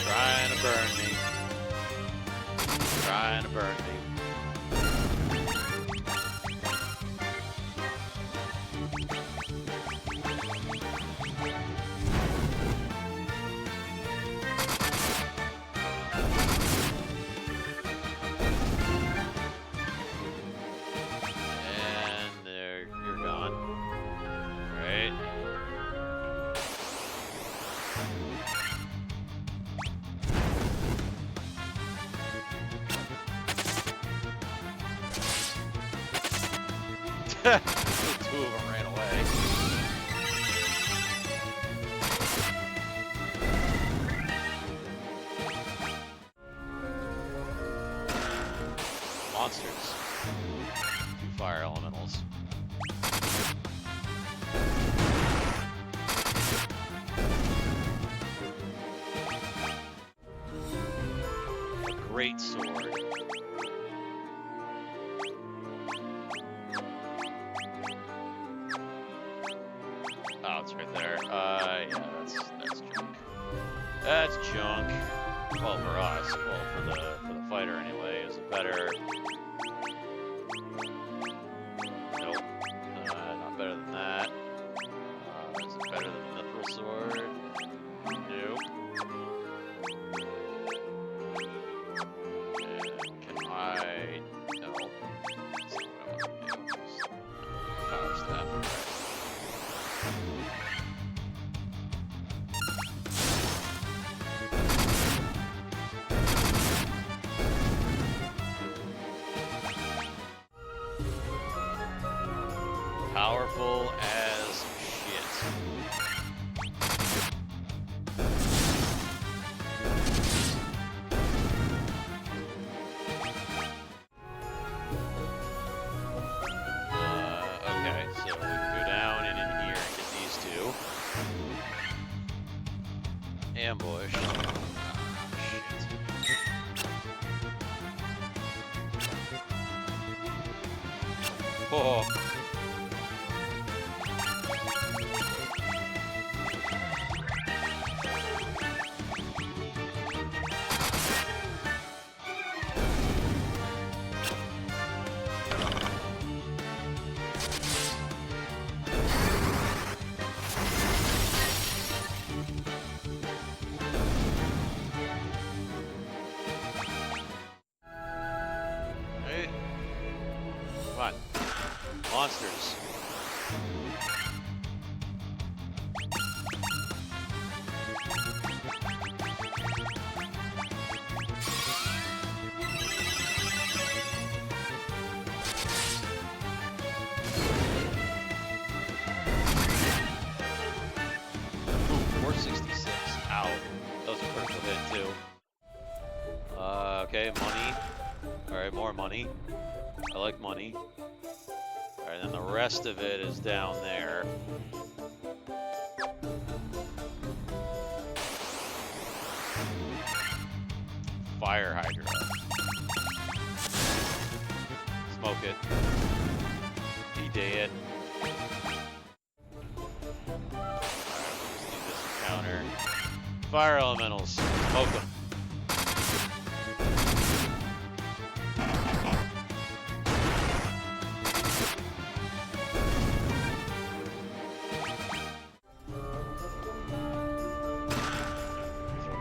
Speaker 1: Trying to burn me. Trying to burn me. And there, you're gone. Right? The two of them ran away. Monsters. Two fire elementals. Great sword. Oh, it's right there. Yeah, that's junk. That's junk. Well, for us. Well, for the fighter anyway. Is it better? Nope. Not better than that. Is it better than the mithril sword? Nope. And can I? No. That's not what I want to do. Power staff. Powerful as shit. Okay, so we can go down and in here and get these two. Ambush. Shit. Oh. Hey. Come on. Monsters. Ooh, 466. Ow. That was a critical hit too. Okay, money. Alright, more money. I like money. Alright, then the rest of it is down there. Fire Hydra. Smoke it. Be dead. Alright, we'll just do this encounter. Fire elementals. Smoke them.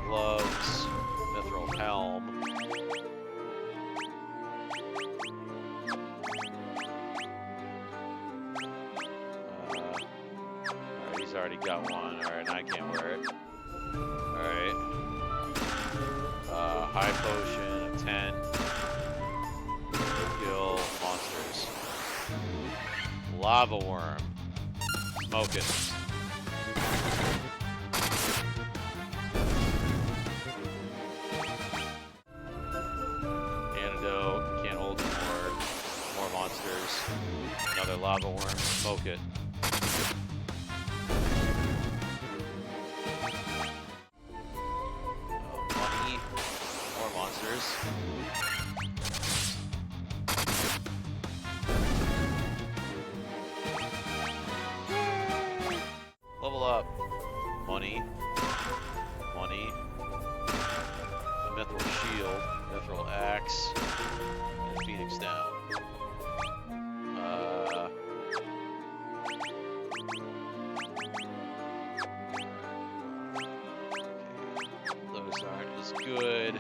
Speaker 1: Gloves, mithril helm. already got one. Alright, I can't wear it. Alright. High potion of 10. Kill monsters. Lava worm. Smoke it. Antidote. Can't hold anymore. More monsters. Another lava worm. Smoke it. Money. More monsters. Level up. Money. Money. Mithril shield. Mithril axe. And Phoenix down. Those aren't as good.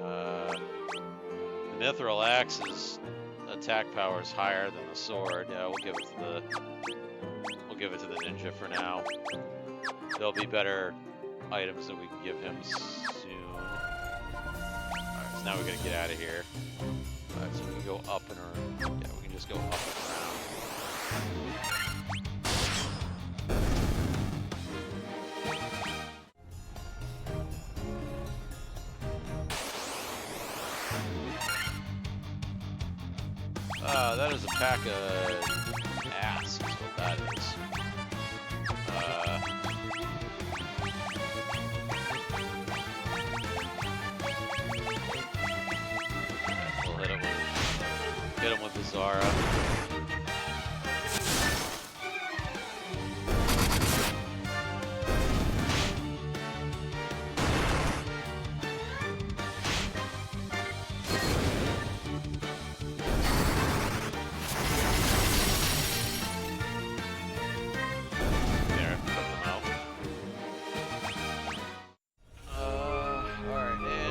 Speaker 1: The Mithril axe's attack power is higher than the sword. Yeah, we'll give it to the ninja for now. There'll be better items that we can give him soon. Alright, so now we gotta get out of here. Alright, so we can go up and around. Yeah, we can just go up and around. That is a pack of ass, is what that is. We'll hit him with the Zara.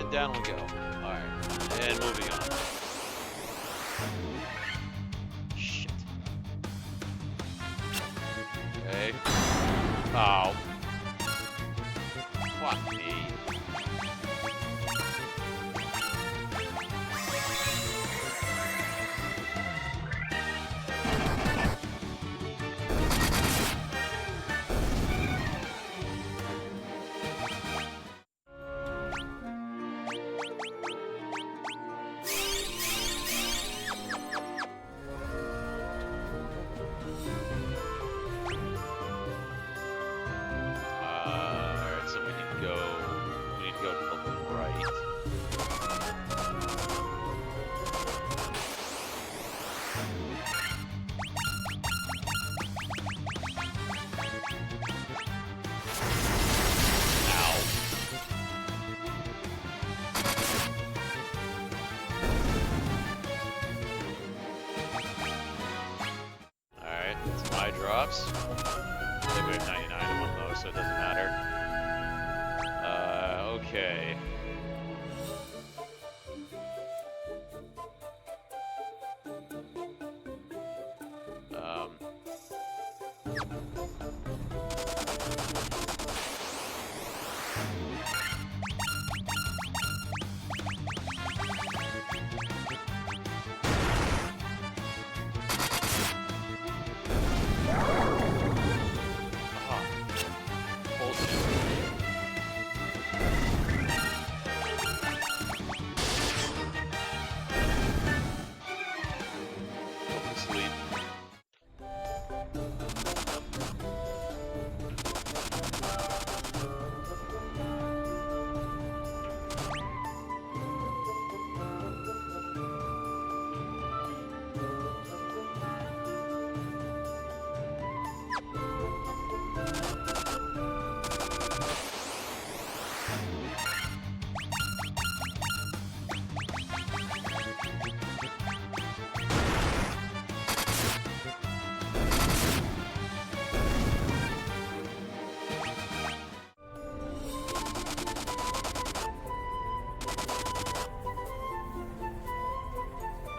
Speaker 1: Down we go. Alright. And moving on. Shit. Okay. Oh. Fuck me. Drops. I think we have 99 of them though, so it doesn't matter. Okay.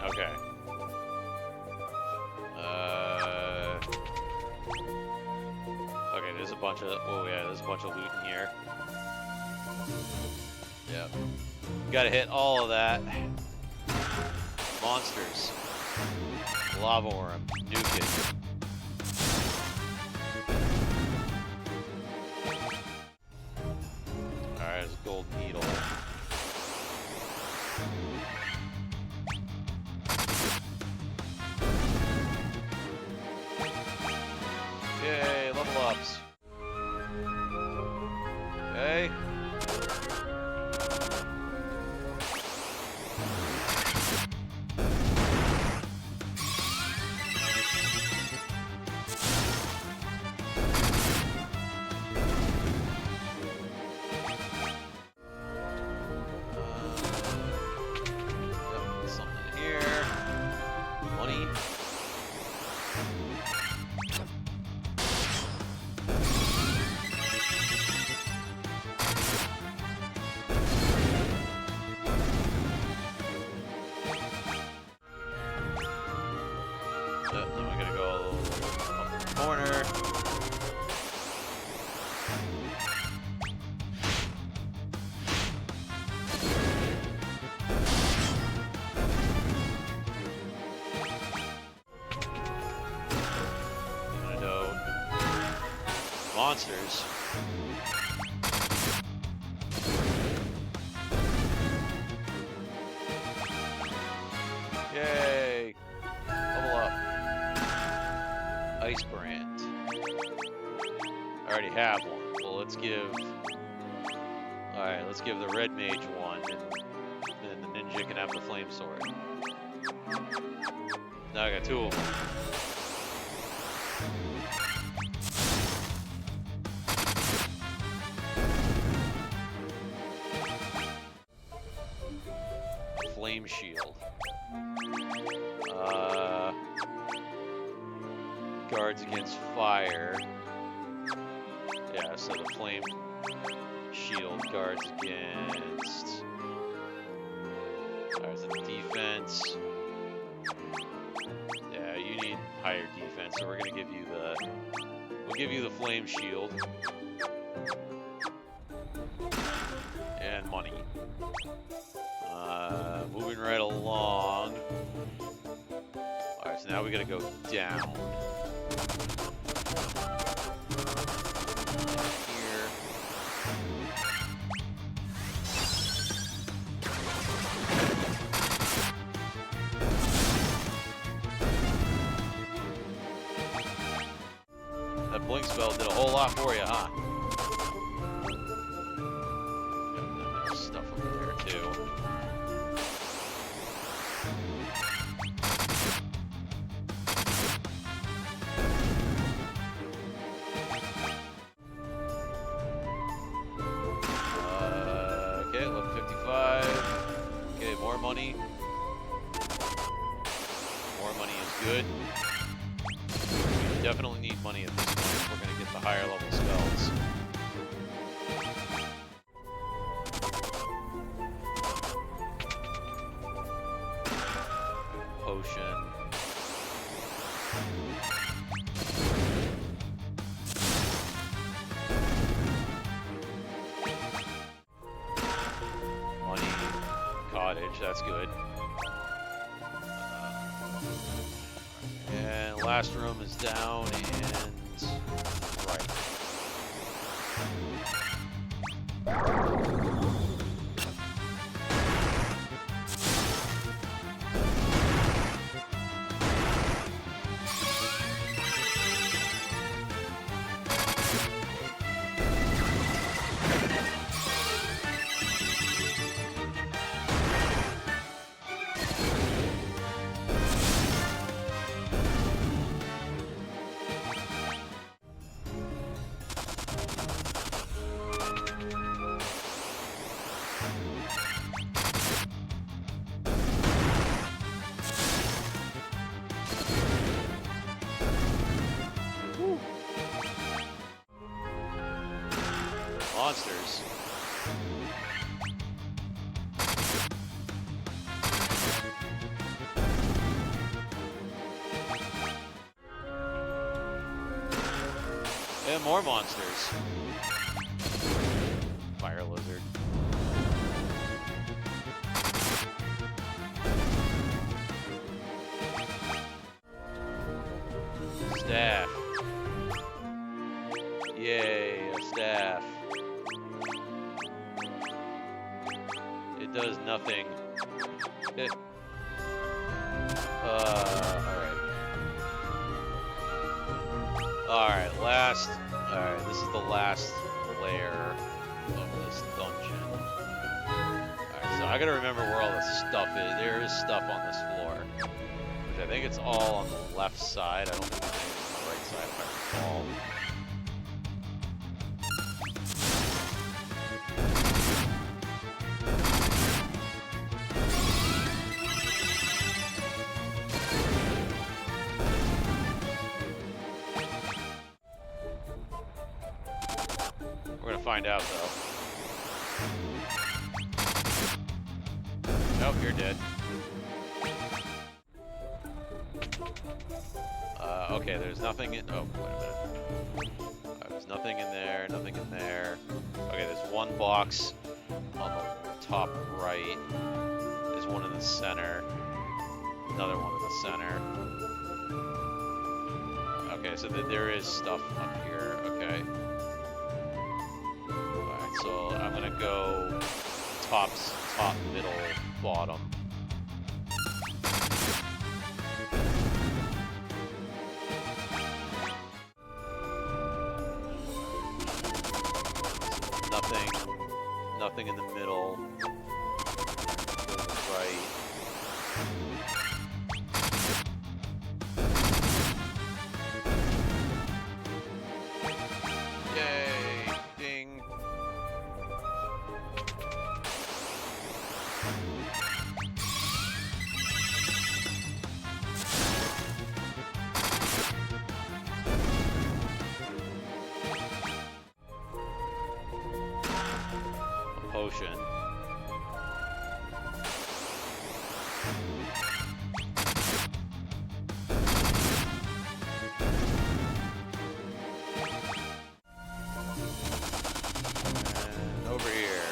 Speaker 1: Okay. bunch of, oh yeah, there's a bunch of loot in here. Yep. Gotta hit all of that. Monsters. Lava worm. Nuke it. Alright, there's a gold needle. Yay, level ups. Okay. Something here. Money. Then we gotta go up the corner. Antidote. Monsters. Yay! Level up. Ice brand. I already have one. Well, let's give. Alright, let's give the red mage one, and then the ninja can have the flame sword. Now I got two of them. Flame shield. Guards against fire. Yeah, so the flame shield guards against. Alright, so the defense. Yeah, you need higher defense, so we're gonna give you the. We'll give you the flame shield. And money. Moving right along. Alright, so now we gotta go down. Here. That blink spell did a whole lot for you, huh? There's stuff over there too. Okay, level 55. Okay, more money. More money is good. We definitely need money at this point if we're going to get the higher level spells. Potion. Money. Cottage, that's good. And last room is down and right. got more monsters. Fire lizard. Staff. Yay, a staff. It does nothing. Alright, alright, this is the last layer of this dungeon. Alright, so I gotta remember where all this stuff is. There is stuff on this floor, which I think it's all on the left side. I don't think there's anything on the right side if I recall. Find out though. Nope, you're dead. Okay, there's nothing in. Oh, wait a minute. There's nothing in there. Nothing in there. Okay, there's one box on the top right. There's one in the center. Another one in the center. Okay, so there is stuff up here. Okay. So I'm gonna go top, middle, bottom. Nothing in the middle. Right. Yay! Ding. Potion. And over here.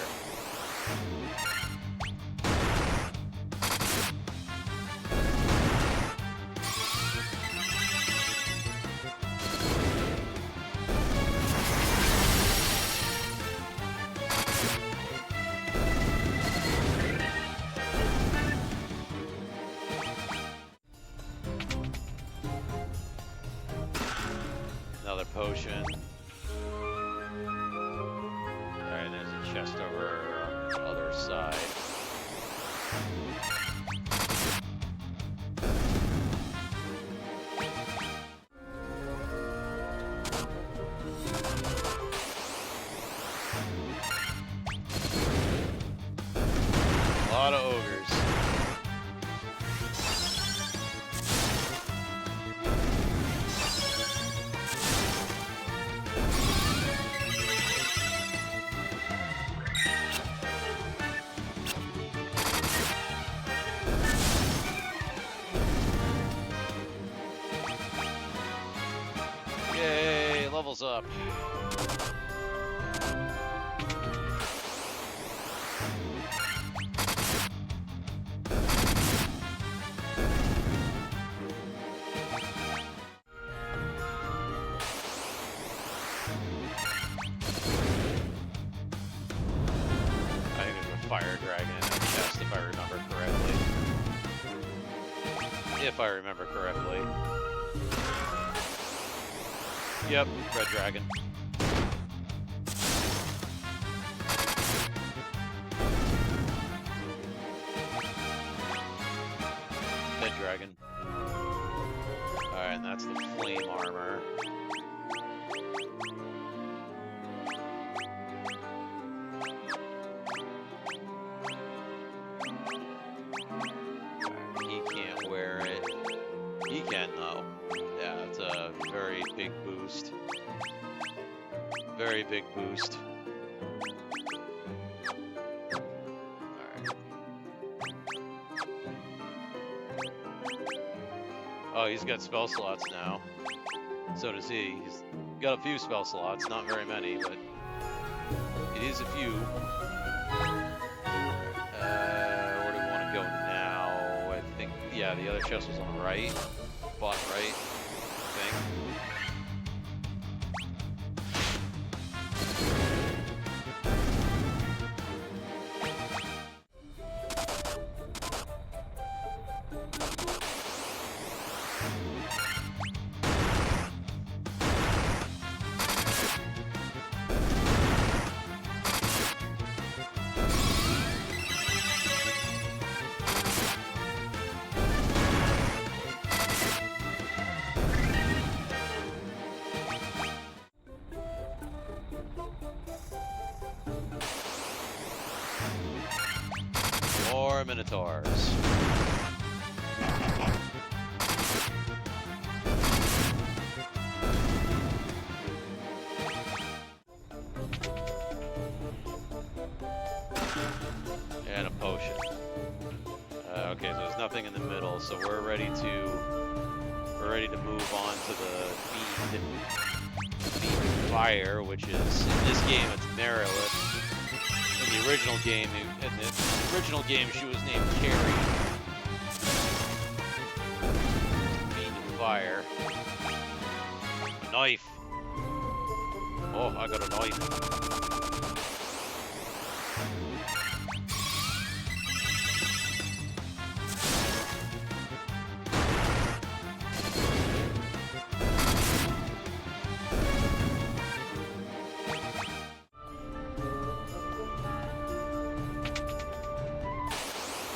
Speaker 1: Another potion. Alright, there's a chest over on the other side. A lot of ogres. Yay, levels up. I think there's a fire dragon in that chest if I remember correctly. If I remember correctly. Yep, red dragon. Dead dragon. Alright, and that's the flame armor. He can't wear it. He can though. Yeah, it's a very big boost. Very big boost. Alright. Oh, he's got spell slots now. So does he. He's got a few spell slots, not very many, but it is a few. Where do we want to go now? I think, yeah, the other chest was on the right. Bottom right, I think. More Minotaurs. And a potion. Okay, so there's nothing in the middle, so we're ready to move on to the Fiend Fire, which is, in this game, it's Merilith. In the original game, she was named Carrie. Fiend of Fire. A knife. Oh, I got a knife.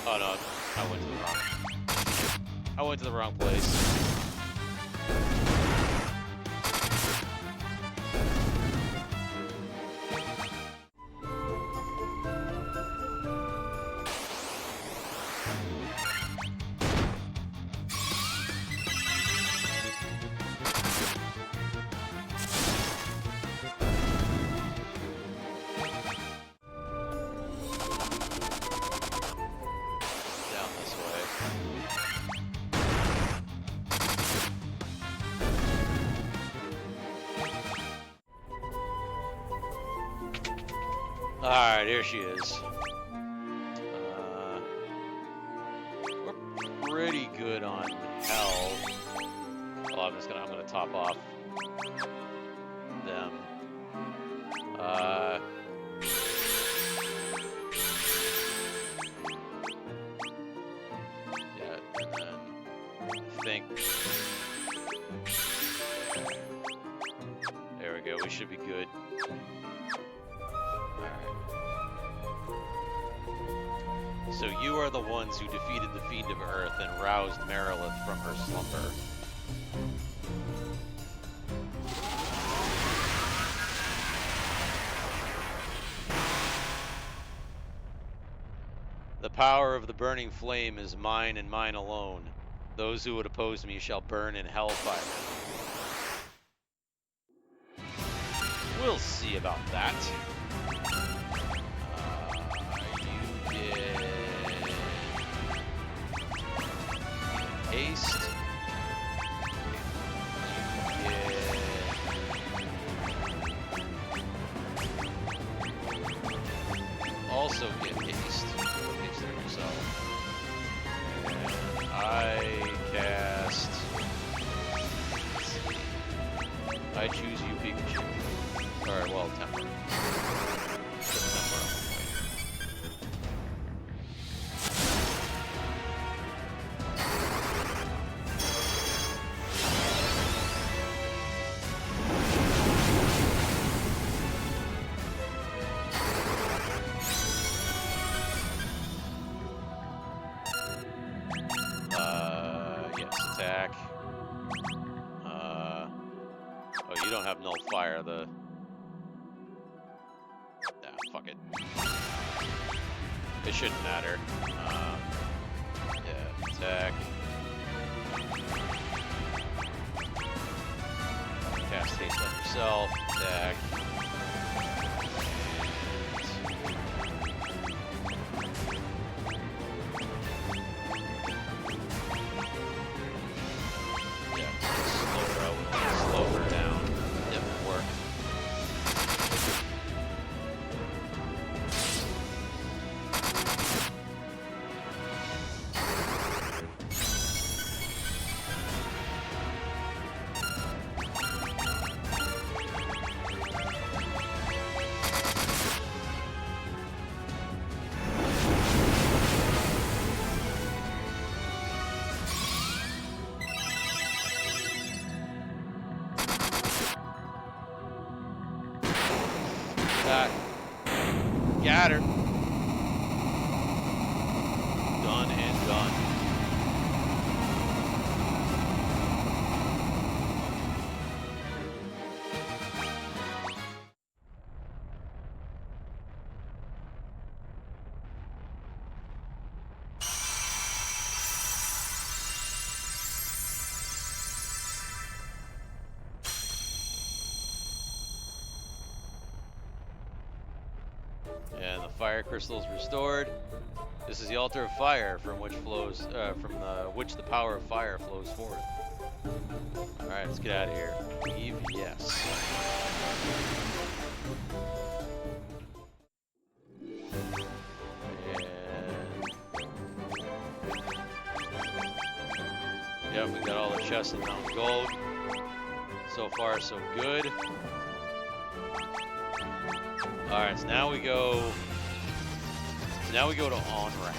Speaker 1: Oh no, I went to the wrong place. Alright, here she is. We're pretty good on health. Oh, I'm gonna top off them. Yeah, and then I think there we go, we should be good. So you are the ones who defeated the Fiend of Earth and roused Merilith from her slumber. The power of the burning flame is mine and mine alone. Those who would oppose me shall burn in hellfire. We'll see about that. Haste. Also get haste. Haste on yourself. And I cast. Let's see. I choose you, Pikachu. Alright, well, temper. Attack. Oh, you don't have null fire. Fuck it. It shouldn't matter. Yeah, attack. Cast haste on yourself. Attack. Slow And the fire crystal is restored. This is the altar of fire from which which the power of fire flows forth. All right, let's get out of here. Leave, yes. And yep, we got all the chests and Mountain Gold. So far, so good. All right, so now we go. Now we go to Onrak.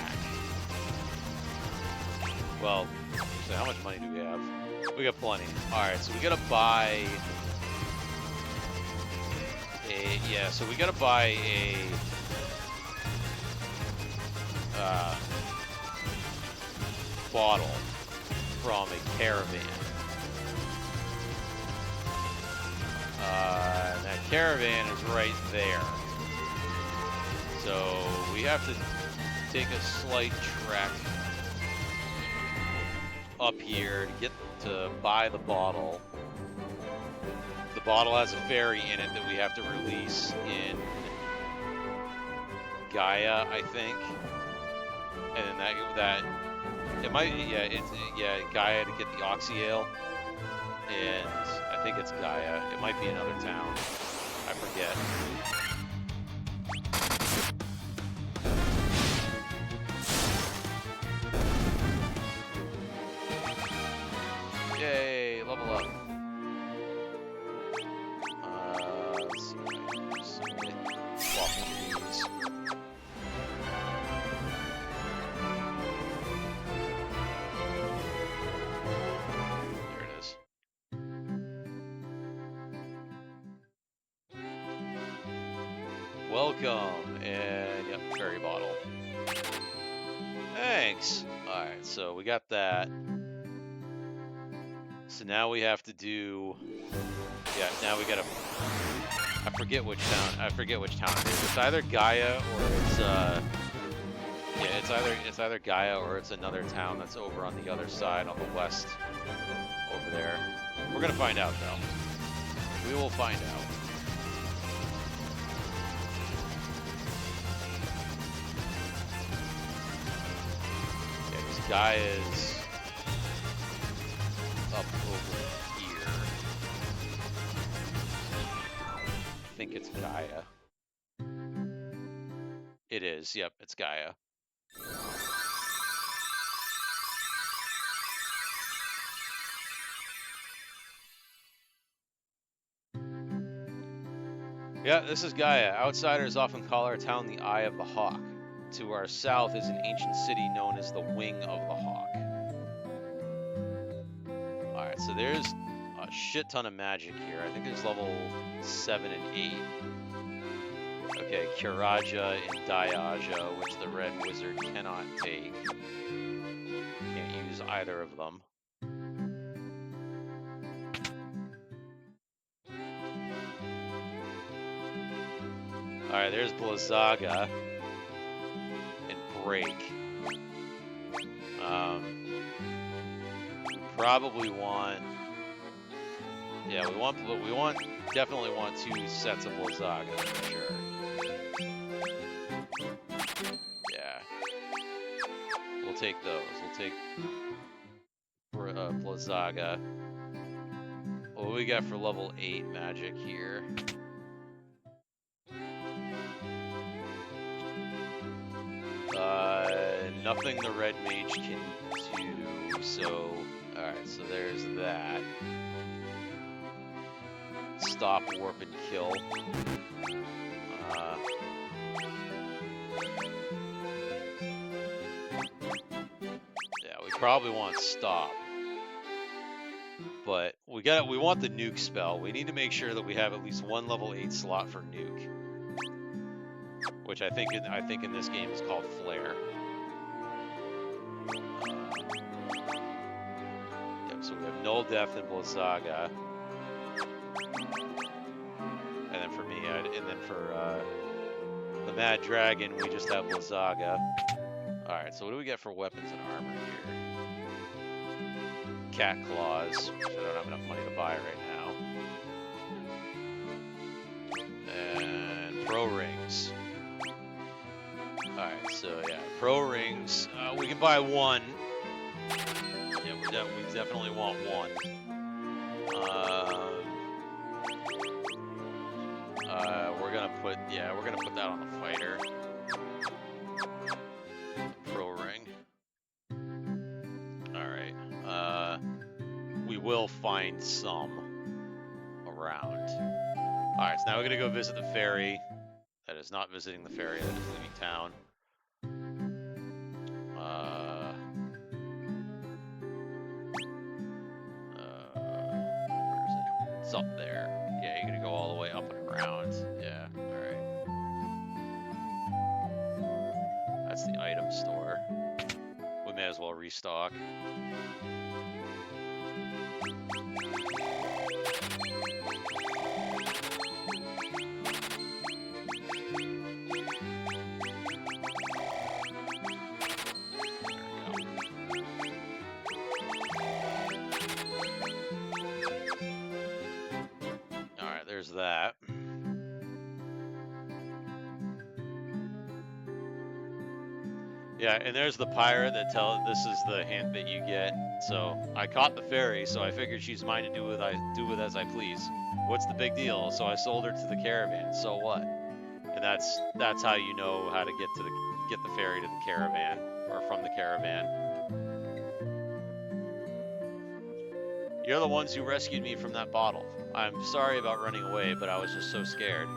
Speaker 1: Well, so how much money do we have? We got plenty. All right, so we gotta buy a so we gotta buy a bottle from a caravan. And that caravan is right there. So we have to take a slight trek up here to get to buy the bottle. The bottle has a fairy in it that we have to release in Gaia, I think. And then that it might Gaia to get the Oxy Ale. And I think it's Gaia. It might be another town. I forget. Yay, level up. Let's see. Swap these. There it is. Welcome, and yep, fairy bottle. Thanks. All right, so we got that. So now we have to do. Yeah, now we gotta. I forget which town. I forget which town it is. It's either Gaia or it's yeah, it's either Gaia or it's another town that's over on the other side, on the west, over there. We're gonna find out though. We will find out. Yeah, because Gaia's up over here. I think it's Gaia. It is. Yep, it's Gaia. Yeah, this is Gaia. Outsiders often call our town the Eye of the Hawk. To our south is an ancient city known as the Wing of the Hawk. Alright, so there's a shit ton of magic here. I think there's level 7 and 8. Okay, Kiraja and Diaja, which the Red Wizard cannot take. Can't use either of them. Alright, there's Blizzaga and Break. We probably want... Yeah, definitely want 2 sets of Blizzaga for sure. Yeah. We'll take those. We'll take Blizzaga. What do we got for level 8 magic here? Nothing the red mage can do, so... Alright, so there's that. Stop, warp, and kill. Yeah, we probably want stop. But we want the nuke spell. We need to make sure that we have at least 1 level 8 slot for nuke. Which I think in this game is called Flare. Yep, so we have Null Death and Blizzaga. And then for me, and then for the Mad Dragon, we just have Blizzaga. Alright, so what do we get for weapons and armor here? Cat Claws, which I don't have enough money to buy right now. And Pro Rings. Alright, so yeah, pro rings. We can buy one. Yeah, we definitely want one. We're gonna put that on the fighter. Pro ring. Alright. We will find some around. Alright, so now we're gonna go visit the ferry. That is not visiting the ferry, that is leaving town. Where is it? It's up there. Yeah, you're gonna go all the way up and around. Yeah, alright. That's the item store. We may as well restock. There's that. Yeah, and there's the pirate that this is the hint that you get. So I caught the fairy, so I figured she's mine to do with as I please. What's the big deal? So I sold her to the caravan. So what? And that's how you know how to get the ferry to the caravan, or from the caravan. You're the ones who rescued me from that bottle. I'm sorry about running away, but I was just so scared.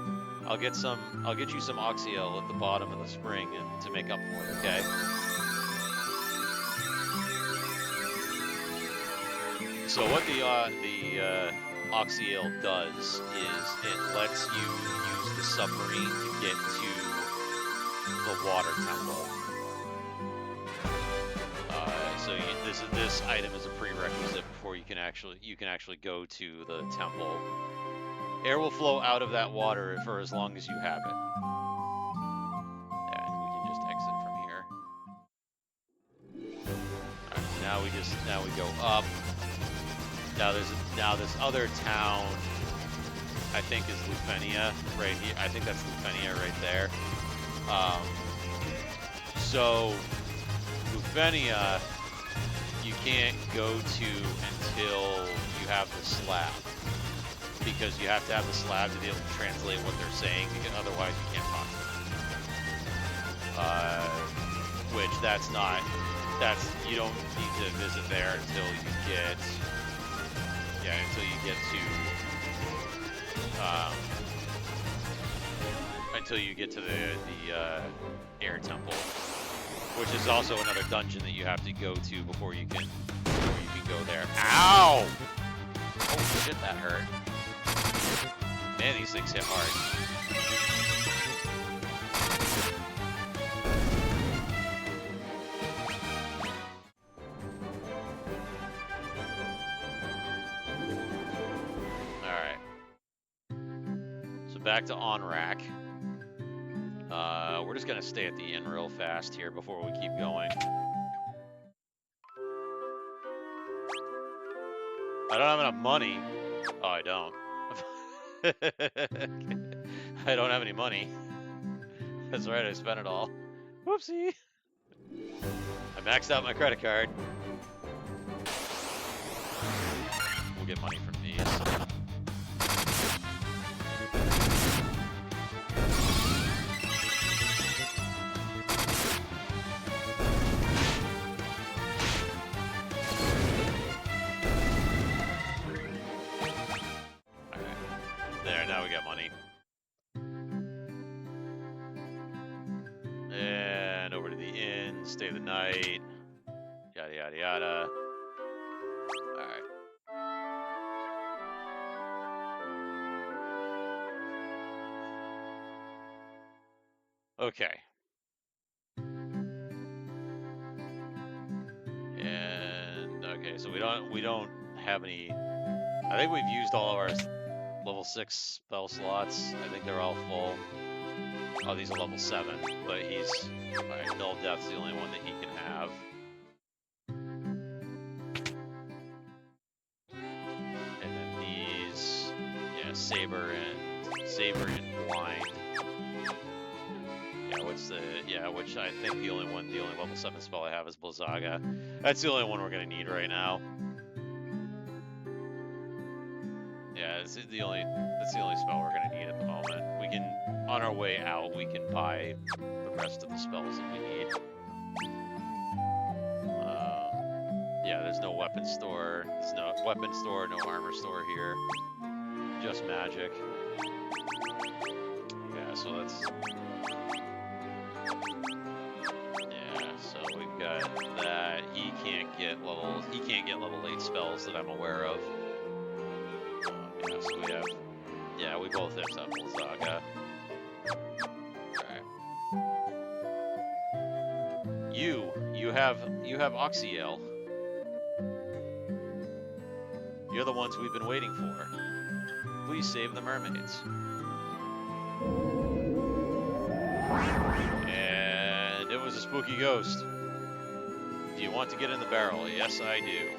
Speaker 1: I'll get you some Oxyel at the bottom of the spring and to make up for it, okay? So what the Oxyel does is it lets you use the submarine to get to the water temple. This item is a prerequisite before you can actually go to the temple. Air will flow out of that water for as long as you have it. And we can just exit from here. Alright, now we go up. Now this other town, I think, is Lufenia right here. I think that's Lufenia right there. So Lufenia you can't go to until you have the slab, because you have to have the slab to be able to translate what they're saying, because otherwise you can't talk to them. Which you don't need to visit there until you get to the air temple, which is also another dungeon that you have to go to before you can go there. Ow! Oh shit, that hurt. Man, these things hit hard. Alright. So back to Onrak. We're just gonna stay at the inn real fast here before we keep going. I don't have enough money. Oh, I don't. I don't have any money. That's right, I spent it all. Whoopsie. I maxed out my credit card. We'll get money from these. Stay the night, yada yada yada. Alright. Okay. And okay, so we don't have any. I think we've used all of our level 6 spell slots. I think they're all full. Oh, these are level 7, but he's... Alright, Null Death's the only one that he can have. And then these... Yeah, Saber and Blind. Yeah, what's yeah, which I think the only level 7 spell I have is Blizzaga. That's the only one we're gonna need right now. Yeah, that's the only spell we're gonna need at the moment. We can, on our way out, we can buy the rest of the spells that we need. Yeah, there's no weapon store. There's no weapon store, no armor store here. Just magic. Yeah, so that's... Yeah, so we've got that. He can't get level 8 spells that I'm aware of. Yeah, so we have... Yeah, we both have Blizzaga. Alright. You have Oxyale. You're the ones we've been waiting for. Please save the mermaids. And it was a spooky ghost. Do you want to get in the barrel? Yes, I do.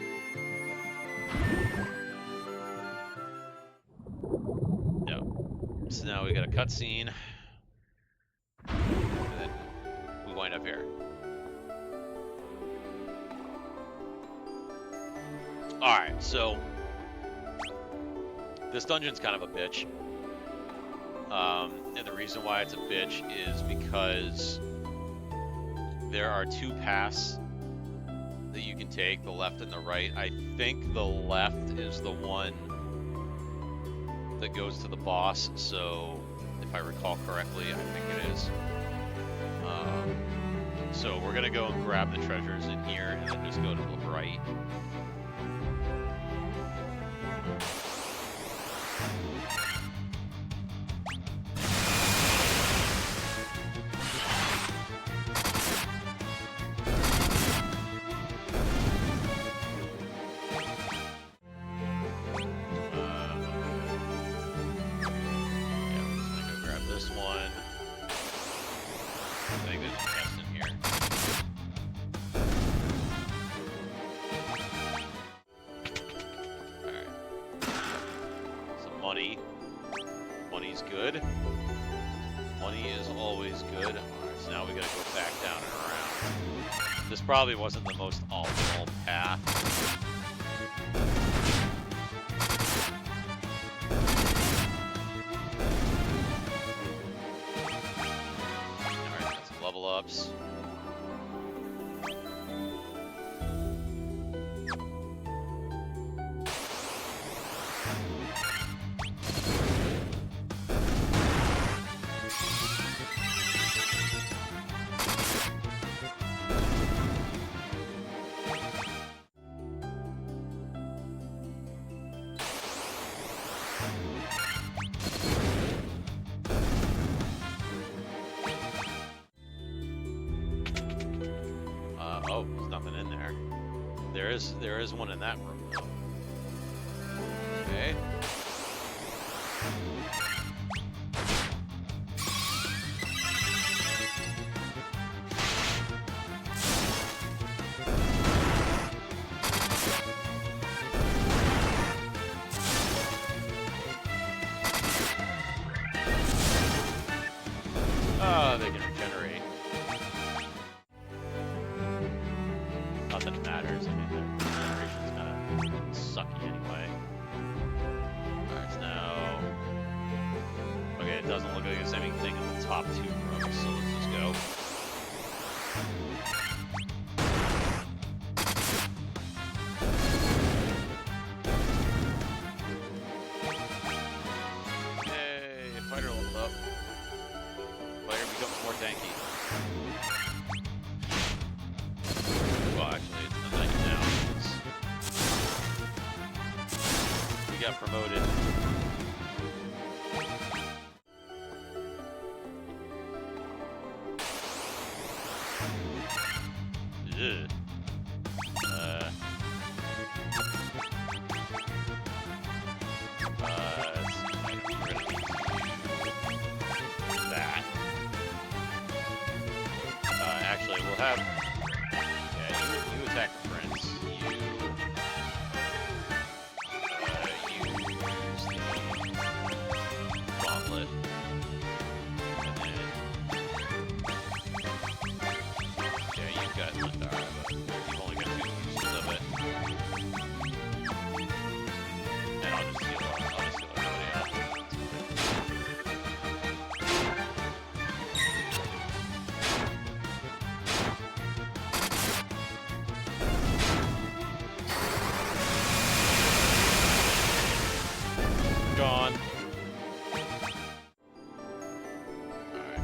Speaker 1: Yep. So now we got a cutscene. And then we wind up here. Alright, so this dungeon's kind of a bitch. And the reason why it's a bitch is because there are two paths that you can take, the left and the right. I think the left is the one that goes to the boss, so if I recall correctly, I think it is. So we're gonna go and grab the treasures in here and then just go to the right. Money's good. Money is always good. Alright, so now we gotta go back down and around. This probably wasn't the most optimal path. Alright, got some level ups. Oh, there's nothing in there. There is one in that room though. Okay. Oh, they can regenerate. Not that it matters. I mean, the generation's kind of sucky anyway. Alright, so now... Okay, it doesn't look like there's anything in the top two rooms, so let's just go. Yay, fighter leveled up. Fighter becomes more tanky. Well, actually, it's the night now. We got promoted. Ugh. That. Actually, we'll have... Yeah, you attack the prince. You use the gauntlet. And then... got Lindar, but you've only got 2 uses of it. And I'll just heal everybody up. Gone. Alright.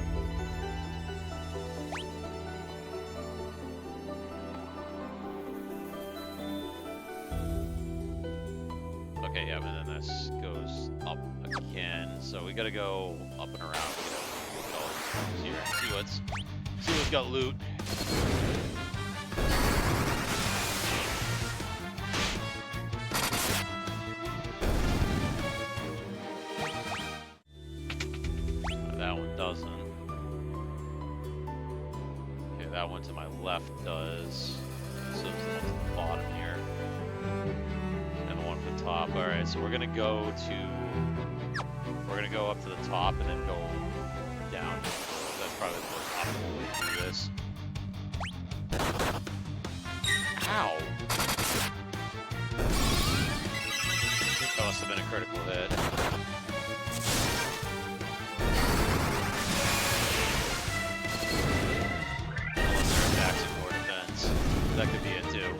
Speaker 1: Okay, yeah, and then this goes up again. So we gotta go up and around. We gotta look at all these rooms here and see what's got loot. That one doesn't. Okay, that one to my left does. So it's the one to the bottom here. And the one at the top. Alright, so we're gonna go up to the top and then go down. That's probably the most optimal way to do this. Ow! That must have been a critical hit. Unless their attacks are more defense. That could be it too.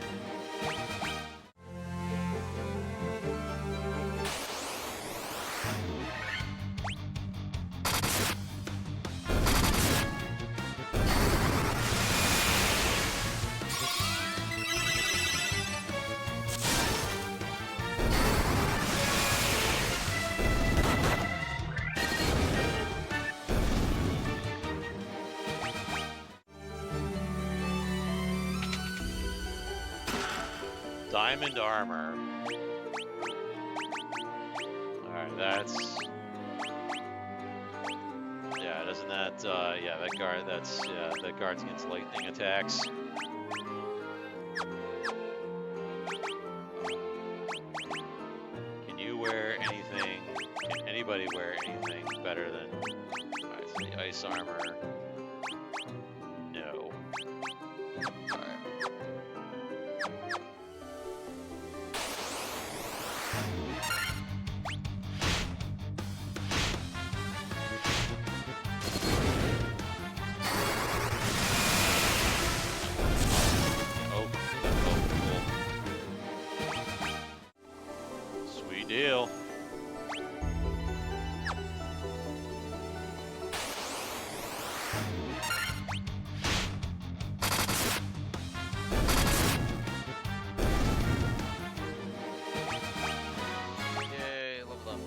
Speaker 1: Diamond armor. Alright, that's... Yeah, doesn't that, yeah, that guard, that's, yeah, that guards against lightning attacks. Can you wear anything, can anybody wear anything better than, alright, so the ice armor? No. Alright. Deal. Yay, leveled up.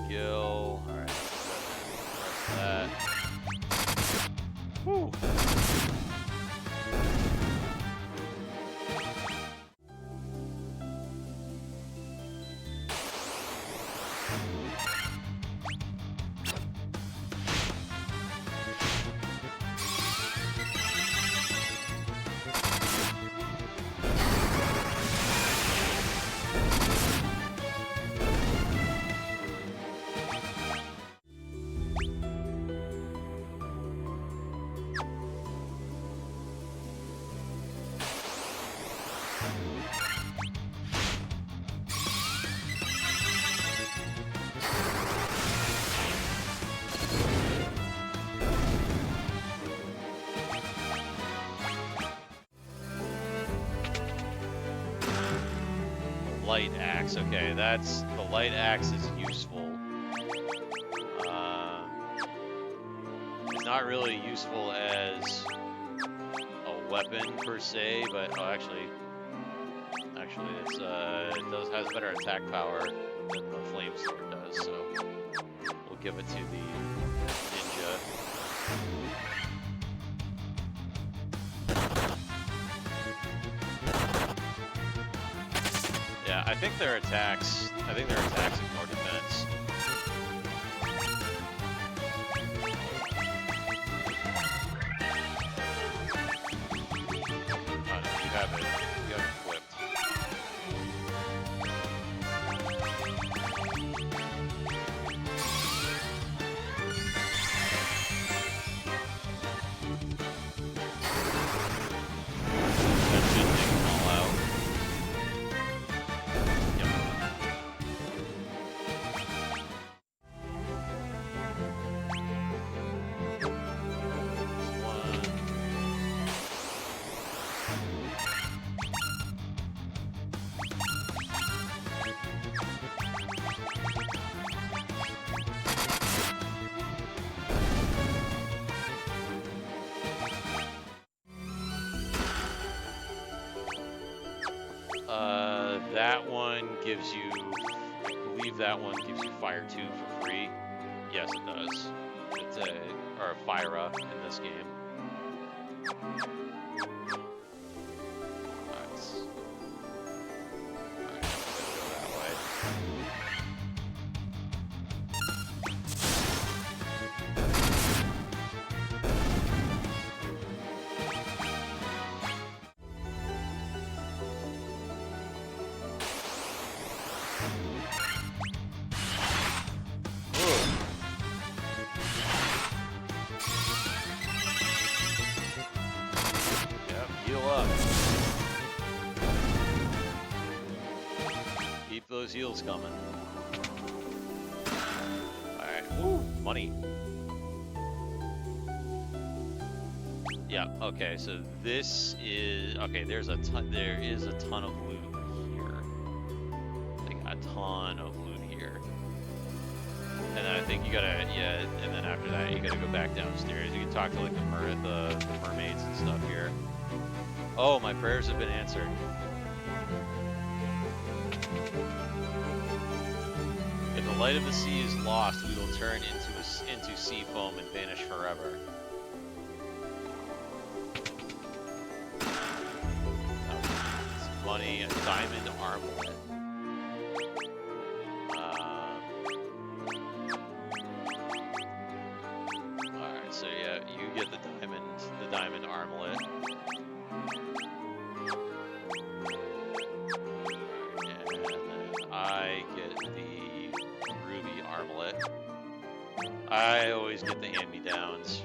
Speaker 1: Gil. Alright, that. Woo! Light axe, okay, that's, the light axe is useful. It's not really useful as a weapon per se, but, oh, actually, it's, it has better attack power than the flame sword does, so we'll give it to the ninja. Yeah, I think their attacks ignore defense. gives you, I believe that one gives you Fire 2 for free. Yes, it does. It's or Fira in this game. Those heals coming. Alright, woo, money. Yeah, okay, so this is, okay, there is a ton of loot here. They got a ton of loot here. And then I think you gotta, yeah, and then after that you gotta go back downstairs. You can talk to like the mermaids and stuff here. Oh, my prayers have been answered. If the light of the sea is lost, we will turn into sea foam and vanish forever. Some money, a diamond armlet. Alright, so yeah, you get the diamond armlet. And then I get the ruby armlet. I always get the hand-me-downs.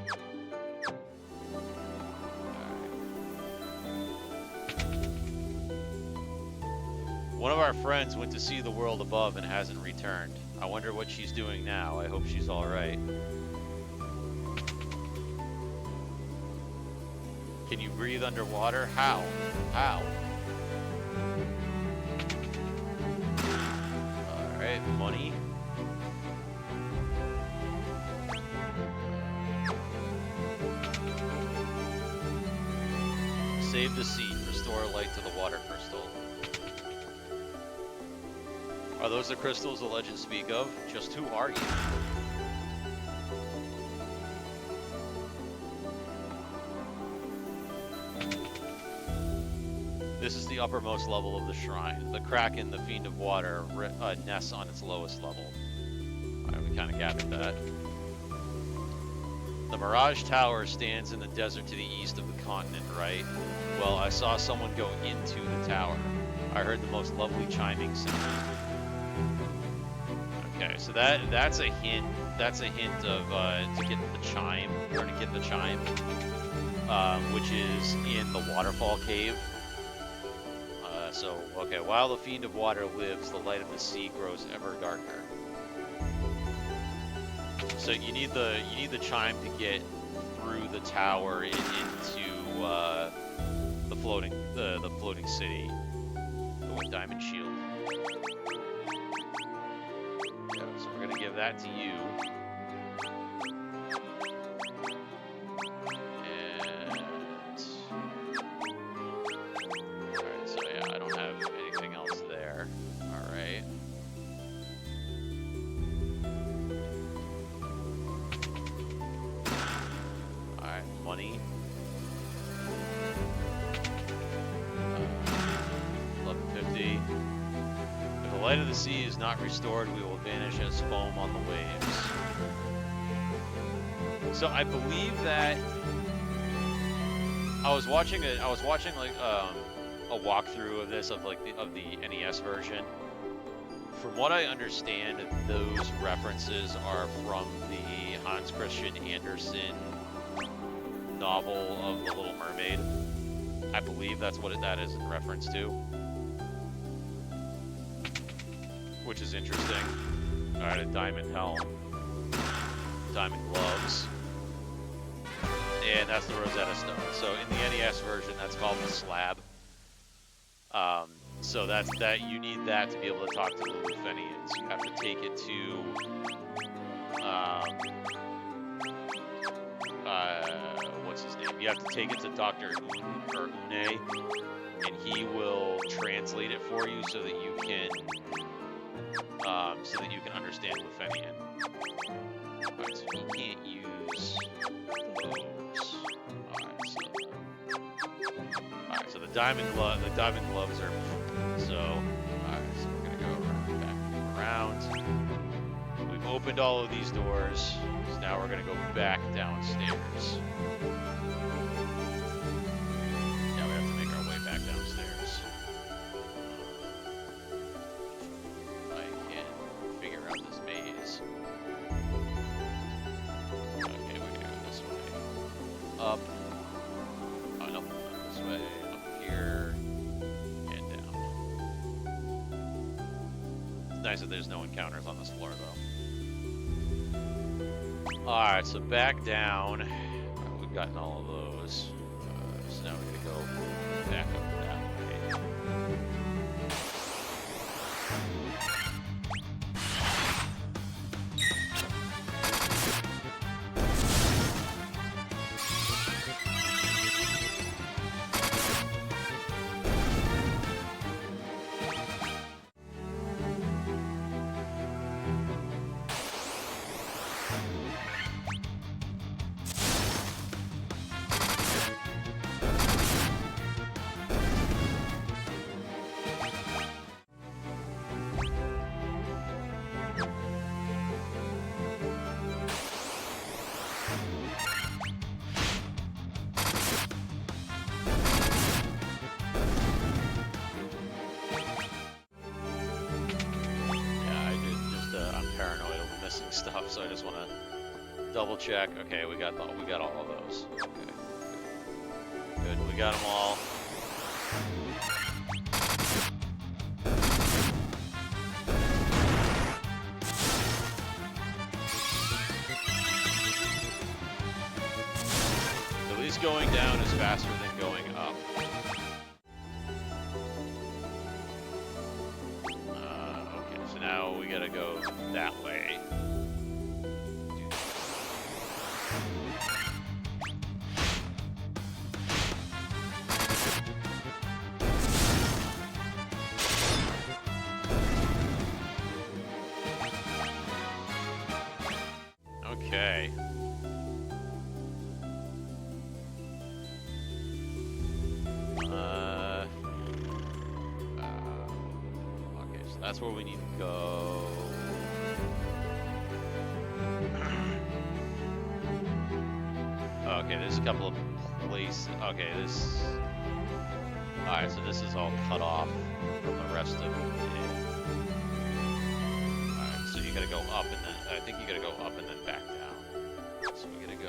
Speaker 1: One of our friends went to see the world above and hasn't returned. I wonder what she's doing now. I hope she's alright. Can you breathe underwater? How? How? Alright, money. Save the seed. Restore light to the water crystal. Are those the crystals the legends speak of? Just who are you? This is the uppermost level of the shrine. The Kraken, the Fiend of Water, nests on its lowest level. Alright, we kind of gathered that. The Mirage Tower stands in the desert to the east of the continent, right? Well, I saw someone go into the tower. I heard the most lovely chiming sound. Okay, so that's a hint. That's a hint of to get the chime, or to get the chime, which is in the waterfall cave. So okay, while the Fiend of Water lives, the light of the sea grows ever darker. So you need the chime to get through the tower and into the floating city. Oh, diamond shield. Yeah, so we're gonna give that to you. And alright, so yeah, I don't have anything else there. Alright. Alright, money. 1150. If the light of the sea is not restored, we will vanish as foam on the waves. So I believe that I was watching like a walkthrough of this of the NES version. From what I understand, those references are from the Hans Christian Andersen novel of The Little Mermaid. I believe that's what that is in reference to, which is interesting. All right, a diamond helm, diamond gloves, and that's the Rosetta Stone. So in the NES version, that's called the slab. So that's that. You need that to be able to talk to the Lufenians. You have to take it to what's his name? You have to take it to Dr. Une, and he will translate it for you so that you can understand Lufenian. Alright, so he can't use those. Alright, so the diamond gloves are so alright, so we're gonna go around. We've opened all of these doors, so now we're gonna go back downstairs. Now we have to make our way back downstairs. I can figure out this maze. Okay, we're gonna go this way. Up. Oh, no, not this way. Up here. And down. It's nice that there's no encounters on this floor, though. Alright, so back down. We've gotten all of those. So now we're gonna go back up that way. Stuff, so I just want to double check. Okay, we got all of those. Okay, good. We got them all. At least going down is faster than going up. Okay, so now we gotta go that way. Okay. Okay, so that's where we need to go. Okay, there's a couple of places. Okay, this. Alright, so this is all cut off from the rest of it. Alright, so you gotta go up and then. I think you gotta go up and then back down. So we gotta go.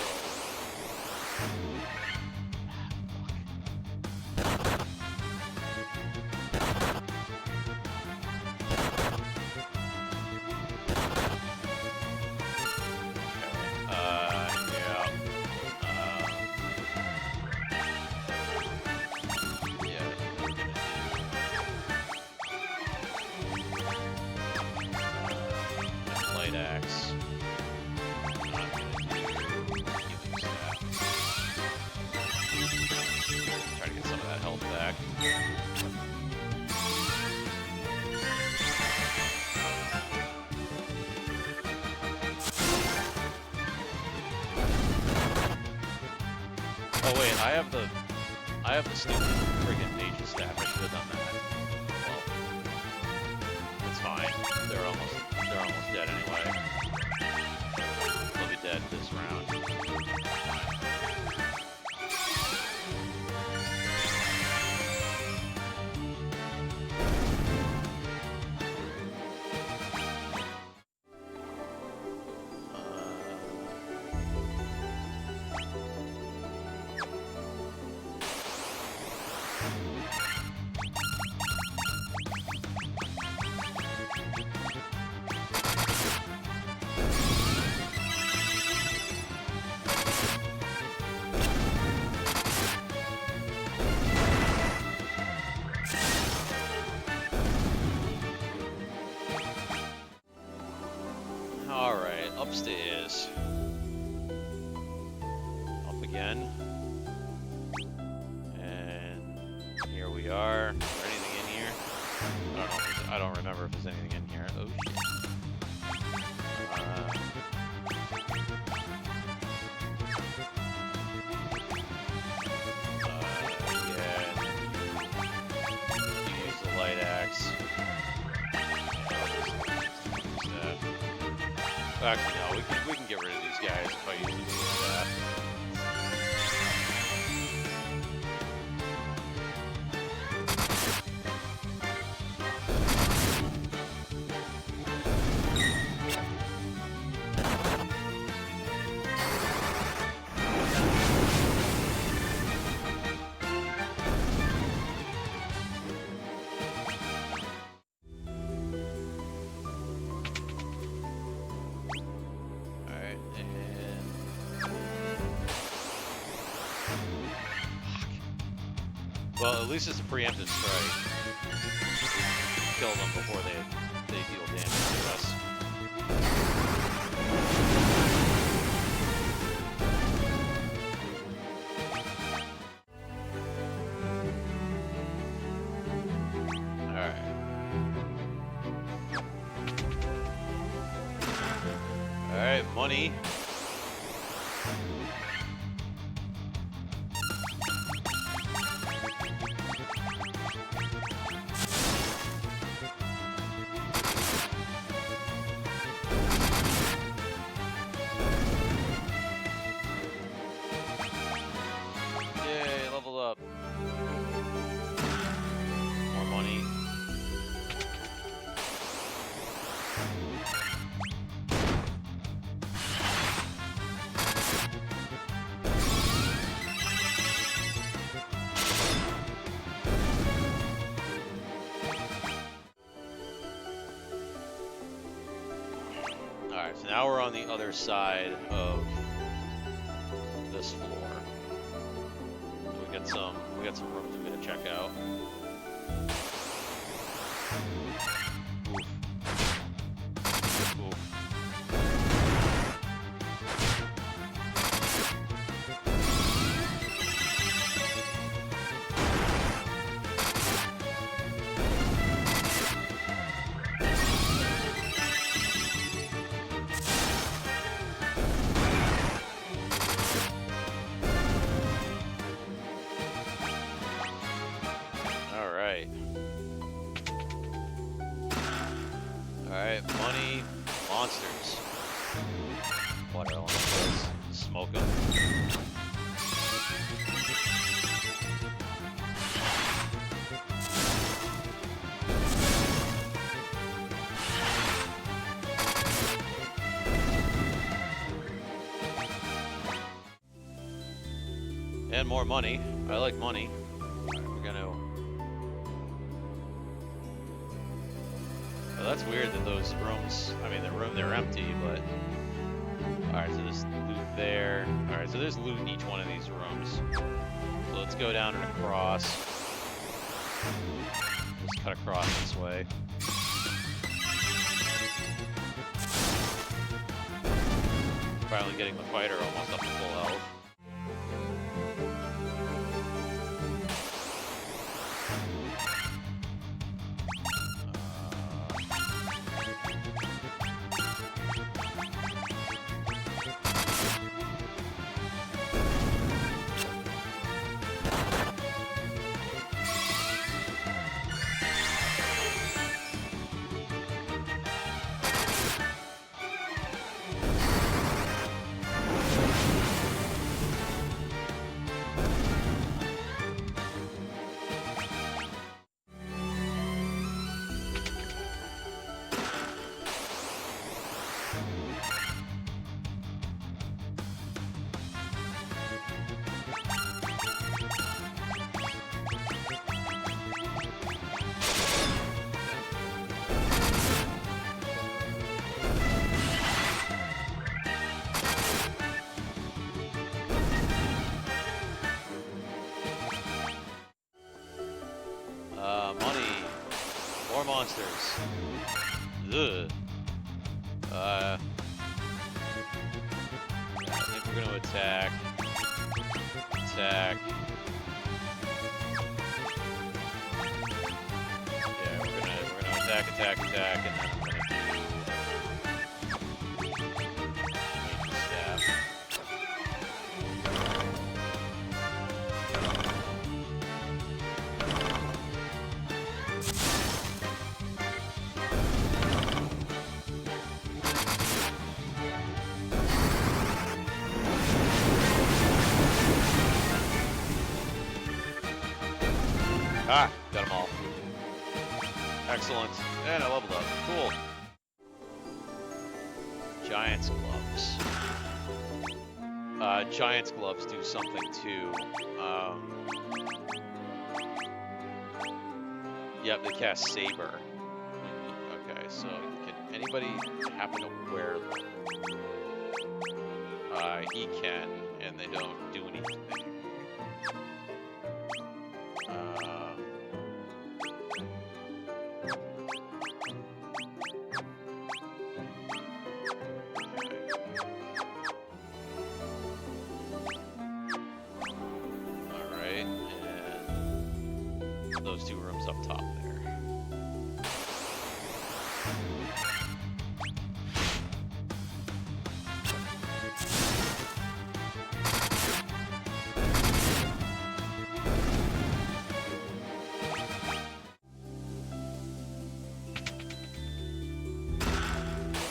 Speaker 1: Oh wait, I have the stupid friggin' mage's staff. I should have done that. Well, it's fine. They're almost dead anyway. They'll be dead this round. Alright, upstairs. Up again. And here we are. if there's anything in here. Oh shit. Yeah. Use the light axe. Actually, no. We can get rid of these guys if I use the staff. Well, at least it's a preemptive strike. Kill them before they deal damage to us. Alright. Alright, money. Alright, so now we're on the other side of this floor. So we got some rooms we're gonna check out. Oof. Oof. Alright, money, monsters. Water elementals, smoke them. And more money. I like money. Alright, we're gonna... Oh, that's weird that those rooms... I mean, they're empty, but... Alright, so there's loot there. Alright, so there's loot in each one of these rooms. So let's go down and across. Just cut across this way. Finally getting the fighter almost up to full health. Money. More monsters. Ugh. I think we're gonna attack. Attack. Yeah, we're gonna attack attack, attack, attack, and then I'm gonna do Major Staff. Ah, got them all. Excellent. And I leveled up. Cool. Giant's gloves. Giant's gloves do something too. Yep, they cast Saber. Okay, so can anybody happen to wear them? He can, and they don't do anything. Those two rooms up top there.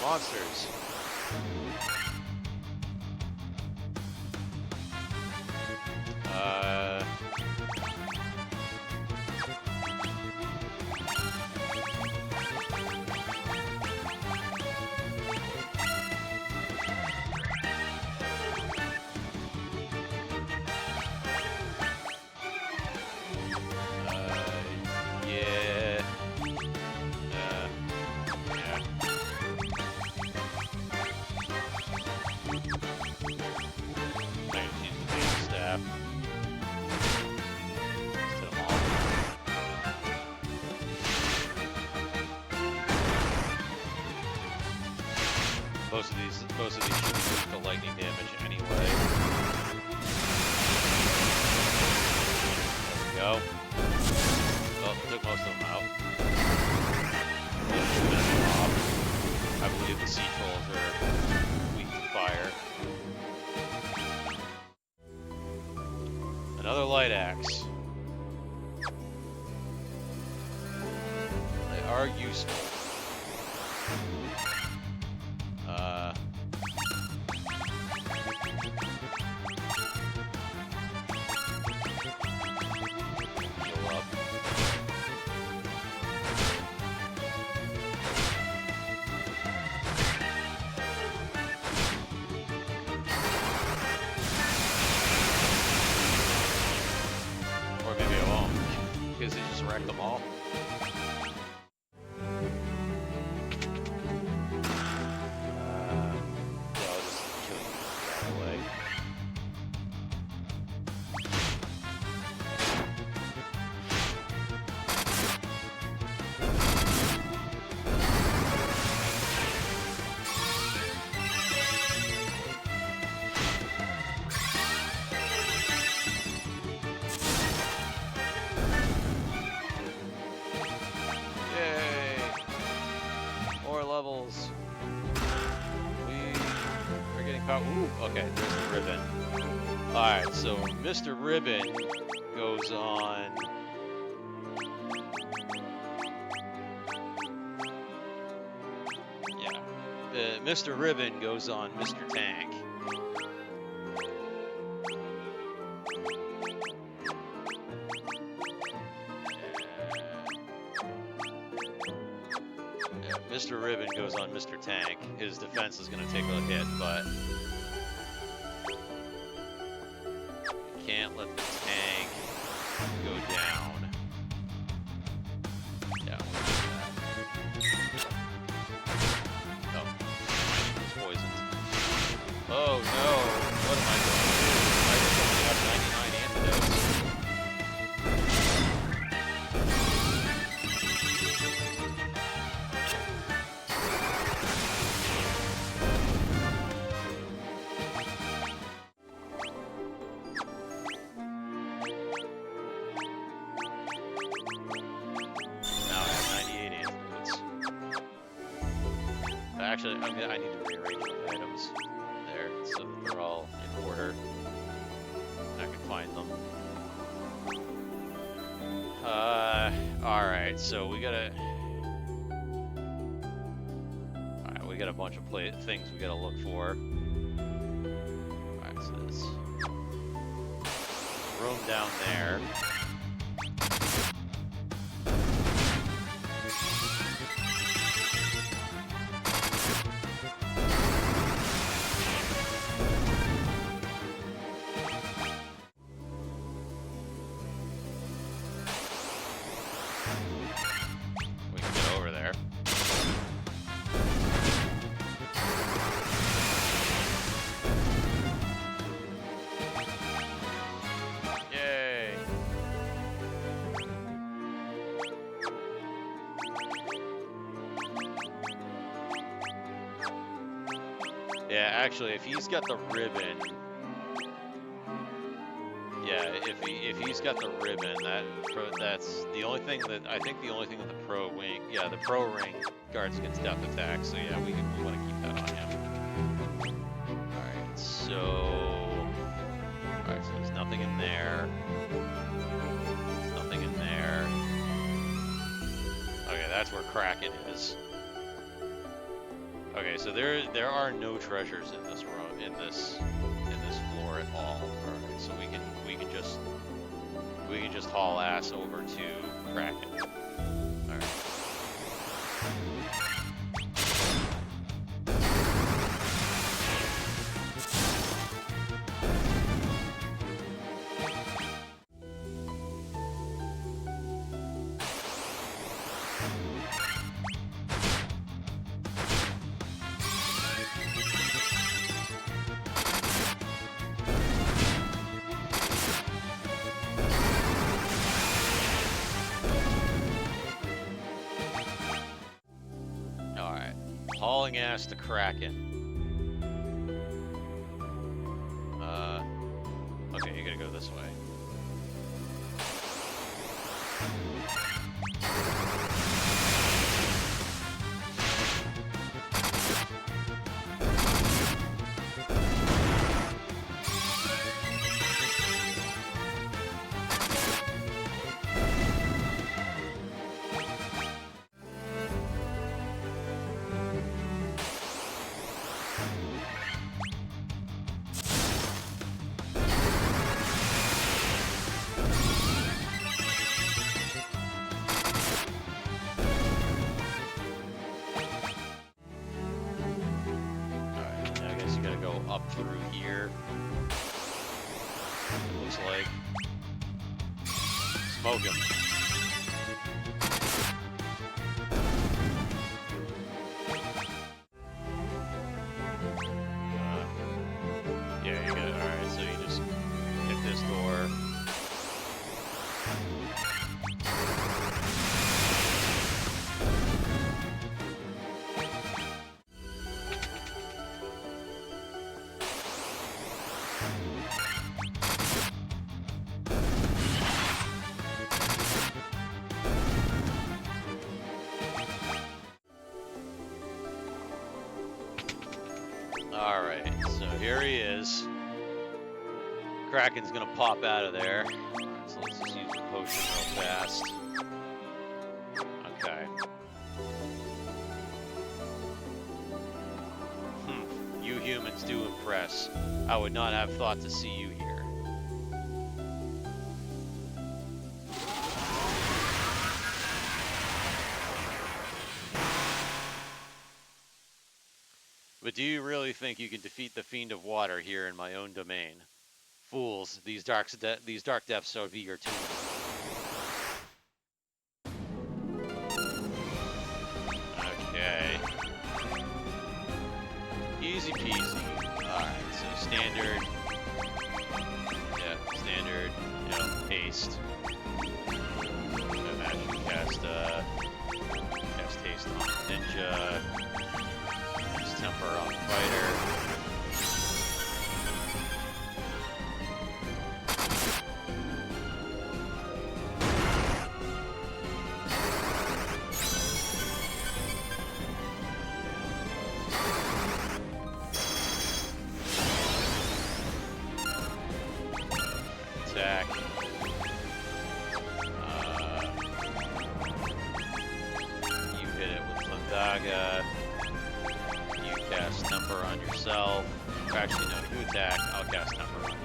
Speaker 1: Monsters. Most of these should take the lightning damage anyway. There we go. Oh, took most of them out. I believe the sea trolls are weak to fire. Another light axe. They are useful. Because they just wrecked them all. Yeah, I'll just kill you right away. Levels. We are getting power. Ooh, okay, there's the ribbon. Alright, so Mr. Ribbon goes on. Yeah. Mr. Ribbon goes on Mr. Tank. Mr. Ribbon goes on Mr. Tank. His defense is going to take a hit, but can't let the tank go down. Yeah, we'll do that. Oh, he's poisoned. Oh no, what am I going to do? I just only have 99 antidotes. Now I have 98 antidotes. actually, I need to rearrange the items there so that they're all in order. And I can find them. Alright, so we gotta... Alright, we got a bunch of things we gotta look for. Alright, so this... room down there. We can get over there. Yay! Yeah, actually, if he's got the ribbon, yeah, if he's got the ribbon, that's the only thing that I think the only thing that the pro wing, yeah, the pro ring guards against death attacks. So yeah, we want to keep that on him. All right, so there's nothing in there. There's nothing in there. Okay, that's where Kraken is. Okay, so there are no treasures in this room, in this floor at all. Alright, so we can just haul ass over to Kraken. Alright. Hauling ass to Kraken. Okay, you gotta go this way. Up through here. It looks like. Smoke him. Yeah, you got it. Alright, so you just hit this door. Alright, so here he is. Kraken's gonna pop out of there. So let's just use the potion real fast. Okay. You humans do impress. I would not have thought to see you here. But do you really think you can defeat the Fiend of Water here in my own domain? Fools, these dark depths are eager to. Okay. Easy peasy. Alright, so standard. Yeah, standard. Yeah, haste. Imagine cast haste on ninja. Temper on fighter. Or actually, no, you attack, I'll cast Temper on you.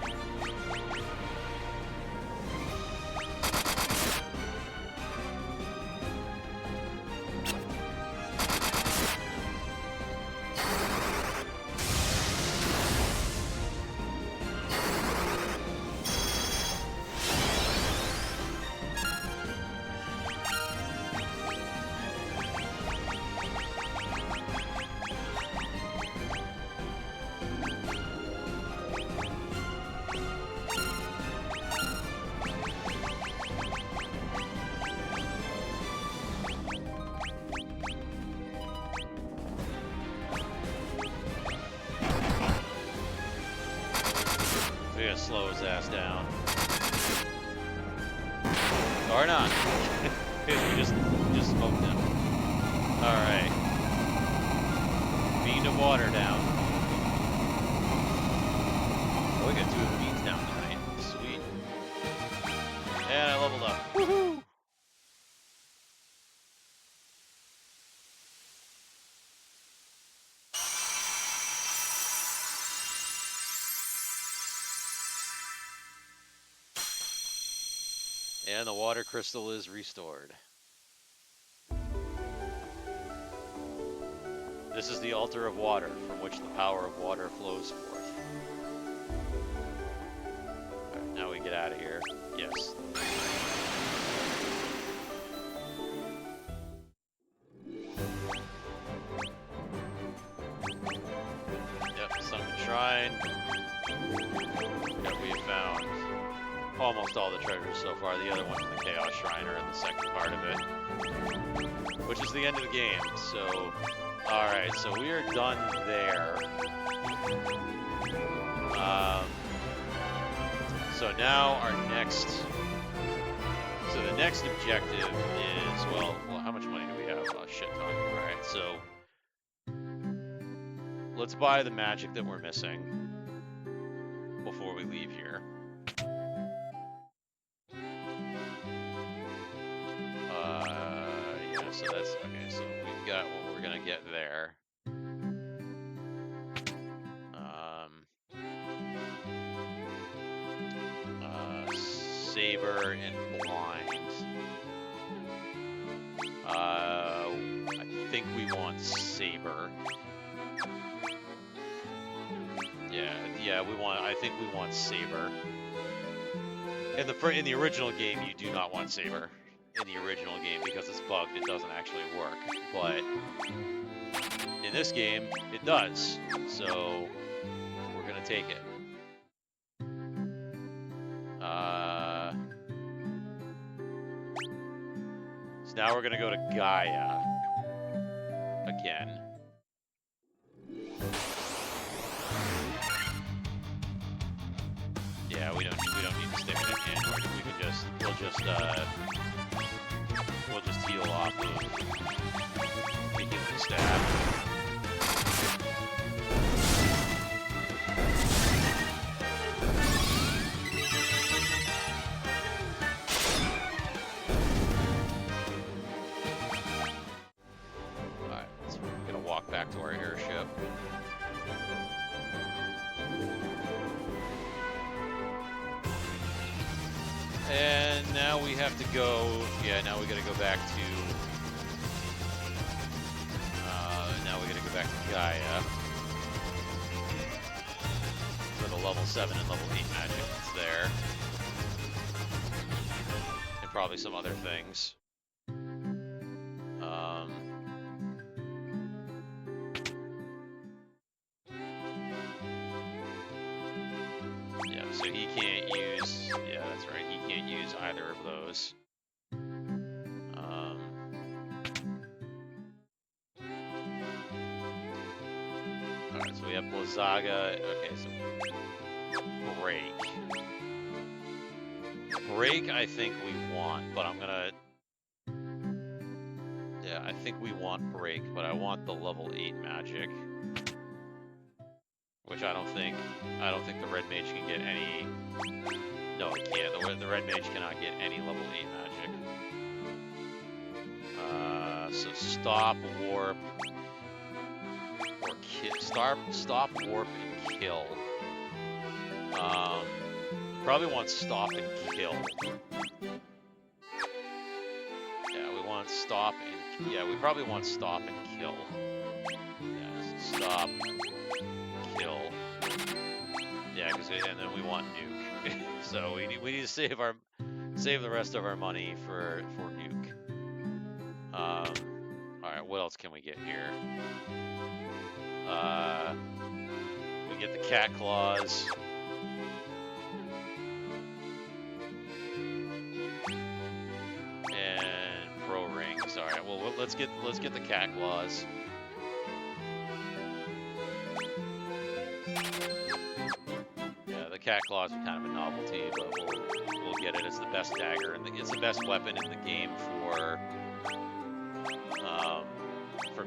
Speaker 1: We gotta slow his ass down. Or not. we just smoked him. Alright. Bean of water down. Oh, we got 2 of the beans down tonight. Sweet. And I leveled up. Woohoo! And the water crystal is restored. This is the altar of water, from which the power of water flows forth. Alright, now we get out of here. Yes. Yep, Sunken Shrine. Yep, we have found almost all the treasures so far. The other ones in the Chaos Shrine are in the second part of it, which is the end of the game. So, alright, so we are done there. So now our next, so the next objective is, well, how much money do we have? Oh, shit ton. Alright, so let's buy the magic that we're missing before we leave here. Yeah, so that's, okay, so we've got what we're gonna get there. Saber and blind. I think we want Saber. Yeah, we want, I think we want Saber. In the original game, you do not want Saber. In the original game, because it's bugged, it doesn't actually work. But in this game, it does. So we're gonna take it. So now we're gonna go to Gaia again. Yeah, we don't need to stick it in Android. We can just we'll just heal off of the human staff. Alright, so we're gonna walk back to our airship. And now we have to go, yeah, now we gotta go back to, now we gotta go back to Gaia for the level 7 and level 8 magic that's there. And probably some other things. Yeah, so he can't use, yeah, that's right, he can't use either of those. Alright, so we have Blizzaga, okay, so Break. Break I think we want, but I'm gonna, yeah, I think we want Break, but I want the level 8 magic. Which I don't think the Red Mage can get any, no it can't, the Red Mage cannot get any level 8 magic. So Stop, Warp, or Stop, Warp, and kill. Probably want stop and kill. Yeah, we want stop and... Yeah, we probably want stop and kill. Yeah, stop, kill. Yeah, and then we want nuke. So we need to save the rest of our money for nuke. All right, what else can we get here? We get the cat claws. And pro rings. All right, well let's get the cat claws. Yeah, the cat claws are kind of a novelty, but we'll get it. It's the best dagger, and it's the best weapon in the game for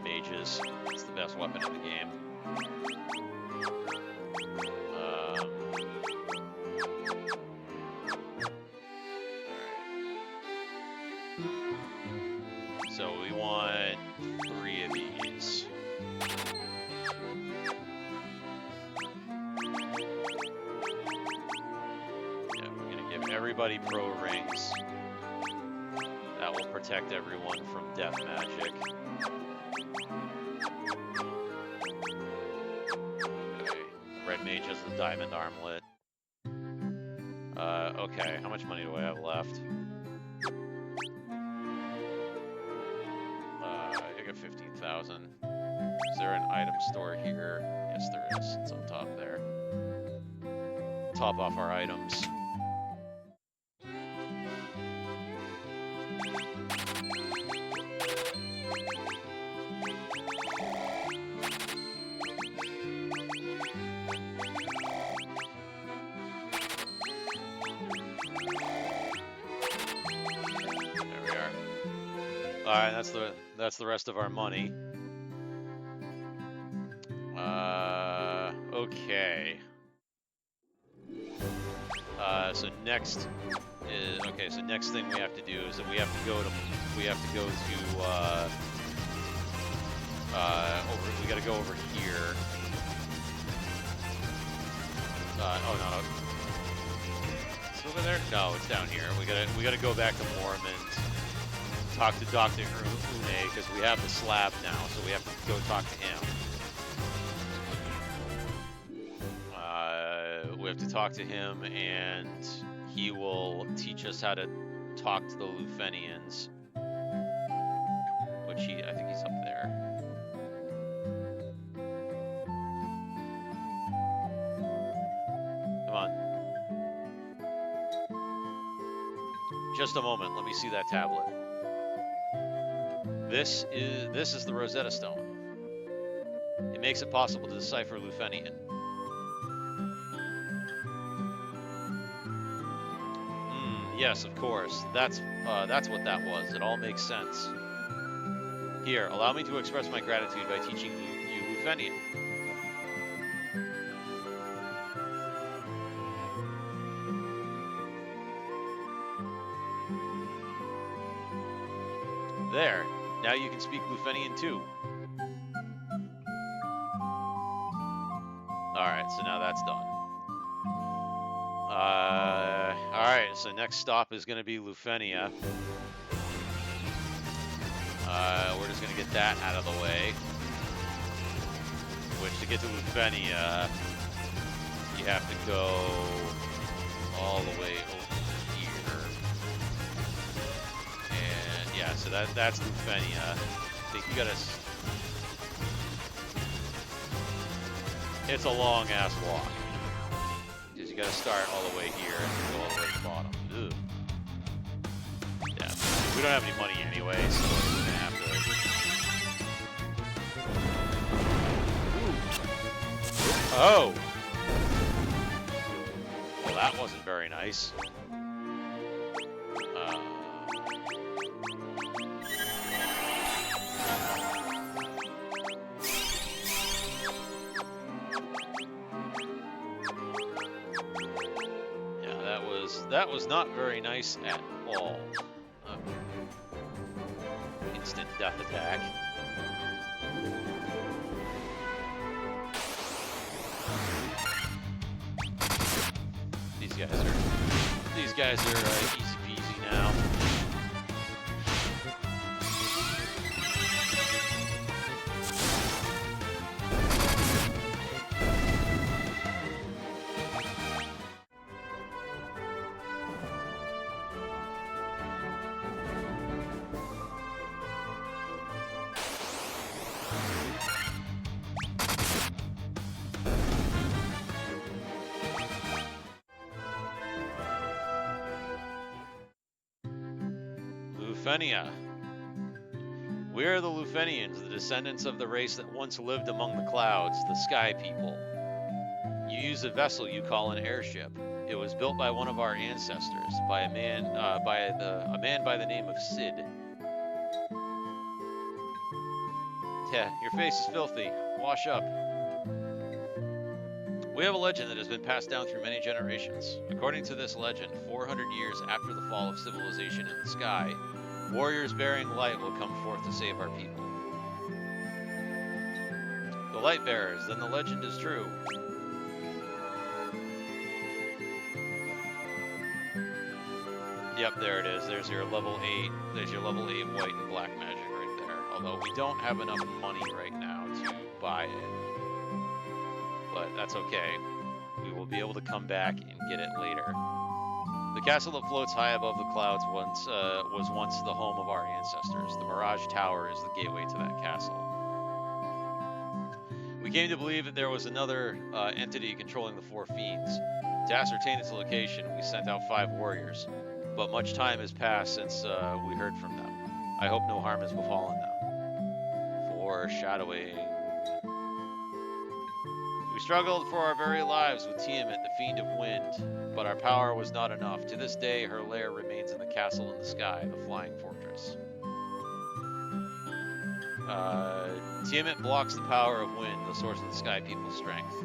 Speaker 1: mages. It's the best weapon in the game. So we want 3 of these. Yeah, we're gonna give everybody pro rings. That will protect everyone from death magic. Okay. Red mage has the diamond armlet. Okay, how much money do I have left? I got 15,000. Is there an item store here? Yes, there is. It's on top there. Top off our items. Alright, that's the rest of our money. Okay. So next thing we have to do is that we have to go to we gotta go over here. Oh no. It's over there? No, it's down here. We gotta go back to Mormont. Talk to Dr. Une, because we have the slab now, so we have to go talk to him. We have to talk to him, and he will teach us how to talk to the Lufenians. Which I think he's up there. Come on. Just a moment, let me see that tablet. This is the Rosetta Stone. It makes it possible to decipher Lufenian. Yes, of course. That's what that was. It all makes sense. Here, allow me to express my gratitude by teaching you Lufenian. There. Now you can speak Lufenian too. Alright, so now that's done. Alright, so next stop is going to be Lufenia. We're just going to get that out of the way. Which, to get to Lufenia, you have to go all the way over here. And yeah, so that's Lufenia. I think you gotta... It's a long-ass walk. Because you gotta start all the way here and go all the way to the bottom. Ugh. Yeah, we don't have any money anyway, so we're gonna have to... Oh! Well, that wasn't very nice. That was not very nice at all. Instant death attack. These guys are easy peasy now. Lufenia. We are the Lufenians, the descendants of the race that once lived among the clouds, the Sky People. You use a vessel you call an airship. It was built by one of our ancestors, by a man by the name of Sid. Yeah, your face is filthy. Wash up. We have a legend that has been passed down through many generations. According to this legend, 400 years after the fall of civilization in the sky, warriors bearing light will come forth to save our people. The light bearers, then the legend is true. Yep, there it is. There's your level 8. There's your level 8 white and black magic right there. Although we don't have enough money right now to buy it. But that's okay. We will be able to come back and get it later. The castle that floats high above the clouds was once the home of our ancestors. The Mirage Tower is the gateway to that castle. We came to believe that there was another entity controlling the Four Fiends. To ascertain its location, we sent out 5 warriors, but much time has passed since we heard from them. I hope no harm has befallen them. Foreshadowing. We struggled for our very lives with Tiamat, the Fiend of Wind, but our power was not enough. To this day, her lair remains in the castle in the sky, the Flying Fortress. Tiamat blocks the power of wind, the source of the Sky People's strength.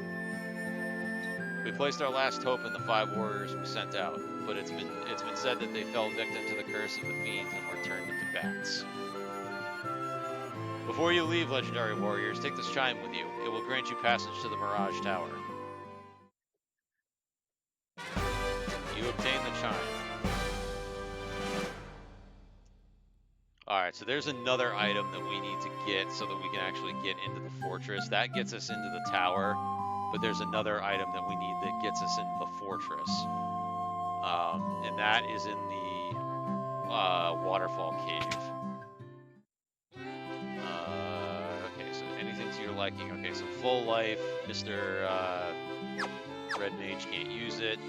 Speaker 1: We placed our last hope in the 5 warriors we sent out, but it's been said that they fell victim to the curse of the fiends and were turned into bats. Before you leave, legendary warriors, take this chime with you. It will grant you passage to the Mirage Tower. You obtain the chime. Alright, so there's another item that we need to get so that we can actually get into the fortress. That gets us into the tower, but there's another item that we need that gets us into the fortress. And that is in the waterfall cave. Okay, so anything to your liking. Okay, so full life, Mr. Red Mage can't use it.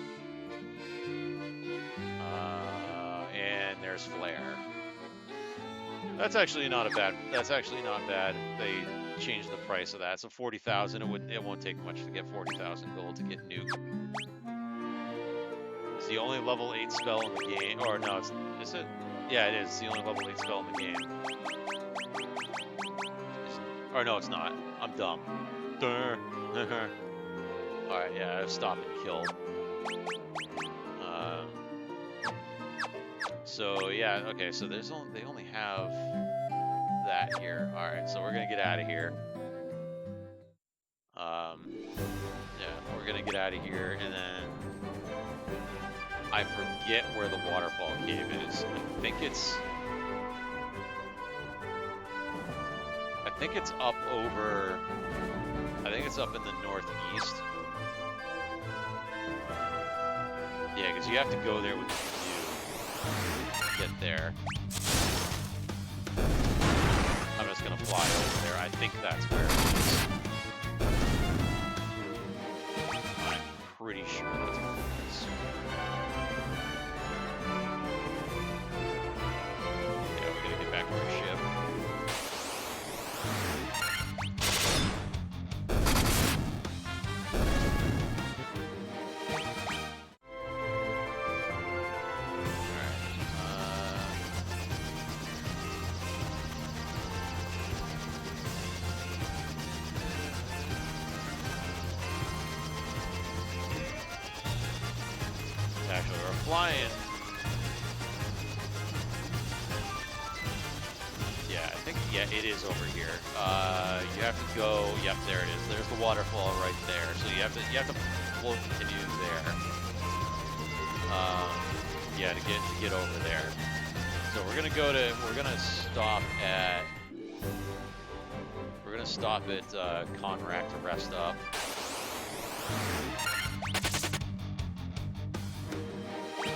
Speaker 1: And there's Flare. That's actually not bad. They changed the price of that. So 40,000. It won't take much to get 40,000 gold to get Nuke. It's the only level 8 spell in the game. Or no, is it? Yeah, it is. It's the only level 8 spell in the game. Or no, it's not. I'm dumb. Alright, yeah, stop and kill. So yeah, okay, so they only have that here. Alright, so we're gonna get out of here. Yeah, we're gonna get out of here, and then I forget where the waterfall cave is. I think it's up over. I think it's up in the northeast. Yeah, because you have to go there with the canoe to get there. I'm just gonna fly over there. I think that's where it is. I'm pretty sure that's where it is. Yeah, we gotta get back to our ship. Actually, we're flying. Yeah, it is over here. You have to go. Yep, there it is. There's the waterfall right there. So you have to float the canoe there. Yeah, to get over there. So we're gonna stop at Conrack to rest up.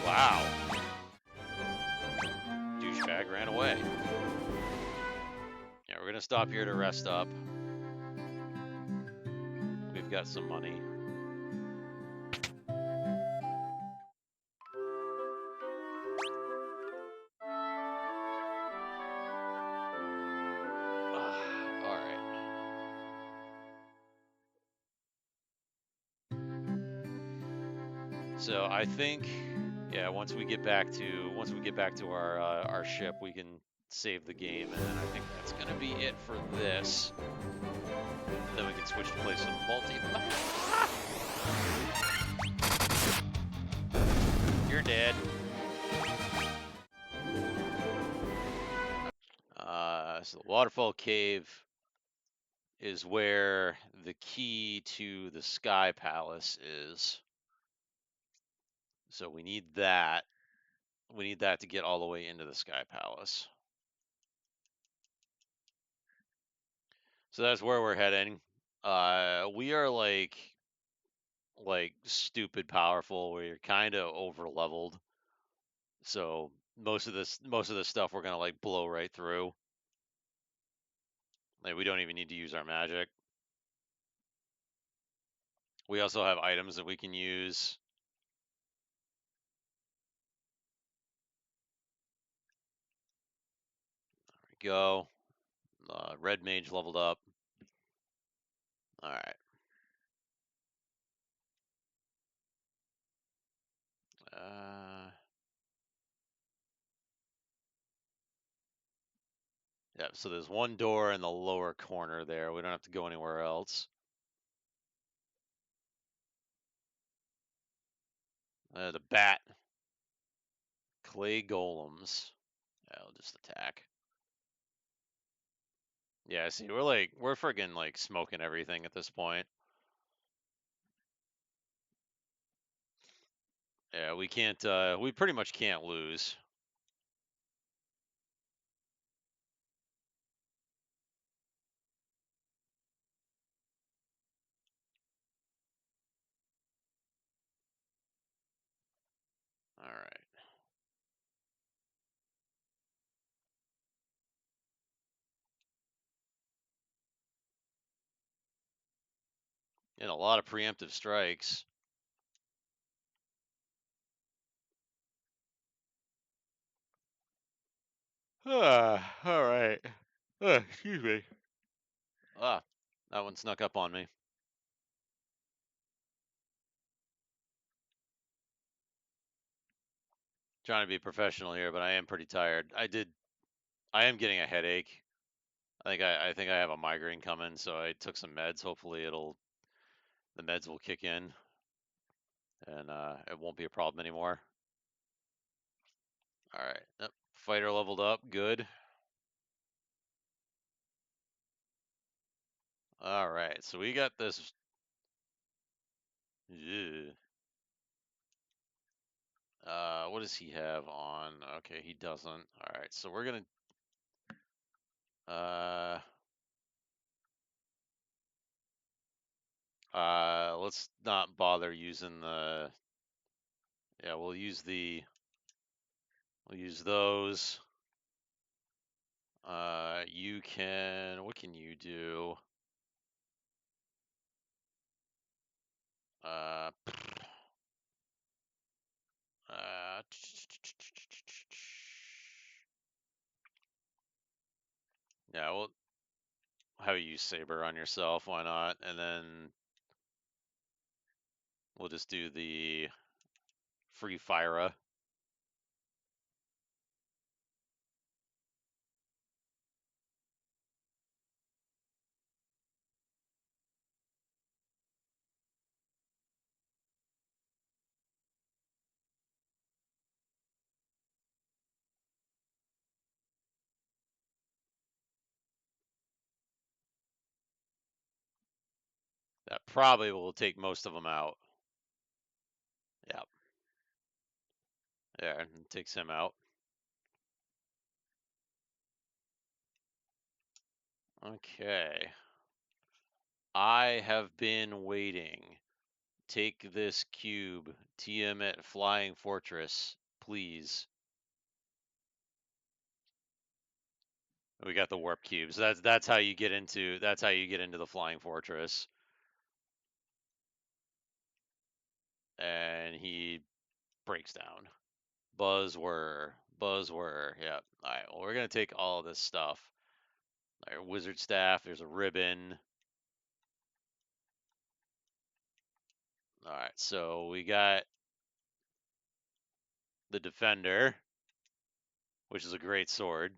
Speaker 1: Wow. Douchebag ran away. Yeah, we're gonna stop here to rest up. We've got some money. All right. So I think, yeah, once we get back to our ship, we can save the game, and then I think that's gonna be it for this. And then we can switch to play some multi. You're dead. So the waterfall cave is where the key to the Sky Palace is. So we need that. We need that to get all the way into the Sky Palace. So that's where we're heading. We are like stupid powerful. We're kind of over leveled. So most of this stuff we're gonna like blow right through. Like we don't even need to use our magic. We also have items that we can use. There we go. Red mage leveled up. All right. Yeah, so there's one door in the lower corner there. We don't have to go anywhere else. The bat. Clay golems. Yeah, I'll just attack. Yeah, see, we're friggin' like smoking everything at this point. Yeah, we can't, we pretty much can't lose. All right. And a lot of preemptive strikes. All right. Excuse me. Ah, that one snuck up on me. Trying to be professional here, but I am pretty tired. I am getting a headache. I think I have a migraine coming, so I took some meds. Hopefully the meds will kick in and it won't be a problem anymore. All right. Yep. Fighter leveled up. Good. All right. So we got this. Ugh. What does he have on? Okay, he doesn't. All right. So we're gonna. Let's not bother using the. Yeah, we'll use those. You can. What can you do? Uh. Uh. Yeah, we'll have you use Saber on yourself. Why not? And then we'll just do the free fire. That probably will take most of them out. Yep. Yeah, and takes him out. Okay. I have been waiting. Take this cube. TM at Flying Fortress, please. We got the warp cubes. That's how you get into the Flying Fortress. And he breaks down. Buzzword. Yep. All right. Well, we're gonna take all of this stuff. All right, wizard staff. There's a ribbon. All right. So we got the defender, which is a great sword.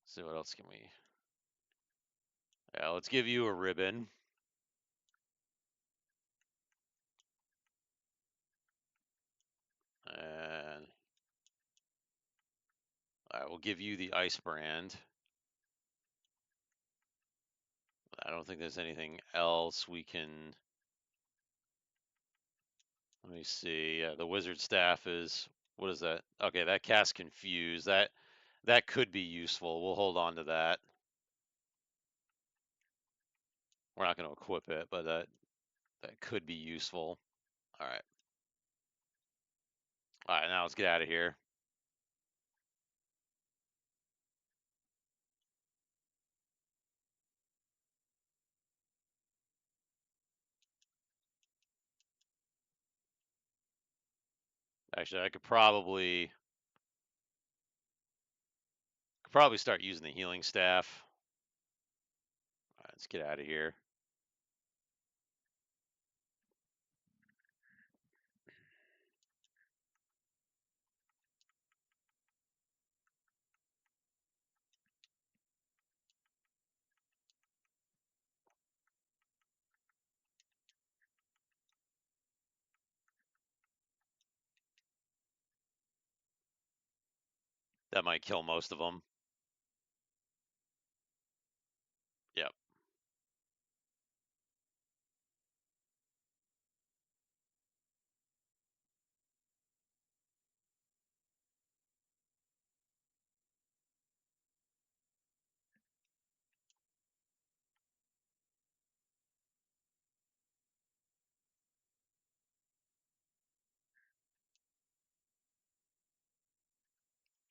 Speaker 1: See what else can we? Yeah, let's give you a ribbon. And all right, we'll give you the ice brand. I don't think there's anything else we can. Let me see. Yeah, the wizard staff is, what is that? Okay, that cast confuse. That could be useful. We'll hold on to that. We're not going to equip it, but that could be useful. All right. All right, now let's get out of here. Actually, I could probably start using the healing staff. All right, let's get out of here. That might kill most of them. Yep.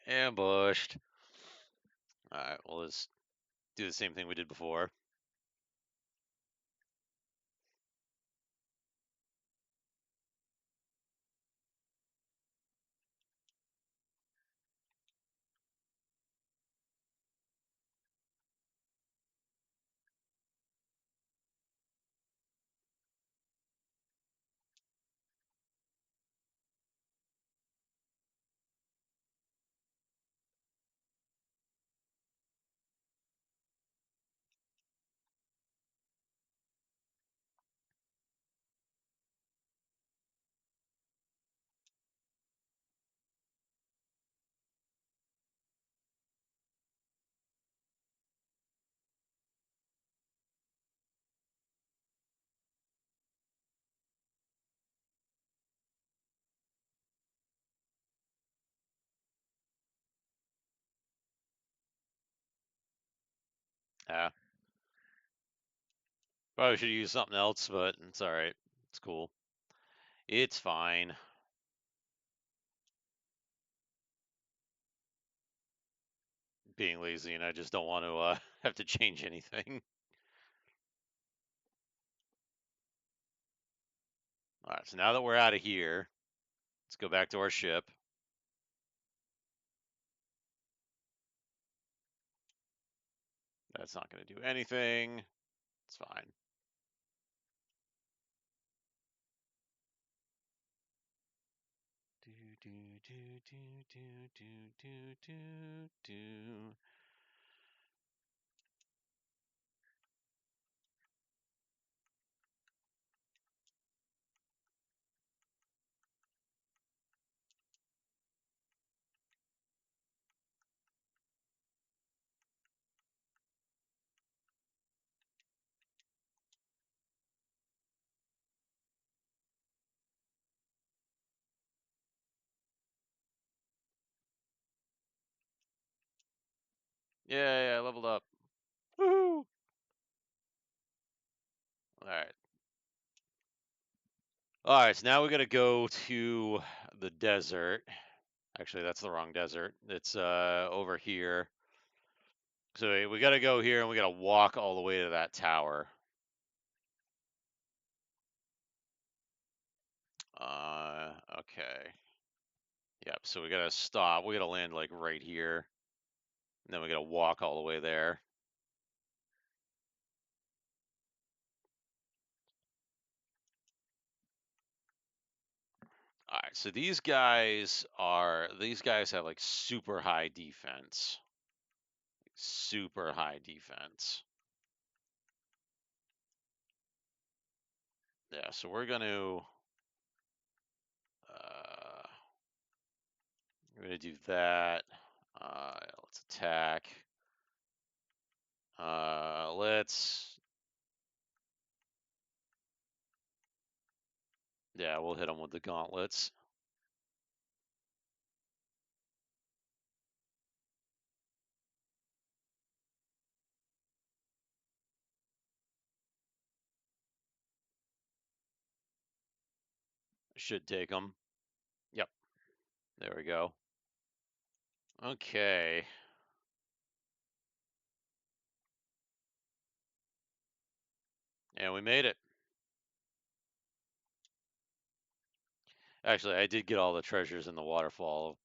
Speaker 1: Ambushed. All right, well, let's do the same thing we did before. Yeah. Probably should use something else, but it's all right. It's cool. It's fine. Being lazy, and I just don't want to have to change anything. All right, so now that we're out of here, let's go back to our ship. That's not going to do anything. It's fine. Do do do do do do do do do. Yeah, I leveled up. Woo! Alright. Alright, so now we gotta go to the desert. Actually, that's the wrong desert. It's over here. So we gotta go here and we gotta walk all the way to that tower. Okay. Yep, so we gotta stop. We gotta land like right here. And then we gotta walk all the way there. Alright, so these guys have like super high defense. Super high defense. Yeah, so we're gonna do that. Let's attack. Yeah, we'll hit them with the gauntlets. Should take them. Yep. There we go. Okay. And we made it. Actually, I did get all the treasures in the waterfall,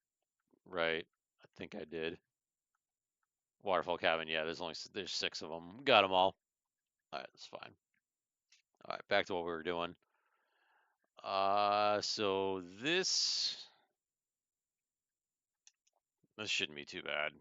Speaker 1: right? I think I did. Waterfall cabin, yeah, there's 6 of them. Got them all. All right, that's fine. All right, back to what we were doing. So this shouldn't be too bad.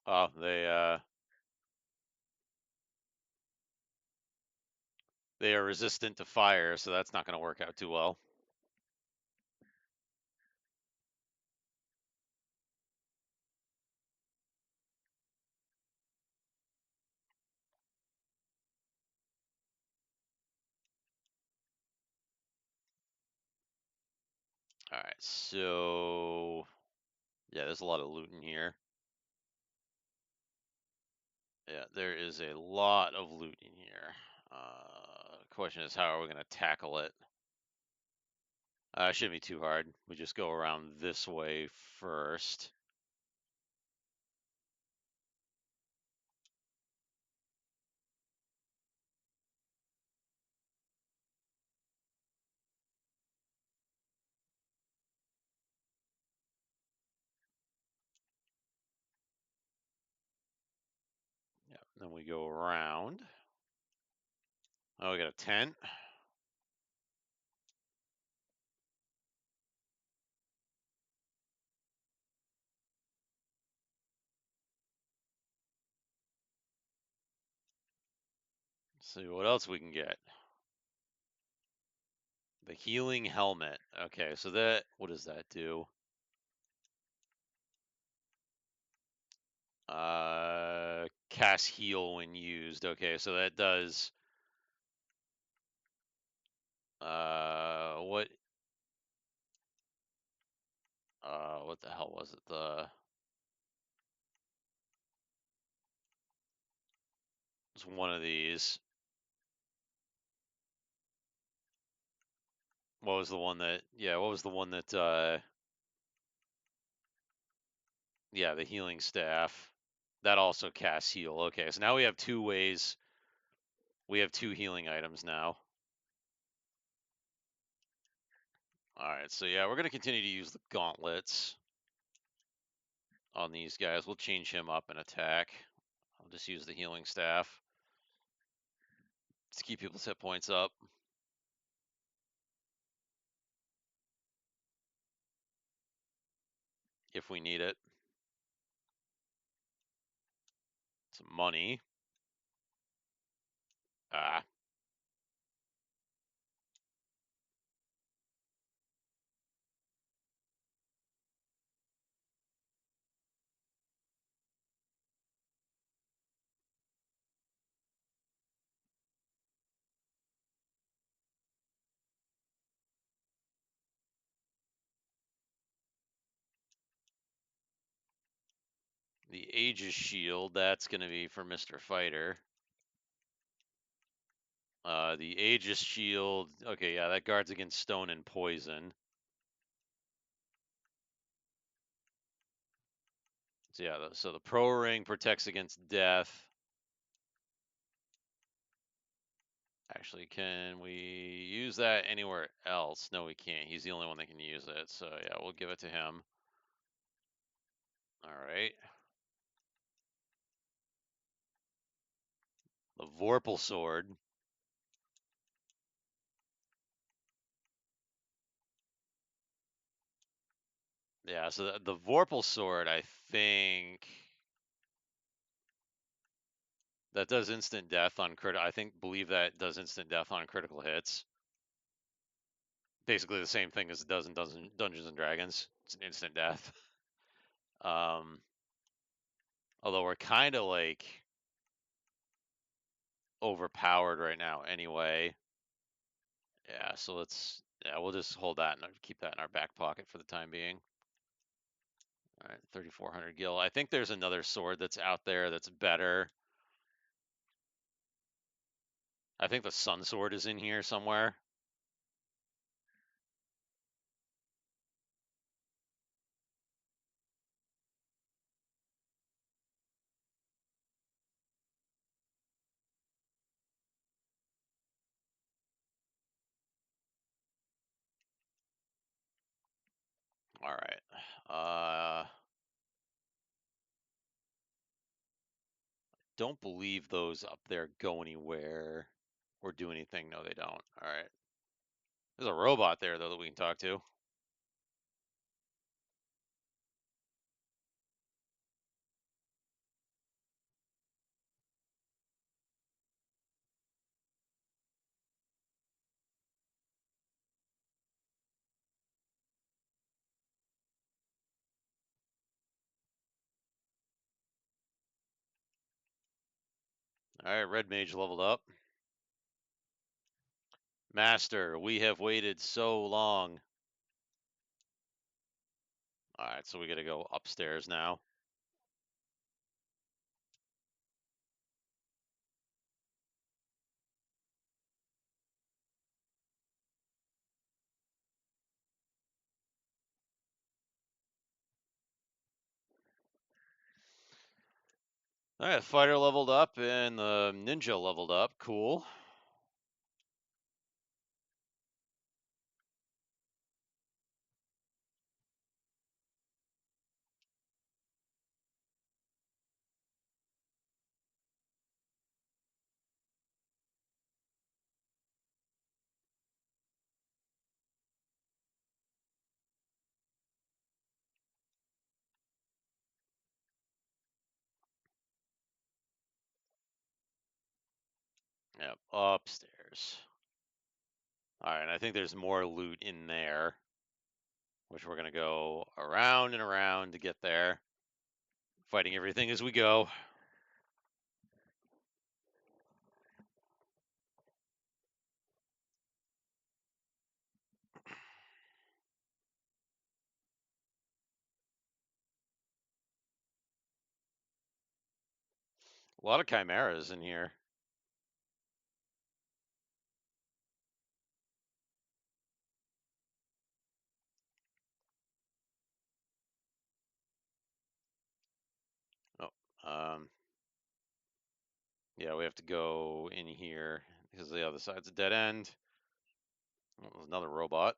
Speaker 1: Oh, they are resistant to fire, so that's not going to work out too well. All right, so yeah, there's a lot of loot in here. Yeah, there is a lot of loot in here. Question is, how are we going to tackle it? It shouldn't be too hard. We just go around this way first. Yeah, then we go around. Oh, we got a tent. Let's see what else we can get. The healing helmet. Okay, so what does that do? Cast heal when used. Okay, so that does what what the hell was it? It's one of these. What was the one that what was the one that yeah, the healing staff. That also casts heal. Okay, so now we have 2 ways. We have 2 healing items now. All right, so yeah, we're going to continue to use the gauntlets on these guys. We'll change him up and attack. I'll just use the healing staff to keep people's hit points up if we need it. Some money. Ah. The Aegis Shield, that's going to be for Mr. Fighter. The Aegis Shield, okay, yeah, that guards against stone and poison. So yeah, so the Pro Ring protects against death. Actually, can we use that anywhere else? No, we can't. He's the only one that can use it. So yeah, we'll give it to him. All right. The Vorpal Sword. Yeah, so the Vorpal Sword, I think that does instant death on critical. Believe that does instant death on critical hits. Basically the same thing as it does in Dungeons and Dragons. It's an instant death. Although we're kind of like overpowered right now anyway. Yeah, so we'll just hold that and keep that in our back pocket for the time being. All right, 3,400 gil. I think there's another sword that's out there that's better. I think the Sun Sword is in here somewhere. All right. Don't believe those up there go anywhere or do anything. No, they don't. All right. There's a robot there, though, that we can talk to. All right, Red Mage leveled up. Master, we have waited so long. All right, so we got to go upstairs now. All right, fighter leveled up and the ninja leveled up. Cool. Yep, upstairs. All right, I think there's more loot in there, which we're going to go around and around to get there. Fighting everything as we go. A lot of chimeras in here. Oh, yeah, we have to go in here because the other side's a dead end. Oh, there's another robot.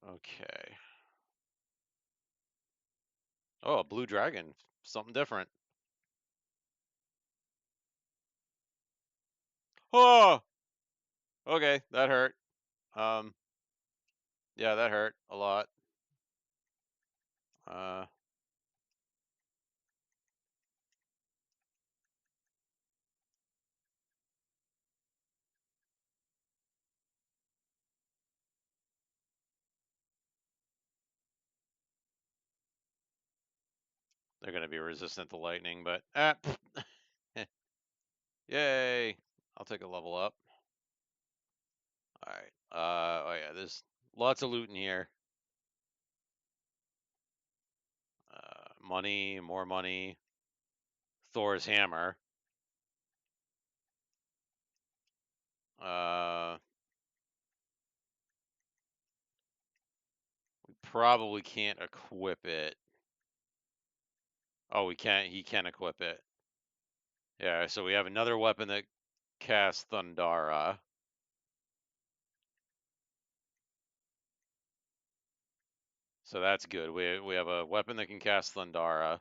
Speaker 1: Okay. Oh, a blue dragon. Something different. Oh! Okay, that hurt. Um, yeah, that hurt a lot. Uh, they're going to be resistant to lightning, but yay! I'll take a level up. All right. Oh yeah, there's lots of loot in here. Money, more money. Thor's hammer. We probably can't equip it. Oh, we can't. He can equip it. Yeah. So we have another weapon that casts Thundara. So that's good. We have a weapon that can cast Thundara.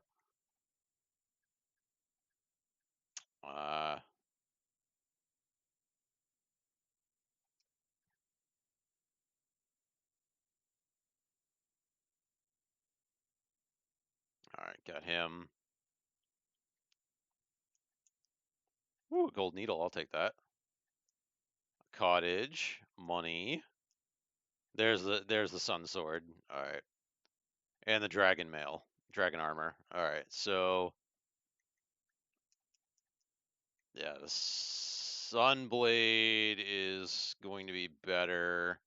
Speaker 1: Uh, all right, got him. Ooh, gold needle. I'll take that. Cottage, money. There's the sun sword. All right, and the dragon mail, dragon armor. All right, so yeah, the sun blade is going to be better,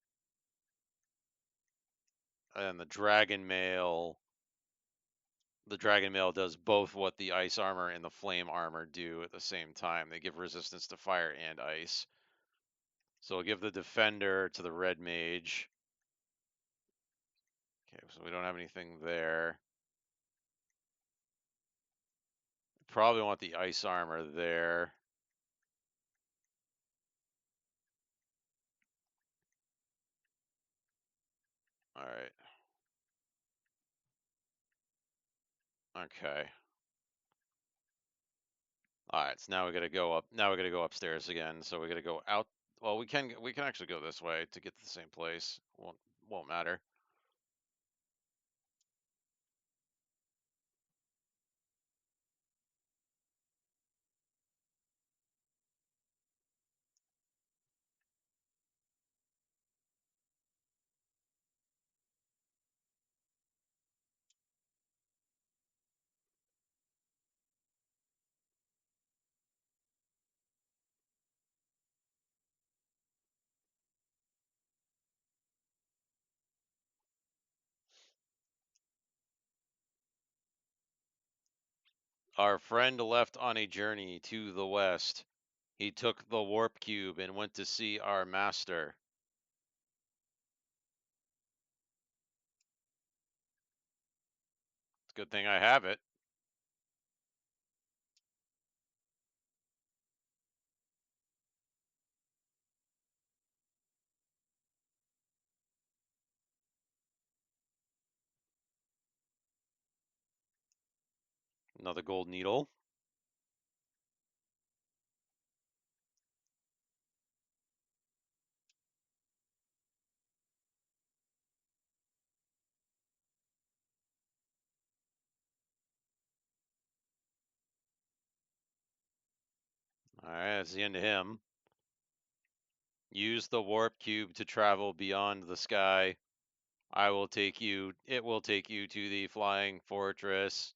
Speaker 1: and the dragon mail. The dragon mail does both what the ice armor and the flame armor do at the same time. They give resistance to fire and ice. So we'll give the defender to the red mage. Okay, so we don't have anything there. Probably want the ice armor there. All right. Okay. All right. So now we got to go up. Now we got to go upstairs again. So we got to go out. Well, we can actually go this way to get to the same place. Won't matter. Our friend left on a journey to the west. He took the warp cube and went to see our master. It's a good thing I have it. Another gold needle. All right, that's the end of him. Use the warp cube to travel beyond the sky. It will take you to the flying fortress.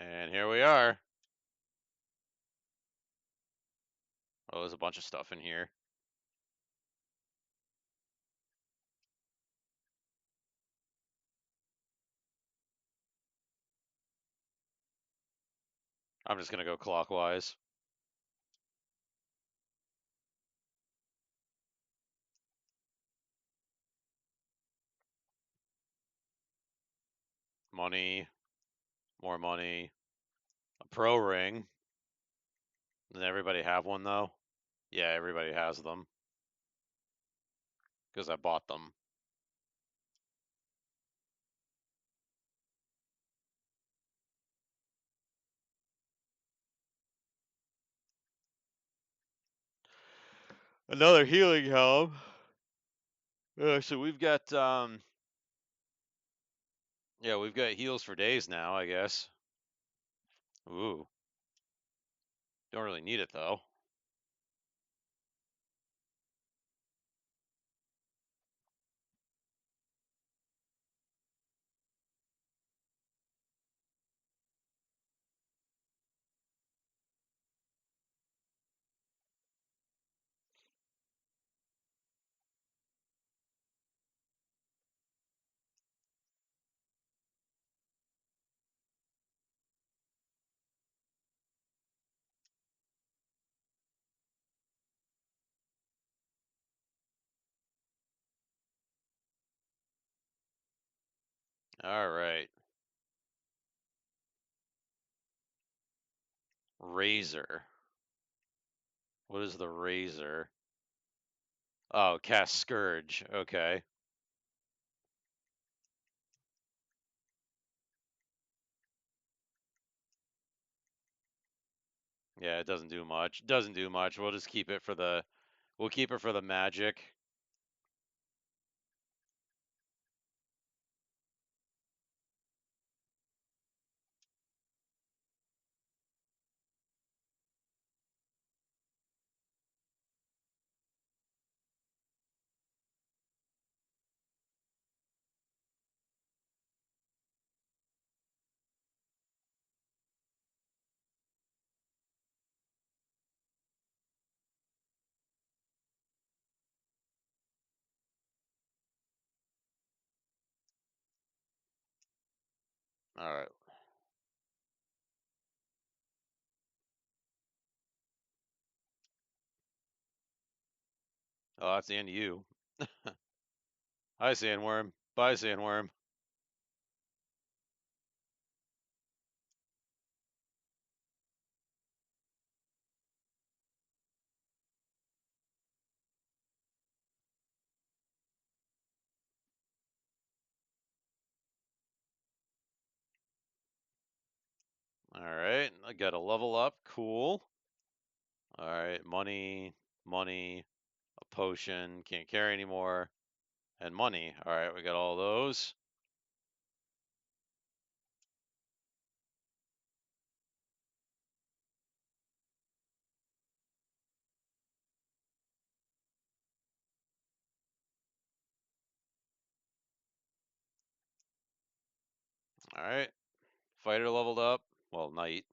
Speaker 1: And here we are. Oh, there's a bunch of stuff in here. I'm just going to go clockwise. Money, more money, a pro ring. Does everybody have one though? Yeah, everybody has them. because I bought them. Another healing helm. So we've got yeah, we've got heals for days now, I guess. Ooh. Don't really need it though. All right. Razor. What is the razor? Oh, cast Scourge. Okay. Yeah, it doesn't do much. Doesn't do much. We'll just keep it for the we'll keep it for the magic. All right. Oh, that's the end of you. Hi, Sandworm. Bye, Sandworm. All right. I got a level up. Cool. All right. Money, money, a potion. Can't carry anymore. And money. All right. We got all those. All right. Fighter leveled up. Well, knight.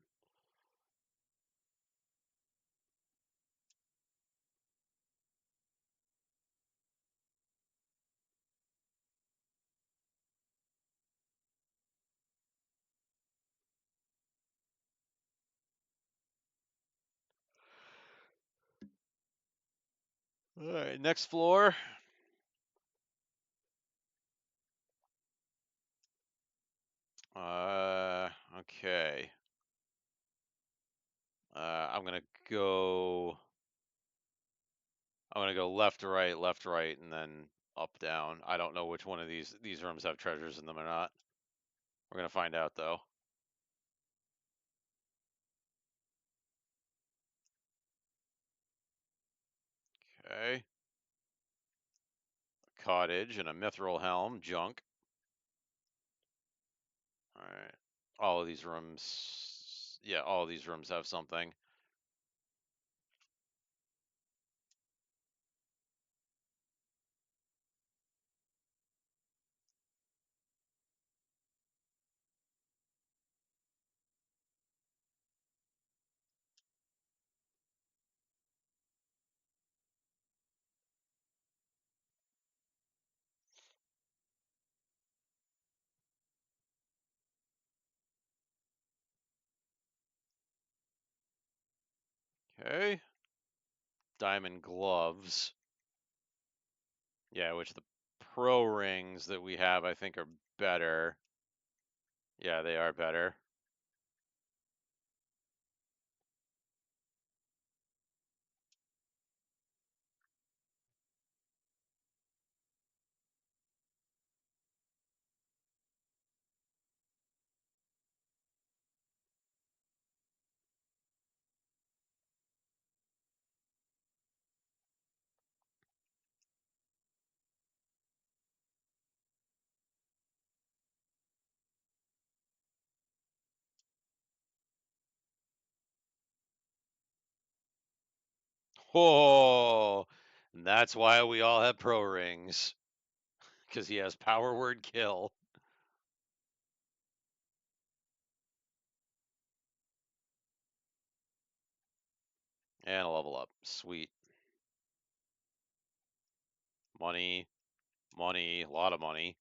Speaker 1: All right. Next floor. Okay. I'm gonna go. I'm gonna go left, right, and then up, down. I don't know which one of these rooms have treasures in them or not. We're gonna find out though. Okay. A cottage and a mithril helm, junk. All right. All of these rooms. Yeah, all of these rooms have something. Okay. Diamond gloves. Yeah, which the pro rings that we have, I think, are better. Yeah, they are better. Oh, and that's why we all have pro rings. Because he has power word kill. And a level up. Sweet. Money. Money. A lot of money.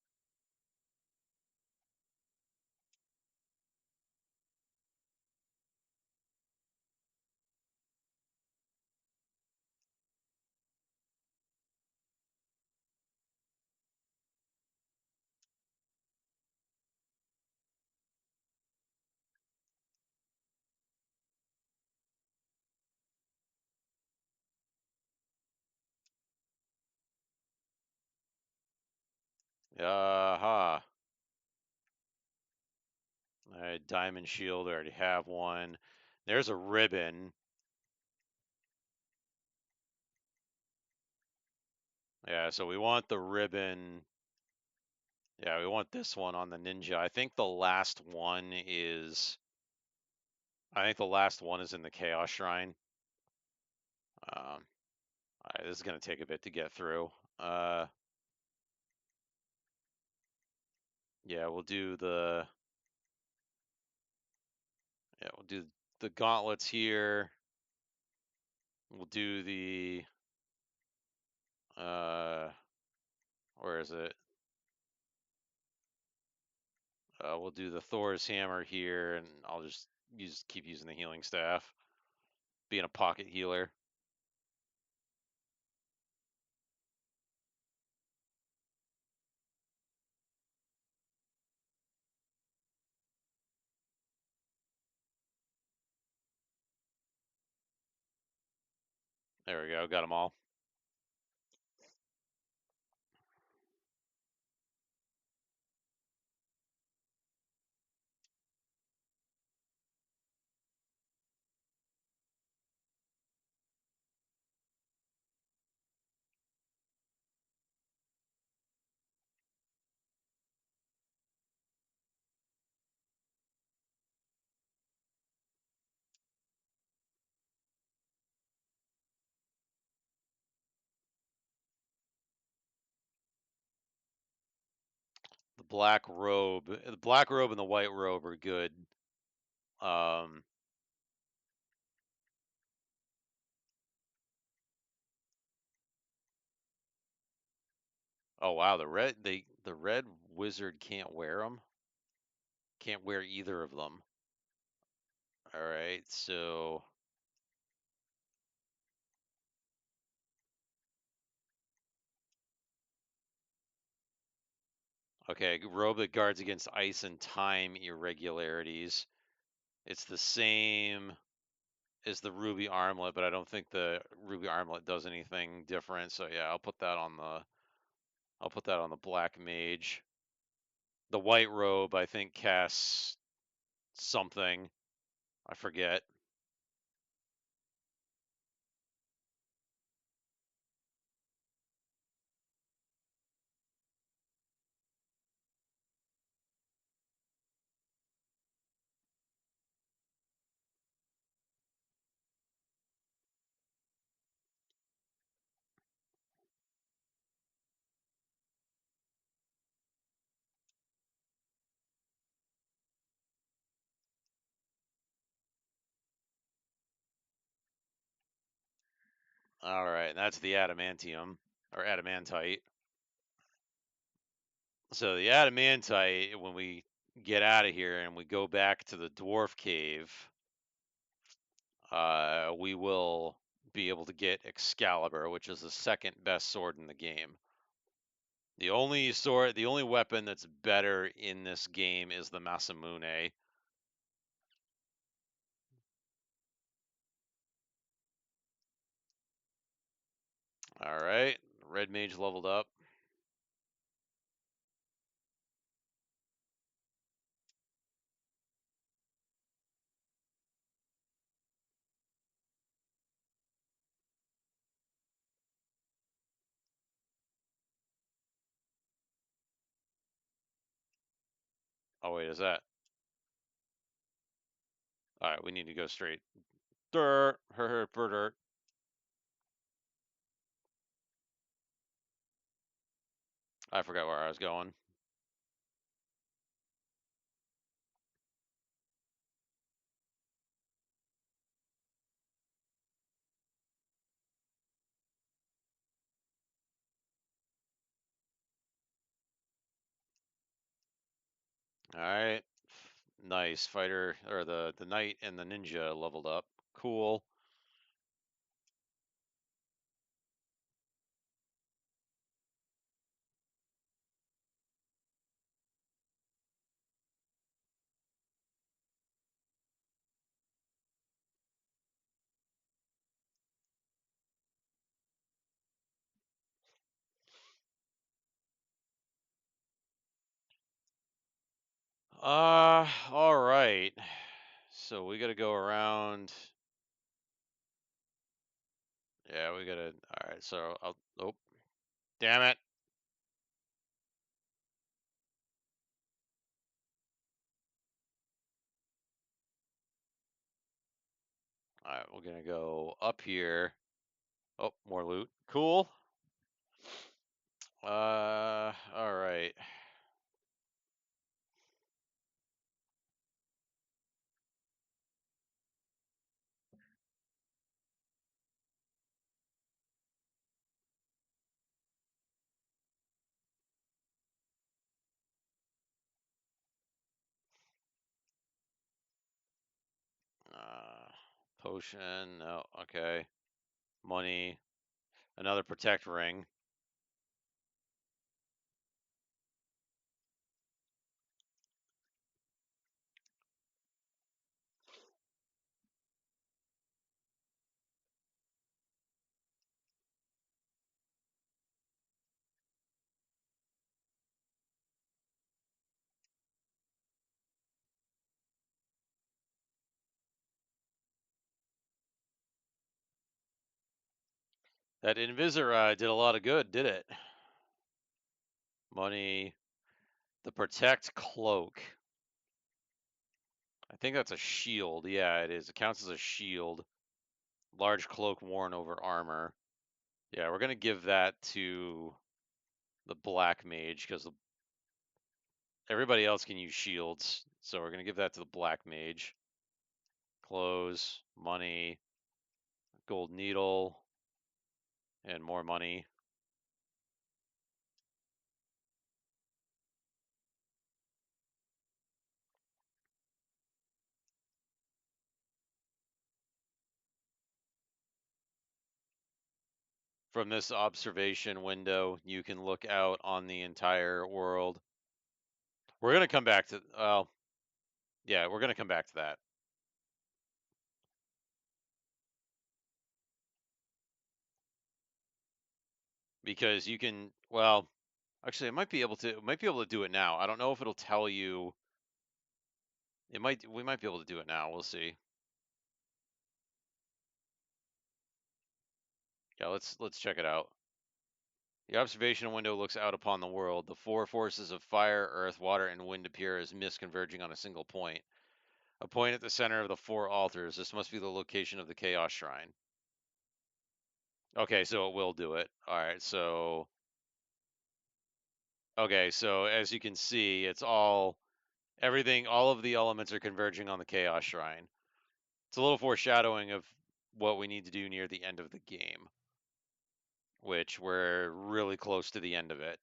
Speaker 1: Uh-huh. Alright, diamond shield. I already have one. There's a ribbon. Yeah, so we want the ribbon. Yeah, we want this one on the ninja. I think the last one is in the Chaos Shrine. All right, this is gonna take a bit to get through. Yeah, we'll do the gauntlets here. We'll do the where is it? We'll do the Thor's hammer here, and I'll just keep using the healing staff, being a pocket healer. There we go, got them all. The black robe and the white robe are good. Oh wow, the red wizard can't wear them. Can't wear either of them. All right, so okay, robe that guards against ice and time irregularities. It's the same as the ruby armlet, but I don't think the ruby armlet does anything different. So yeah, I'll put that on the black mage. The white robe, I think, casts something. I forget. All right, that's the adamantium or adamantite. So the adamantite, when we get out of here and we go back to the dwarf cave, we will be able to get Excalibur, which is the second best sword in the game. The only weapon that's better in this game is the Masamune. All right, red mage leveled up. Oh wait, is that? All right, we need to go straight. Dirt, dirt. I forgot where I was going. All right. Nice. Fighter, or the knight and the ninja leveled up. Cool. All right. So we got to go around. Yeah, we got to. All right. So I'll. Oh, damn it. All right, we're gonna go up here. Oh, more loot. Cool. All right. Uh, potion. No. Okay. Money. Another protect ring. That Invisor did a lot of good, did it? Money. The protect cloak. I think that's a shield. Yeah, it is. It counts as a shield. Large cloak worn over armor. Yeah, we're gonna give that to the black mage because everybody else can use shields. So we're gonna give that to the black mage. Clothes, money, gold needle, and more money. From this observation window, you can look out on the entire world. We're gonna come back to, well, yeah, we're gonna come back to that. Because you can, well, actually, it might be able to do it now. I don't know if it'll tell you. We might be able to do it now. We'll see. Yeah, let's check it out. The observation window looks out upon the world. The four forces of fire, earth, water, and wind appear as mist converging on a single point. A point at the center of the four altars. This must be the location of the Chaos Shrine. Okay, so it will do it. All right, so okay, so as you can see, it's all of the elements are converging on the Chaos Shrine. It's a little foreshadowing of what we need to do near the end of the game, which we're really close to the end of it.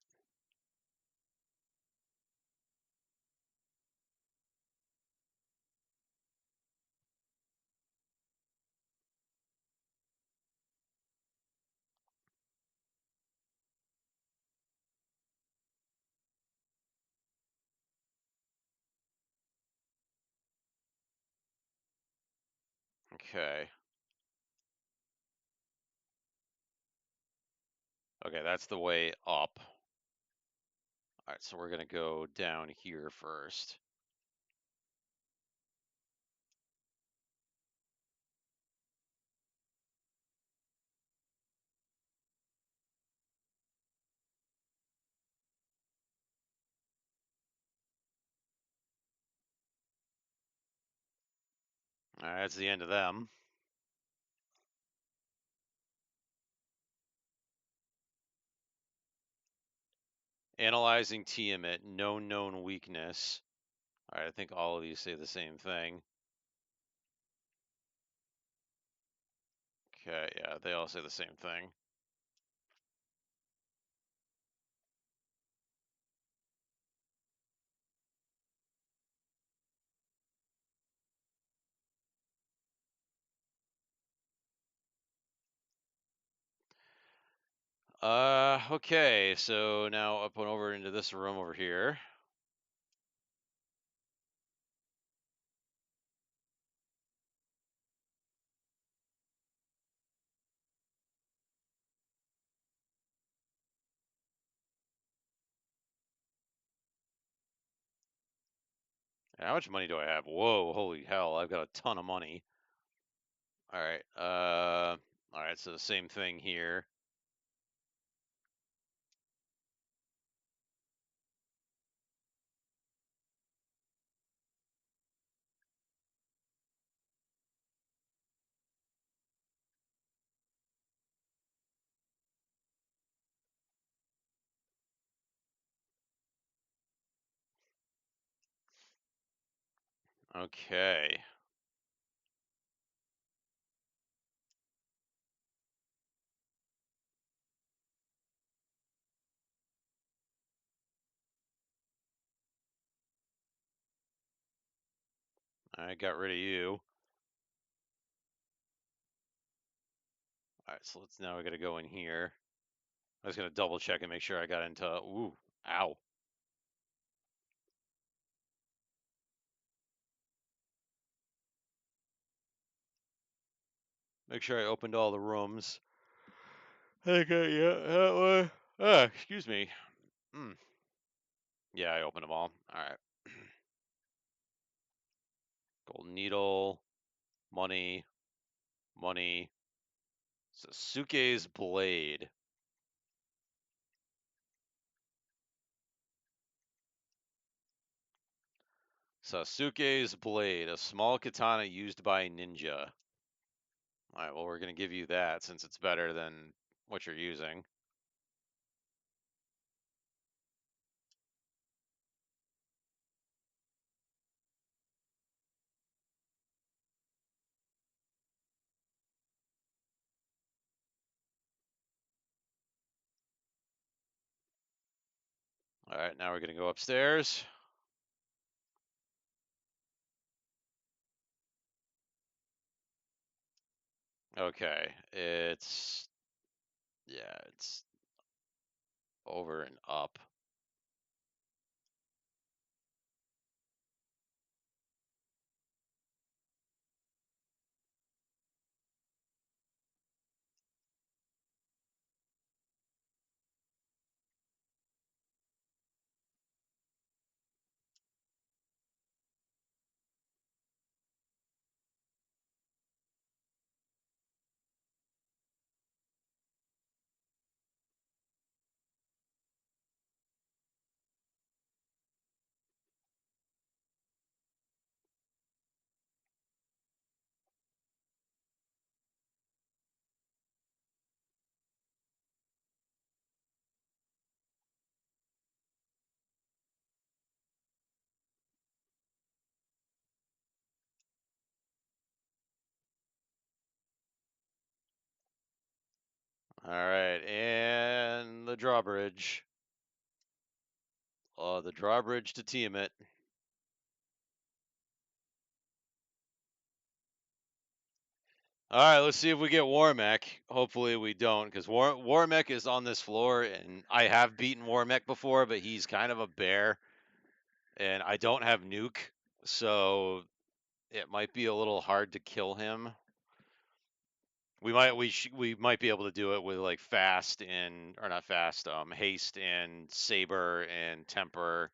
Speaker 1: Okay. Okay, that's the way up. All right, so we're gonna go down here first. All right, that's the end of them. Analyzing Tiamat, no known weakness. All right, I think all of these say the same thing. Okay, yeah, they all say the same thing. Okay, so now up and over into this room over here. How much money do I have? Whoa, holy hell, I've got a ton of money. All right, so the same thing here. Okay. I got rid of you. All right, so now we got to go in here. I was going to double check and make sure I got into, ooh, ow. Make sure I opened all the rooms. Okay, yeah, that way. Excuse me. Yeah, I opened them all. All right. Golden needle, money, money. Sasuke's blade. Sasuke's blade, a small katana used by a ninja. All right, well, we're going to give you that since it's better than what you're using. All right, now we're going to go upstairs. Okay, it's over and up. All right, and the drawbridge. The drawbridge to Tiamat. All right, let's see if we get Warmech. Hopefully we don't, because Warmech is on this floor, and I have beaten Warmech before, but he's kind of a bear, and I don't have nuke, so it might be a little hard to kill him. We might be able to do it with like fast and or not fast, haste and saber and temper.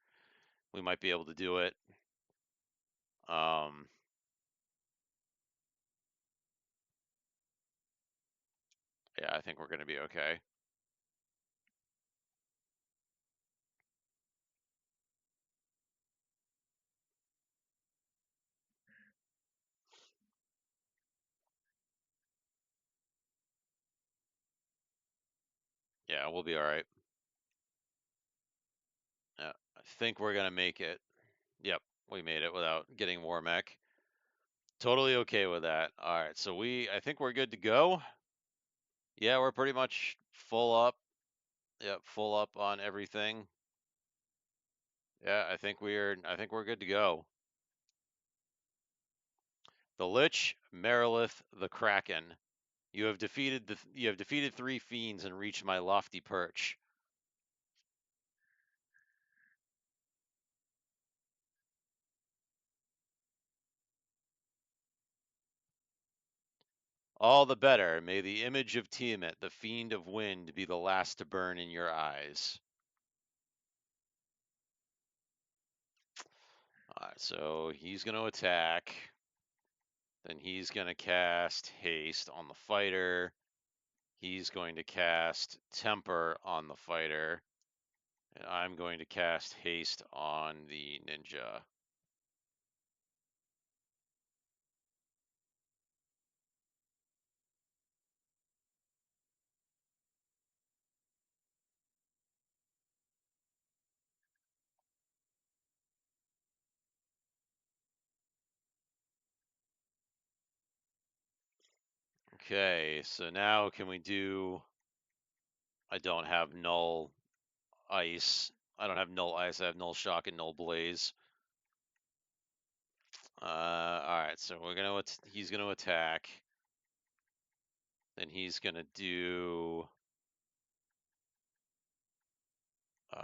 Speaker 1: We might be able to do it. Yeah, I think we're gonna be okay. Yeah, we'll be all right. think we're gonna make it. Yep, we made it without getting war mech. Totally okay with that. All right, so I think we're good to go. Yeah, we're pretty much full up. Yep, full up on everything. Yeah, I think we're good to go. The Lich, Marilith, the Kraken. You have defeated 3 fiends and reached my lofty perch. All the better. May the image of Tiamat, the fiend of wind, be the last to burn in your eyes. Alright, so he's going to attack. Then he's going to cast haste on the fighter. He's going to cast temper on the fighter. And I'm going to cast haste on the ninja. Okay, so now can we do... I don't have null ice. I don't have null ice. I have null shock and null blaze. All right, so he's gonna attack. Then he's gonna do.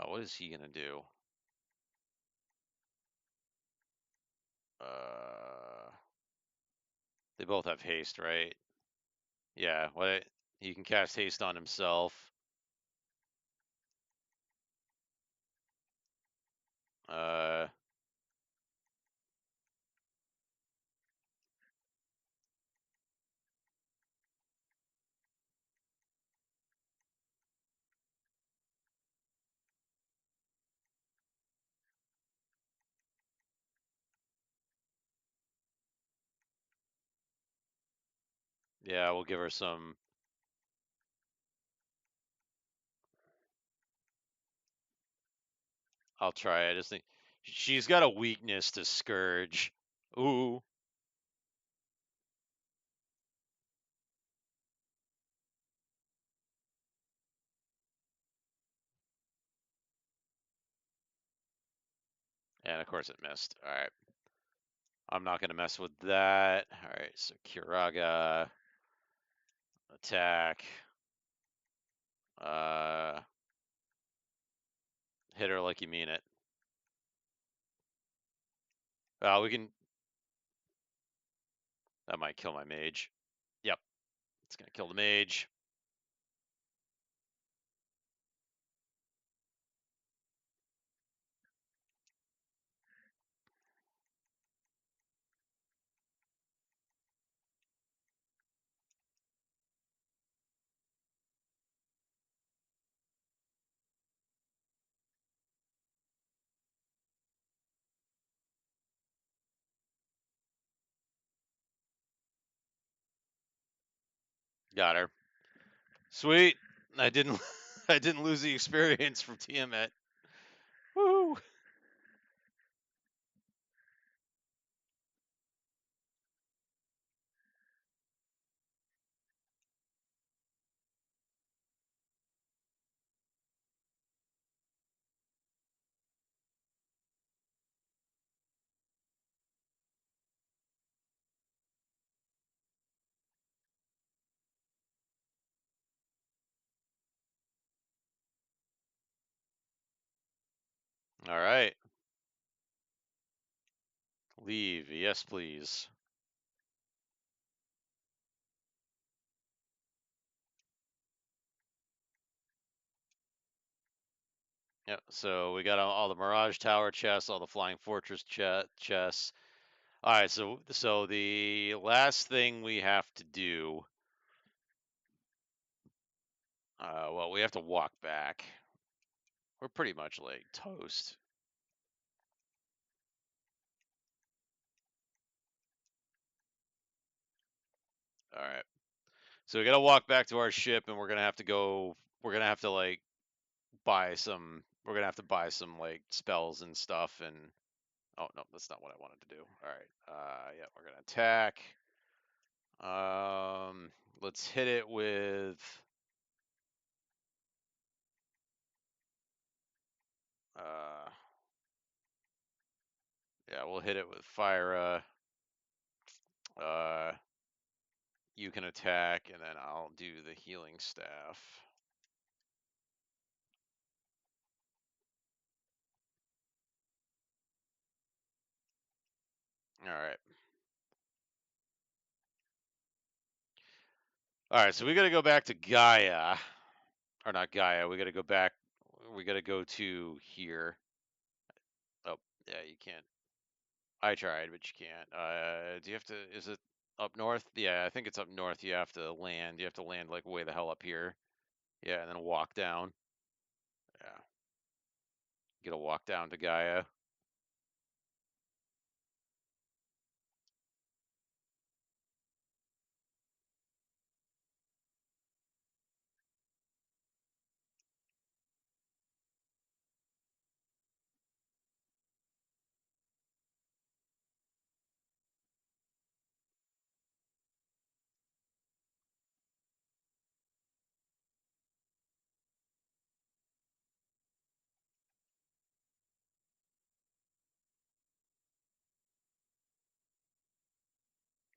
Speaker 1: What is he gonna do? They both have haste, right? Yeah. What? He can cast haste on himself. Uh. Yeah, we'll give her some. I'll try. I just think she's got a weakness to Scourge. Ooh. And of course it missed. All right. I'm not gonna mess with that. All right. So Kiraga attack. Hit her like you mean it. We can. That might kill my mage. Yep, it's gonna kill the mage. Got her. Sweet. I didn't. I didn't lose the experience from Tiamat. Woo! All right. Leave. Yes, please. Yep. So we got all the Mirage Tower chests, all the Flying Fortress chests. All right. So the last thing we have to do. Well, we have to walk back. We're pretty much like toast. All right. So we got to walk back to our ship, and we're gonna have to go. We're gonna have to like buy some. We're gonna have to buy some like spells and stuff. And oh no, that's not what I wanted to do. All right. Yeah, we're gonna attack. Let's hit it with. Yeah, we'll hit it with fire. Uh, you can attack, and then I'll do the healing staff. All right. All right, so we got to go back to Gaia, or not Gaia. We got to go back. We got to go to here. Oh, yeah, you can't. I tried, but you can't. Do you have to? Is it up north? Yeah, I think it's up north. You have to land. You have to land like way the hell up here. Yeah, and then walk down. Yeah, you gotta walk down to Gaia.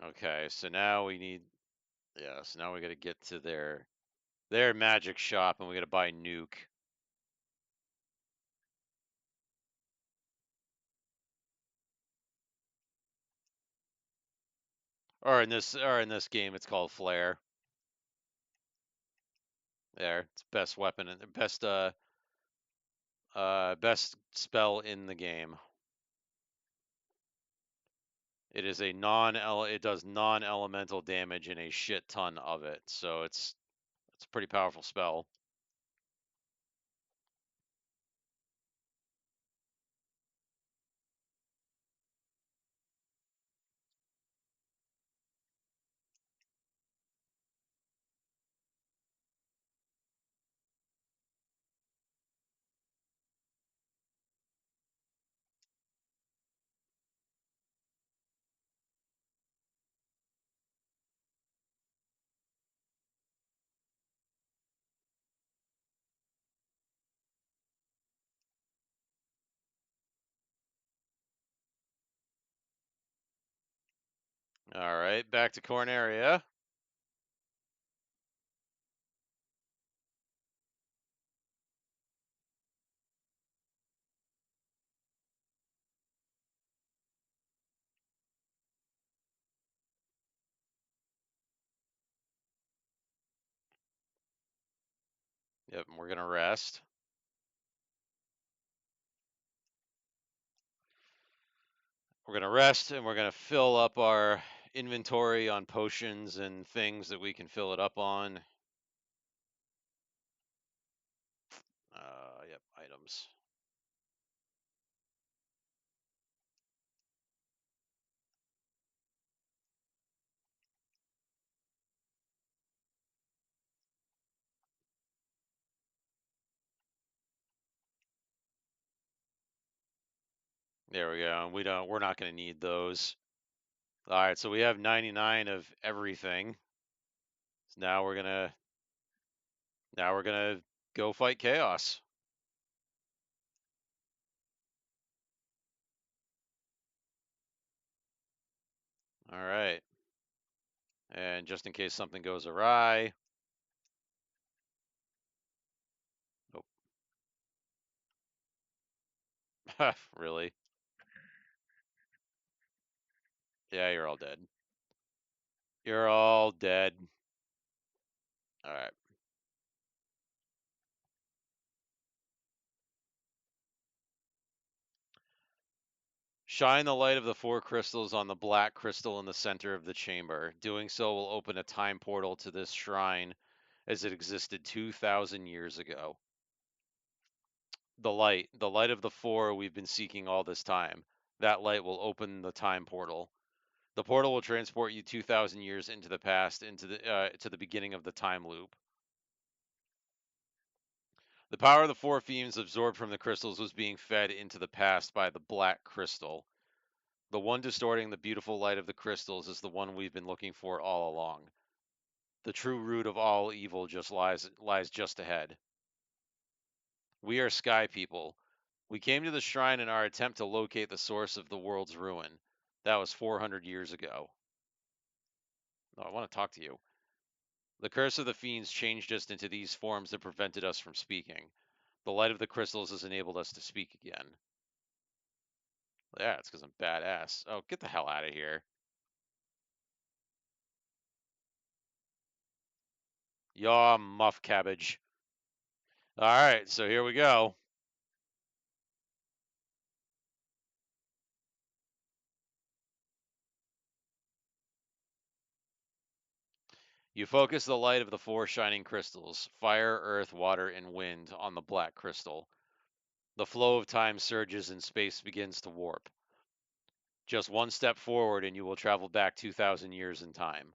Speaker 1: Okay, so now we need. Yeah, so now we got to get to their magic shop, and we got to buy Nuke. Or in this game, it's called Flare. There, it's best weapon and best spell in the game. It is a it does non-elemental damage and a shit ton of it. So it's a pretty powerful spell. All right, back to Corneria. Yep, and we're gonna rest. We're gonna rest, and we're gonna fill up our inventory on potions and things that we can fill it up on. Yep, items. There we go. We're not gonna need those. All right, so we have 99 of everything. So now we're gonna go fight chaos. All right. And just in case something goes awry. Oh, really? Yeah, you're all dead. You're all dead. All right. Shine the light of the four crystals on the black crystal in the center of the chamber. Doing so will open a time portal to this shrine as it existed 2,000 years ago. The light of the four we've been seeking all this time. That light will open the time portal. The portal will transport you 2,000 years into the past, into the to the beginning of the time loop. The power of the four fiends absorbed from the crystals was being fed into the past by the black crystal. The one distorting the beautiful light of the crystals is the one we've been looking for all along. The true root of all evil just lies just ahead. We are sky people. We came to the shrine in our attempt to locate the source of the world's ruin. That was 400 years ago. Oh, I want to talk to you. The curse of the fiends changed us into these forms that prevented us from speaking. The light of the crystals has enabled us to speak again. Yeah, it's because I'm badass. Oh, get the hell out of here. Yaw, muff cabbage. All right, so here we go. You focus the light of the four shining crystals, fire, earth, water, and wind, on the black crystal. The flow of time surges and space begins to warp. Just one step forward and you will travel back 2,000 years in time.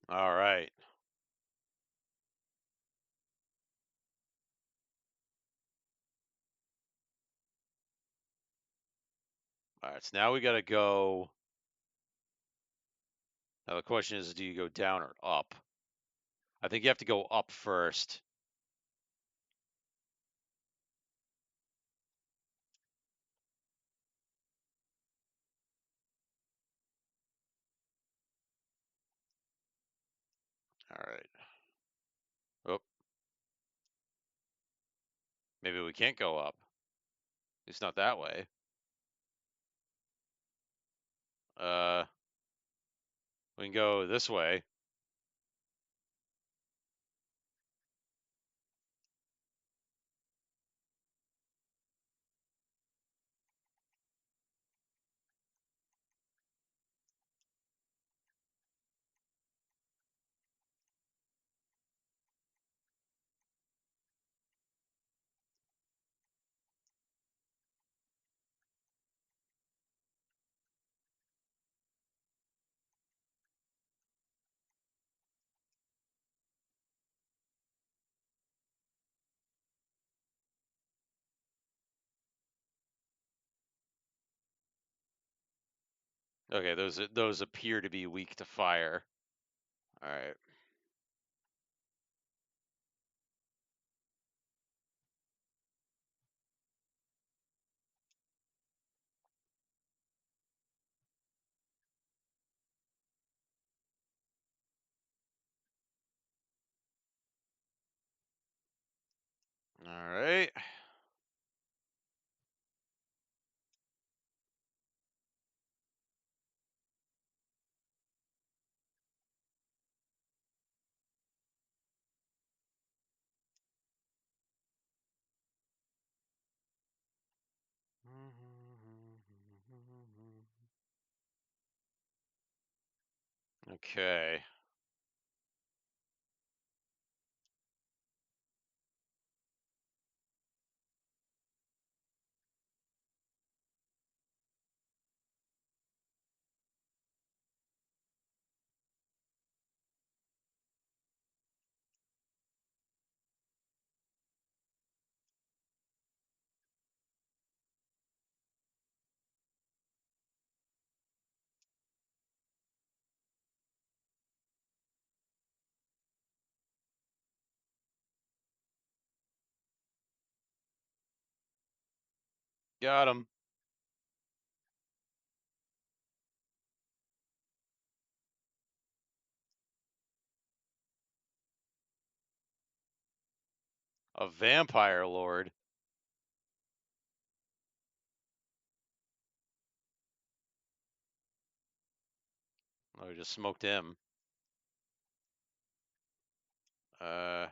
Speaker 1: All right. All right, so now we got to go. Now the question is, do you go down or up? I think you have to go up first. All right. Oh, maybe we can't go up. At least not that way. We can go this way. Okay, those appear to be weak to fire. All right. All right. Okay. Got him. A vampire lord. Oh, we just smoked him. Uh,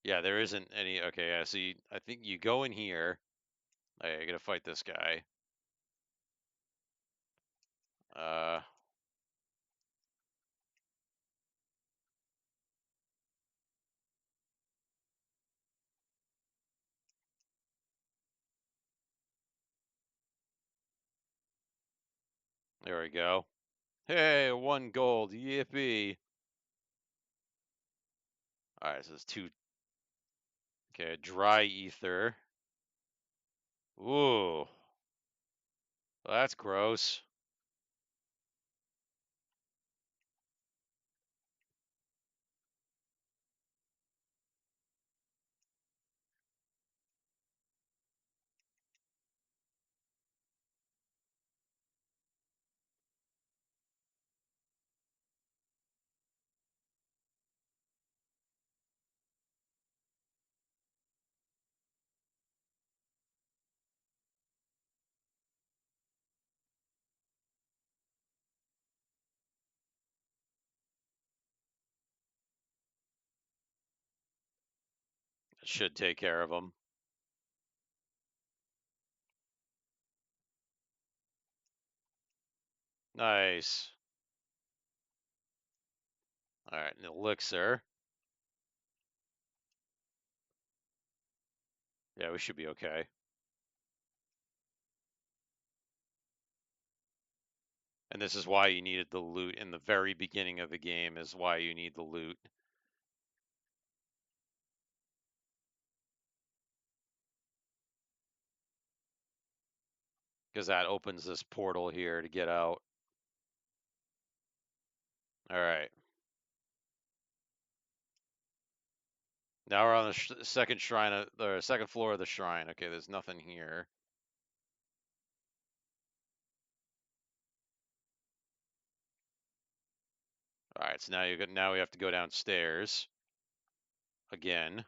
Speaker 1: yeah, there isn't any. Okay, yeah. So I think you go in here. I gotta fight this guy. Uh, There we go. Hey, 1 gold. Yippee. Alright, so it's 2. Okay, dry ether. Ooh. Well, that's gross. It should take care of them. Nice. Alright, an elixir. Yeah, we should be okay. And this is why you needed the loot in the very beginning of the game, is why you need the loot. Because that opens this portal here to get out. Alright. Now we're on the second shrine, the second floor of the shrine. Okay, there's nothing here. All right, so now we have to go downstairs again.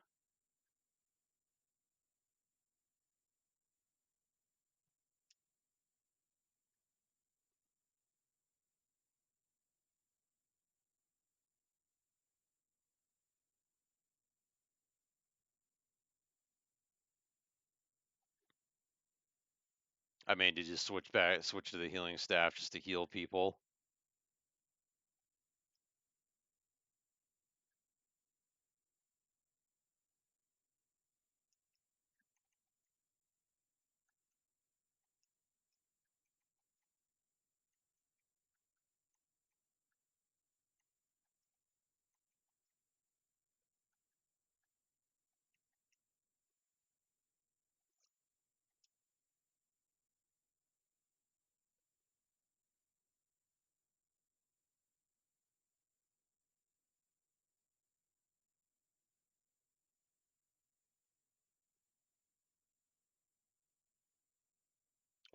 Speaker 1: I mean, did you switch to the healing staff just to heal people?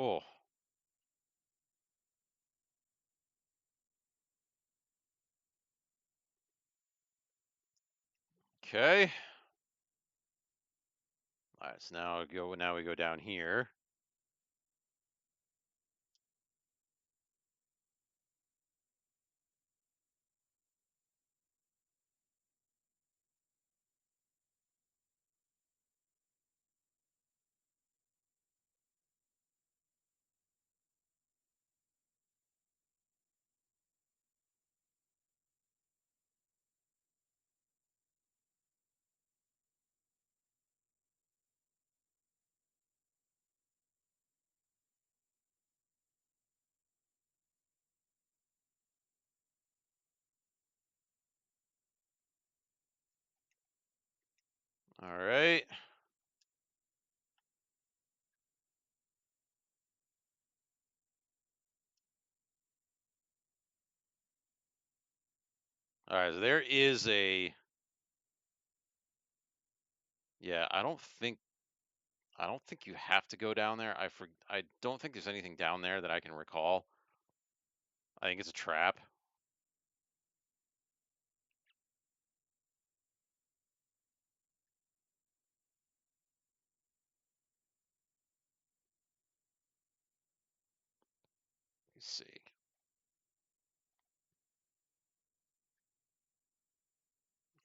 Speaker 1: Oh, okay. All right, so now we go down here. All right. All right, so there is a. Yeah, I don't think you have to go down there. I don't think there's anything down there that I can recall. I think it's a trap. Let's see.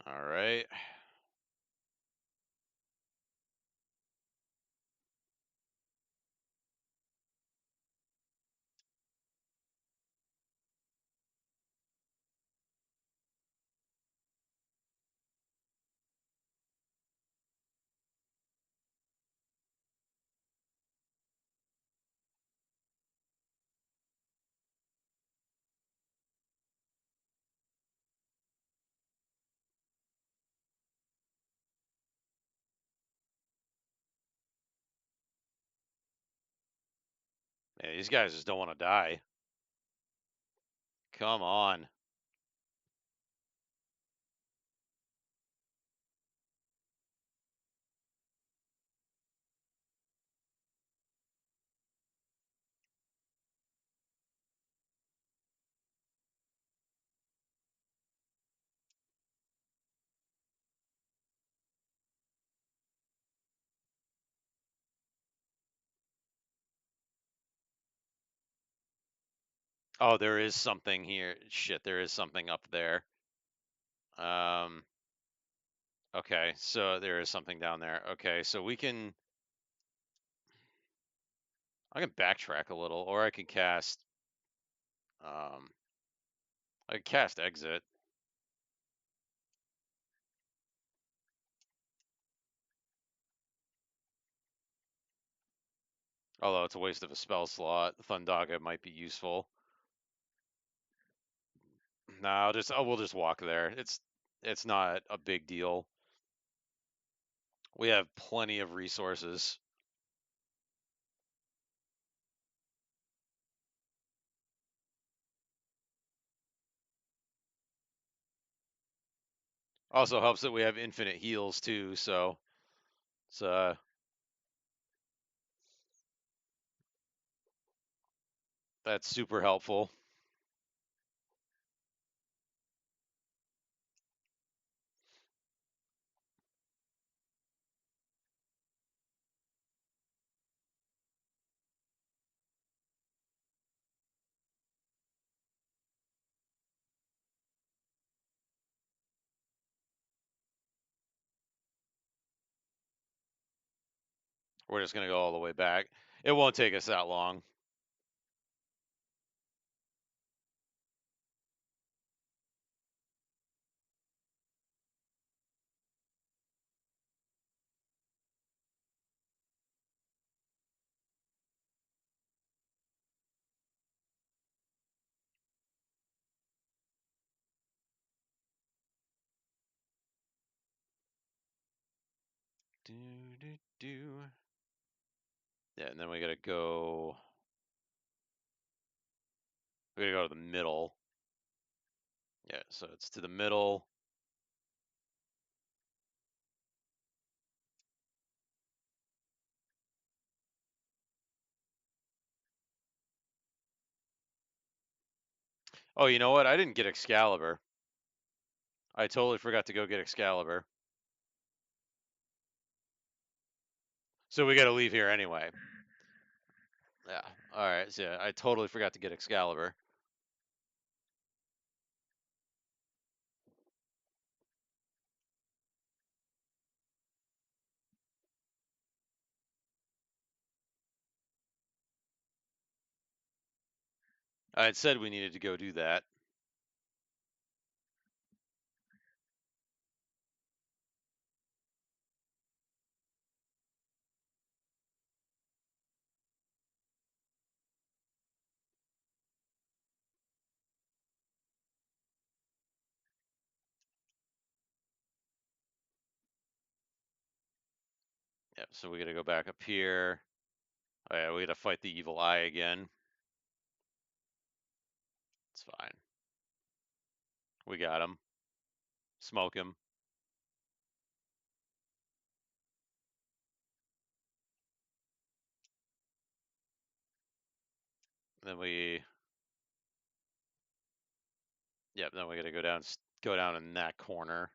Speaker 1: All right. Yeah, these guys just don't want to die. Come on. Oh, there is something here. Shit, there is something up there. Okay, so there is something down there. Okay, so we can... I can backtrack a little, or I can cast... I can cast Exit. Although it's a waste of a spell slot. Thundaga might be useful. No, we'll just walk there. It's not a big deal. We have plenty of resources. Also helps that we have infinite heals too, so it's that's super helpful. We're just gonna go all the way back. It won't take us that long. Do do do. Yeah, and then we gotta go. We gotta go to the middle. Yeah, so it's to the middle. Oh, you know what? I didn't get Excalibur. I totally forgot to go get Excalibur. So we gotta leave here anyway. Yeah. All right. So yeah, I totally forgot to get Excalibur. I had said we needed to go do that. Yep. So we gotta go back up here. Oh yeah, we gotta fight the evil eye again. It's fine. We got him. Smoke him. Then we... Yep, then we gotta go down in that corner.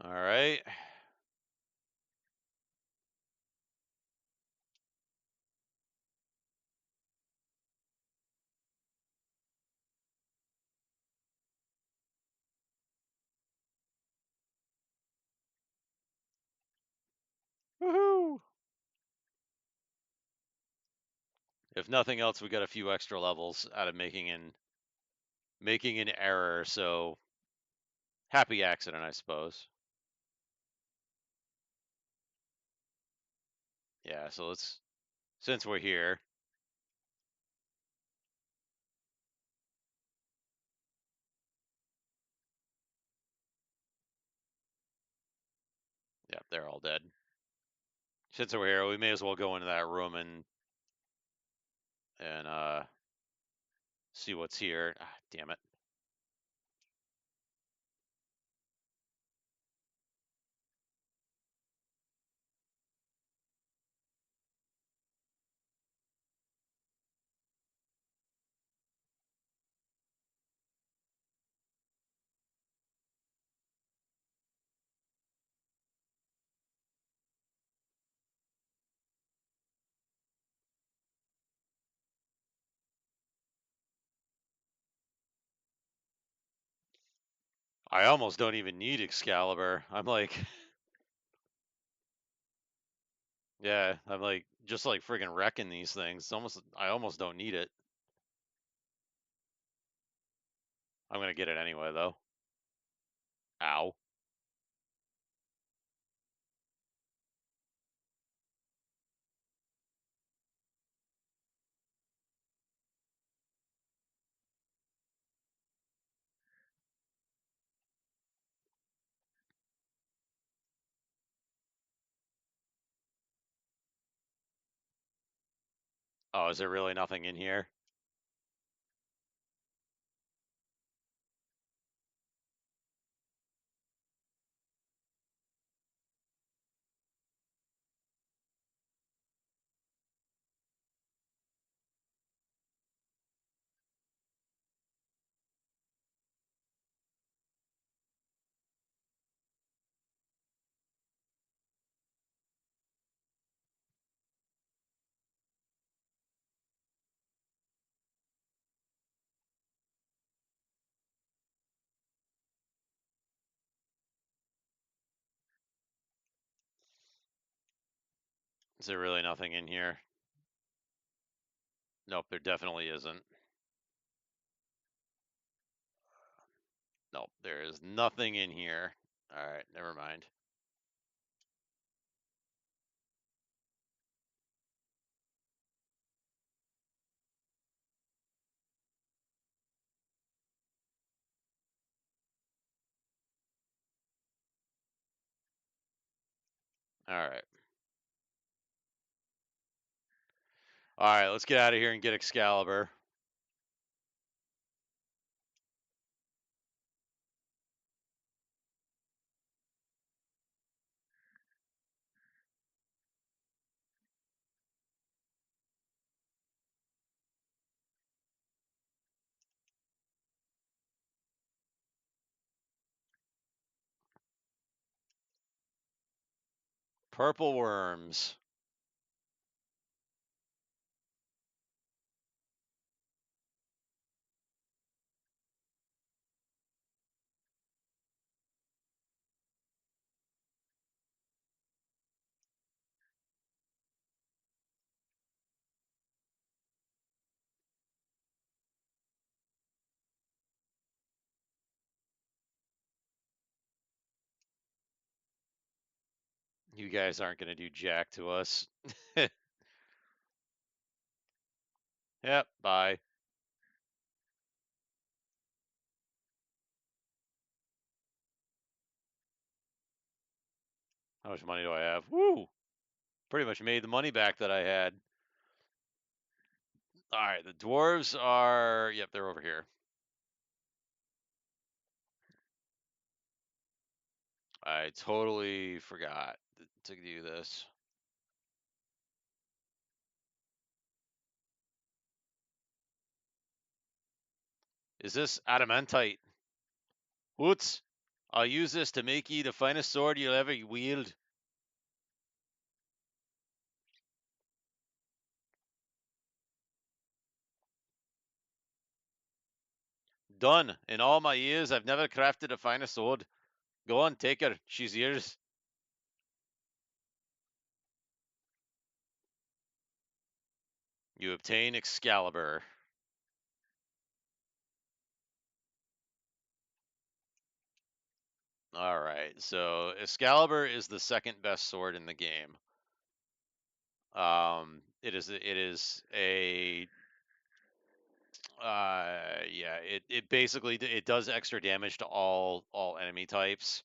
Speaker 1: All right. Woohoo! If nothing else, we got a few extra levels out of making in making an error, so happy accident, I suppose. Yeah, so let's, since we're here. Yeah, they're all dead. Since we're here, we may as well go into that room and see what's here. Ah, damn it. I almost don't even need Excalibur. I'm like, yeah, I'm like, just like friggin' wrecking these things. I almost don't need it. I'm gonna get it anyway, though. Ow. Oh, is there really nothing in here? Is there really nothing in here? Nope, there definitely isn't. Nope, there is nothing in here. All right, never mind. All right. All right, let's get out of here and get Excalibur. Purple worms. You guys aren't going to do jack to us. Yep, bye. How much money do I have? Woo! Pretty much made the money back that I had. All right, the dwarves are, yep, they're over here. I totally forgot to do this. Is this adamantite? Whoots! I'll use this to make ye the finest sword you'll ever wield. Done. In all my years, I've never crafted a finer sword. Go on, take her. She's yours. You obtain Excalibur. All right, so Excalibur is the second best sword in the game. It is a yeah, it basically it does extra damage to all enemy types.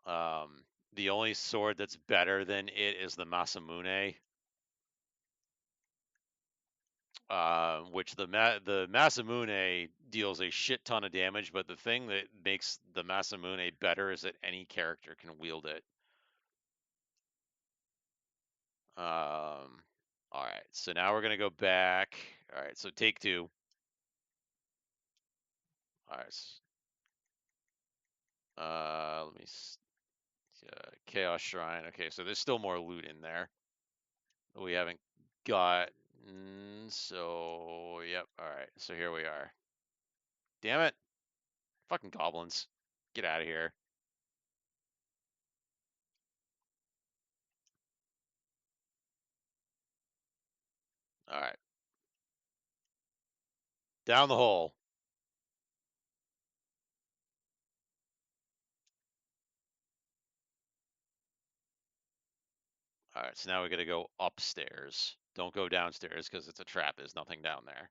Speaker 1: The only sword that's better than it is the Masamune, which the Masamune deals a shit ton of damage, but the thing that makes the Masamune better is that any character can wield it. All right, so now we're gonna go back. All right, so take two. All right, let me Chaos Shrine. Okay, so there's still more loot in there that we haven't got. So yep. All right, so here we are. Damn it, fucking goblins, get out of here. All right, down the hole. All right, so now we got to go upstairs. Don't go downstairs because it's a trap. There's nothing down there.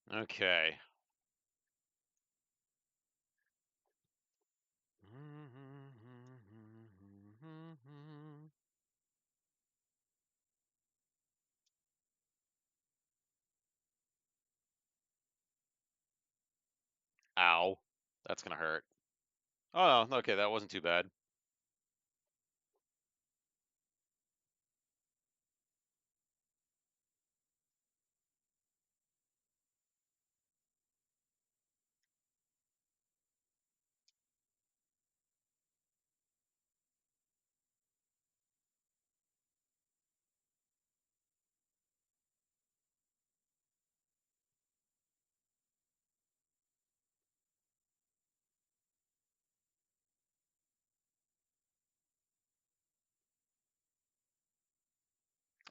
Speaker 1: Okay. Ow. That's gonna hurt. Oh, no, okay, that wasn't too bad.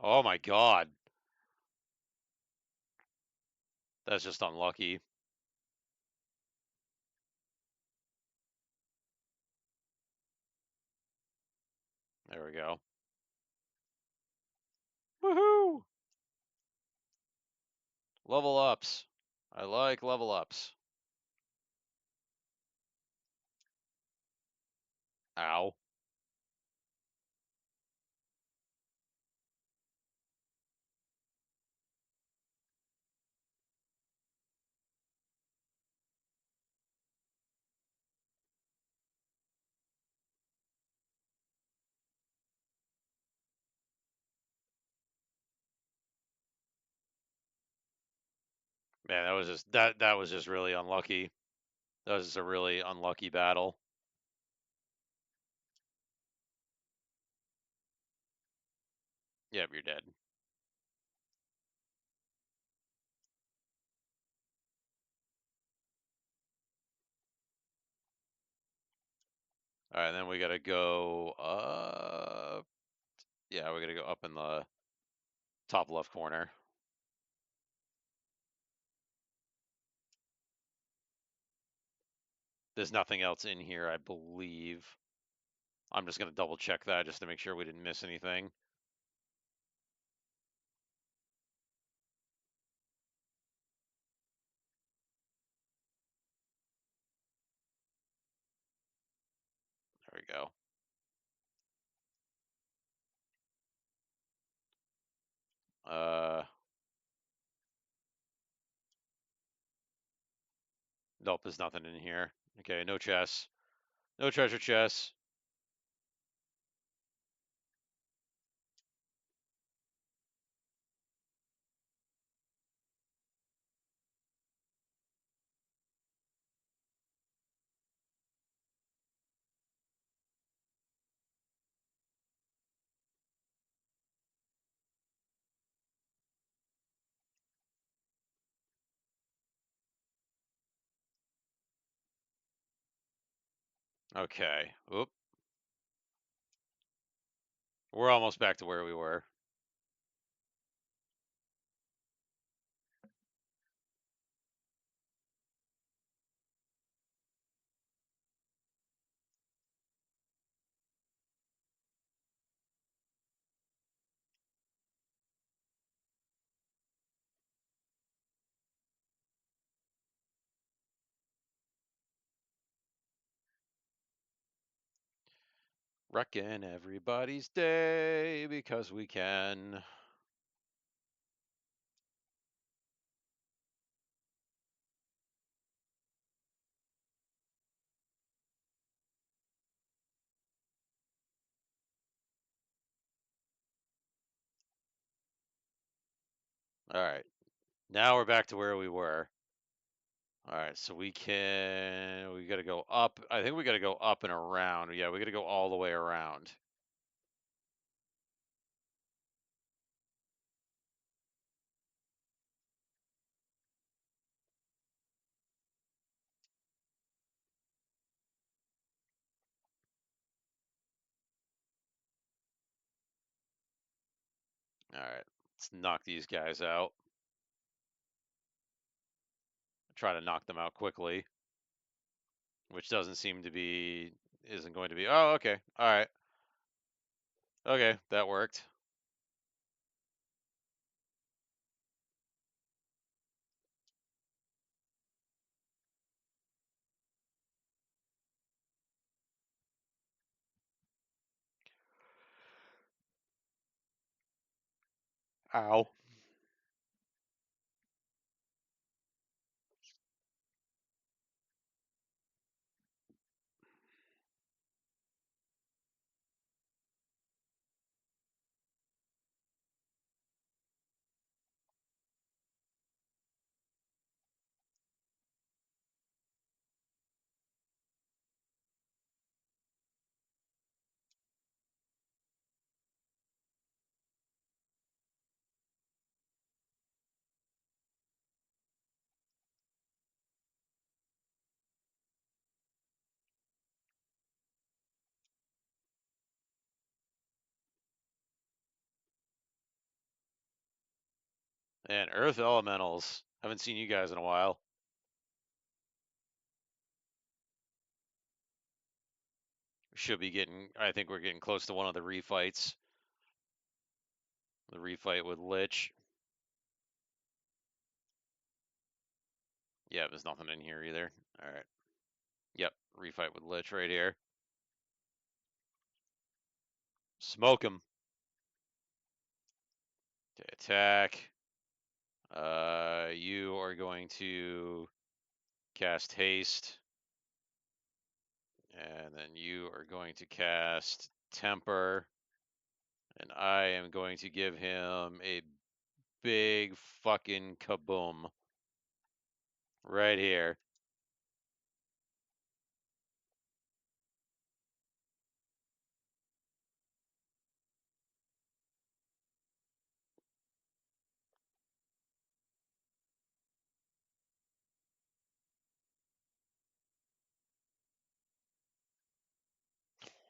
Speaker 1: Oh my god. That's just unlucky. There we go. Woohoo! Level ups. I like level ups. Ow. Man, that was just really unlucky. That was just a really unlucky battle. Yep, you're dead. All right, then we gotta go up. Yeah, we gotta go up in the top left corner. There's nothing else in here, I believe. I'm just gonna double check that just to make sure we didn't miss anything. There we go. Nope, there's nothing in here. Okay, no chests. No treasure chests. Okay. Oop. We're almost back to where we were. Wrecking everybody's day because we can. All right. Now we're back to where we were. All right, so we got to go up. I think we got to go up and around. Yeah, we got to go all the way around. All right, let's knock these guys out. Try to knock them out quickly, which doesn't seem to be, isn't going to be. Oh, okay. All right. Okay, that worked. Ow. And Earth Elementals. Haven't seen you guys in a while. Should be getting, I think we're getting close to one of the refights. The refight with Lich. Yeah, there's nothing in here either. All right. Yep, refight with Lich right here. Smoke him. Okay, attack. You are going to cast haste. And then you are going to cast temper. And I am going to give him a big fucking kaboom. Right here.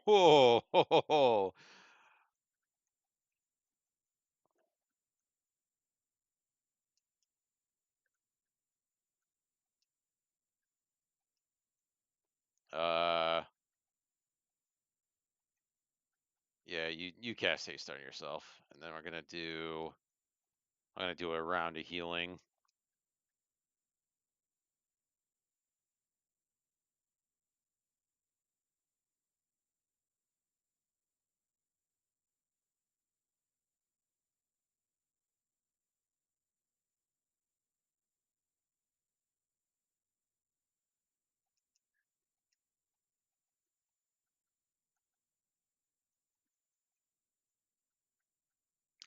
Speaker 1: Whoa, ho, ho, ho. Yeah, you cast haste on yourself, and then I'm gonna do a round of healing.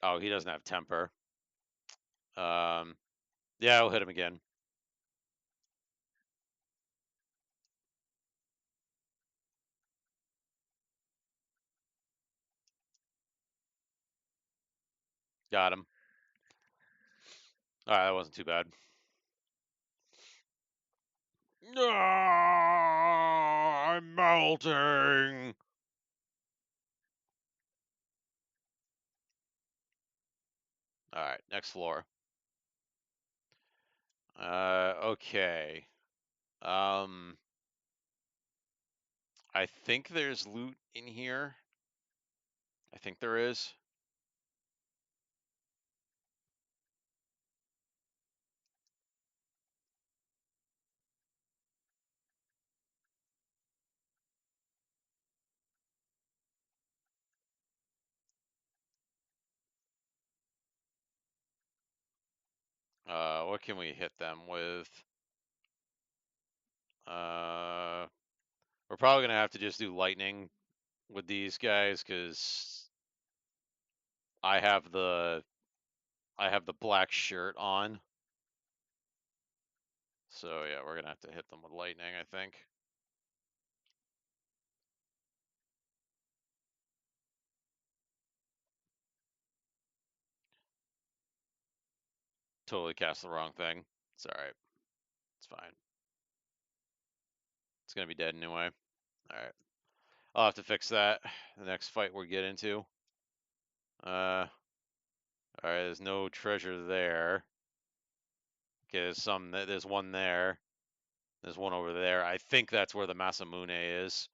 Speaker 1: Oh, he doesn't have temper. Yeah, we'll hit him again. Got him. All right, that wasn't too bad. No, I'm melting. All right, next floor. Okay. I think there's loot in here. I think there is. What can we hit them with? We're probably gonna have to just do lightning with these guys because I have the black shirt on. So yeah, we're gonna have to hit them with lightning, I think. Totally cast the wrong thing. It's all right. It's fine. It's gonna be dead anyway. All right. I'll have to fix that the next fight we get into. All right. There's no treasure there. Okay, there's one there. There's one over there. I think that's where the Masamune is.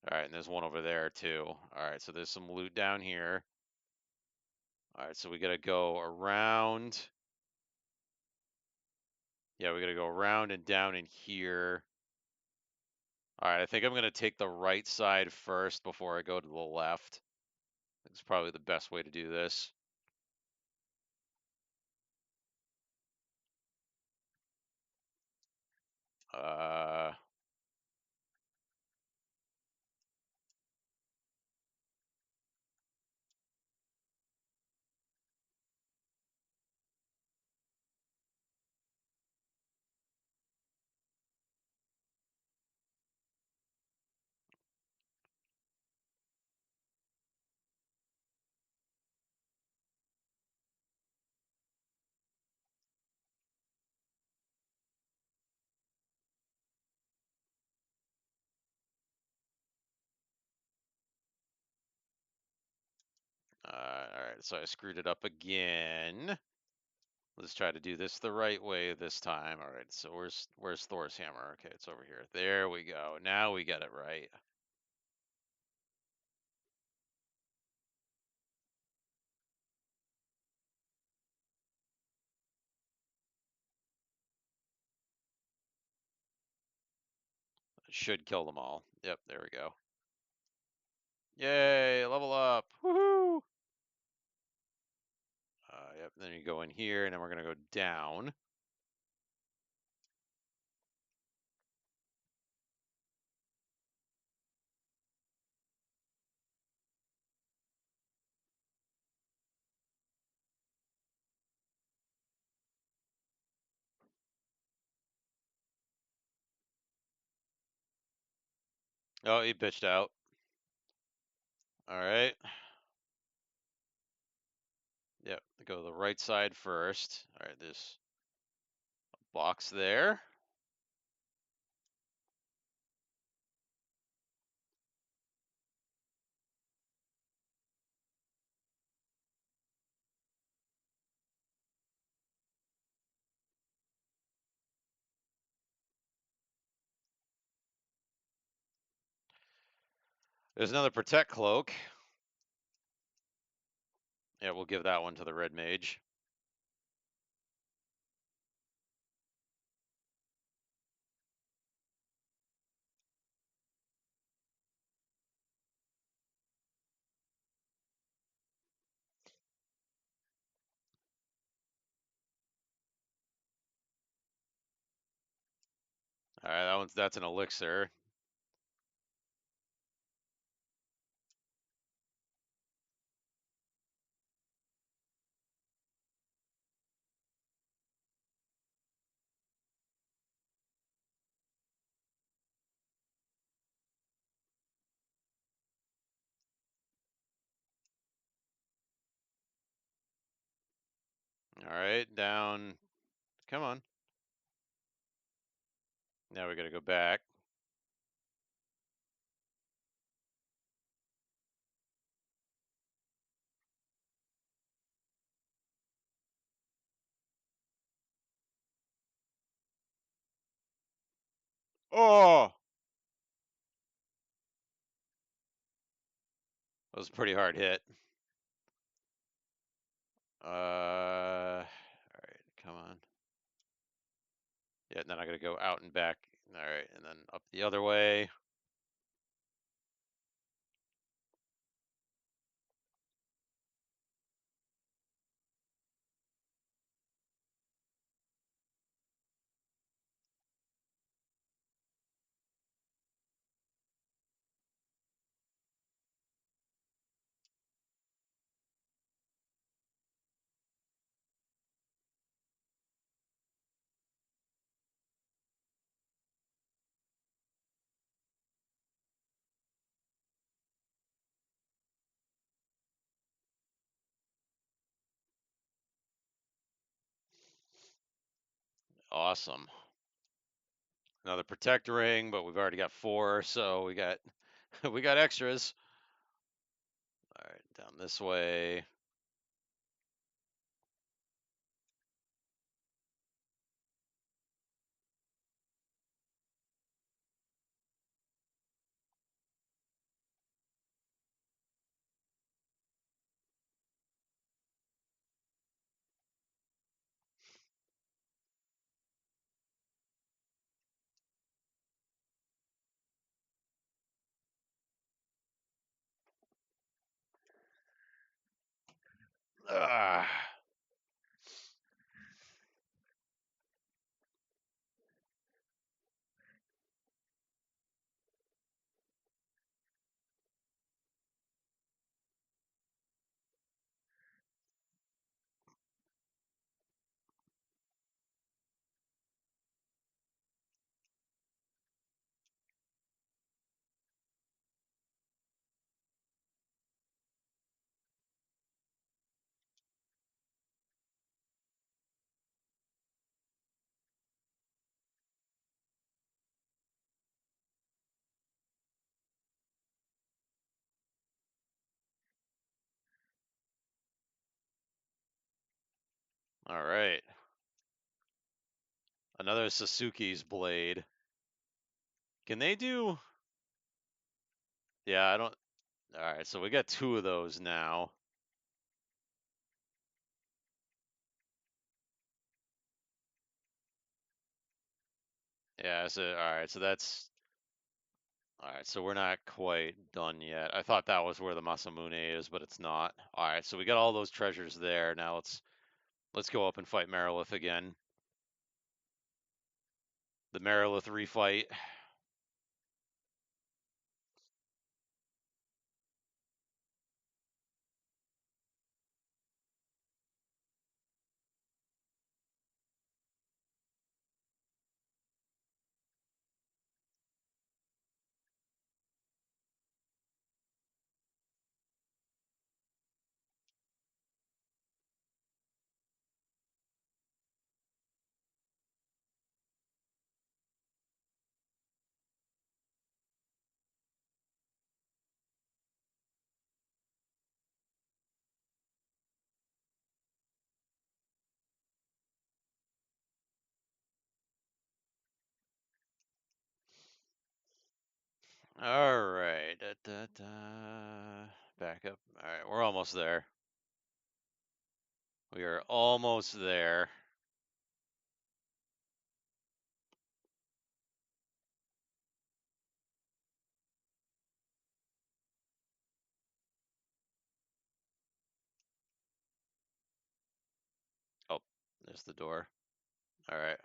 Speaker 1: All right, and there's one over there too. All right, so there's some loot down here. All right, so we gotta go around. Yeah, we gotta go around and down in here. All right, I think I'm gonna take the right side first before I go to the left. It's probably the best way to do this. Uh, all right, so I screwed it up again. Let's try to do this the right way this time. All right, so where's Thor's hammer? Okay, it's over here. There we go. Now we got it right. Should kill them all. Yep, there we go. Yay, level up. Woohoo! Yep, then you go in here, and then we're going to go down. Oh, he bitched out. All right. Yep, go to the right side first. All right, there's a box there. There's another protect cloak. Yeah, we'll give that one to the red mage. All right, that's an elixir. All right, down. Come on. Now we got to go back. Oh, that was a pretty hard hit. All right, come on. Yeah, then I got to go out and back. All right, and then up the other way. Awesome. Another protect ring, but we've already got 4, so we got we got extras. All right, down this way. Ah. All right. Another Sasuke's blade. Can they do? Yeah, I don't. All right, so we got 2 of those now. Yeah, so all right, so that's all right, so we're not quite done yet. I thought that was where the Masamune is, but it's not. All right, so we got all those treasures there. Now let's go up and fight Marilith again. The Marilith refight. All right. Back up. All right, we're almost there. We are almost there. Oh, there's the door. All right.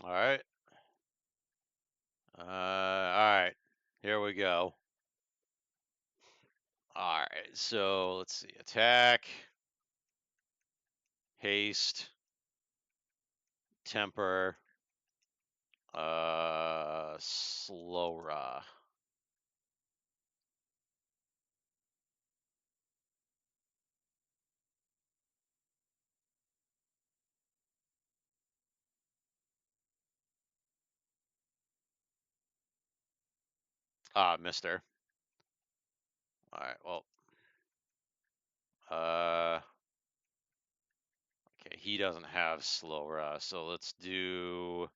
Speaker 1: All right. All right. Here we go. All right. So let's see. Attack. haste, temper, slow raw. Mister. All right, well, okay, he doesn't have slow raw, so let's do.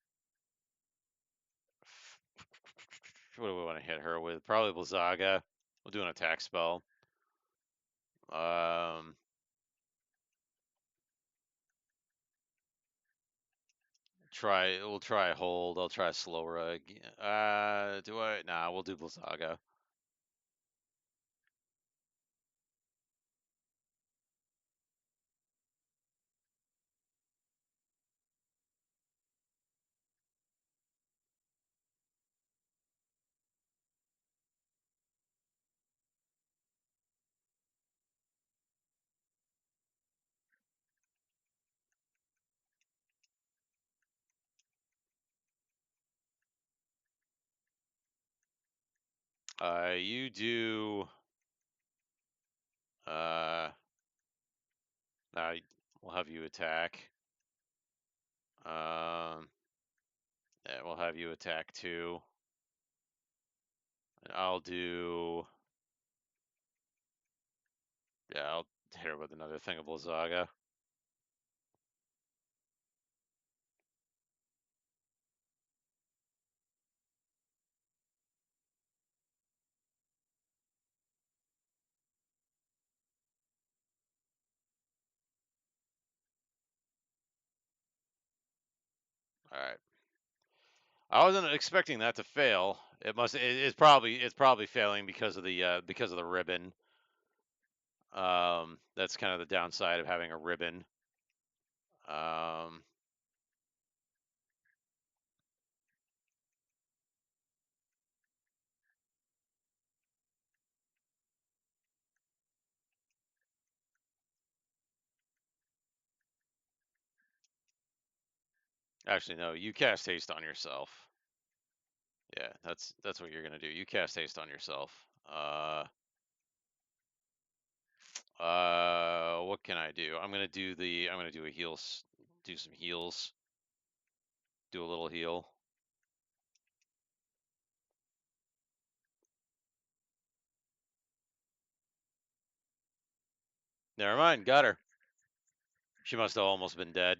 Speaker 1: What do we want to hit her with? Probably Blizzaga. We'll do an attack spell. We'll try hold. I'll try slow rug. Do I? Nah, we'll do Blizzaga. You do. We'll have you attack. Yeah, we'll have you attack too. And I'll do. Yeah, I'll hit her with another thing of Blizzaga. All right. I wasn't expecting that to fail. It's probably failing because of the ribbon. That's kind of the downside of having a ribbon. Actually, no. You cast haste on yourself. Yeah, that's what you're gonna do. You cast haste on yourself. What can I do? I'm gonna do a heals. Do some heals. Do a little heal. Never mind. Got her. She must have almost been dead.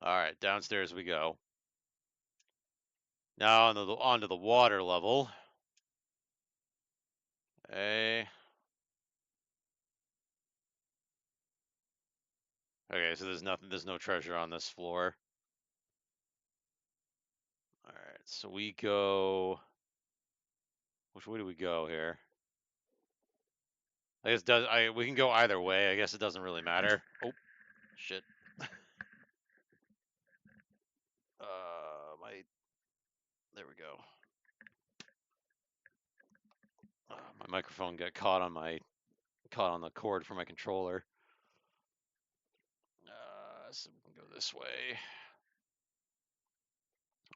Speaker 1: All right, downstairs we go. Now onto the water level. Okay. Okay, so there's no treasure on this floor. All right, so we go. Which way do we go here? I guess we can go either way. I guess it doesn't really matter. Oh, shit. There we go. My microphone got caught on the cord for my controller. So we can go this way.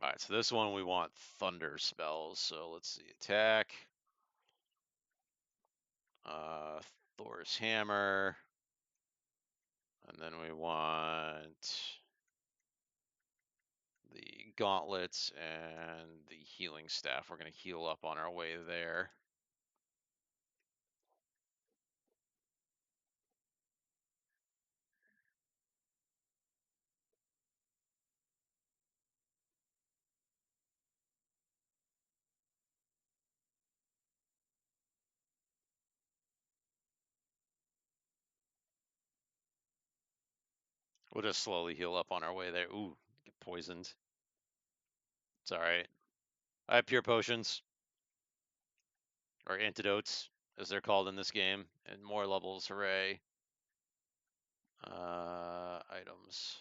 Speaker 1: All right, so this one we want thunder spells. So let's see, attack. Thor's hammer, and then we want the gauntlets and the healing staff. We're gonna heal up on our way there. We'll just slowly heal up on our way there. Ooh, get poisoned. It's all right. I have pure potions, or antidotes, as they're called in this game, and more levels. Hooray! Items.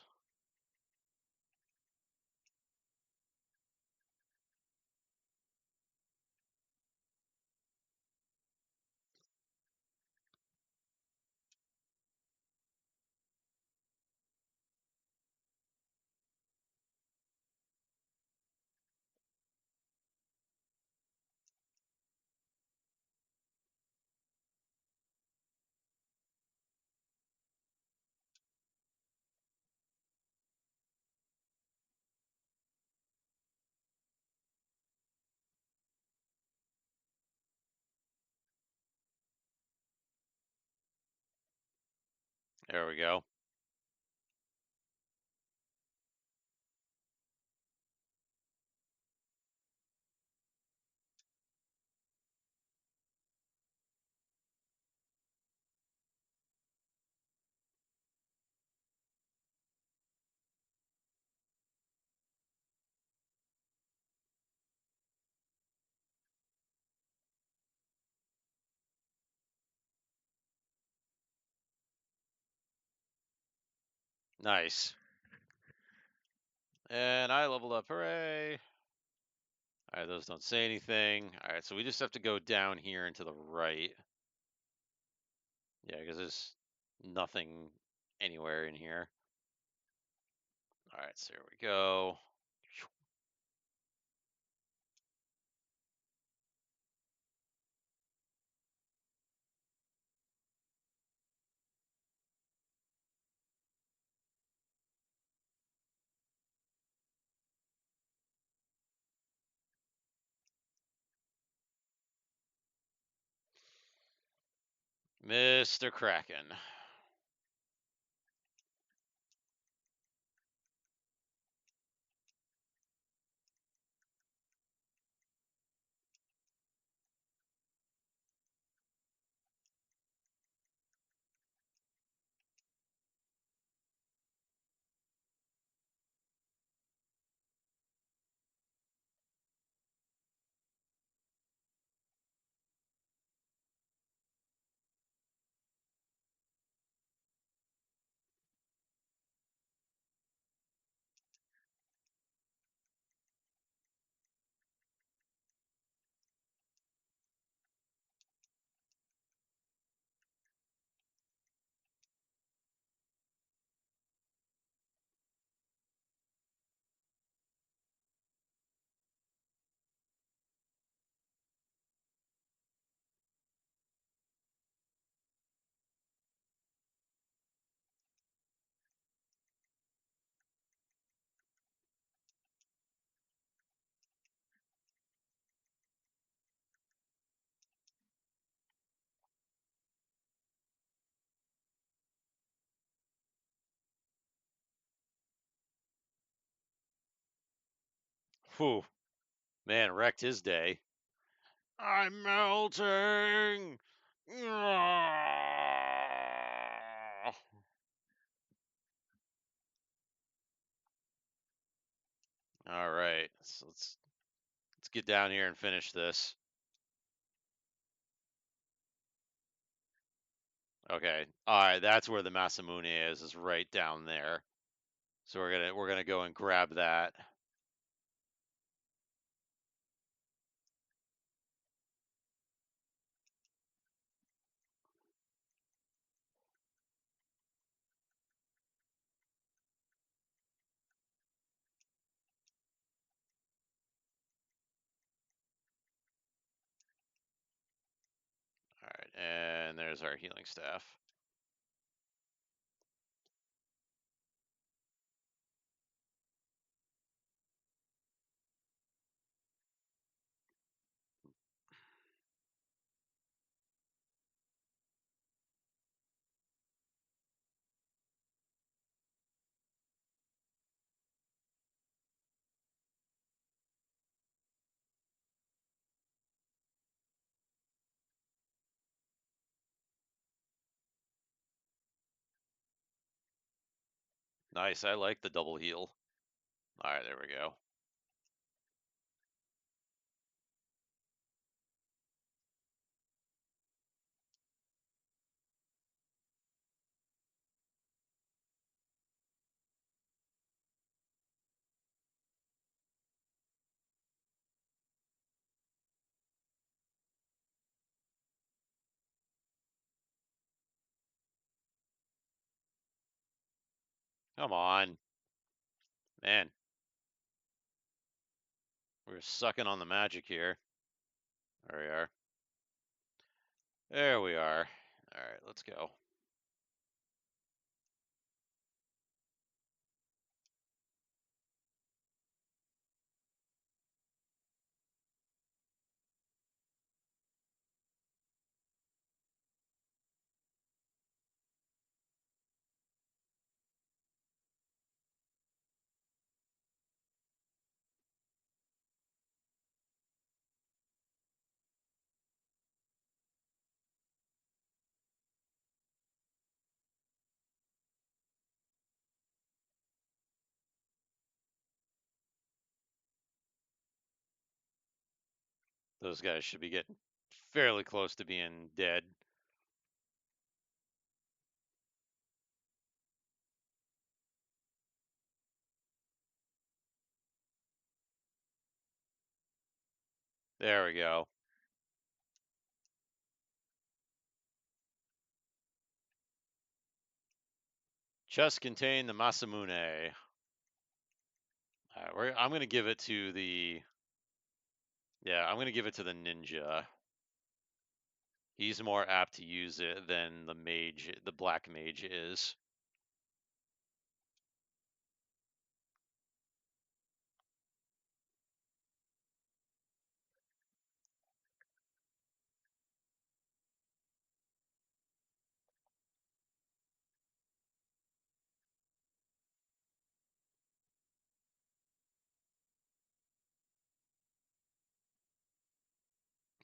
Speaker 1: There we go. Nice. And I leveled up. Hooray. All right, those don't say anything. All right, so we just have to go down here and to the right. Yeah, because there's nothing anywhere in here. All right, so here we go. Mr. Kraken. Whew. Man, wrecked his day. I'm melting. Ah. All right, so let's get down here and finish this. Okay. All right, that's where the Masamune is right down there. So we're gonna go and grab that. All right, and there's our healing staff. Nice, I like the double heal. All right, there we go. Come on. Man, we're sucking on the magic here. There we are. There we are. All right, let's go. Those guys should be getting fairly close to being dead. There we go. Chest contain the Masamune. I'm going to give it to the... Yeah, I'm going to give it to the ninja. He's more apt to use it than the mage, the black mage is.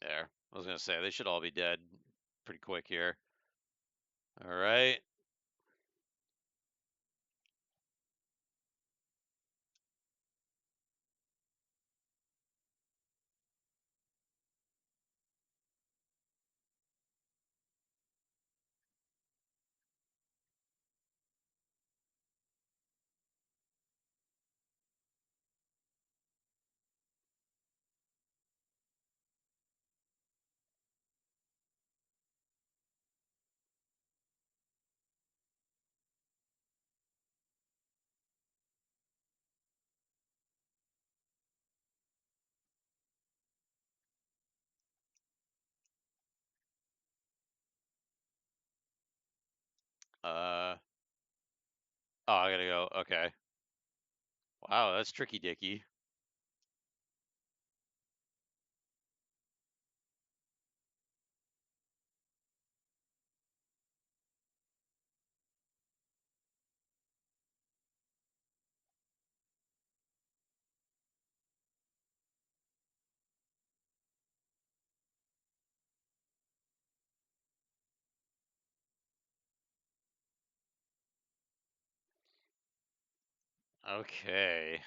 Speaker 1: There. I was going to say, they should all be dead pretty quick here. All right. Oh, I gotta go. Okay. Wow, that's tricky dicky. Okay.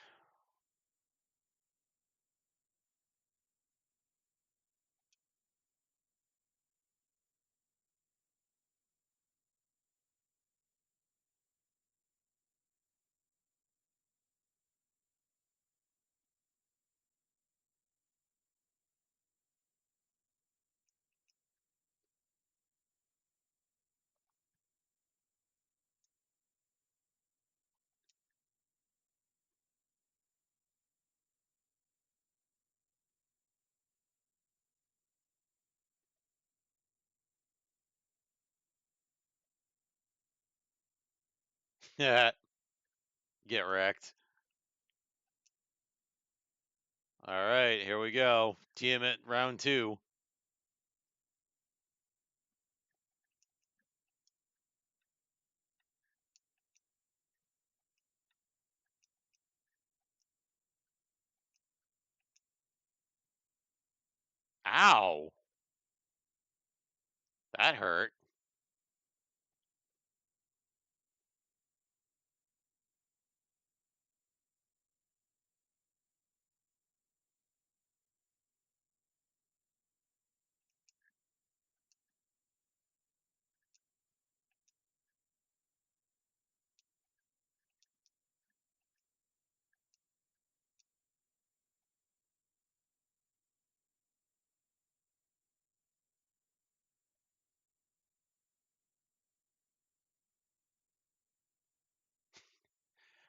Speaker 1: Yeah. Get wrecked. All right, here we go. Tiamat round 2. Ow. That hurt.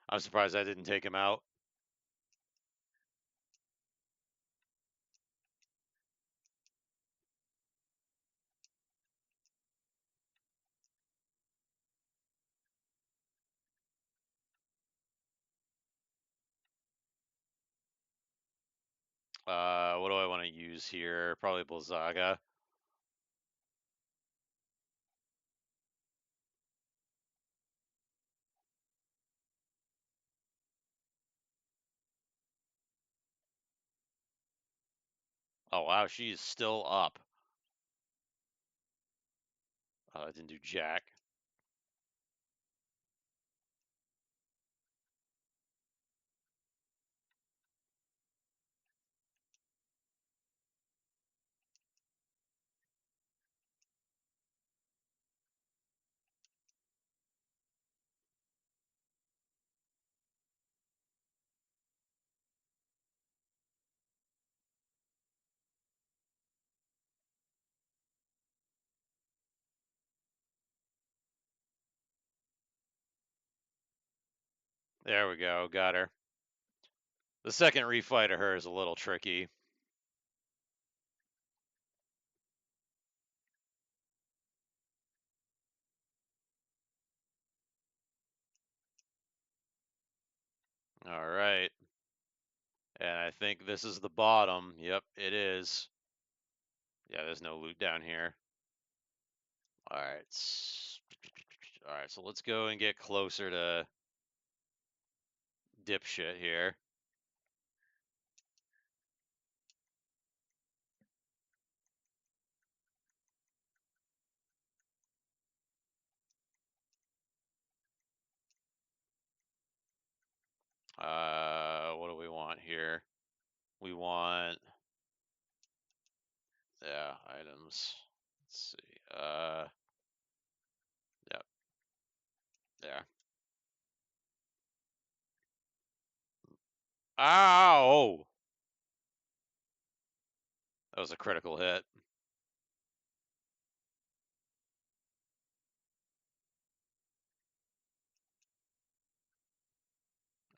Speaker 1: I'm surprised I didn't take him out. What do I want to use here? Probably Blizzaga. Oh, wow, she's still up. I didn't do jack. There we go. Got her. The second refight of her is a little tricky. All right. And I think this is the bottom. Yep, it is. Yeah, there's no loot down here. All right. All right, so let's go and get closer to dipshit here. What do we want here? We want, yeah, items. Let's see. Yep, there. Ow! That was a critical hit.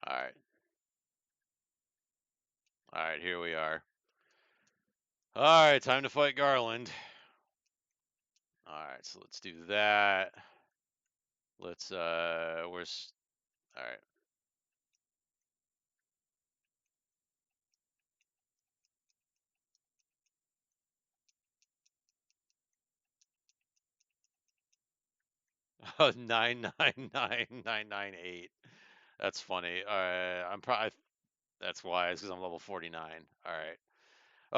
Speaker 1: All right. All right, here we are. All right, time to fight Garland. All right, so let's do that. Let's, where's, all right. 999,998. That's funny. I'm probably, that's why, it's because I'm level 49. All right.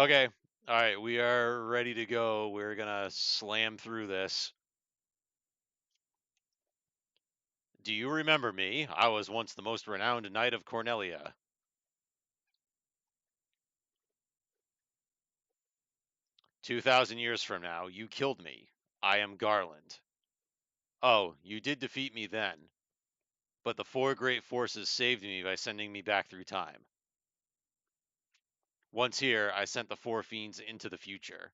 Speaker 1: Okay. All right, we are ready to go. We're gonna slam through this. Do you remember me? I was once the most renowned knight of Cornelia. 2,000 years from now, you killed me. I am Garland. Oh, you did defeat me then, but the four great forces saved me by sending me back through time. Once here, I sent the four fiends into the future,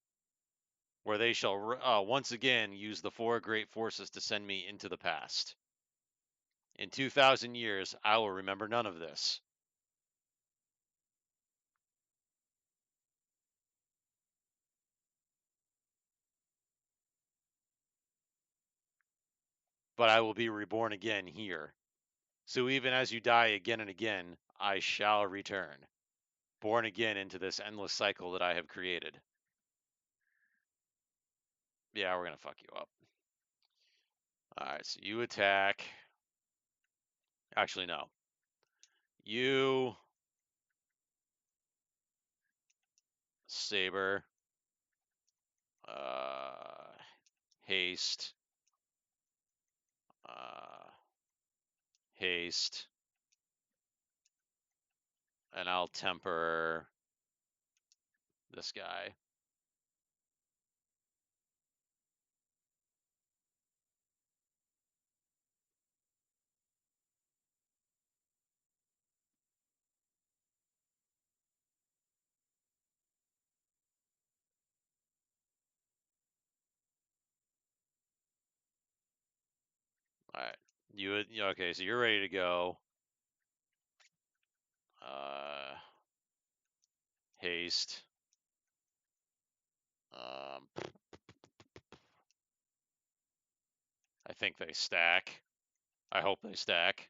Speaker 1: where they shall once again use the four great forces to send me into the past. In 2,000 years, I will remember none of this. But I will be reborn again here. So even as you die again and again, I shall return, born again into this endless cycle that I have created. Yeah, we're going to fuck you up. All right, so you attack. Actually, no. You, Saber, uh, haste, uh, haste, and I'll temper this guy. All right. Okay, so you're ready to go. Uh, haste. Um, I think they stack. I hope they stack.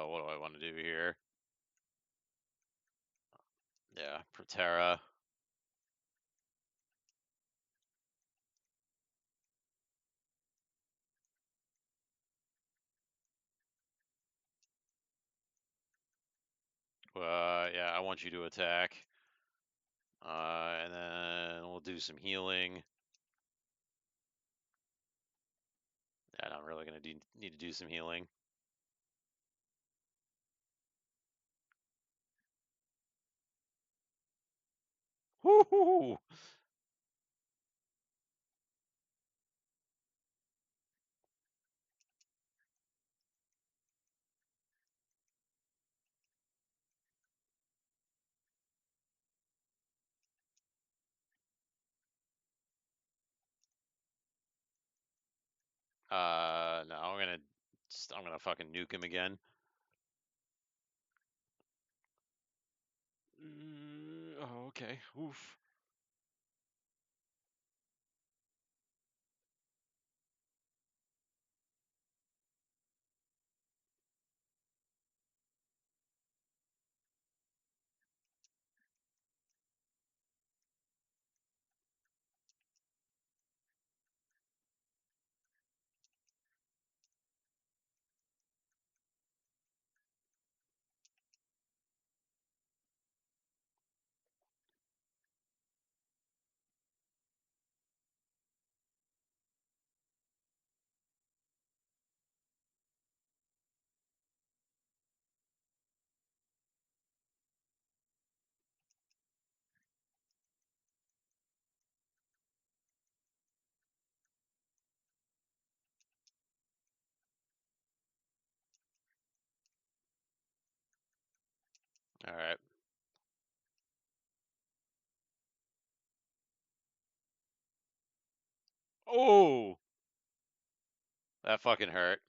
Speaker 1: What do I want to do here? Yeah, Protera. Yeah, I want you to attack. And then we'll do some healing. really gonna need to do some healing. Woo-hoo-hoo. No, I'm gonna fucking nuke him again.
Speaker 2: Oh, okay. Oof.
Speaker 1: All right. Oh, that fucking hurt.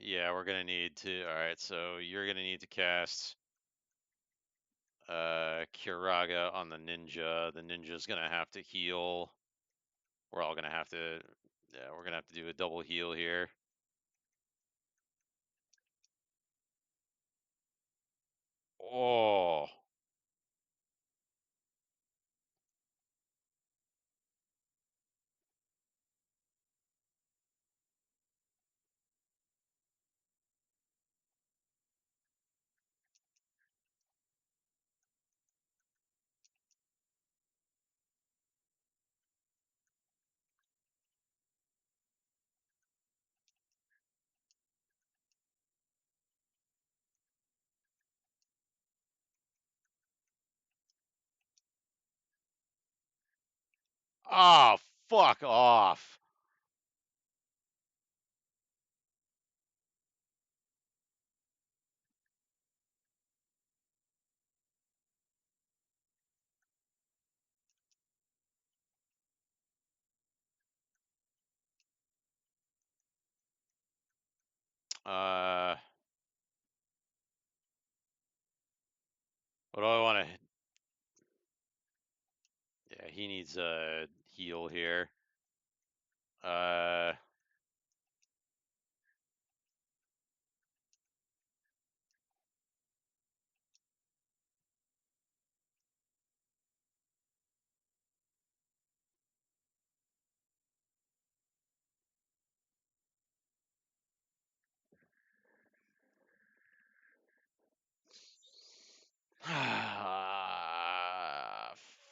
Speaker 1: Yeah, we're gonna need to. All right, so you're gonna need to cast Kiraga on the ninja. The ninja's gonna have to heal. We're all gonna have to. Yeah, we're gonna have to do a double heal here. Oh. Oh, fuck off. Uh, what do I want to? Yeah, he needs a heal here. Uh,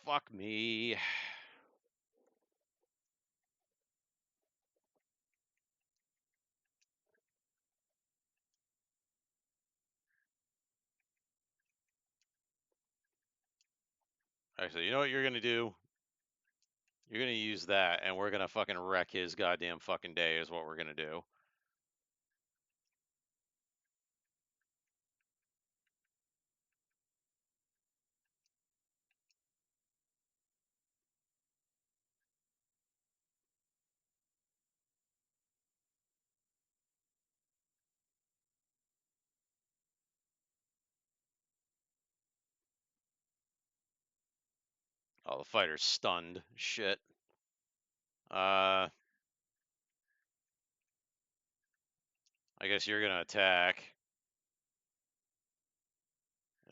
Speaker 1: fuck me. Actually, you know what you're gonna do? You're gonna use that, and we're gonna fucking wreck his goddamn fucking day. Is what we're gonna do. Oh, the fighter's stunned. Shit. I guess you're gonna attack,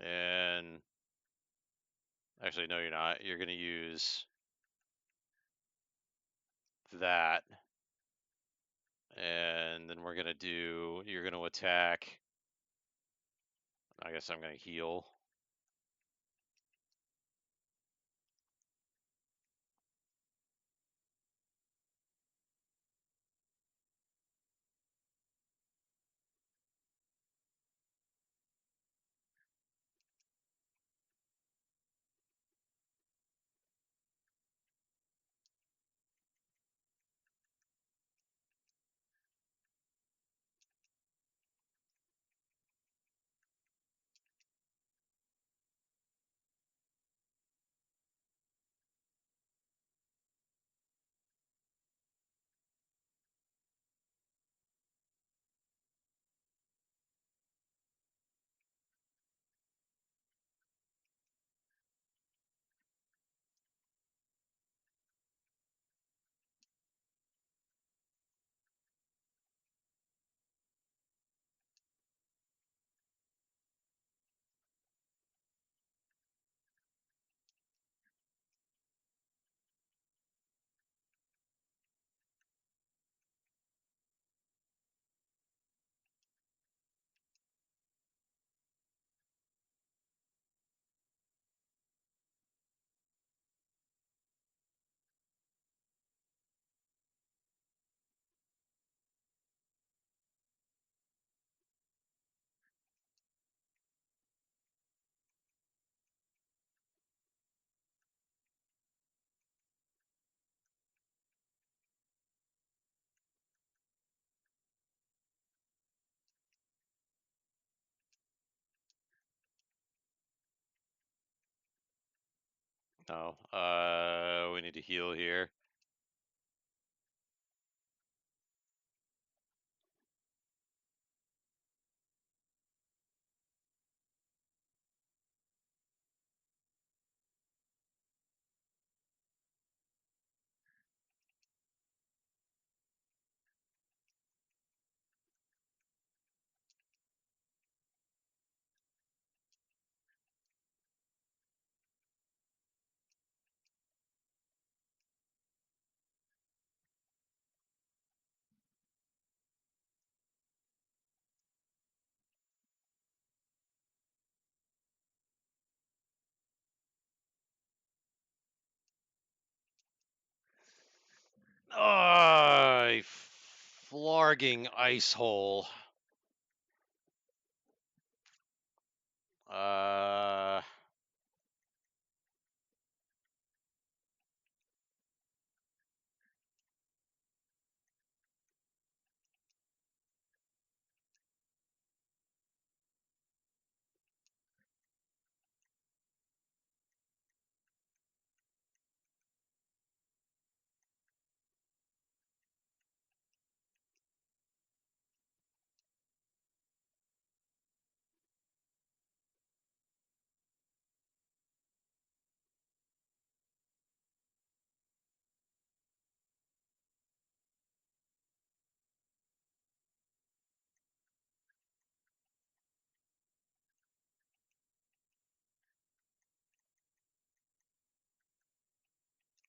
Speaker 1: and actually, no, you're not. You're gonna use that, and then we're gonna do. You're gonna attack. I guess I'm gonna heal. No. We need to heal here. A flarging ice hole. Uh,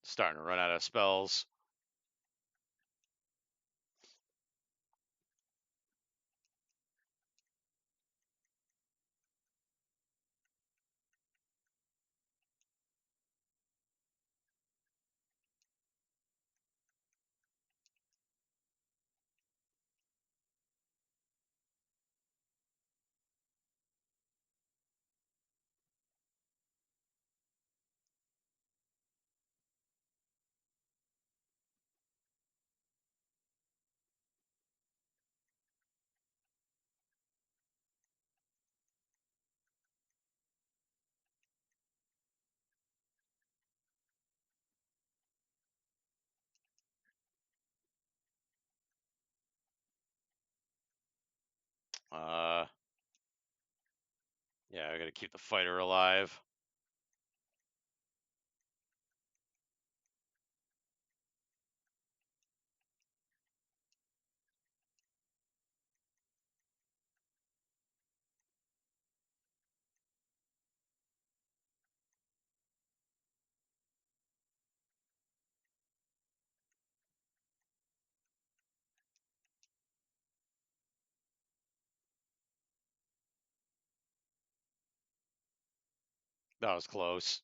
Speaker 1: Starting to run out of spells. Uh, yeah, I gotta keep the fighter alive. That was close.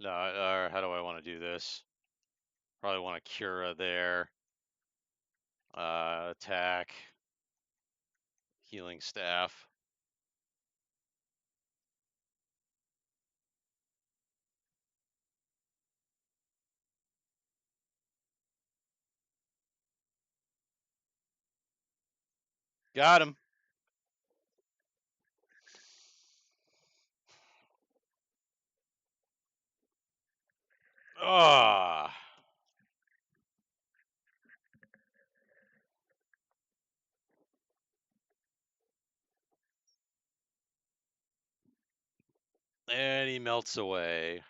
Speaker 1: No, how do I want to do this? Probably want a Cura there. Attack. Healing staff. Got him. Ah. And he melts away.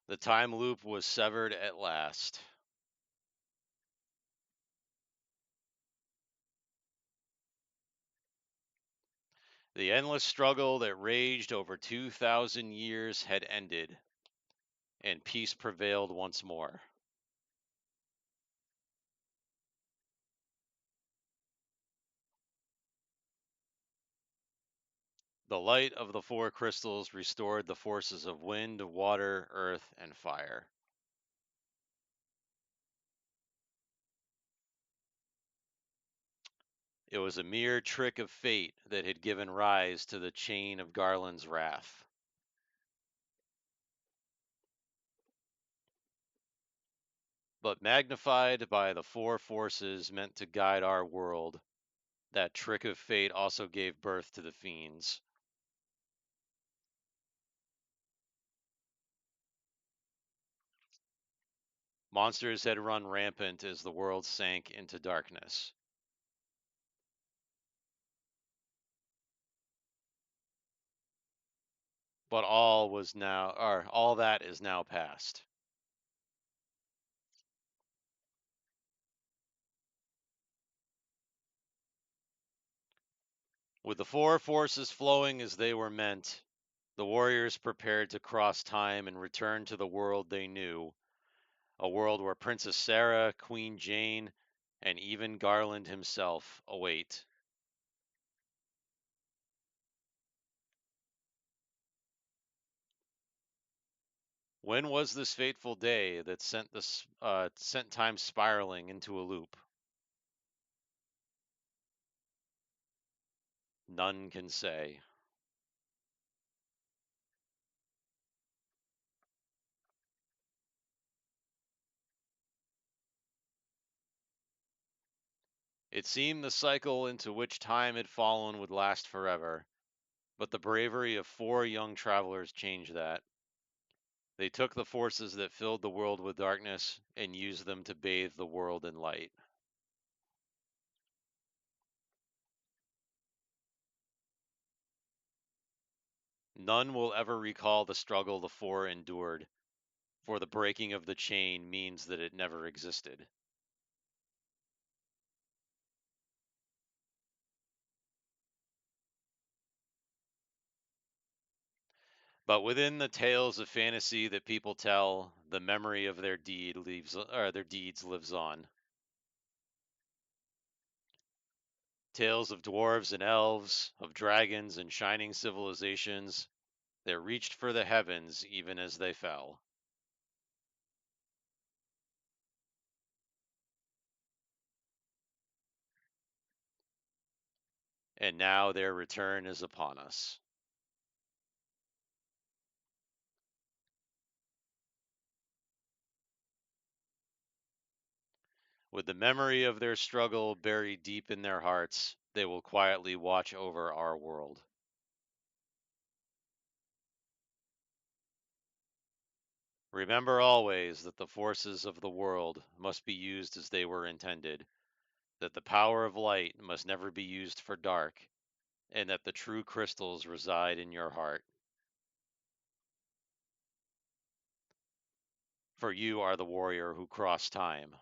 Speaker 1: The time loop was severed at last. The endless struggle that raged over 2,000 years had ended, and peace prevailed once more. The light of the four crystals restored the forces of wind, water, earth, and fire. It was a mere trick of fate that had given rise to the chain of Garland's wrath. But magnified by the four forces meant to guide our world, that trick of fate also gave birth to the fiends. Monsters had run rampant as the world sank into darkness. But all that is now past. With the four forces flowing as they were meant, the warriors prepared to cross time and return to the world they knew, a world where Princess Sarah, Queen Jane, and even Garland himself await. When was this fateful day that sent time spiraling into a loop? None can say. It seemed the cycle into which time had fallen would last forever, but the bravery of four young travelers changed that. They took the forces that filled the world with darkness and used them to bathe the world in light. None will ever recall the struggle the four endured, for the breaking of the chain means that it never existed. But within the tales of fantasy that people tell, the memory of their deeds lives on. Tales of dwarves and elves, of dragons and shining civilizations that reached for the heavens even as they fell. And now their return is upon us. With the memory of their struggle buried deep in their hearts, they will quietly watch over our world. Remember always that the forces of the world must be used as they were intended, that the power of light must never be used for dark, and that the true crystals reside in your heart. For you are the warrior who crossed time.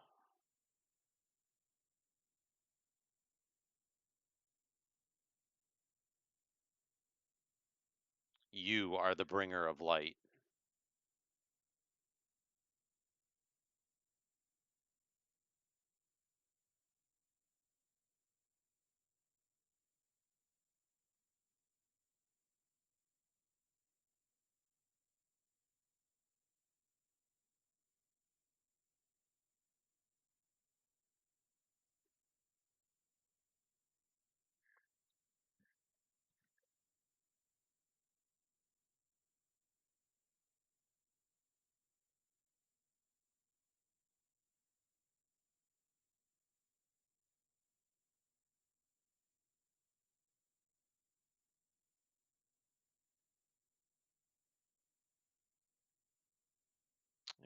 Speaker 1: You are the bringer of light.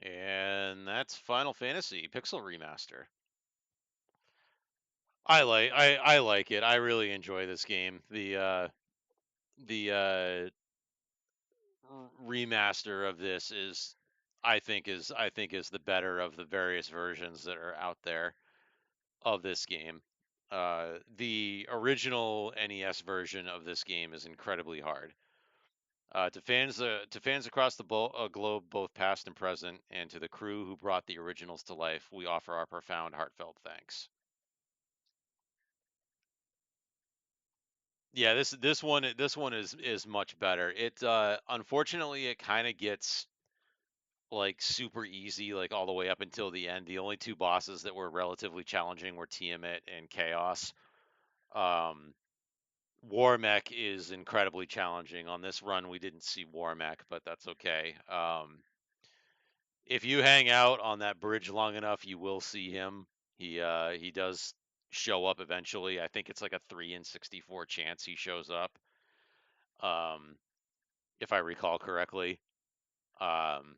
Speaker 1: And that's Final Fantasy Pixel Remaster. I like it. I really enjoy this game. The remaster of this is I think is the better of the various versions that are out there of this game. The original NES version of this game is incredibly hard. To fans across the globe, both past and present, and to the crew who brought the originals to life, we offer our profound, heartfelt thanks. Yeah, this one is much better. It unfortunately it kind of gets like super easy, like all the way up until the end. The only two bosses that were relatively challenging were Tiamat and Chaos. Um, Warmech is incredibly challenging. On this run, we didn't see Warmech, but that's okay. If you hang out on that bridge long enough, you will see him. He does show up eventually. I think it's like a 3 in 64 chance he shows up. Um, if I recall correctly. Um,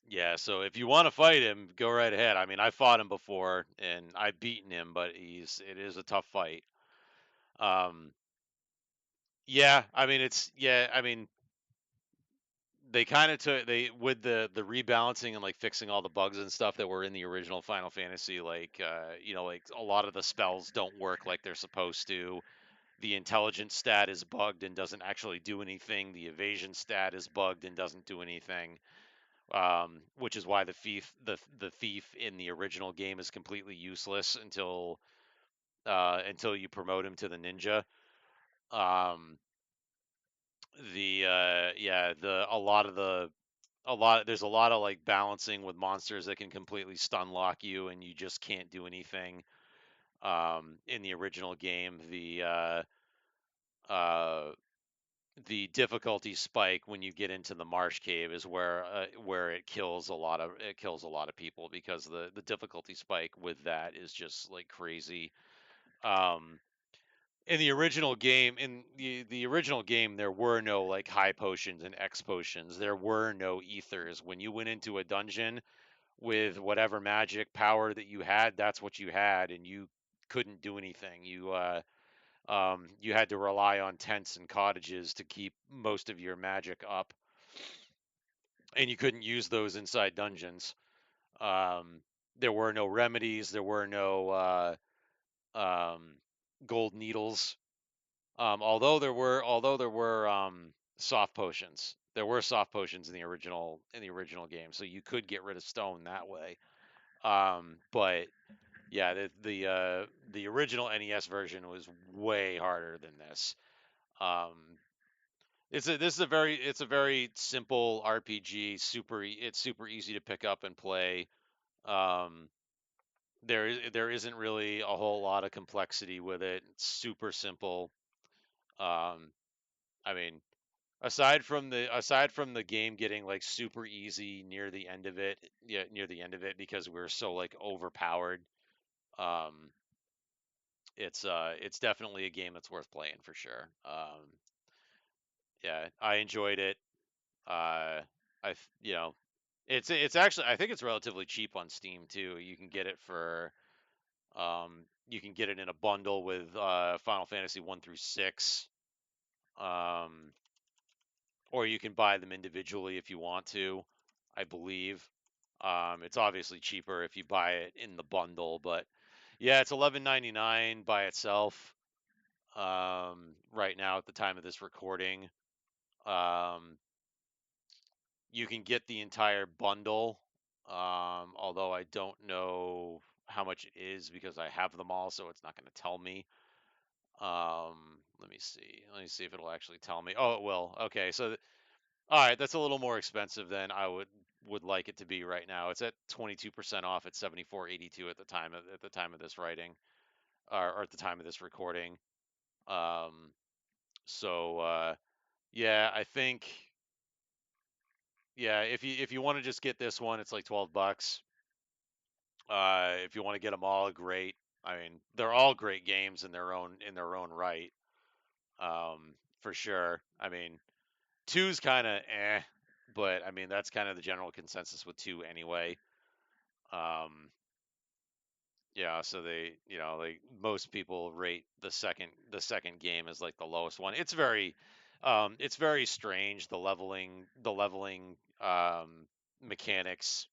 Speaker 1: yeah, so if you want to fight him, go right ahead. I mean, I fought him before and I've beaten him, but it is a tough fight. Um, yeah, I mean I mean they kind of took they with the rebalancing and like fixing all the bugs and stuff that were in the original Final Fantasy, like like a lot of the spells don't work like they're supposed to. The intelligence stat is bugged and doesn't actually do anything. The evasion stat is bugged and doesn't do anything. Which is why the thief in the original game is completely useless until you promote him to the ninja. Um, the yeah the a lot there's a lot of like balancing with monsters that can completely stun lock you and you just can't do anything. In the original game, uh, the difficulty spike when you get into the marsh cave is where it kills a lot of people because the difficulty spike with that is just like crazy. Um, in the original game, there were no like high potions and X potions. There were no ethers. When you went into a dungeon with whatever magic power that you had, that's what you had, and you couldn't do anything. You had to rely on tents and cottages to keep most of your magic up, and you couldn't use those inside dungeons. Um, there were no remedies. There were no um, gold needles. Although there were soft potions. There were soft potions in the original game, so you could get rid of stone that way. But yeah, the original NES version was way harder than this. Um, it's a very simple RPG. It's super easy to pick up and play. Um, there isn't really a whole lot of complexity with it. It's super simple. Um, I mean, aside from the game getting like super easy near the end of it, yeah, near the end of it because we are so like overpowered. Um, it's definitely a game that's worth playing for sure. Yeah, I enjoyed it. Uh, you know, it's actually I think it's relatively cheap on Steam too. You can get it in a bundle with Final Fantasy 1 through 6. Um, or you can buy them individually if you want to, I believe. It's obviously cheaper if you buy it in the bundle, but yeah, it's 11.99 by itself right now at the time of this recording. Um, you can get the entire bundle, although I don't know how much it is because I have them all, so it's not going to tell me. Let me see. Let me see if it'll actually tell me. Oh, it will. Okay, so all right, that's a little more expensive than I would like it to be right now. It's at 22% off at 74.82 at the time of this writing, or at the time of this recording. Um, so yeah, I think yeah, if you want to just get this one, it's like 12 bucks. If you want to get them all, great. I mean, they're all great games in their own right. For sure. I mean, two's kind of but I mean that's kind of the general consensus with two anyway. Um, yeah, so like most people rate the second game as like the lowest one. It's very strange the leveling mechanics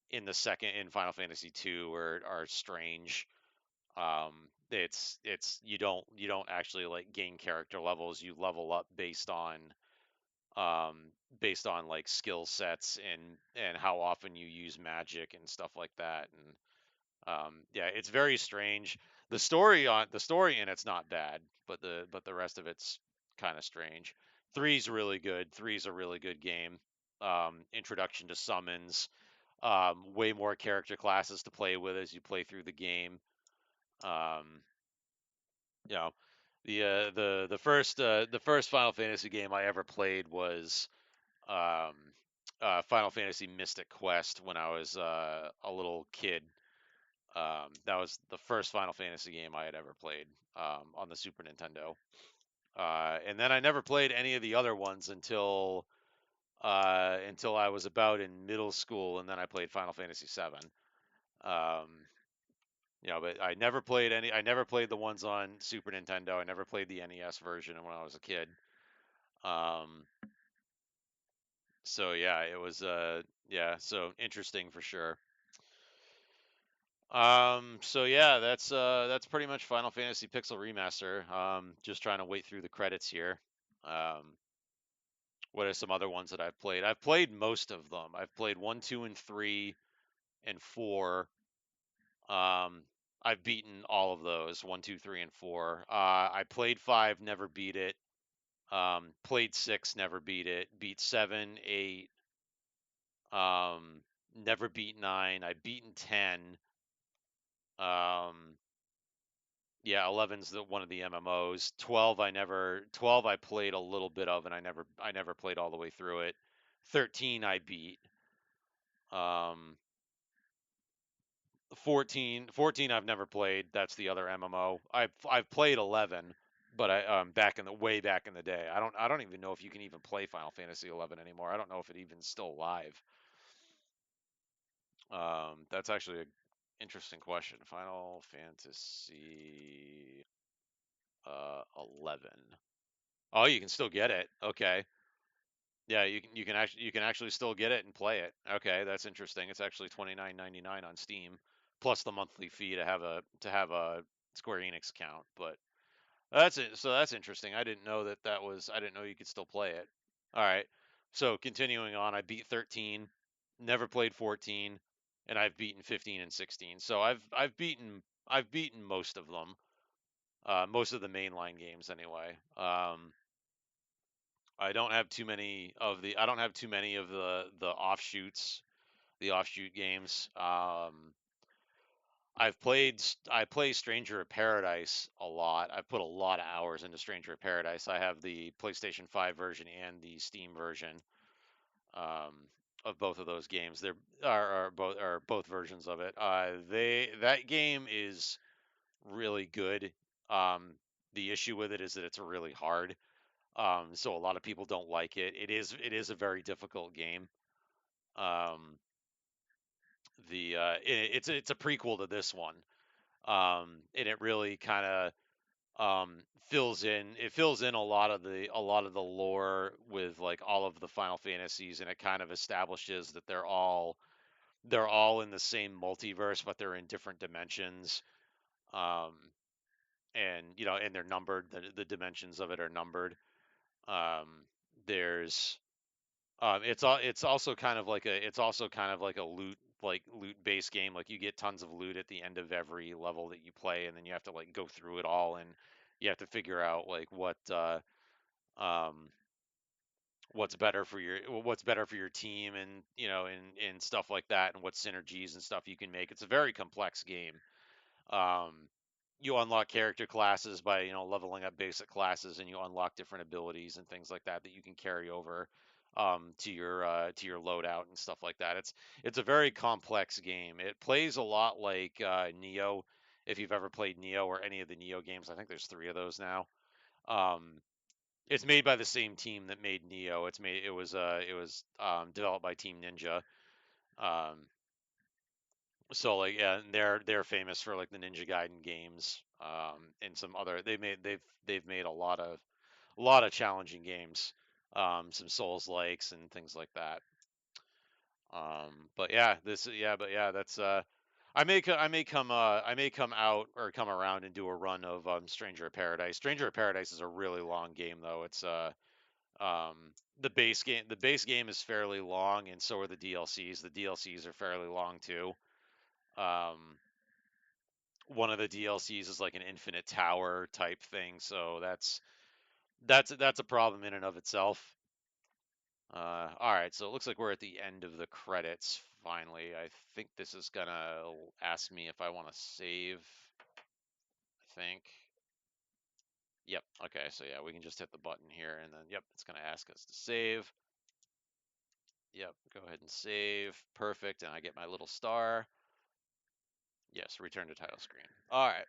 Speaker 1: in the second in Final Fantasy 2 are strange. It's you don't actually like gain character levels. You level up based on like skill sets and how often you use magic and stuff like that. And yeah, it's very strange. The story in it's not bad, but the rest of it's kind of strange. Three's really good. Three's a really good game. Introduction to summons, way more character classes to play with as you play through the game. Um, you know, the first Final Fantasy game I ever played was um, Final Fantasy Mystic Quest when I was a little kid. That was the first Final Fantasy game I had ever played on the Super Nintendo. And then I never played any of the other ones until I was about in middle school, and then I played Final Fantasy VII. Um, but I never played any. I never played the ones on Super Nintendo. I never played the NES version when I was a kid. Um, so yeah, it was yeah, so interesting for sure. So yeah, that's pretty much Final Fantasy Pixel Remaster. Just trying to wait through the credits here. Um, what are some other ones that I've played? I've played most of them. I've played 1, 2, and 3 and 4. Um, I've beaten all of those, 1, 2, 3, and 4. I played 5, never beat it. Played 6, never beat it. Beat 7, 8. Um, never beat 9. I've beaten 10. Um, Yeah, 11's the one of the MMOs. 12 I played a little bit of and I never played all the way through it. 13 I beat. Um 14 I've never played. That's the other MMO. I've played 11, but I back in the way back in the day. I don't even know if you can even play Final Fantasy 11 anymore. I don't know if it even's still live. That's actually a interesting question. Final Fantasy 11. Oh, you can still get it. Okay. Yeah, you can actually still get it and play it. Okay, that's interesting. It's actually 29.99 on Steam, plus the monthly fee to have a Square Enix account. But that's it. So that's interesting. I didn't know you could still play it. All right. So continuing on, I beat 13, never played 14, and I've beaten 15 and 16. So I've beaten most of them. Most of the mainline games anyway. I don't have too many of the offshoots, the offshoot games. I play Stranger of Paradise a lot. I've put a lot of hours into Stranger of Paradise. I have the PlayStation 5 version and the Steam version um, of both of those games. Are both versions of it. That game is really good. The issue with it is that it's really hard. So a lot of people don't like it. It is a very difficult game. Um, it's a prequel to this one. And it really kind of fills in a lot of the lore with like all of the Final Fantasies, and it kind of establishes that they're all in the same multiverse, but they're in different dimensions. Um, and they're numbered. The dimensions of it are numbered. Um, there's it's also kind of like a loot based game. Like you get tons of loot at the end of every level that you play, and then you have to like go through it all, and you have to figure out like um what's better for your team, and and stuff like that, and what synergies and stuff you can make. It's a very complex game. um, you unlock character classes by leveling up basic classes, and you unlock different abilities and things like that that you can carry over to your loadout and stuff like that. It's a very complex game. It plays a lot like Neo. If you've ever played Neo or any of the Neo games, I think there's three of those now. Um, it's made by the same team that made Neo. It was developed by Team Ninja. Um, so like yeah, and they're famous for like the Ninja Gaiden games, and some other they've made a lot of challenging games, some Souls likes and things like that. But yeah, that's I may come out or come around and do a run of Stranger of Paradise. Stranger of Paradise is a really long game though. The base game is fairly long, and so are the DLCs. The DLCs are fairly long too. Um, One of the DLCs is like an infinite tower type thing, so that's a problem in and of itself. All right, so it looks like we're at the end of the credits finally. I think this is gonna ask me if I want to save. I think. Yep. Okay, so yeah, we can just hit the button here, and then yep, it's gonna ask us to save. Yep, go ahead and save. Perfect, and I get my little star. Yes, return to title screen. All right.